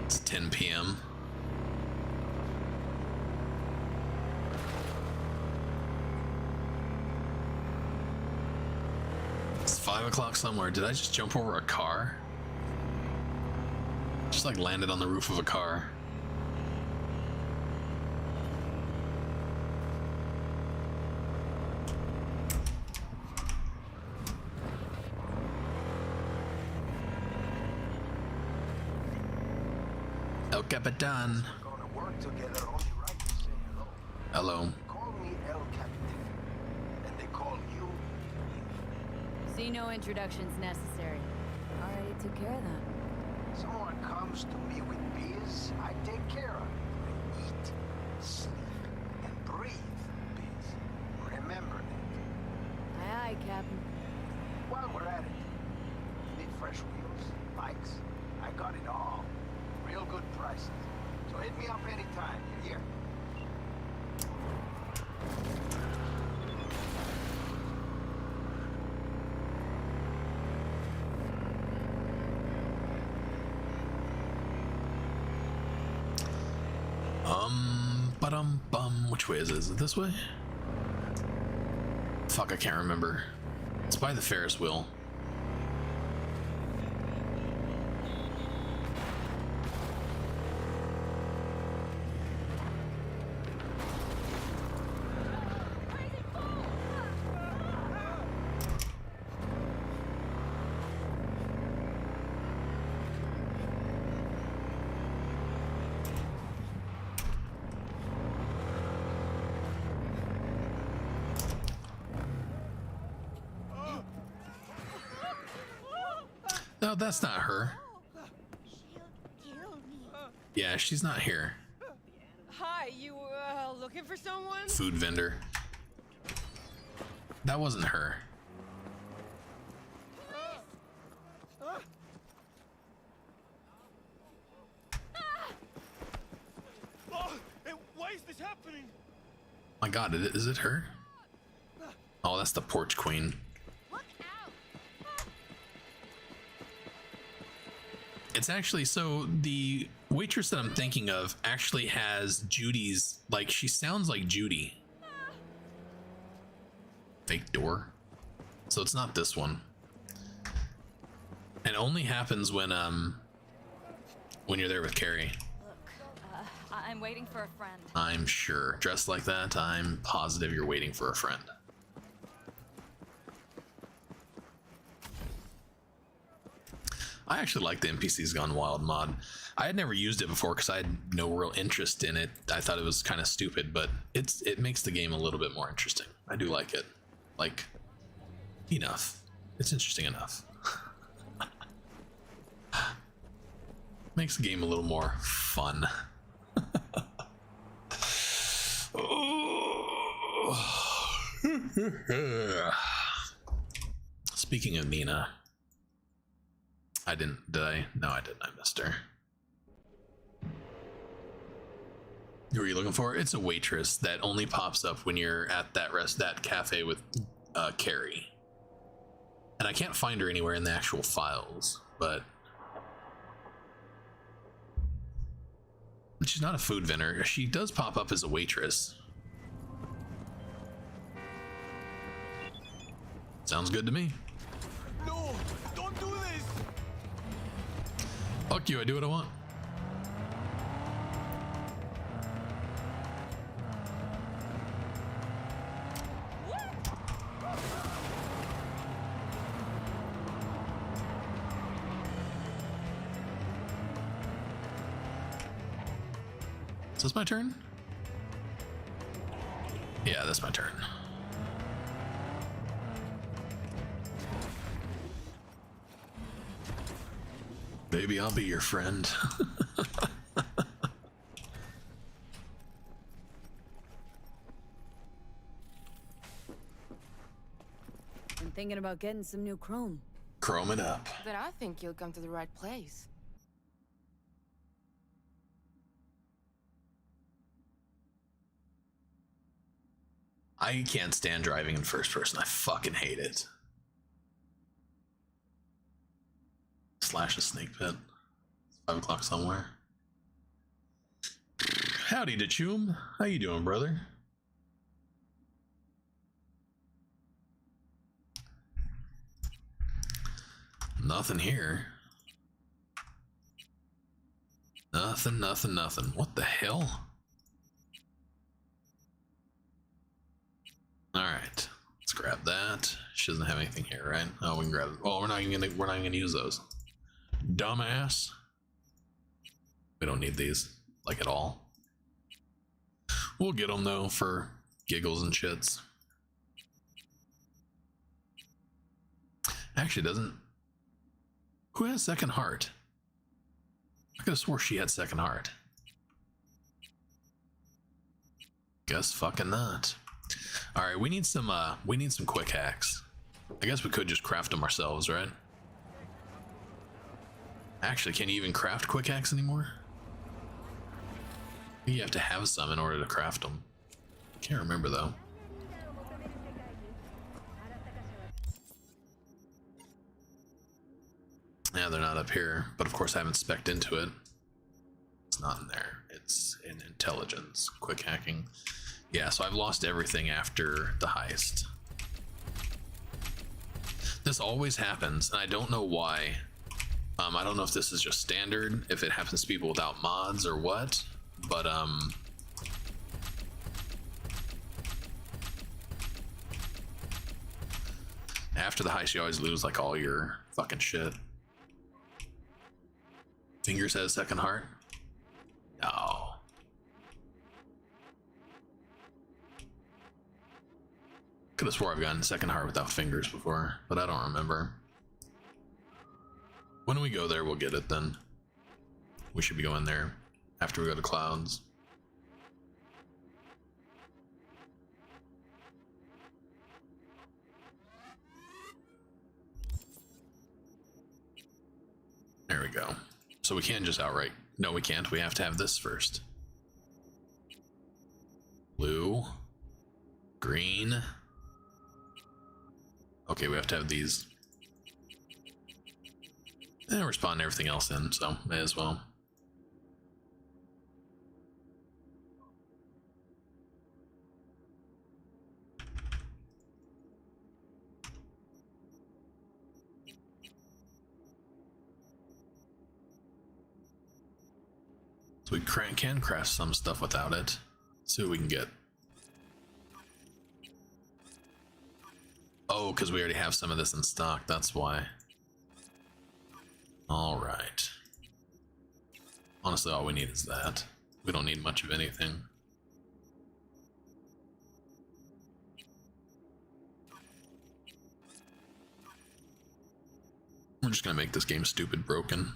It's 10 p.m. It's 5 o'clock somewhere. Did I just jump over a car? Just like landed on the roof of a car. El Capitan. Hello. Call me El Capitan, and they call you. See, no introductions necessary. Already took care of that. Someone comes to me with biz, I take care of it. I eat, sleep, and breathe biz. Remember that. Aye, aye, Captain. While we're at it, need fresh wheels, bikes, I got it all. Real good prices. So hit me up anytime, you hear? Ba-dum-bum. Which way is it? Is it this way? Fuck, I can't remember. It's by the Ferris wheel. No, that's not her. Yeah, she's not here. Hi, you looking for someone? Food vendor. That wasn't her. Why is this happening? My God, is it her? Oh, that's the porch queen. It's actually, so the waitress that I'm thinking of actually has Judy's, like, she sounds like Judy. Fake door. So it's not this one. And it only happens when you're there with Carrie. Look, I'm waiting for a friend. I'm sure. Dressed like that, I'm positive you're waiting for a friend. I actually like the NPCs Gone Wild mod. I had never used it before because I had no real interest in it. I thought it was kind of stupid, but it makes the game a little bit more interesting. I do like it. Like, enough. It's interesting enough. Makes the game a little more fun. Speaking of Nina, did I? No, I didn't. I missed her. Who are you looking for? It's a waitress that only pops up when you're at that cafe with Carrie. And I can't find her anywhere in the actual files, but she's not a food vendor. She does pop up as a waitress. Sounds good to me. No, don't do this. Fuck you, I do what I want. Is this my turn? Yeah, that's my turn. Maybe I'll be your friend. I'm thinking about getting some new chrome. Chrome it up. Then I think you'll come to the right place. I can't stand driving in first person. I fucking hate it. Slash a snake pit. It's 5 o'clock somewhere. Howdy, DeChum. How you doing, brother? Nothing here. Nothing, nothing, nothing. What the hell? Alright. Let's grab that. She doesn't have anything here, right? Oh, we can grab it. Oh, we're not even gonna use those. Dumbass. We don't need these, like, at all. We'll get them though for giggles and shits. Actually, doesn't. Who has second heart? I could have swore she had second heart. Guess fucking not. All right, we need some quick hacks. I guess we could just craft them ourselves, right? Actually, can you even craft quick hacks anymore? I think you have to have some in order to craft them. Can't remember though. Yeah, they're not up here, but of course I haven't spec'd into it. It's not in there. It's in intelligence, quick hacking. Yeah, so I've lost everything after the heist. This always happens, and I don't know why. I don't know if this is just standard, if it happens to people without mods or what, but after the heist you always lose like all your fucking shit. Fingers has second heart? No. Could have swore I've gotten second heart without fingers before, but I don't remember. When we go there, we'll get it then. We should be going there after we go to Clouds. There we go. So we can't just outright. No, we can't. We have to have this first. Blue. Green. Okay, we have to have these. And we're spawning everything else in, so may as well. So we can craft some stuff without it. See what we can get. Oh, because we already have some of this in stock, that's why. Alright. Honestly, all we need is that. We don't need much of anything. We're just gonna make this game stupid broken.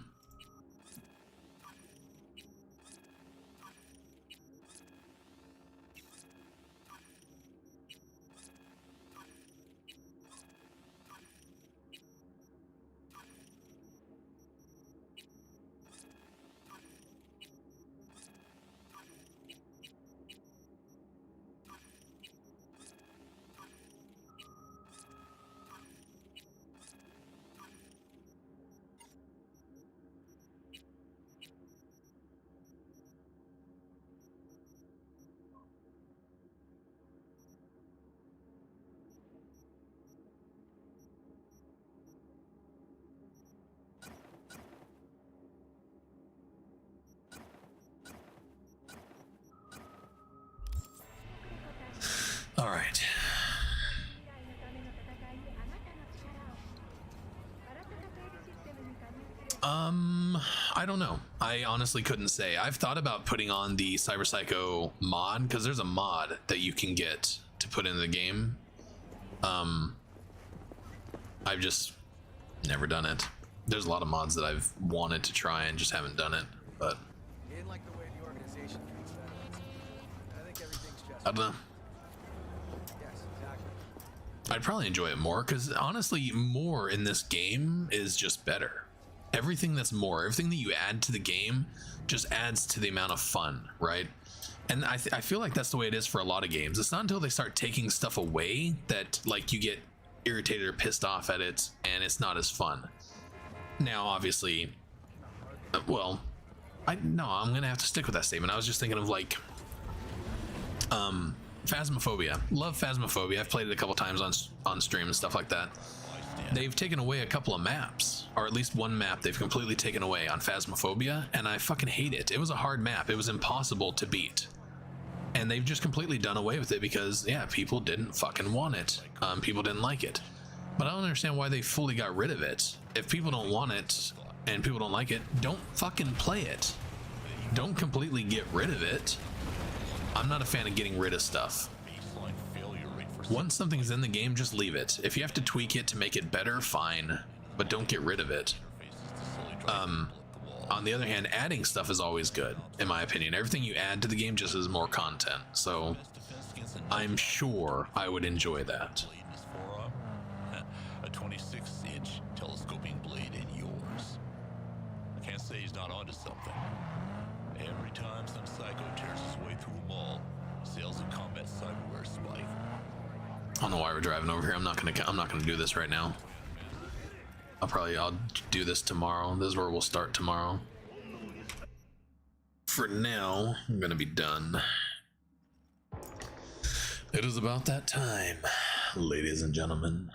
All right. I don't know. I honestly couldn't say. I've thought about putting on the Cyber Psycho mod because there's a mod that you can get to put in the game. I've just never done it. There's a lot of mods that I've wanted to try and just haven't done it, but You didn't like the way the organization treats veterans. I think everything's just. I don't know. Yes, exactly. I'd probably enjoy it more because honestly, more in this game is just better. Everything that's more, everything that you add to the game just adds to the amount of fun, right? And I feel like that's the way it is for a lot of games. It's not until they start taking stuff away that like you get irritated or pissed off at it and it's not as fun. Now, obviously, well, I'm gonna have to stick with that statement. I was just thinking of like, Phasmophobia. Love Phasmophobia. I've played it a couple times on stream and stuff like that. They've taken away a couple of maps, or at least one map they've completely taken away on Phasmophobia, and I fucking hate it. It was a hard map. It was impossible to beat. And they've just completely done away with it because, yeah, people didn't fucking want it. People didn't like it. But I don't understand why they fully got rid of it. If people don't want it and people don't like it, don't fucking play it. Don't completely get rid of it. I'm not a fan of getting rid of stuff. Once something's in the game, just leave it. If you have to tweak it to make it better, fine, but don't get rid of it. On the other hand, adding stuff is always good, in my opinion. Everything you add to the game just is more content, so I'm sure I would enjoy that. A 26-inch telescoping blade in yours. I can't say he's not onto something. Every time some psycho tears his way through a mall, sales of combat cyberware spike. I don't know why we're driving over here. I'm not gonna do this right now. I'll do this tomorrow. This is where we'll start tomorrow. For now, I'm gonna be done. It is about that time, ladies and gentlemen.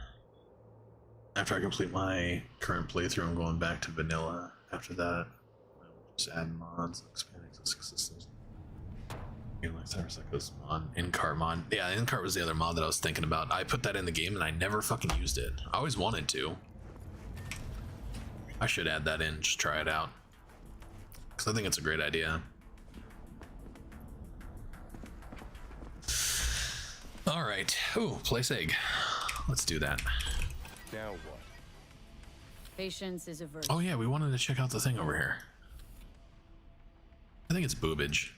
After I complete my current playthrough, I'm going back to vanilla. After that, just add mods, expand existing systems. Like Cyberpunk mod, in-cart mod. Yeah, in-cart was the other mod that I was thinking about. I put that in the game and I never fucking used it. I always wanted to. I should add that in, just try it out. Because I think it's a great idea. Alright. Ooh, place egg. Let's do that. Now what? Patience is a virtue. Oh yeah, we wanted to check out the thing over here. I think it's boobage.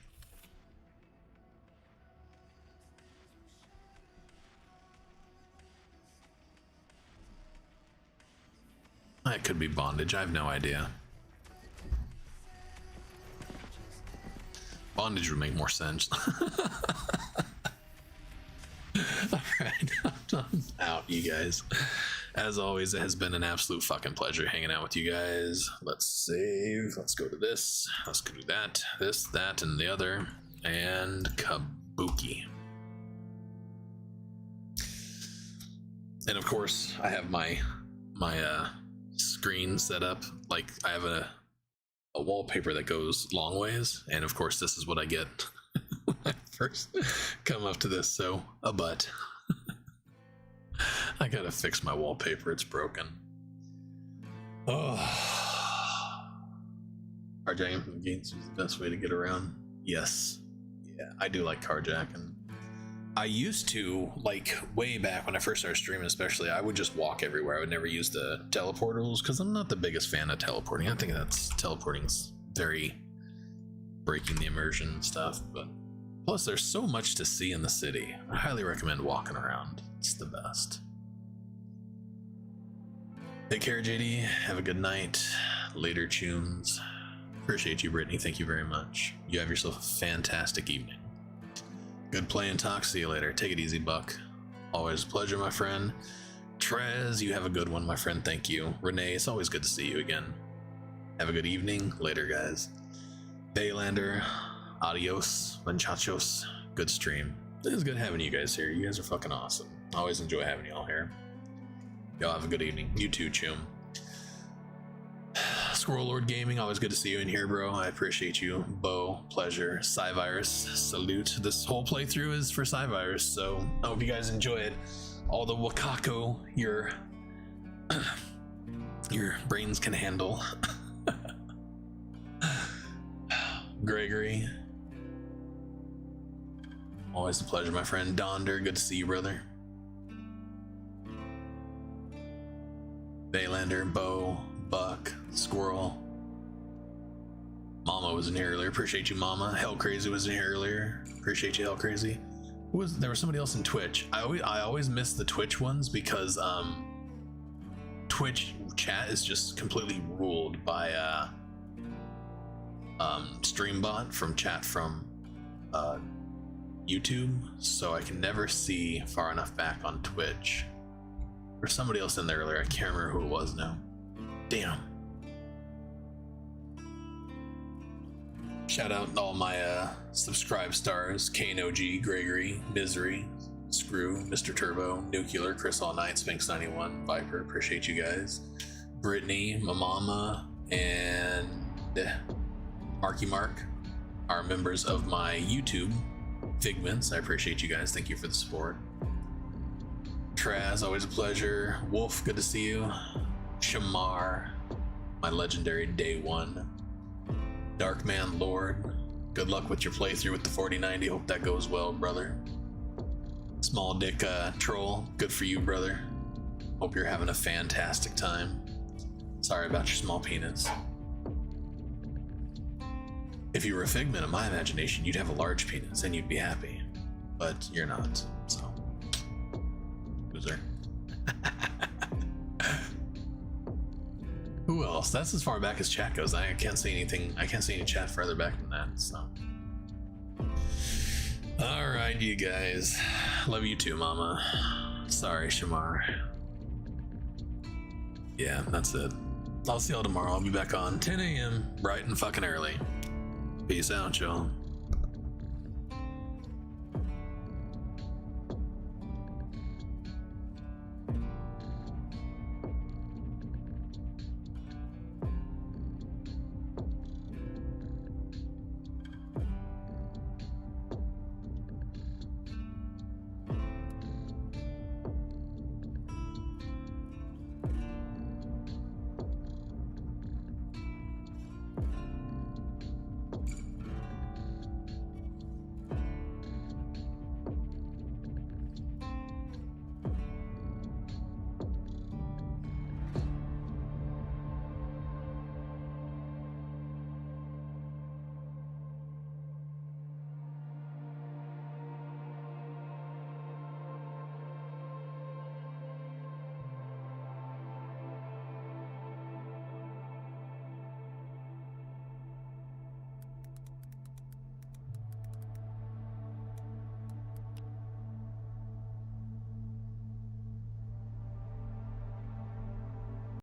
That could be bondage, I have no idea. Bondage would make more sense. Alright, I'm out, you guys. As always, it has been an absolute fucking pleasure hanging out with you guys. Let's save. Let's go to this. Let's go do that. This, that, and the other. And kabuki. And of course, I have my screen set up. Like, I have a wallpaper that goes long ways. And of course, this is what I get when I first come up to this. So, a butt. I gotta fix my wallpaper, it's broken. Oh. Carjacking from the games is the best way to get around. Yes. Yeah, I do like carjacking. I used to, like, way back when I first started streaming especially, I would just walk everywhere. I would never use the teleportals, because I'm not the biggest fan of teleporting. I think teleporting's very breaking the immersion and stuff, but plus there's so much to see in the city. I highly recommend walking around. It's the best. Take care, JD. Have a good night. Later, tunes. Appreciate you, Brittany. Thank you very much. You have yourself a fantastic evening. Good play and talk. See you later. Take it easy, Buck. Always a pleasure, my friend. Trez, you have a good one, my friend. Thank you. Renee, it's always good to see you again. Have a good evening. Later, guys. Baylander, adios, muchachos. Good stream. It was good having you guys here. You guys are fucking awesome. I always enjoy having y'all here. Y'all have a good evening. You too, Chum. Squirrel Lord Gaming, always good to see you in here, bro. I appreciate you. Bo, pleasure. SciVirus, salute. This whole playthrough is for SciVirus, so I hope you guys enjoy it. All the Wakako your brains can handle. Gregory, always a pleasure, my friend. Donder, good to see you, brother. Baylander, Bo, Buck, Squirrel. Mama was in here earlier. Appreciate you, Mama. Hell Crazy was in here earlier. Appreciate you, Hell Crazy. There was somebody else in Twitch. I always miss the Twitch ones because Twitch chat is just completely ruled by Streambot from chat from YouTube, so I can never see far enough back on Twitch. There's somebody else in there earlier. I can't remember who it was now. Damn. Shout out all my subscribe stars: KNOG, Gregory, Misery, Screw, Mr. Turbo, Nuclear, Chris All Night, Sphinx91, Viper. Appreciate you guys. Brittany, my mama, and Marky Mark are members of my YouTube Figments. I appreciate you guys. Thank you for the support. Traz, always a pleasure. Wolf, good to see you. Shamar, my legendary Day One. Darkman Lord, good luck with your playthrough with the 4090. Hope that goes well, brother. Small Dick Troll, good for you, brother. Hope you're having a fantastic time. Sorry about your small penis. If you were a figment of my imagination, you'd have a large penis and you'd be happy. But you're not, so. Loser. Who else? That's as far back as chat goes. I can't see anything. I can't see any chat further back than that, so. Alright, you guys. Love you too, Mama. Sorry, Shamar. Yeah, that's it. I'll see y'all tomorrow. I'll be back on 10 a.m. bright and fucking early. Peace out, y'all.